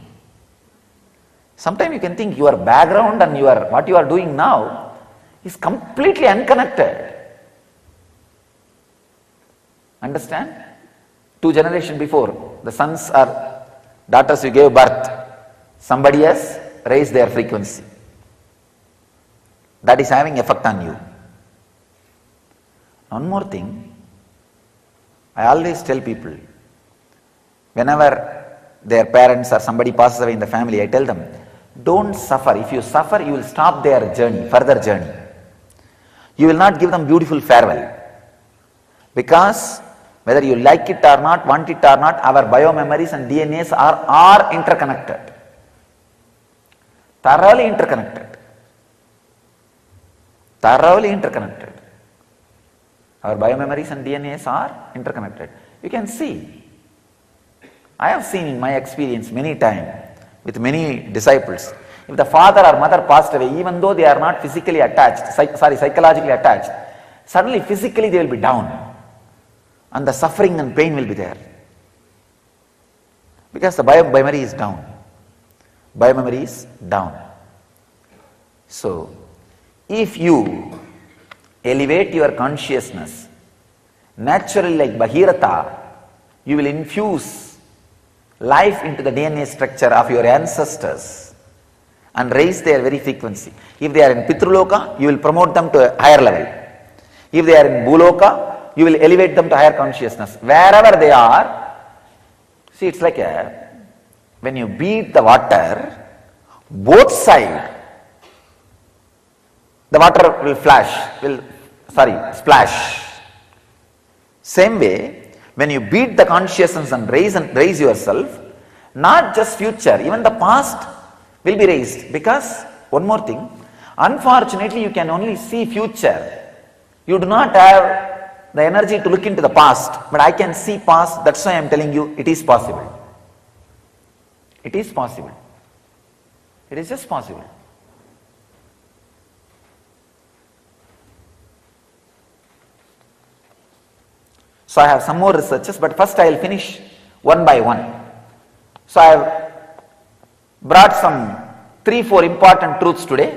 C: Sometimes you can think your background and what you are doing now is completely unconnected. Understand? 2 generations before, the sons or daughters you gave birth, somebody has raised their frequency. That is having effect on you. One more thing, I always tell people, whenever their parents or somebody passes away in the family, I tell them, don't suffer. If you suffer, you will stop their journey, further journey. You will not give them beautiful farewell. Because Whether you like it or not, want it or not, our biomemories and DNAs are interconnected. Thoroughly interconnected. Thoroughly interconnected. Our biomemories and DNAs are interconnected. You can see. I have seen in my experience many times with many disciples. If the father or mother passed away, even though they are not physically attached, psychologically attached, suddenly physically they will be down. And the suffering and pain will be there. Because the biomemory is down. Biomemory is down. So, if you elevate your consciousness, naturally like Bhagirata, you will infuse life into the DNA structure of your ancestors and raise their very frequency. If they are in Pitruloka, you will promote them to a higher level. If they are in Bhuloka, you will elevate them to higher consciousness. Wherever they are, see, it's like when you beat the water, both sides, the water will splash. Same way, when you beat the consciousness and raise yourself, not just future, even the past will be raised. Because, one more thing, unfortunately you can only see future. You do not have the energy to look into the past, but I can see past. That's why I am telling you it is possible. It is possible. It is just possible. So I have some more researches, but first I will finish one by one. So I have brought some 3-4 important truths today.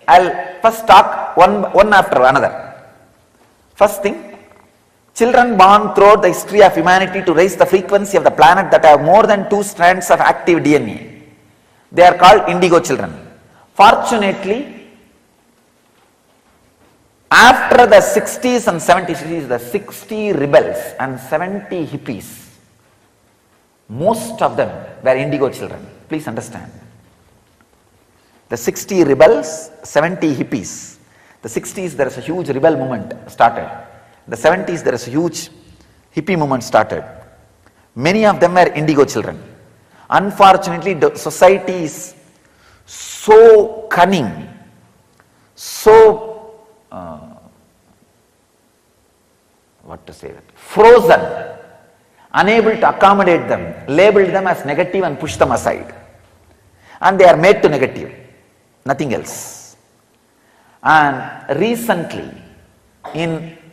C: I will first talk one after another. First thing, children born throughout the history of humanity to raise the frequency of the planet that have more than 2 strands of active DNA. They are called indigo children. Fortunately, after the 60s and 70s, the 60 rebels and 70 hippies, most of them were indigo children. Please understand. The 60 rebels, 70 hippies. The 60s there is a huge rebel movement started. The 70s there is a huge hippie movement started. Many of them were indigo children. Unfortunately, the society is so cunning, so frozen, unable to accommodate them, labeled them as negative and push them aside. And they are made to negative, nothing else. And recently,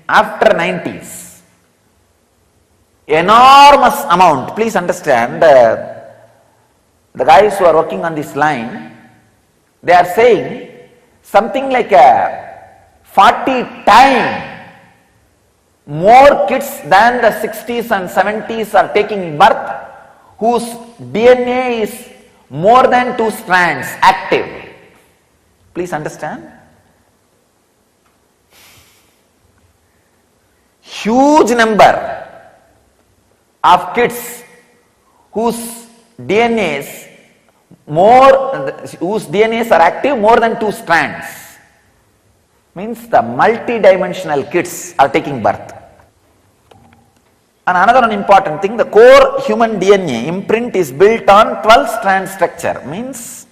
C: after 90s, enormous amount, please understand, the guys who are working on this line, they are saying something like 40 times more kids than the 60s and 70s are taking birth whose DNA is more than 2 strands active. Please understand. Huge number of kids whose DNAs are active more than 2 strands. Means the multi-dimensional kids are taking birth. And another one important thing, the core human DNA imprint is built on 12-strand structure. Means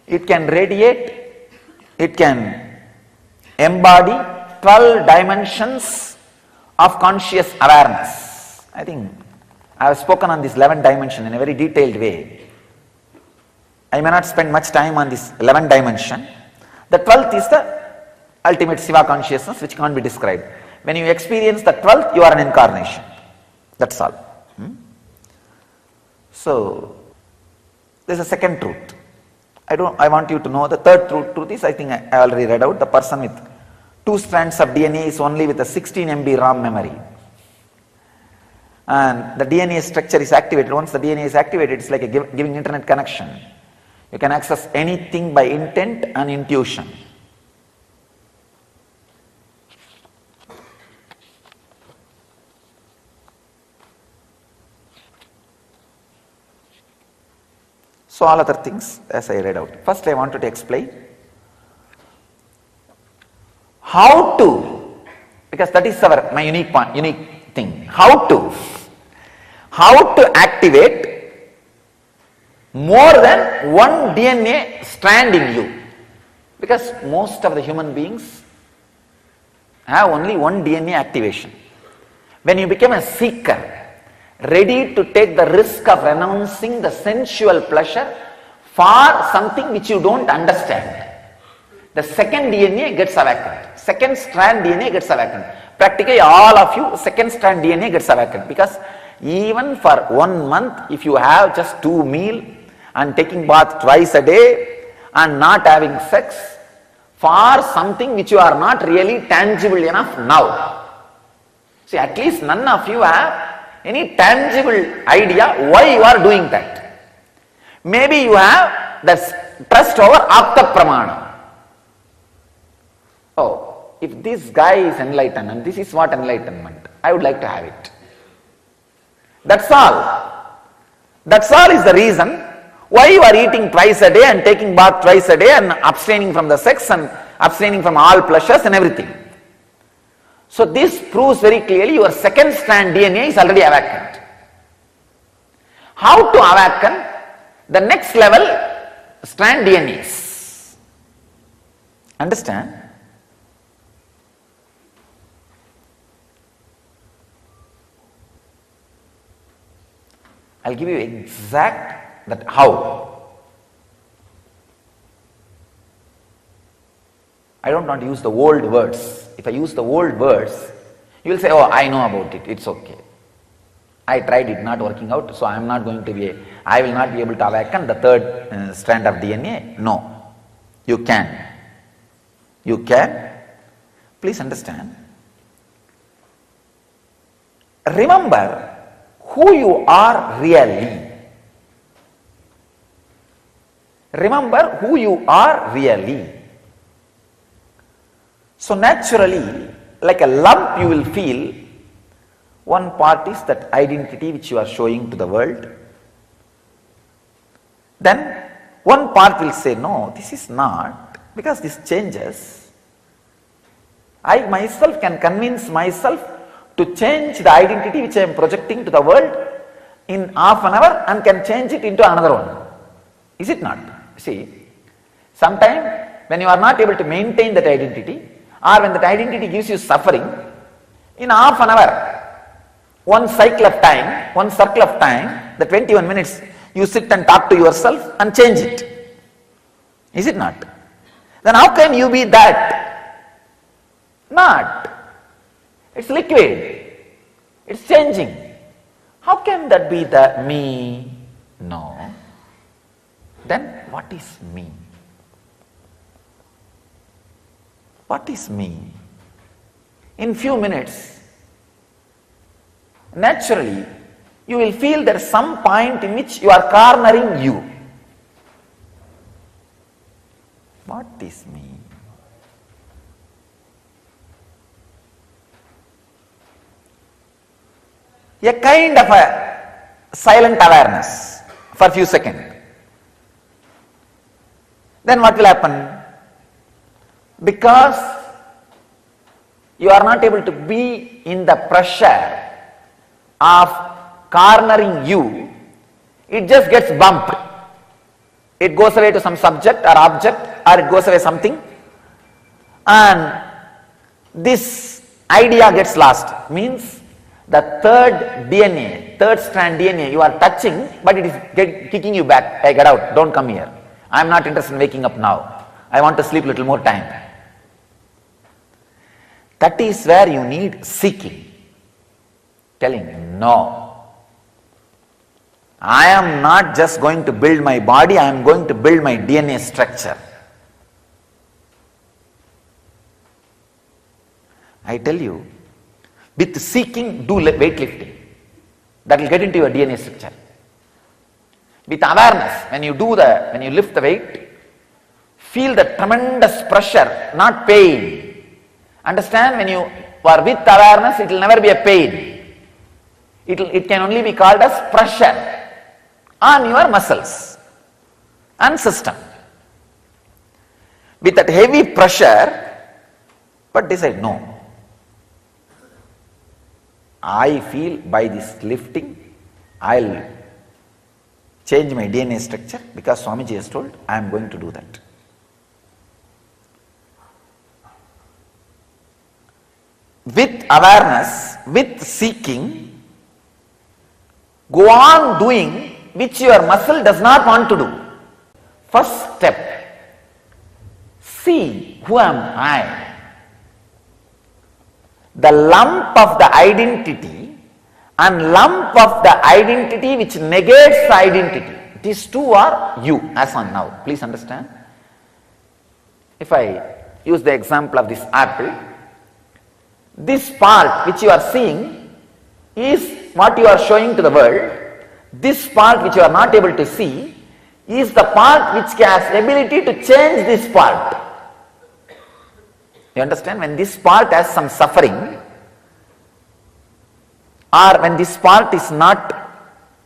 C: it can radiate, it can embody 12 dimensions of conscious awareness. I think I have spoken on this 11th dimension in a very detailed way. I may not spend much time on this 11th dimension. The 12th is the ultimate Siva consciousness which can't be described. When you experience the 12th, you are an incarnation. That's all. So, there is a second truth. I want you to know the third truth is, I think I already read out, the person with 2 strands of DNA is only with a 16 MB RAM memory. And the DNA structure is activated. Once the DNA is activated, it's like giving internet connection. You can access anything by intent and intuition. So all other things as I read out. First I wanted to explain how to, because that is my unique thing. How to activate more than one DNA strand in you. Because most of the human beings have only one DNA activation. When you become a seeker, ready to take the risk of renouncing the sensual pleasure for something which you don't understand, the second DNA gets awakened. Second strand DNA gets awakened. Practically all of you, second strand DNA gets awakened. Because even for 1 month, if you have just 2 meals and taking bath twice a day and not having sex for something which you are not really tangible enough now. See, at least none of you have any tangible idea why you are doing that. Maybe you have the trust over Apta Pramana. Oh, if this guy is enlightened and this is what enlightenment, I would like to have it. That's all. That's all is the reason why you are eating twice a day and taking bath twice a day and abstaining from the sex and abstaining from all pleasures and everything. So this proves very clearly your second strand DNA is already awakened. How to awaken the next level strand DNAs? Understand? I'll give you exact that how. I don't want to use the old words. If I use the old words, you will say, oh, I know about it, it's okay. I tried it, not working out, so I am not going to be, I will not be able to awaken the third strand of DNA. No, you can. You can. Please understand. Remember who you are really. Remember who you are really. So naturally, like a lump you will feel, one part is that identity which you are showing to the world. Then one part will say, no, this is not, because this changes. I myself can convince myself to change the identity which I am projecting to the world in half an hour and can change it into another one. Is it not? See, sometimes when you are not able to maintain that identity, or when that identity gives you suffering, in half an hour, one cycle of time, one circle of time, the 21 minutes, you sit and talk to yourself and change it. Is it not? Then how can you be that? Not. It's liquid. It's changing. How can that be the me? No. Then what is me? What is me? In few minutes, naturally, you will feel there is some point in which you are cornering you. What is me? A kind of a silent awareness for a few seconds. Then what will happen? Because you are not able to be in the pressure of cornering you, it just gets bumped. It goes away to some subject or object, or it goes away something, and this idea gets lost. Means the third DNA, third strand DNA you are touching, but it is kicking you back. Hey, get out, don't come here. I am not interested in waking up now. I want to sleep a little more time. That is where you need seeking. Telling, no. I am not just going to build my body, I am going to build my DNA structure. I tell you, with seeking, do weightlifting. That will get into your DNA structure. With awareness, when you lift the weight, feel the tremendous pressure, not pain. Understand, when you are with awareness, it will never be a pain. It can only be called as pressure on your muscles and system. With that heavy pressure, but decide, no. I feel by this lifting, I'll change my DNA structure because Swamiji has told I am going to do that. With awareness, with seeking, go on doing which your muscle does not want to do. First step, see who am I. The lump of the identity and lump of the identity which negates the identity. These two are you as on now. Please understand. If I use the example of this apple, this part which you are seeing is what you are showing to the world. This part which you are not able to see is the part which has ability to change this part. You understand? When this part has some suffering, or when this part is not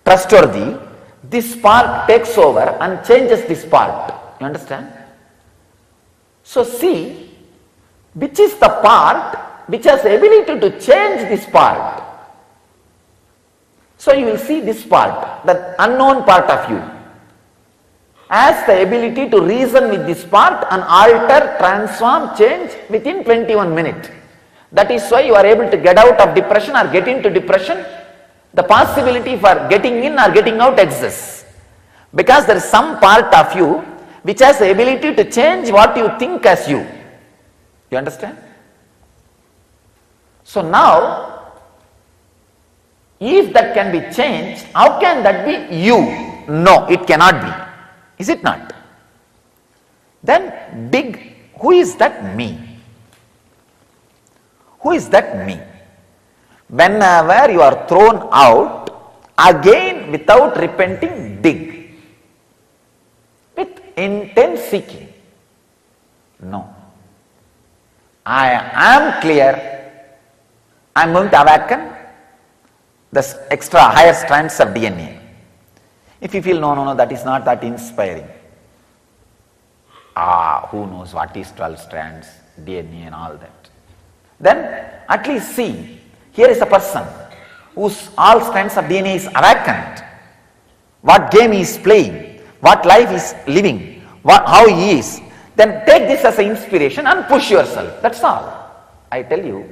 C: trustworthy, this part takes over and changes this part. You understand? So see, which is the part which has the ability to change this part. So you will see this part, the unknown part of you, has the ability to reason with this part and alter, transform, change within 21 minutes. That is why you are able to get out of depression or get into depression. The possibility for getting in or getting out exists. Because there is some part of you which has the ability to change what you think as you. You understand? So now, if that can be changed, how can that be you? No, it cannot be. Is it not? Then dig, who is that me? Who is that me? Whenever you are thrown out, again without repenting, dig. With intense seeking. No. I am clear. I am going to awaken the extra higher strands of DNA. If you feel no, that is not that inspiring. Who knows what is 12 strands, DNA and all that. Then at least see, here is a person whose all strands of DNA is awakened. What game he is playing, what life he is living, how he is. Then take this as an inspiration and push yourself. That's all. I tell you,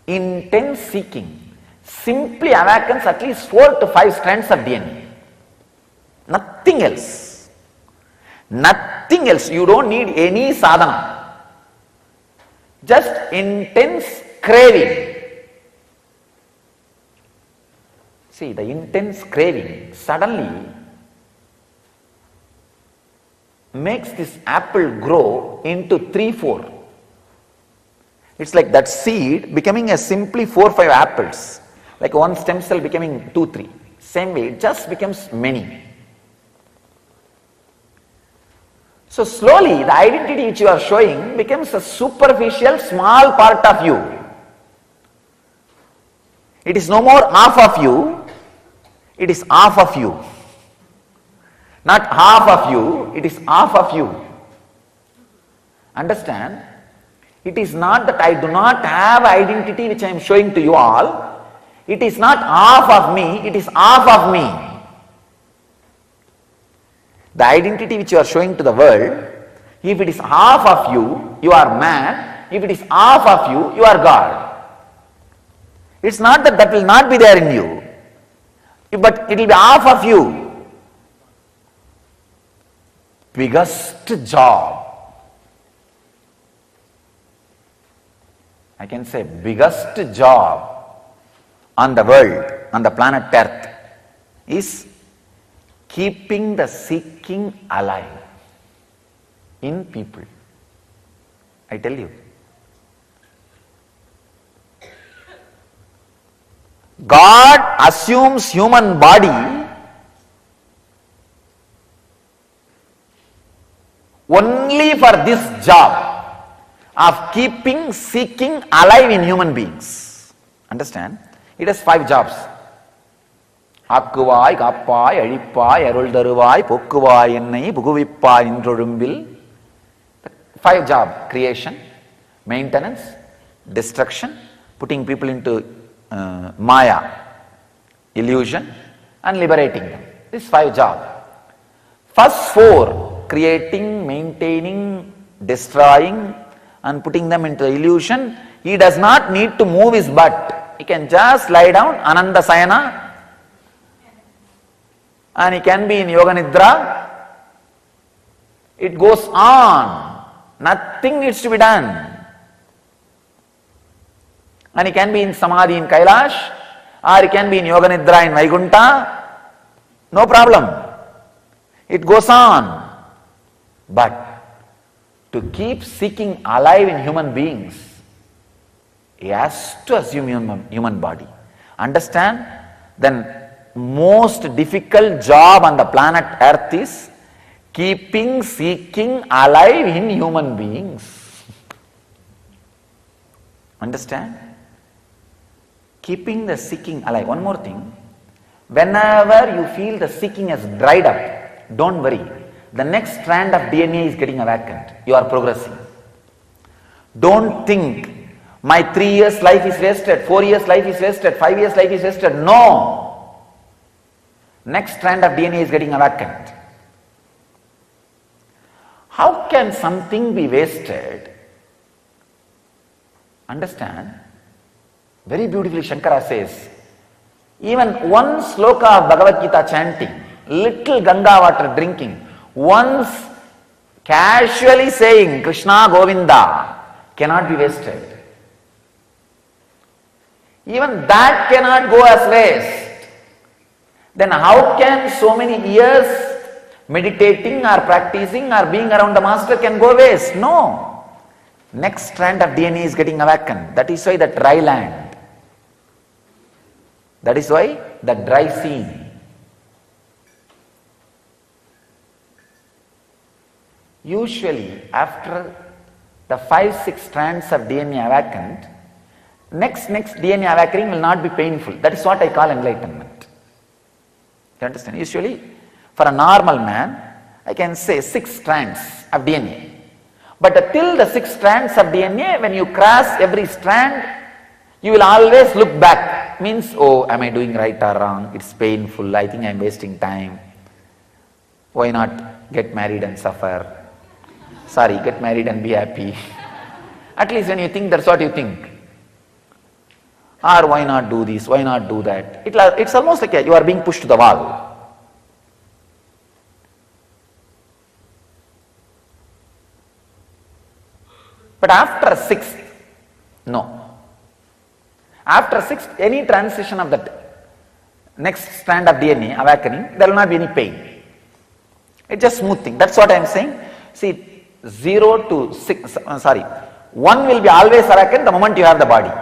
C: intense seeking simply awakens at least 4 to 5 strands of DNA. Nothing else. Nothing else. You don't need any sadhana. Just intense craving. See, the intense craving suddenly makes this apple grow into 3-4. It's like that seed becoming a simply 4-5 apples. Like one stem cell becoming 2-3. Same way, it just becomes many. So slowly the identity which you are showing becomes a superficial small part of you. It is no more half of you, it is half of you. Not half of you, it is half of you. Understand? It is not that I do not have identity which I am showing to you all. It is not half of me, it is half of me. The identity which you are showing to the world, if it is half of you, you are man. If it is half of you, you are God. It's not that that will not be there in you, but it will be half of you. Biggest job, I can say biggest job on the world, on the planet Earth, is keeping the seeking alive in people. I tell you. God assumes human body only for this job of keeping seeking alive in human beings. Understand? It has 5 jobs. ஆக்குவாய் காப்பாய் அழிப்பாய் அருள் தருவாய் போக்குவாய் என்னை புகுவிப்பாய் இன்றொழும்பில். 5 job: creation, maintenance, destruction, putting people into Maya, illusion, and liberating them. These 5 jobs. First 4, creating, maintaining, destroying, and putting them into illusion. He does not need to move his butt. He can just lie down, Ananda Sayana, and he can be in Yoga Nidra. It goes on. Nothing needs to be done. And he can be in Samadhi in Kailash, or he can be in Yoga Nidra in Vaikuntha. No problem. It goes on. But to keep seeking alive in human beings, he has to assume human body. Understand? Then most difficult job on the planet Earth is keeping seeking alive in human beings. Understand? Keeping the seeking alive. One more thing. Whenever you feel the seeking has dried up, don't worry. The next strand of DNA is getting awakened. You are progressing. Don't think my 3 years life is wasted, 4 years life is wasted, 5 years life is wasted. No. Next strand of DNA is getting awakened. How can something be wasted? Understand? Very beautifully Shankara says, even one sloka of Bhagavad Gita chanting, little Ganga water drinking, once casually saying Krishna Govinda cannot be wasted. Even that cannot go as waste. Then how can so many years meditating or practicing or being around the master can go waste? No. Next strand of DNA is getting awakened. That is why the dry land. That is why the dry scene. Usually after the 5-6 strands of DNA awakened, next DNA awakening will not be painful. That is what I call enlightenment. You understand? Usually for a normal man, I can say 6 strands of DNA. But till the 6 strands of DNA, when you cross every strand, you will always look back. Means, oh, am I doing right or wrong? It's painful. I think I am wasting time. Why not get married and suffer? Sorry, get married and be happy. At least when you think, that's what you think. Or why not do this? Why not do that? It's almost like you are being pushed to the wall. But after 6th, no. After 6th, any transition of that next strand of DNA awakening, there will not be any pain. It's just smooth thing. That's what I am saying. See, 0 to 6, 1 will be always awakened the moment you have the body.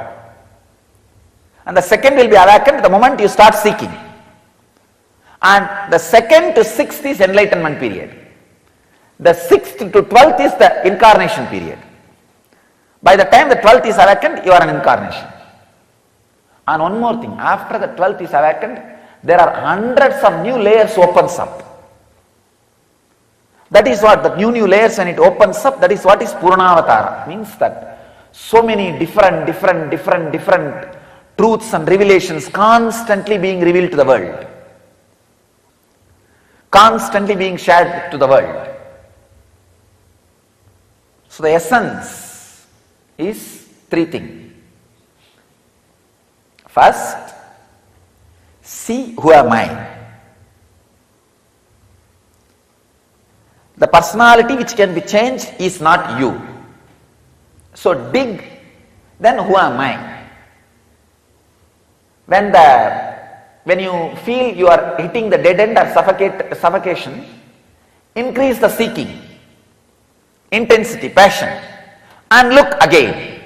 C: And the second will be awakened the moment you start seeking. And the 2nd to 6th is enlightenment period. The 6th to 12th is the incarnation period. By the time the 12th is awakened, you are an incarnation. And one more thing, after the 12th is awakened, there are hundreds of new layers opens up. That is what, the new layers when it opens up, that is what is Puranavatara. Means that so many different truths and revelations constantly being revealed to the world. Constantly being shared to the world. So the essence is 3 things. First, see who am I. The personality which can be changed is not you. So dig, then who am I? When you feel you are hitting the dead end or suffocation, increase the seeking, intensity, passion, and look again.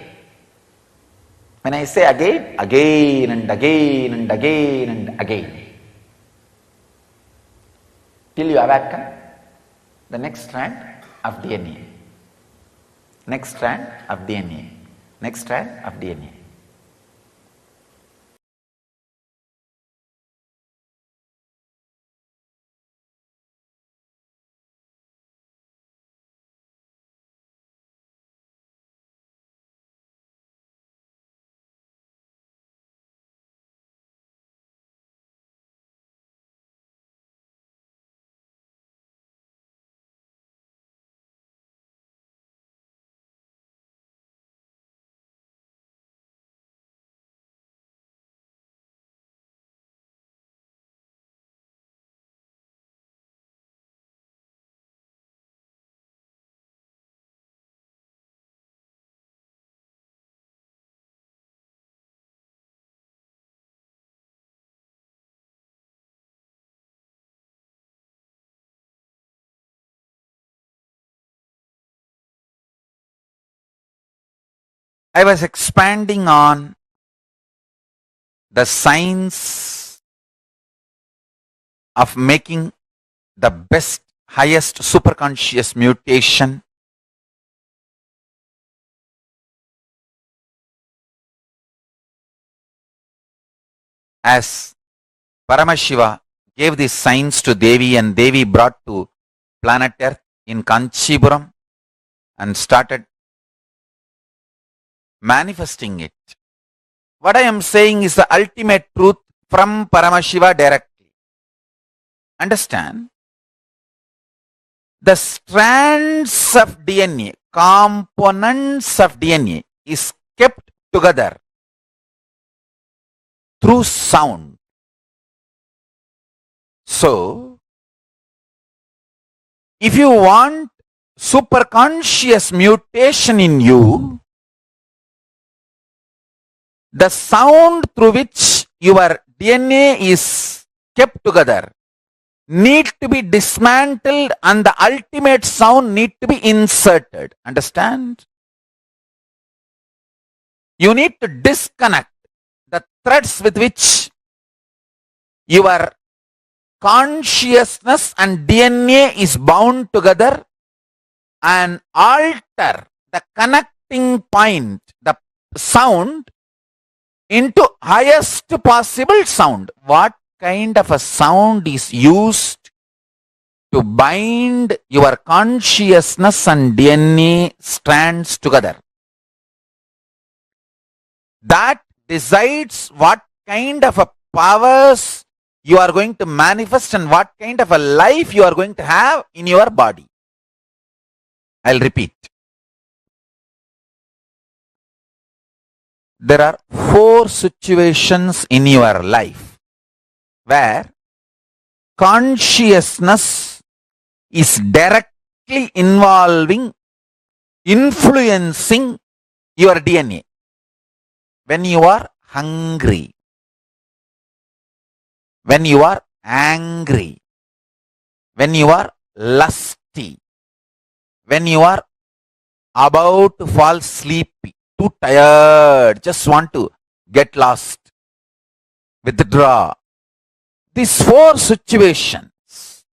C: When I say again, again and again and again and again, till you awaken the next strand of DNA, next strand of DNA, next strand of DNA. I was expanding on the science of making the best, highest superconscious mutation as Paramashiva gave this science to Devi and Devi brought to planet Earth in Kanchipuram and started manifesting it. What I am saying is the ultimate truth from Paramashiva directly. Understand? The strands of DNA, components of DNA is kept together through sound. So, if you want superconscious mutation in you, the sound through which your DNA is kept together need to be dismantled and the ultimate sound need to be inserted. Understand? You need to disconnect the threads with which your consciousness and DNA is bound together and alter the connecting point, the sound, into highest possible sound. What kind of a sound is used to bind your consciousness and DNA strands together? That decides what kind of a powers you are going to manifest and what kind of a life you are going to have in your body. I'll repeat. There are 4 situations in your life where consciousness is directly influencing your DNA. When you are hungry, when you are angry, when you are lusty, when you are about to fall sleepy, too tired, just want to get lost, withdraw. These 4 situations,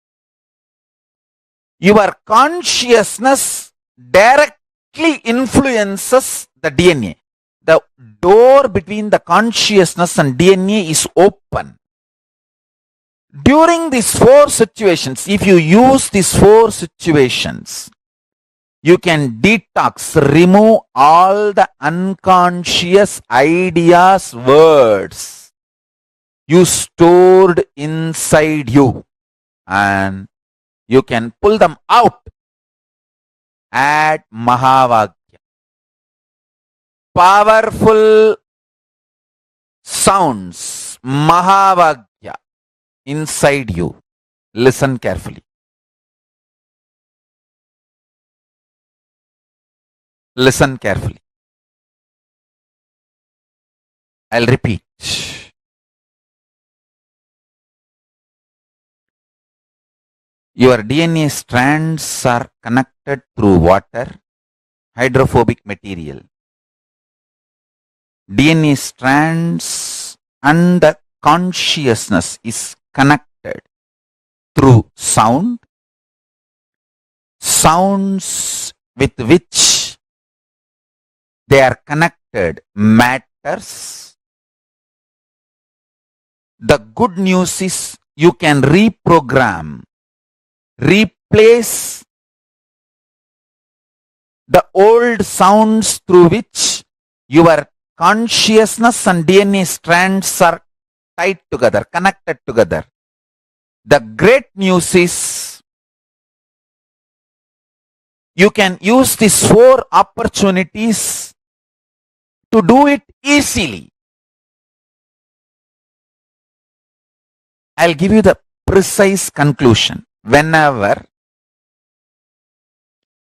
C: your consciousness directly influences the DNA. The door between the consciousness and DNA is open. During these 4 situations, if you use these 4 situations, you can detox, remove all the unconscious ideas, words you stored inside you, and you can pull them out at Mahavakya. Powerful sounds, Mahavakya, inside you. Listen carefully. Listen carefully. I'll repeat. Your DNA strands are connected through water, hydrophobic material. DNA strands and the consciousness is connected through sound. Sounds with which they are connected matters. The good news is you can reprogram, replace the old sounds through which your consciousness and DNA strands are tied together, connected together. The great news is you can use these 4 opportunities to do it easily. I'll give you the precise conclusion. Whenever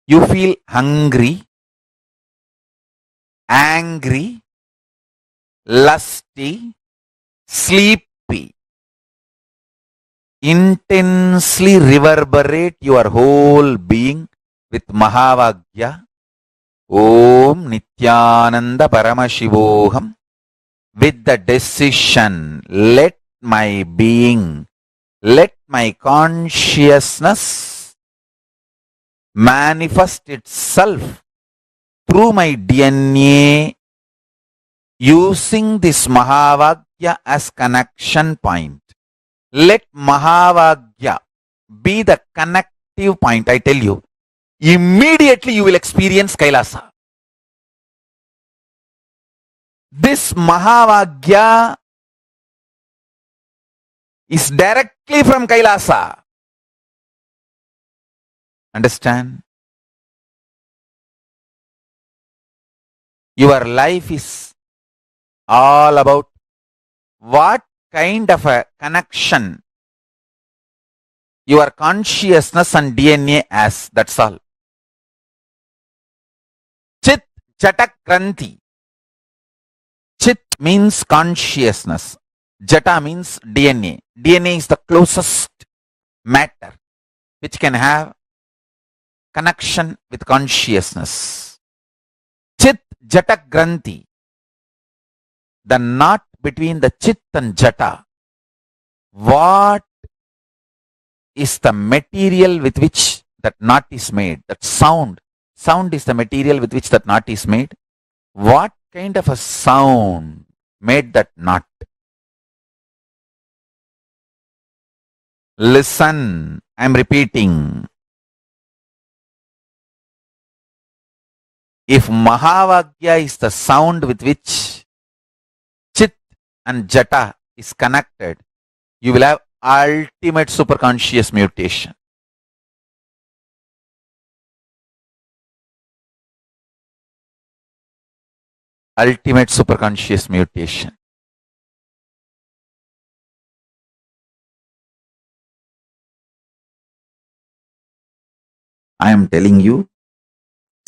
C: you feel hungry, angry, lusty, sleepy, intensely reverberate your whole being with Mahavakya Om Nithyananda Paramashivoham. With the decision, let my being, let my consciousness manifest itself through my DNA using this Mahavakya as connection point. Let Mahavakya be the connective point. I tell you, immediately you will experience Kailasa. This Mahavakya is directly from Kailasa. Understand? Your life is all about what kind of a connection your consciousness and DNA has. That's all. Chit Jata Kranti. Chit means consciousness. Jata means DNA. DNA is the closest matter which can have connection with consciousness. Chit Jata Granthi. The knot between the Chit and Jata. What is the material with which that knot is made? That sound. Sound is the material with which that knot is made. What kind of a sound made that knot? Listen, I'm repeating. If Mahavakya is the sound with which Chit and Jata is connected, you will have ultimate superconscious mutation. Ultimate superconscious mutation. I am telling you.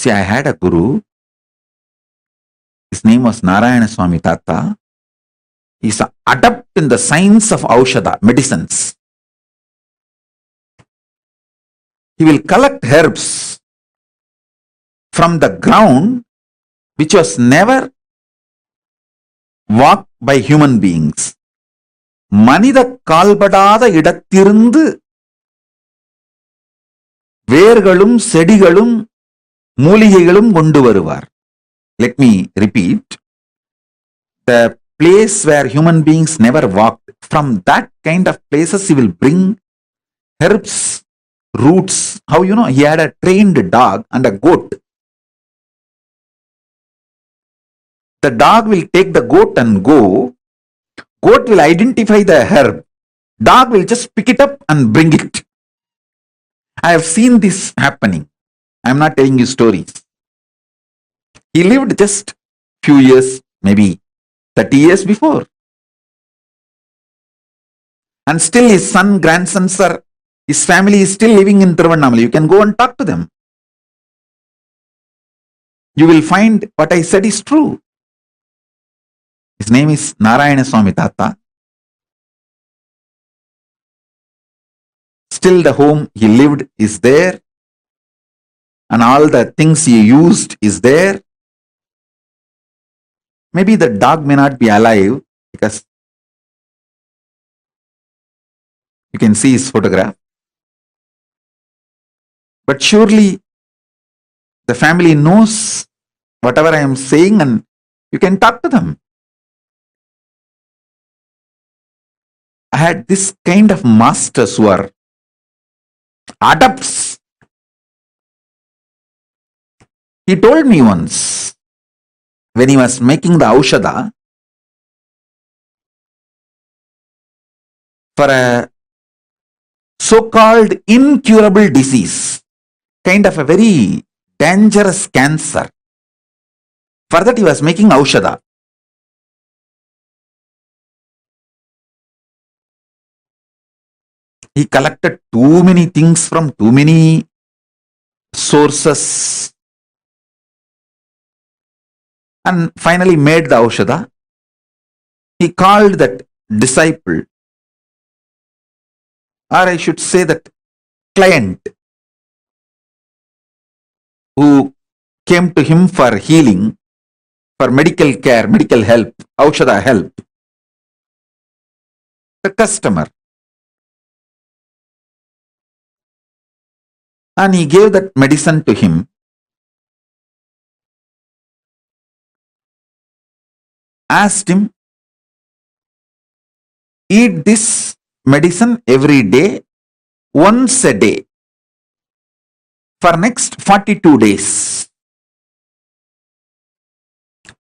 C: See, I had a guru. His name was Narayana Swami Tata. He's an adept in the science of Aushadha, medicines. He will collect herbs from the ground which was never walked by human beings. மனித கால்படாத இடத்திலிருந்து வேர்களும் செடிகளும் மூலிகைகளும் கொண்டு வருவார். Let me repeat. The place where human beings never walked, from that kind of places he will bring herbs, roots. How you know? He had a trained dog and a goat. The dog will take the goat and go. Goat will identify the herb. Dog will just pick it up and bring it. I have seen this happening. I am not telling you stories. He lived just few years, maybe 30 years before. And still his son, grandsons are, his family is still living in Tiruvannamalai. You can go and talk to them. You will find what I said is true. His name is Narayana Swami Tata. Still the home he lived is there. And all the things he used is there. Maybe the dog may not be alive because you can see his photograph. But surely the family knows whatever I am saying and you can talk to them. I had this kind of masters who are adepts. He told me once, when he was making the Aushadha, for a so-called incurable disease, kind of a very dangerous cancer. For that he was making Aushadha. He collected too many things from too many sources and finally made the Aushadha. He called that disciple, or I should say that client, who came to him for healing, for medical care, medical help, Aushadha help. The customer. And he gave that medicine to him. Asked him, eat this medicine every day, once a day, for next 42 days.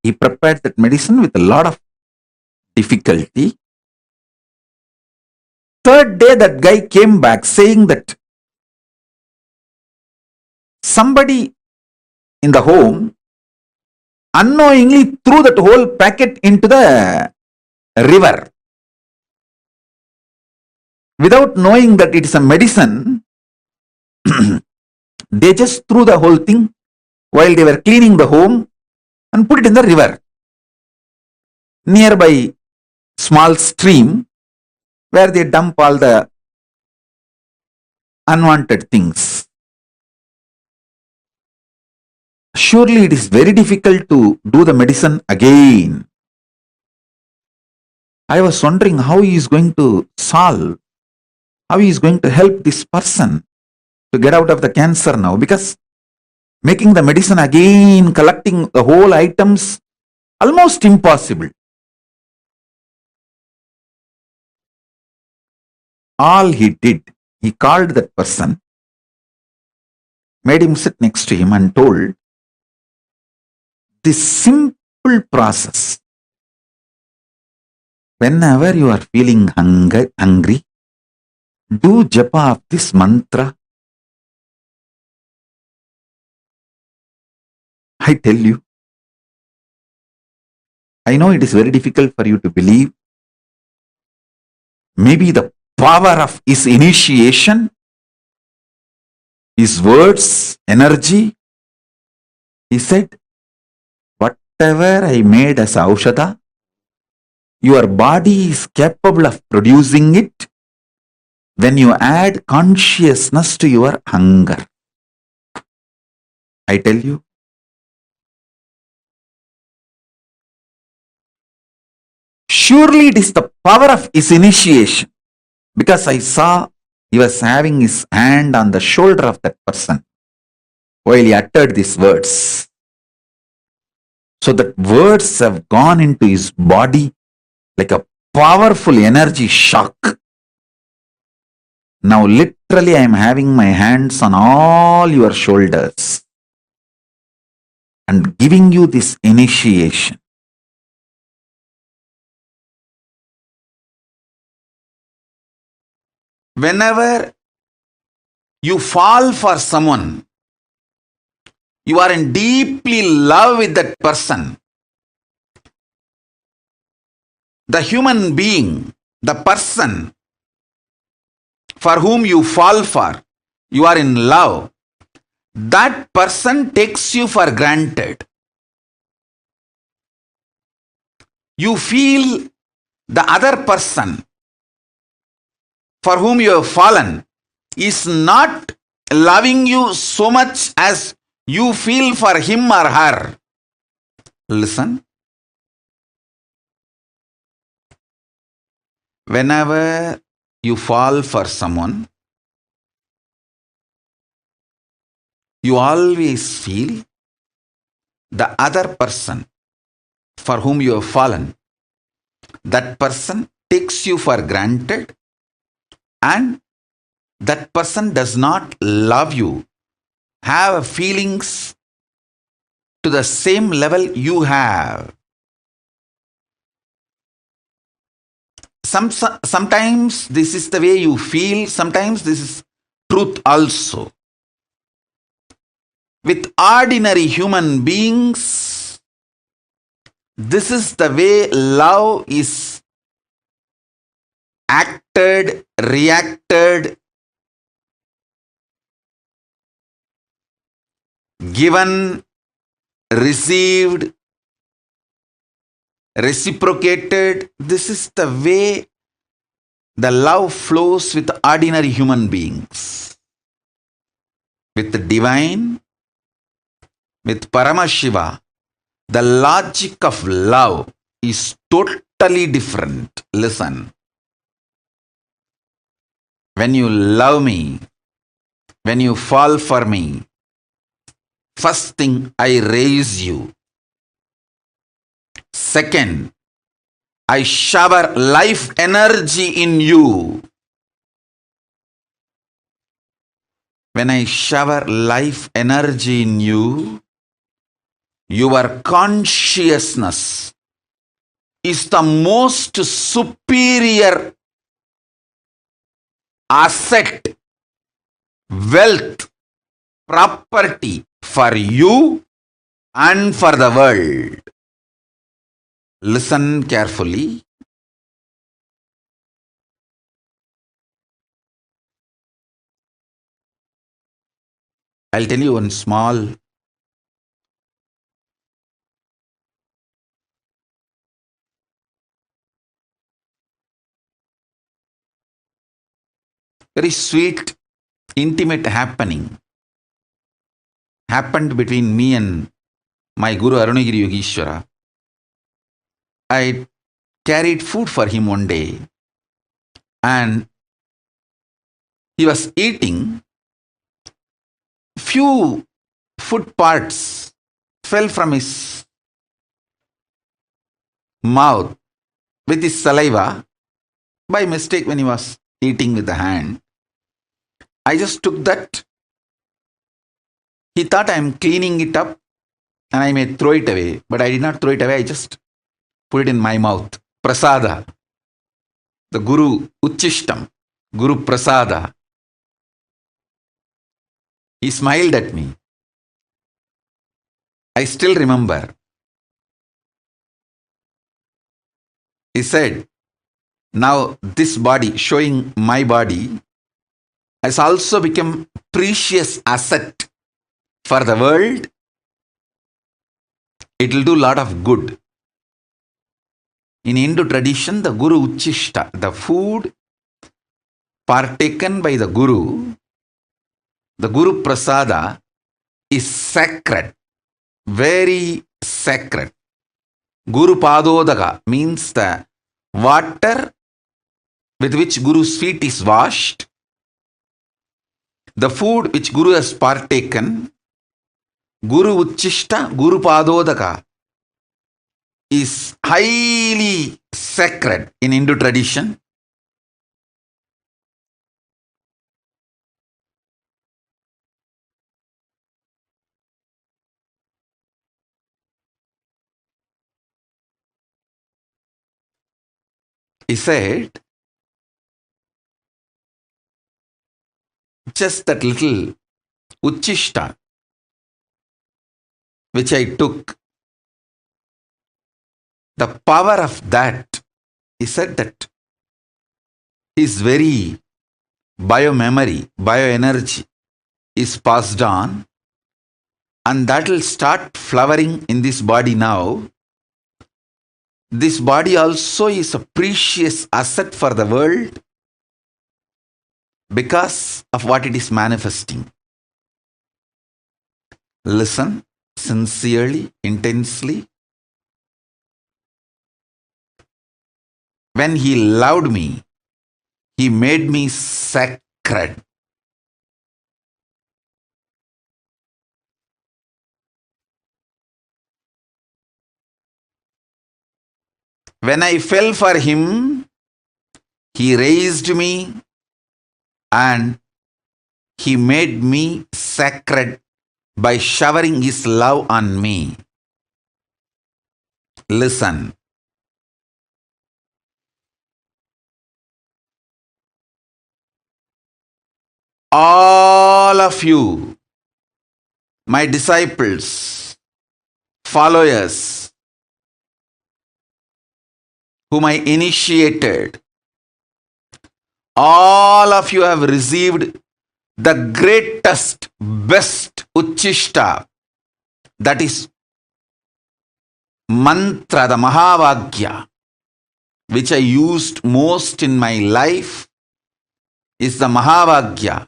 C: He prepared that medicine with a lot of difficulty. Third day, that guy came back saying that somebody in the home unknowingly threw that whole packet into the river. Without knowing that it is a medicine, they just threw the whole thing while they were cleaning the home and put it in the river. Nearby small stream where they dump all the unwanted things. Surely it is very difficult to do the medicine again. I was wondering how he is going to solve, how he is going to help this person to get out of the cancer now, because making the medicine again, collecting the whole items, almost impossible. All he did, he called that person, made him sit next to him and told, this simple process, whenever you are feeling hungry, do japa of this mantra. I tell you, I know it is very difficult for you to believe. Maybe the power of his initiation, his words, energy. He said, whatever I made as Aushadha, your body is capable of producing it when you add consciousness to your hunger. I tell you, surely it is the power of his initiation, because I saw he was having his hand on the shoulder of that person while he uttered these words. So that words have gone into his body like a powerful energy shock. Now literally I am having my hands on all your shoulders and giving you this initiation. Whenever you fall for someone, you are in deeply love with that person, the human being, the person for whom you fall for, you are in love, that person takes you for granted. You feel the other person for whom you have fallen is not loving you so much as you feel for him or her. Listen. Whenever you fall for someone, you always feel the other person for whom you have fallen, that person takes you for granted, and that person does not love you, have feelings to the same level you have. Sometimes this is the way you feel, sometimes this is truth also. With ordinary human beings, this is the way love is acted, reacted, given, received, reciprocated. This is the way the love flows with ordinary human beings. With the divine, With Paramashiva, the logic of love is totally different. Listen. When you love me, when you fall for me, first thing, I raise you. Second, I shower life energy in you. When I shower life energy in you, your consciousness is the most superior asset, wealth, property for you and for the world. Listen carefully. I'll tell you one small very sweet, intimate happened between me and my Guru Arunagiri Yogeshwara. I carried food for him one day and he was eating. Few food parts fell from his mouth with his saliva by mistake when he was eating with the hand. I just took that. He thought I am cleaning it up and I may throw it away, but I did not throw it away. I just put it in my mouth. Prasada. The Guru Uchishtam. Guru Prasada. He smiled at me. I still remember. He said, now this body, showing my body, has also become precious asset for the world. It will do a lot of good. In Hindu tradition, the Guru Uchishta, the food partaken by the Guru Prasada, is sacred, very sacred. Guru Padodaka means the water with which Guru's feet is washed. The food which Guru has partaken, Guru Uchishta, Guru Padodaka, is highly sacred in Hindu tradition. He said, just that little Uchishta which I took, the power of that, he said that his very biomemory, bioenergy is passed on and that will start flowering in this body now. This body also is a precious asset for the world because of what it is manifesting. Listen sincerely, intensely. When he loved me, he made me sacred. When I fell for him, he raised me and he made me sacred by showering his love on me. Listen. All of you, my disciples, followers, whom I initiated, all of you have received the greatest, best Uchishta, that is mantra, the Mahavakya, which I used most in my life, is the Mahavakya.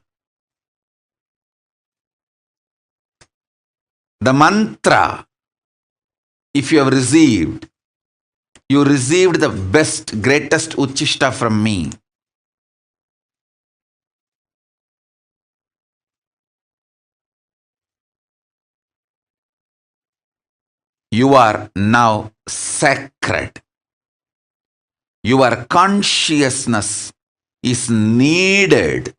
C: the mantra, if you have received, you received the best, greatest uchishta from me. You are now sacred. Your consciousness is needed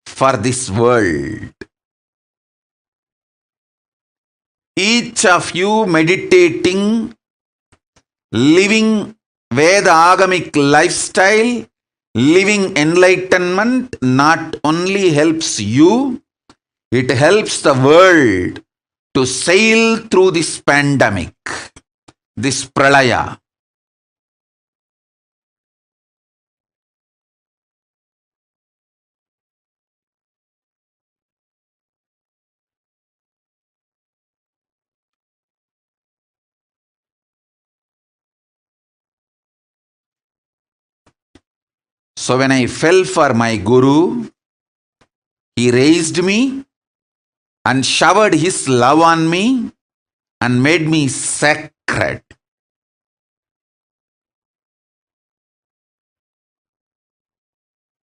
C: for this world. Each of you meditating, living Veda Agamic lifestyle, living enlightenment not only helps you, it helps the world to sail through this pandemic, this pralaya. So when I fell for my Guru, he raised me and showered his love on me and made me sacred.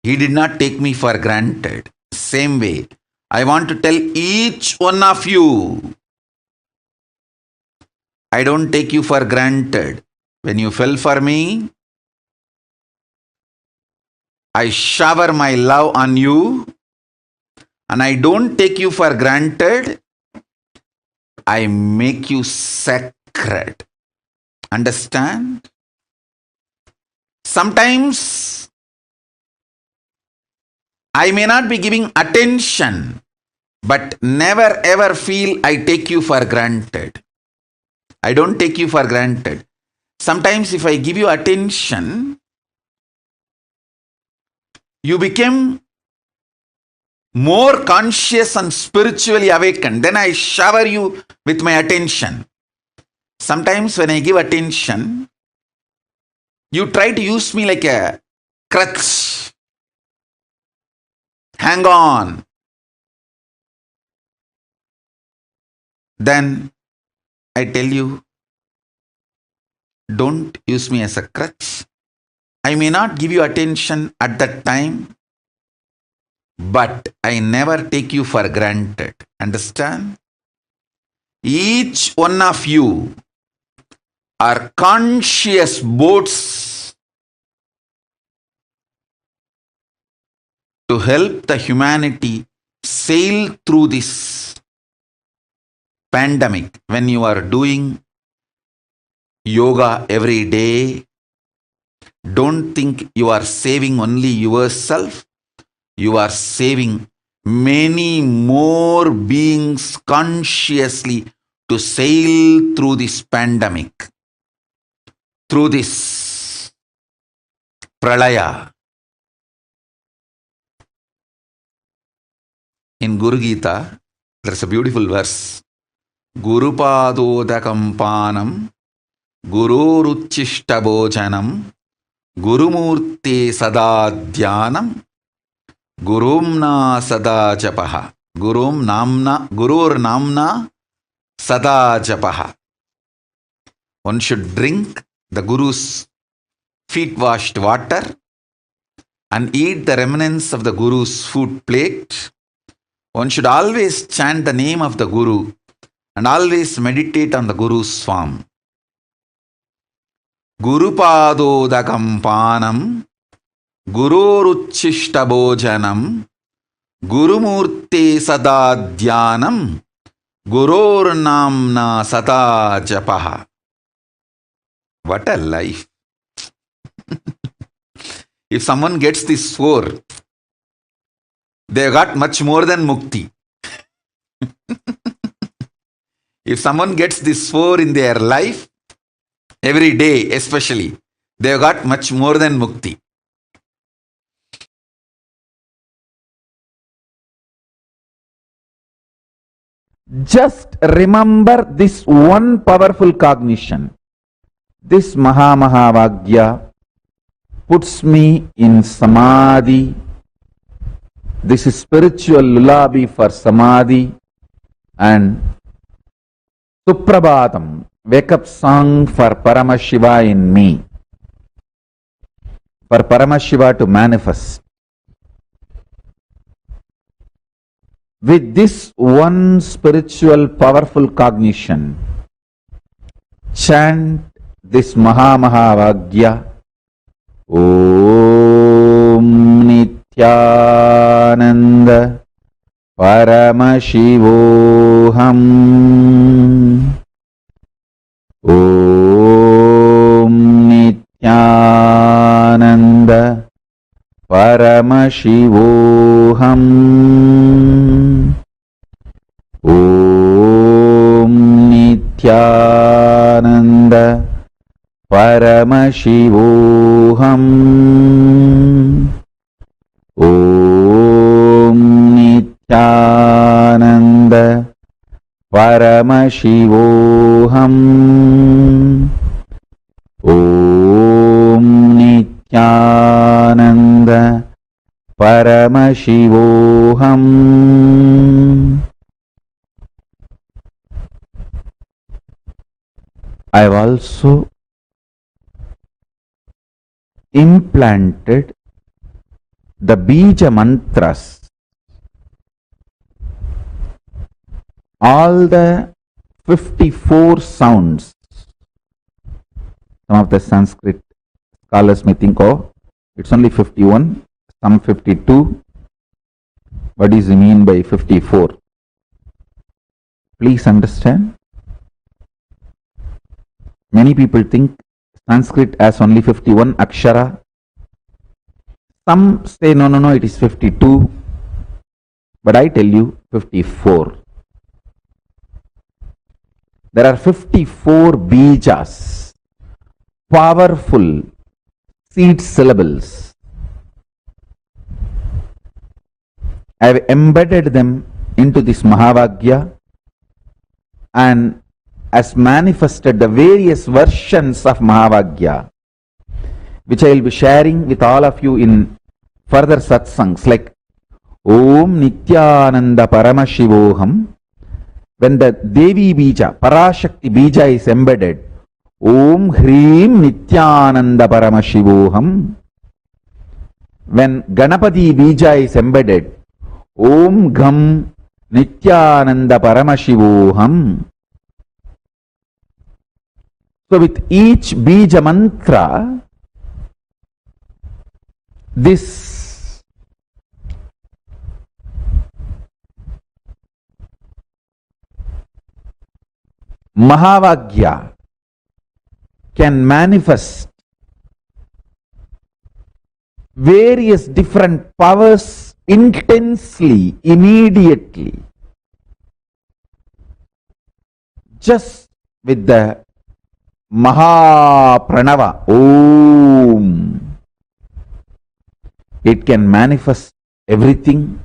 C: He did not take me for granted. Same way, I want to tell each one of you, I don't take you for granted. When you fell for me, I shower my love on you, and I don't take you for granted. I make you sacred. Understand? Sometimes I may not be giving attention, but never ever feel I take you for granted. I don't take you for granted. Sometimes if I give you attention, you become more conscious and spiritually awakened. Then I shower you with my attention. Sometimes when I give attention, you try to use me like a crutch. Hang on. Then I tell you, don't use me as a crutch. I may not give you attention at that time, but I never take you for granted. Understand? Each one of you are conscious boats to help the humanity sail through this pandemic. When you are doing yoga every day, don't think you are saving only yourself. You are saving many more beings consciously to sail through this pandemic, through this pralaya. In Guru Gita, there's a beautiful verse. Guru Padodakam Panam Gururuchishta Bhojanam Gurumurte Sadadhyanam Gurumna Sada Japaha. Gurur Namna Sada Japaha. One should drink the Guru's feet washed water and eat the remnants of the Guru's food plate. One should always chant the name of the Guru and always meditate on the Guru's form. Guru Padodakam Panam Gururuchishta Bhojanam Gurumurte Sadadhyanam Gurur Namna Sada Japaha. What a life! If someone gets this four, they got much more than mukti. If someone gets this four in their life, every day especially, they got much more than mukti.
D: Just remember this one powerful cognition. This Mahavakya puts me in samadhi This is spiritual lullaby for Samadhi and Suprabhatam, wake up song for Paramashiva in me, for Paramashiva to manifest. With this one spiritual powerful cognition, chant this Mahavakya. Om Nithyananda Paramashivoham. Om Nithyananda Paramashivoham. Om Nithyananda Paramashivoham. Om Nithyananda Paramashivoham. Om Nithyananda Paramashivoham. I have also implanted the bija mantras, all the 54 sounds. Some of the Sanskrit scholars may think, oh, it's only 51, some 52. What does he mean by 54? Please understand. Many people think Sanskrit has only 51 akshara. Some say, no, it is 52. But I tell you, 54. There are 54 bijas, powerful seed syllables. I have embedded them into this Mahavakya and has manifested the various versions of Mahavakya, which I will be sharing with all of you in further satsangs, like Om Nithyananda Paramashivoham. When the Devi Bija, Parashakti Bija is embedded, Om Hrim Nithyananda Paramashivoham. When Ganapati Bija is embedded, Om Gham Nithyananda Paramashivoham. So with each bija mantra, this Mahavakya can manifest various different powers intensely, immediately, just with the Maha Pranava, Om. It can manifest everything.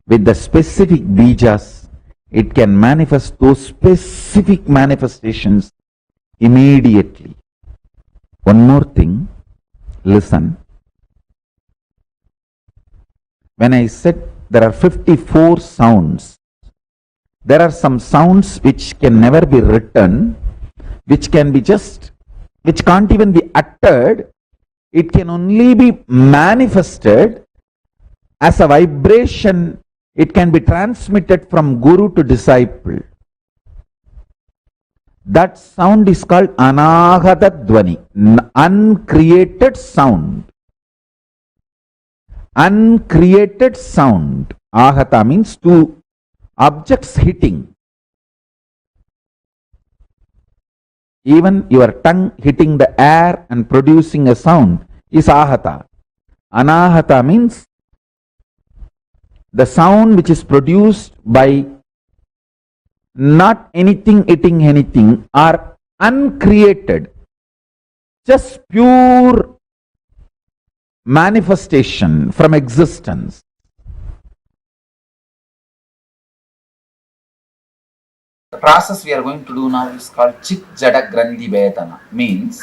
D: With the specific bijas, it can manifest those specific manifestations immediately. One more thing, listen. When I said there are 54 sounds, there are some sounds which can never be written, which can be which can't even be uttered. It can only be manifested as a vibration. It can be transmitted from guru to disciple. That sound is called Anahata Dvani, uncreated sound. Uncreated sound. Ahata means two objects hitting. Even your tongue hitting the air and producing a sound is ahata. Anahata means the sound which is produced by not anything hitting anything or uncreated, just pure manifestation from existence.
C: The process we are going to do now is called Chit Jada Grandhi Vedana. Means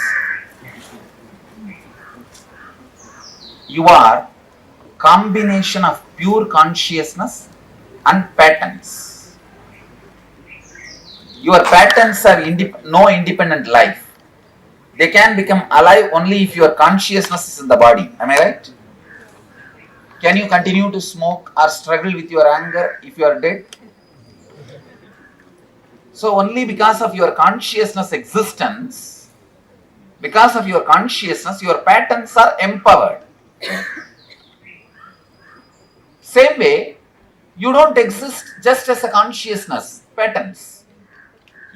C: you are combination of pure consciousness and patterns. Your patterns are no independent life. They can become alive only if your consciousness is in the body. Am I right? Can you continue to smoke or struggle with your anger if you are dead? So only because of your consciousness existence, because of your consciousness, your patterns are empowered. Same way, you don't exist just as a consciousness, patterns.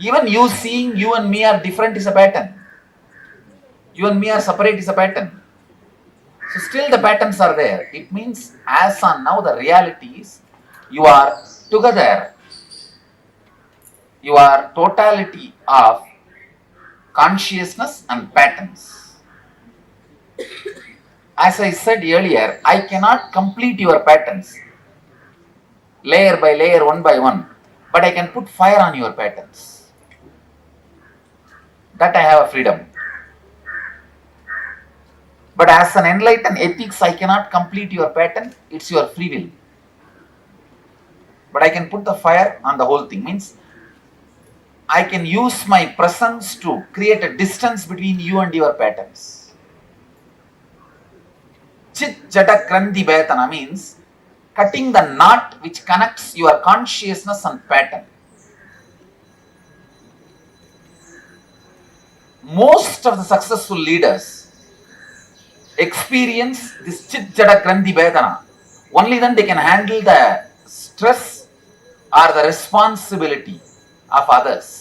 C: Even you seeing you and me are different is a pattern. You and me are separate is a pattern. So still the patterns are there. It means as on now the reality is you are together. You are totality of consciousness and patterns. As I said earlier, I cannot complete your patterns layer by layer, one by one, but I can put fire on your patterns. That I have a freedom. But as an enlightened ethics, I cannot complete your pattern. It's your free will. But I can put the fire on the whole thing. Means I can use my presence to create a distance between you and your patterns. Chit Jata Krandi Betana means cutting the knot which connects your consciousness and pattern. Most of the successful leaders experience this Chit Jata Krandi Betana. Only then they can handle the stress or the responsibility of others.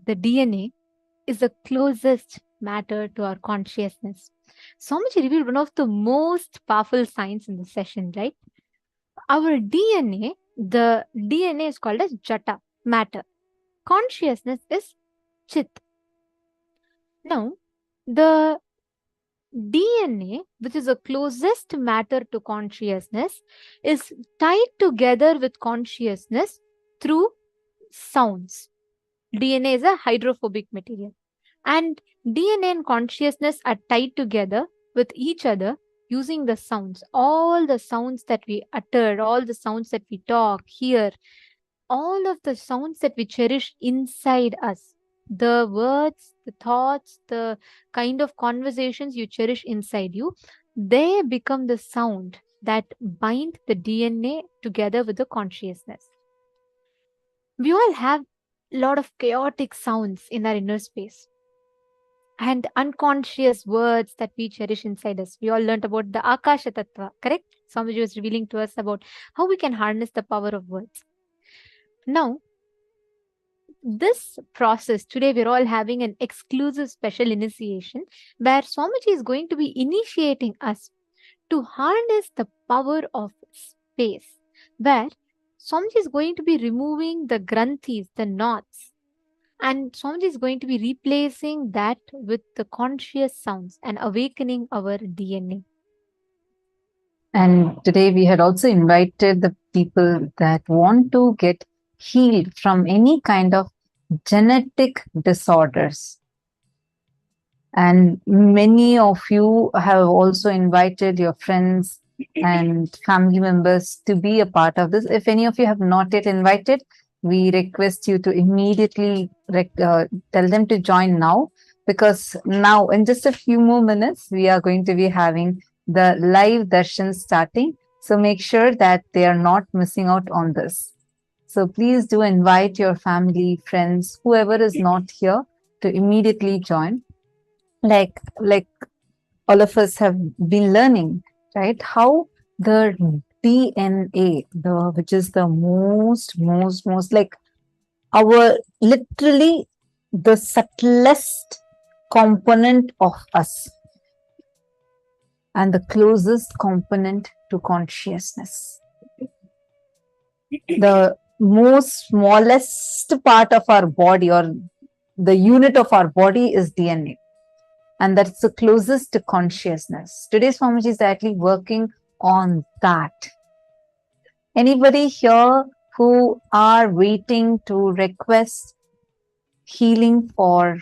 A: the DNA, is the closest matter to our consciousness. Swamiji revealed one of the most powerful signs in the session, right? Our DNA, the DNA is called as Jata, matter. Consciousness is Chit. Now, the DNA, which is the closest matter to consciousness, is tied together with consciousness through sounds. DNA is a hydrophobic material. And DNA and consciousness are tied together with each other using the sounds. All the sounds that we utter, all the sounds that we talk, hear, all of the sounds that we cherish inside us. The words, the thoughts, the kind of conversations you cherish inside you, they become the sound that bind the DNA together with the consciousness. We all have a lot of chaotic sounds in our inner space and unconscious words that we cherish inside us. We all learned about the Akasha Tattva, correct? Swamiji was revealing to us about how we can harness the power of words. Now, this process, today we're all having an exclusive special initiation where Swamiji is going to be initiating us to harness the power of space, where Swamiji is going to be removing the granthis, the knots, and Swamiji is going to be replacing that with the conscious sounds and awakening our DNA.
B: And today we had also invited the people that want to get healed from any kind of genetic disorders. And many of you have also invited your friends and family members to be a part of this. If any of you have not yet invited, we request you to immediately tell them to join now, because now in just a few more minutes, we are going to be having the live darshan starting. So make sure that they are not missing out on this. So please do invite your family, friends, whoever is not here to immediately join. Like all of us have been learning, right? How the DNA, which is the most like our literally the subtlest component of us and the closest component to consciousness. The most smallest part of our body, or the unit of our body, is DNA. And that's the closest to consciousness. Today's Swamiji is actually working on that. Anybody here who are waiting to request healing for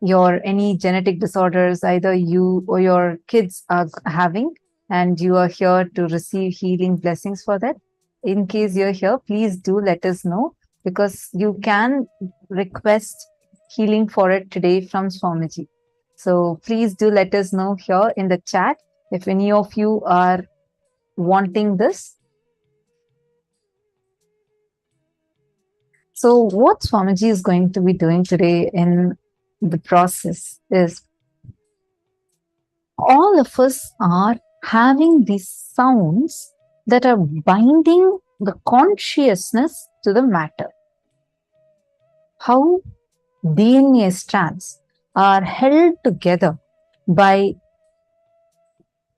B: your any genetic disorders, either you or your kids are having, and you are here to receive healing blessings for that? In case you're here, please do let us know, because you can request healing for it today from Swamiji. So please do let us know here in the chat if any of you are wanting this. So what Swamiji is going to be doing today in the process is, all of us are having these sounds that are binding the consciousness to the matter. How DNA strands are held together by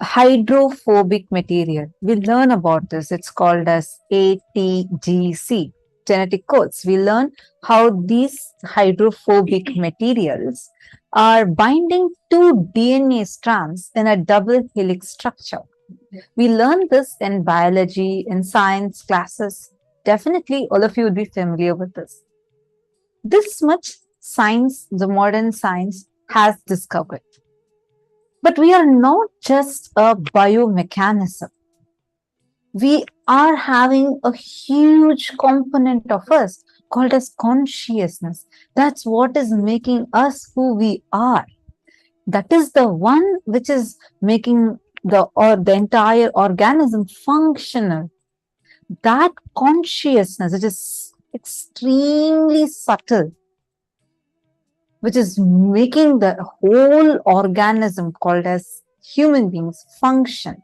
B: hydrophobic material. We learn about this. It's called as ATGC, genetic codes. We learn how these hydrophobic materials are binding two DNA strands in a double helix structure. We learn this in biology, in science classes. Definitely all of you would be familiar with this. This much science, the modern science, has discovered. But we are not just a biomechanism. We are having a huge component of us called as consciousness. That's what is making us who we are. That is the one which is making the entire organism functional. That consciousness, which is extremely subtle, which is making the whole organism called as human beings function.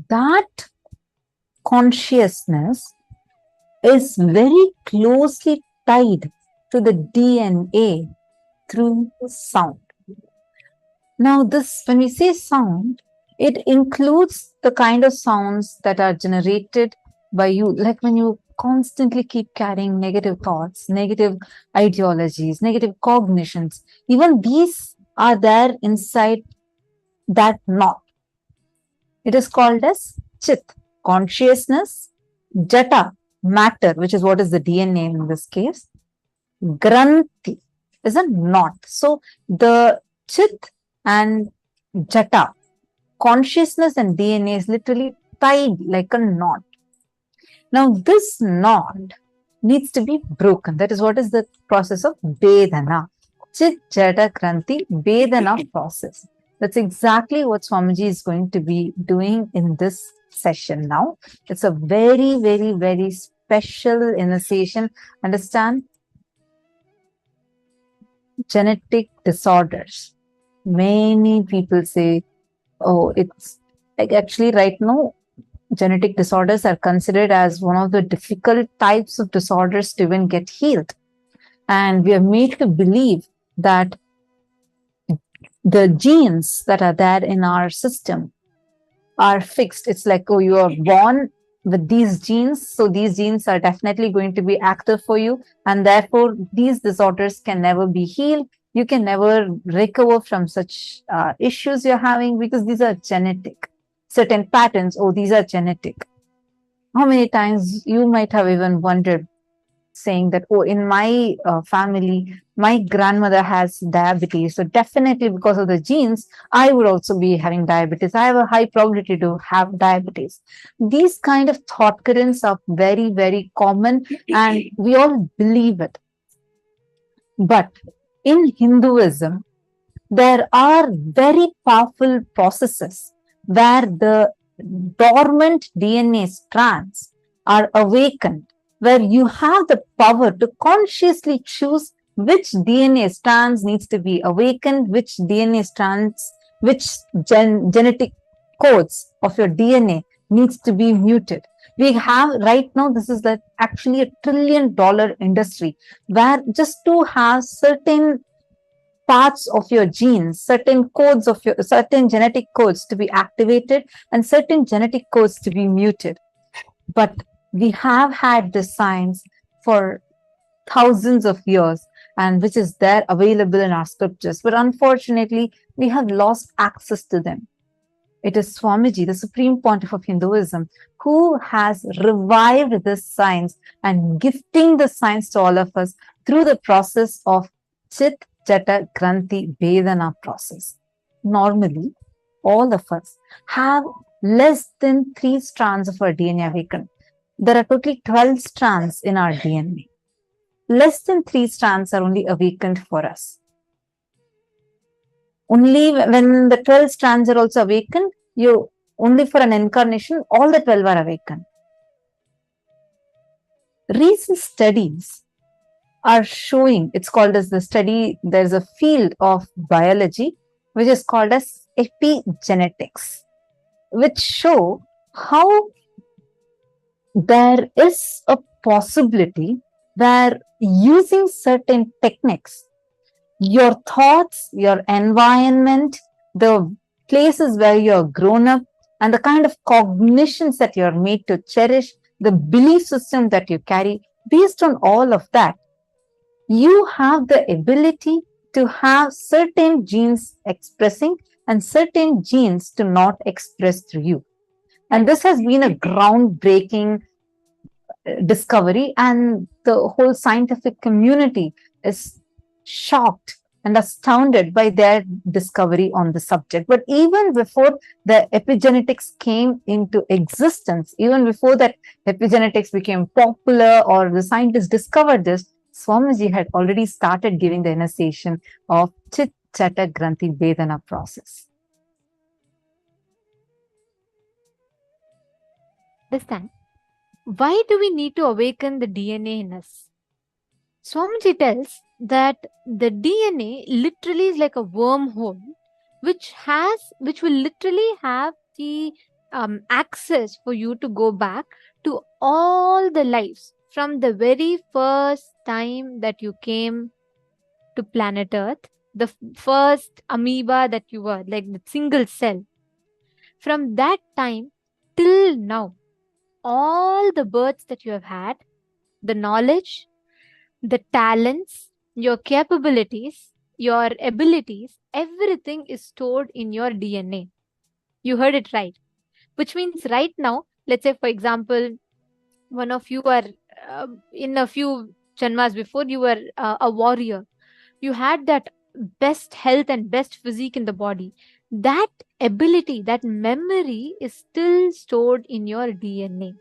B: That consciousness is very closely tied to the DNA through sound. Now, this, when we say sound, it includes the kind of sounds that are generated by you, like when you constantly keep carrying negative thoughts, negative ideologies, negative cognitions. Even these are there inside that knot. It is called as Chit, consciousness, Jata, matter, which is what is the DNA in this case, Granthi is a knot. So the Chit and Jata, consciousness and DNA is literally tied like a knot. Now this knot needs to be broken. That is what is the process of Vedana. Chit Jata Granthi Vedana process. That's exactly what Swamiji is going to be doing in this session now. It's a very, very, very special initiation. Understand? Genetic disorders. Many people say, oh, it's like actually right now, genetic disorders are considered as one of the difficult types of disorders to even get healed. And we are made to believe that the genes that are there in our system are fixed. It's like, oh, you are born with these genes, so these genes are definitely going to be active for you, and therefore these disorders can never be healed. You can never recover from such issues you're having because these are genetic. Certain patterns, oh, these are genetic. How many times you might have even wondered, saying that, oh, in my family, my grandmother has diabetes. So definitely because of the genes, I would also be having diabetes. I have a high probability to have diabetes. These kind of thought currents are very, very common and we all believe it. But in Hinduism, there are very powerful processes where the dormant DNA strands are awakened, where you have the power to consciously choose which DNA strands needs to be awakened, which DNA strands, which genetic codes of your DNA needs to be muted. We have right now, this is like actually $1 trillion industry where just to have certain parts of your genes, certain codes of your, certain genetic codes to be activated and certain genetic codes to be muted. But we have had this science for thousands of years and which is there available in our scriptures. But unfortunately, we have lost access to them. It is Swamiji, the Supreme Pontiff of Hinduism, who has revived this science and gifting the science to all of us through the process of Chit Jata Granthi Vedana process. Normally, all of us have less than 3 strands of our DNA awakened. There are totally 12 strands in our DNA. Less than 3 strands are only awakened for us. Only when the 12 strands are also awakened, you only for an incarnation, all the 12 are awakened. Recent studies are showing, it's called as the study, there's a field of biology which is called as epigenetics, which show how there is a possibility where using certain techniques, your thoughts, your environment, the places where you're grown up, and the kind of cognitions that you're made to cherish, the belief system that you carry, based on all of that, you have the ability to have certain genes expressing and certain genes to not express through you. And this has been a groundbreaking discovery, and the whole scientific community is shocked and astounded by their discovery on the subject. But even before the epigenetics came into existence, even before that epigenetics became popular or the scientists discovered this, Swamiji had already started giving the initiation of Chit Jata Granthi Vedana process.
A: Understand? Why do we need to awaken the DNA in us? Swamiji tells that the DNA literally is like a wormhole, which will literally have the access for you to go back to all the lives from the very first time that you came to planet Earth, the first amoeba that you were, like the single cell, from that time till now, all the births that you have had, the knowledge, the talents, your capabilities, your abilities, everything is stored in your DNA. You heard it right. Which means right now, let's say, for example, one of you are in a few janmas before, you were a warrior. You had that best health and best physique in the body. That ability, that memory is still stored in your DNA.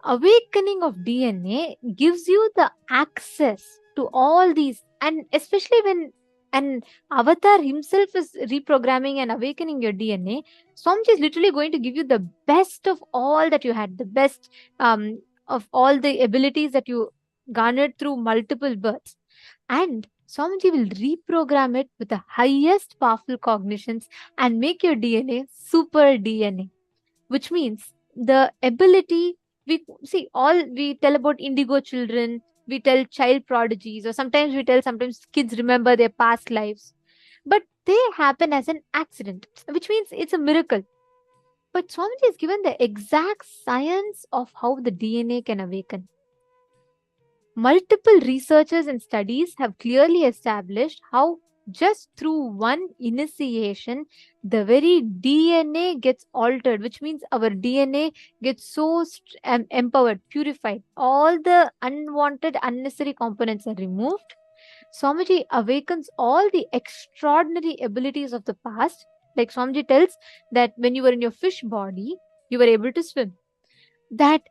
A: Awakening of DNA gives you the access to all these, and especially when an avatar himself is reprogramming and awakening your DNA, Swamiji is literally going to give you the best of all that you had, the best of all the abilities that you garnered through multiple births. And Swamiji will reprogram it with the highest powerful cognitions and make your DNA super DNA, which means the ability. We see, all we tell about indigo children, we tell child prodigies, or sometimes we tell sometimes kids remember their past lives, but they happen as an accident, which means it's a miracle. But Swamiji has given the exact science of how the DNA can awaken. Multiple researchers and studies have clearly established how just through one initiation, the very DNA gets altered, which means our DNA gets so empowered, purified. All the unwanted, unnecessary components are removed. Swamiji awakens all the extraordinary abilities of the past. Like Swamiji tells that when you were in your fish body, you were able to swim. That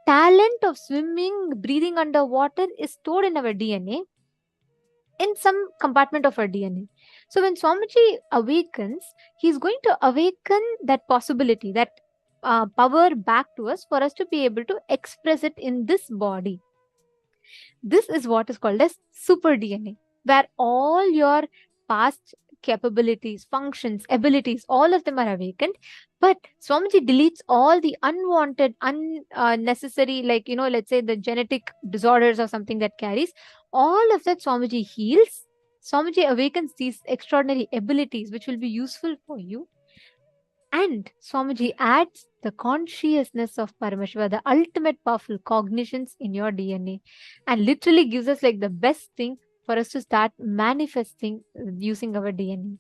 A: talent of swimming, breathing underwater is stored in our DNA, in some compartment of our DNA. So when Swamiji awakens, he's going to awaken that possibility, that power back to us for us to be able to express it in this body. This is what is called as super DNA, where all your past capabilities, functions, abilities, all of them are awakened. But Swamiji deletes all the unwanted, unnecessary, like, let's say the genetic disorders or something that carries. All of that Swamiji heals. Swamiji awakens these extraordinary abilities which will be useful for you. And Swamiji adds the consciousness of Paramashiva, the ultimate powerful cognitions in your DNA, and literally gives us like the best thing for us to start manifesting using our DNA.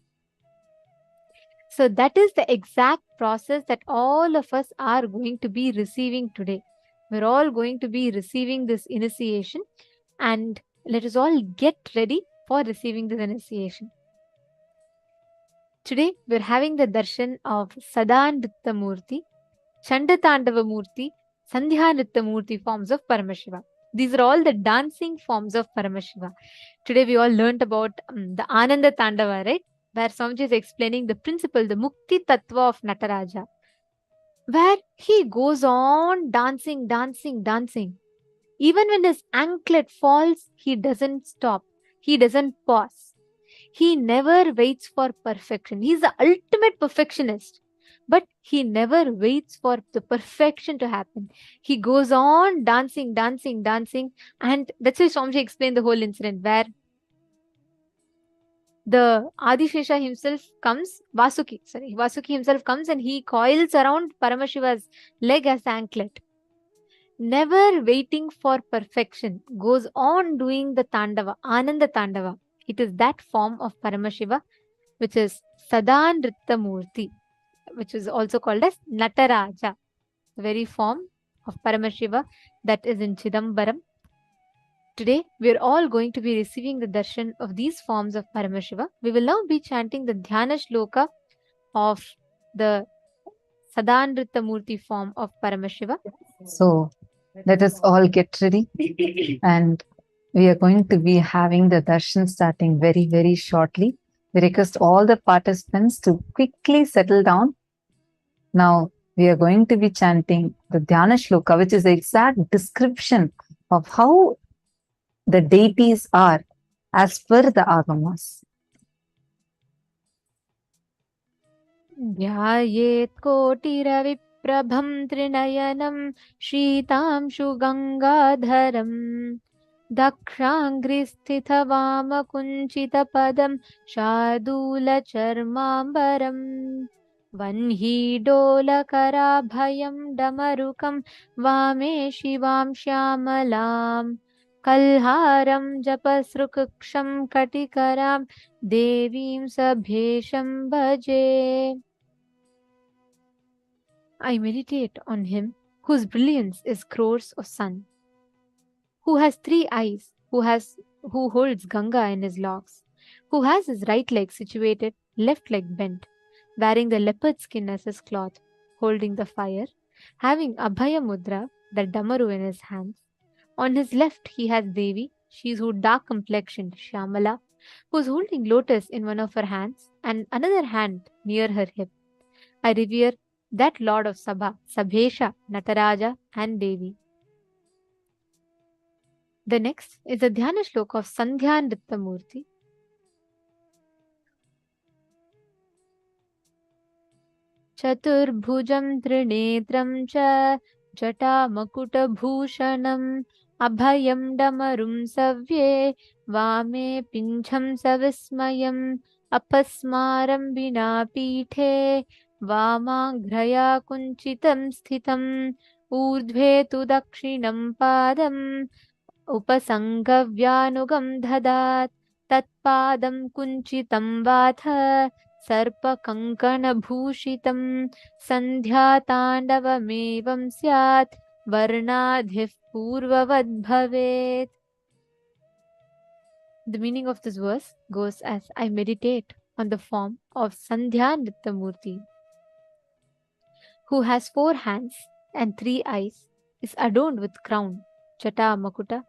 A: So that is the exact process that all of us are going to be receiving today. We're all going to be receiving this initiation, and let us all get ready for receiving this initiation. Today, we're having the darshan of Sadanritta Murti, Chandatandava Murti, Sandhyanritta Murti forms of Paramashiva. These are all the dancing forms of Paramashiva. Today, we all learnt about the Ananda Tandava, right? Where Swamiji is explaining the principle, the Mukti Tattva of Nataraja, where he goes on dancing, dancing, dancing. Even when his anklet falls, he doesn't stop. He doesn't pause. He never waits for perfection. He's the ultimate perfectionist. But he never waits for the perfection to happen. He goes on dancing, dancing, dancing. And that's why Swamiji explained the whole incident where the Adishesha himself comes, Vasuki himself comes and he coils around Paramashiva's leg as anklet. Never waiting for perfection, goes on doing the Tandava, Ananda Tandava. It is that form of Paramashiva, which is Sadanritta Murti, which is also called as Nataraja, the very form of Paramashiva that is in Chidambaram. Today, we are all going to be receiving the darshan of these forms of Paramashiva. We will now be chanting the Dhyana Shloka of the Sadanritta Murti form of Paramashiva.
B: So let us all get ready, and we are going to be having the darshan starting very, very shortly. We request all the participants to quickly settle down. Now, we are going to be chanting the Dhyana Shloka, which is the exact description of how the deities are as per the Agamas.
A: Dhyayet kotiraviprasya Prabham Trinayanam Shritamshu Gangadharam Dakshangristhitavama Kunchita Padam Shadula Charmambaram Vanhidolakara-bhayam Damarukam Vame Shivam Shyamalam Kalharam Japasrukaksham Katikaram Devim Sabhesham Bhaje. I meditate on him whose brilliance is crores of sun, who has 3 eyes, who holds Ganga in his locks, who has his right leg situated, left leg bent, wearing the leopard skin as his cloth, holding the fire, having Abhaya Mudra, the Damaru in his hands. On his left he has Devi, she is who dark complexioned, Shyamala, who is holding lotus in one of her hands and another hand near her hip. I revere that Lord of Sabha, Sabhesha, Nataraja and Devi. The next is the Dhyana Shloka of Sandhya Nrittamurti. Chaturbhujam Trinetram cha Jata Makuta Bhushanam Abhayam Damarum Savye Vame Pincham Savismayam Apasmaram Bina Pithe Vamaghraya Kunchitam Sthitam Urdhve tu Dakshinam Padam Upasanghavyānugam dhadat Tatpadam Kunchitam Vatha Sarpakankana Bhushitam Sandhya Tandavamevam Syat Varnadhif Purvavad Bhavet. The meaning of this verse goes as I meditate on the form of Sandhya Nrittamurti, who has 4 hands and 3 eyes, is adorned with crown, Jata Makuta.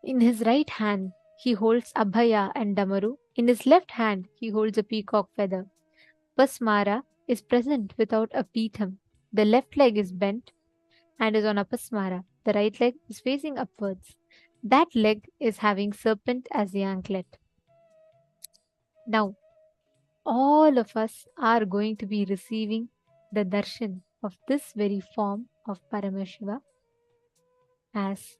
A: In his right hand, he holds Abhaya and Damaru. In his left hand, he holds a peacock feather. Pasmara is present without a pitham. The left leg is bent and is on Apasmara. The right leg is facing upwards. That leg is having serpent as the anklet. Now, all of us are going to be receiving the darshan of this very form of Paramashiva as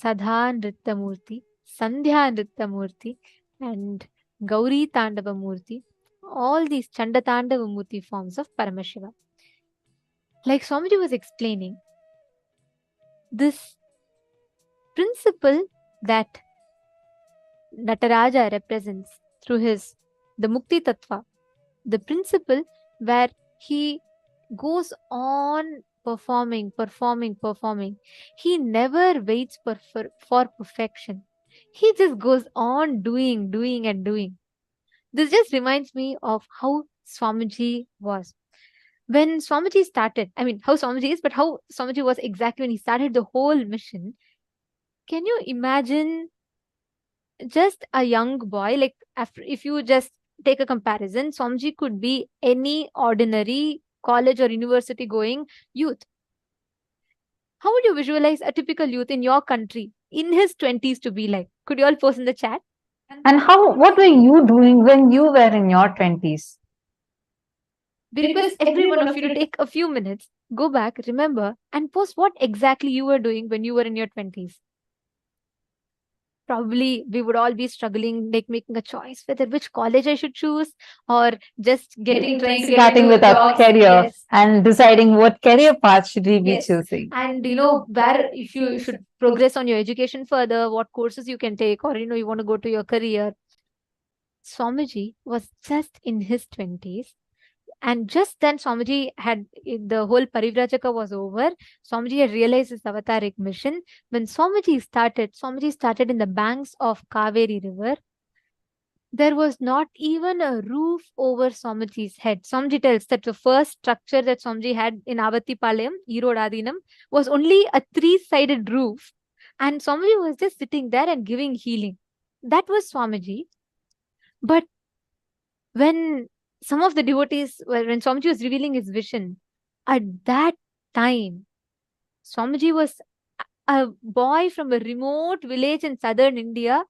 A: Sadha Nrittamurti, Sandhya Nrittamurti, and Gauri Tandava Murti, all these Chanda Tandava Murti forms of Paramashiva. Like Swamiji was explaining, this principle that Nataraja represents through the Mukti Tattva, the principle where he goes on performing. He never waits for perfection. He just goes on doing. This just reminds me of how Swamiji was. When Swamiji started, how Swamiji is, but how Swamiji was exactly when he started the whole mission. Can you imagine just a young boy, like if you just take a comparison, Swamiji could be any ordinary college or university going youth. How would you visualize a typical youth in your country in his 20s to be like? Could you all post in the chat?
B: And what were you doing when you were in your 20s?
A: We request every one of you to take a few minutes, go back, remember, and post what exactly you were doing when you were in your 20s. Probably we would all be struggling, like making a choice whether which college I should choose or just
B: starting with our career. Yes. And deciding what career path should we be choosing.
A: And where if you should progress on your education further, what courses you can take, or you want to go to your career. Swamiji was just in his 20s. And just then Swamiji had, the whole Parivrajaka was over. Swamiji had realized his avataric mission. When Swamiji started in the banks of Kaveri river. There was not even a roof over Swamiji's head. Swamiji tells that the first structure that Swamiji had in Avatipalayam, Erode Adinam, was only a 3-sided roof. And Swamiji was just sitting there and giving healing. That was Swamiji. But when some of the devotees, when Swamiji was revealing his vision, at that time, Swamiji was a boy from a remote village in southern India,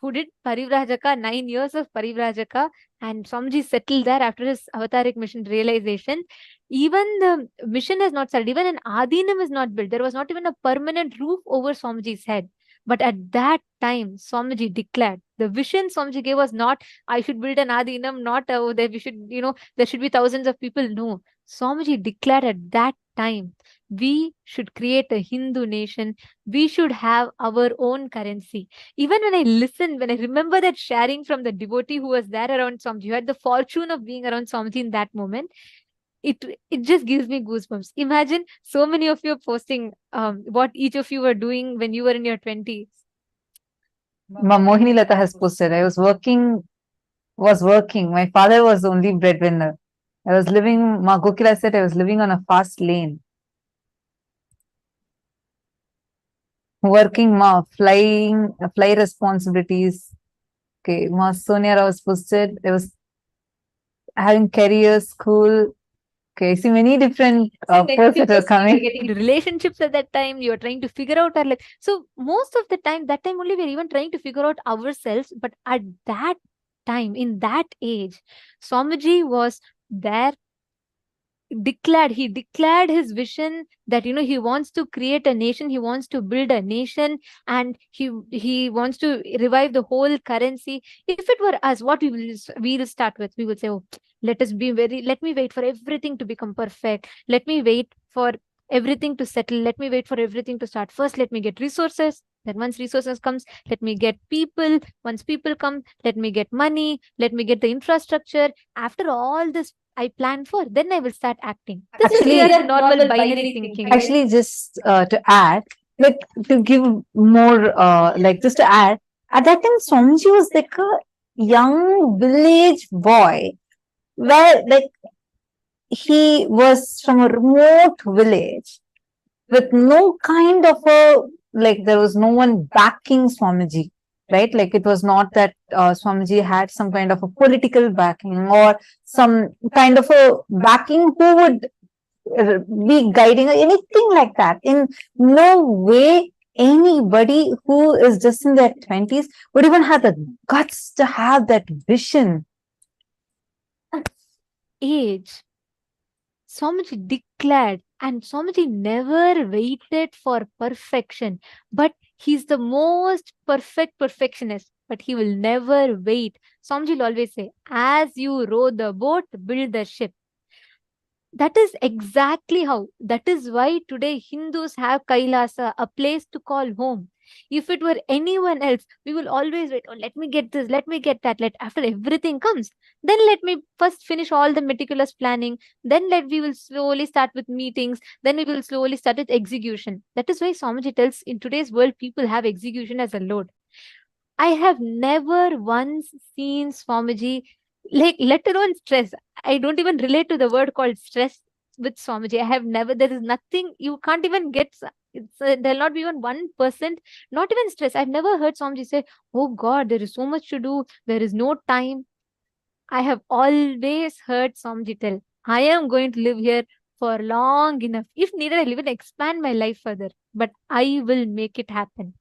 A: who did Parivrajaka, 9 years of Parivrajaka, and Swamiji settled there after his avataric mission realization. Even the mission has not started, even an Adinam is not built. There was not even a permanent roof over Swamiji's head. But at that time, Swamiji declared the vision Swamiji gave was not, I should build an Adinam, not that we should, there should be thousands of people. No. Swamiji declared at that time, we should create a Hindu nation. We should have our own currency. Even when I remember that sharing from the devotee who was there around Swamiji, who had the fortune of being around Swamiji in that moment, it just gives me goosebumps. Imagine so many of you posting what each of you were doing when you were in your 20s.
B: Mohini Lata has posted, I was working. My father was the only breadwinner. I was living, Ma Gokila said, I was living on a fast lane. Working, Ma, fly responsibilities. Okay, Ma Sonia was posted, I was having career, school. Okay, see many different posts that are coming.
A: Getting into relationships at that time, you are trying to figure out our life. So most of the time, that time only we're even trying to figure out ourselves. But at that time, in that age, Swamiji was there. He declared his vision that he wants to create a nation, he wants to build a nation, and he wants to revive the whole currency. If it were us, what we'll start with, we would say, oh, let me wait for everything to become perfect, let me wait for everything to settle, let me wait for everything to start. First, let me get resources. Then once resources comes, let me get people. Once people come, let me get money, let me get the infrastructure. After all this I plan for, then I will start acting. This is your normal binary thinking.
B: Actually, just to add, like to give more, just to add, at that time, Swamiji was like a young village boy, where he was from a remote village with no kind of there was no one backing Swamiji. Right? Like it was not that Swamiji had some kind of a political backing or some kind of a backing who would be guiding or anything like that. In no way anybody who is just in their 20s would even have the guts to have that vision.
A: Age. Swamiji declared, and Swamiji never waited for perfection, but he's the most perfect perfectionist, but he will never wait. Swamiji will always say, as you row the boat, build the ship. That is exactly how. That is why today Hindus have Kailasa, a place to call home. If it were anyone else, we will always wait. Oh, let me get this, let me get that. After everything comes, then let me first finish all the meticulous planning. Then we will slowly start with meetings. Then we will slowly start with execution. That is why Swamiji tells, in today's world, people have execution as a load. I have never once seen Swamiji, let alone stress. I don't even relate to the word called stress with Swamiji. I have never, there is nothing, you can't even get, there'll not be even 1%, not even stress. I've never heard Swamiji say, oh God, there is so much to do, there is no time. I have always heard Swamiji tell, I am going to live here for long enough. If needed, I'll even expand my life further, but I will make it happen.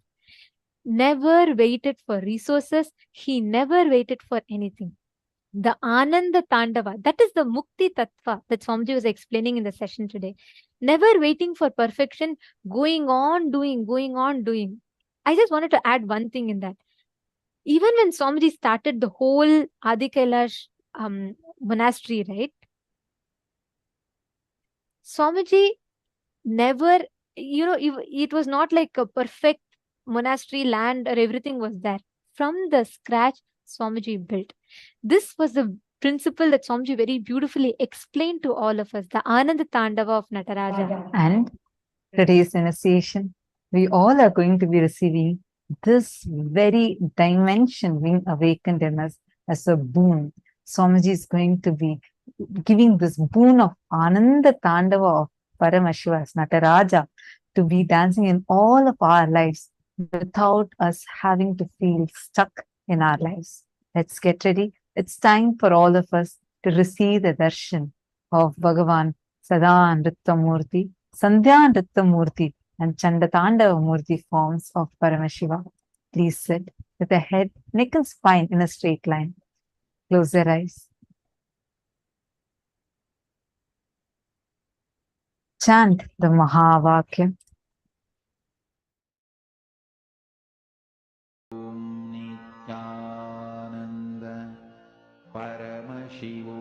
A: Never waited for resources. He never waited for anything. The Ananda Tandava, that is the Mukti Tattva that Swamiji was explaining in the session today. Never waiting for perfection, going on doing. I just wanted to add one thing in that. Even when Swamiji started the whole Adi Kailash monastery, right? Swamiji never, it was not like a perfect monastery land or everything was there. From the scratch, Swamiji built. This was the principle that Swamiji very beautifully explained to all of us, the Ananda Tandava of Nataraja.
B: And today's initiation, we all are going to be receiving this very dimension being awakened in us as a boon. Swamiji is going to be giving this boon of Ananda Tandava of Paramashiva, Nataraja, to be dancing in all of our lives without us having to feel stuck in our lives. Let's get ready. It's time for all of us to receive the darshan of Bhagavān Sada Nrittamurti, Sandhya Nrittamurti, and Chandatandava Murti forms of Paramashiva. Please sit. with the head, neck and spine in a straight line. Close their eyes. Chant the Mahavakya.
D: Nithyananda Paramashivoham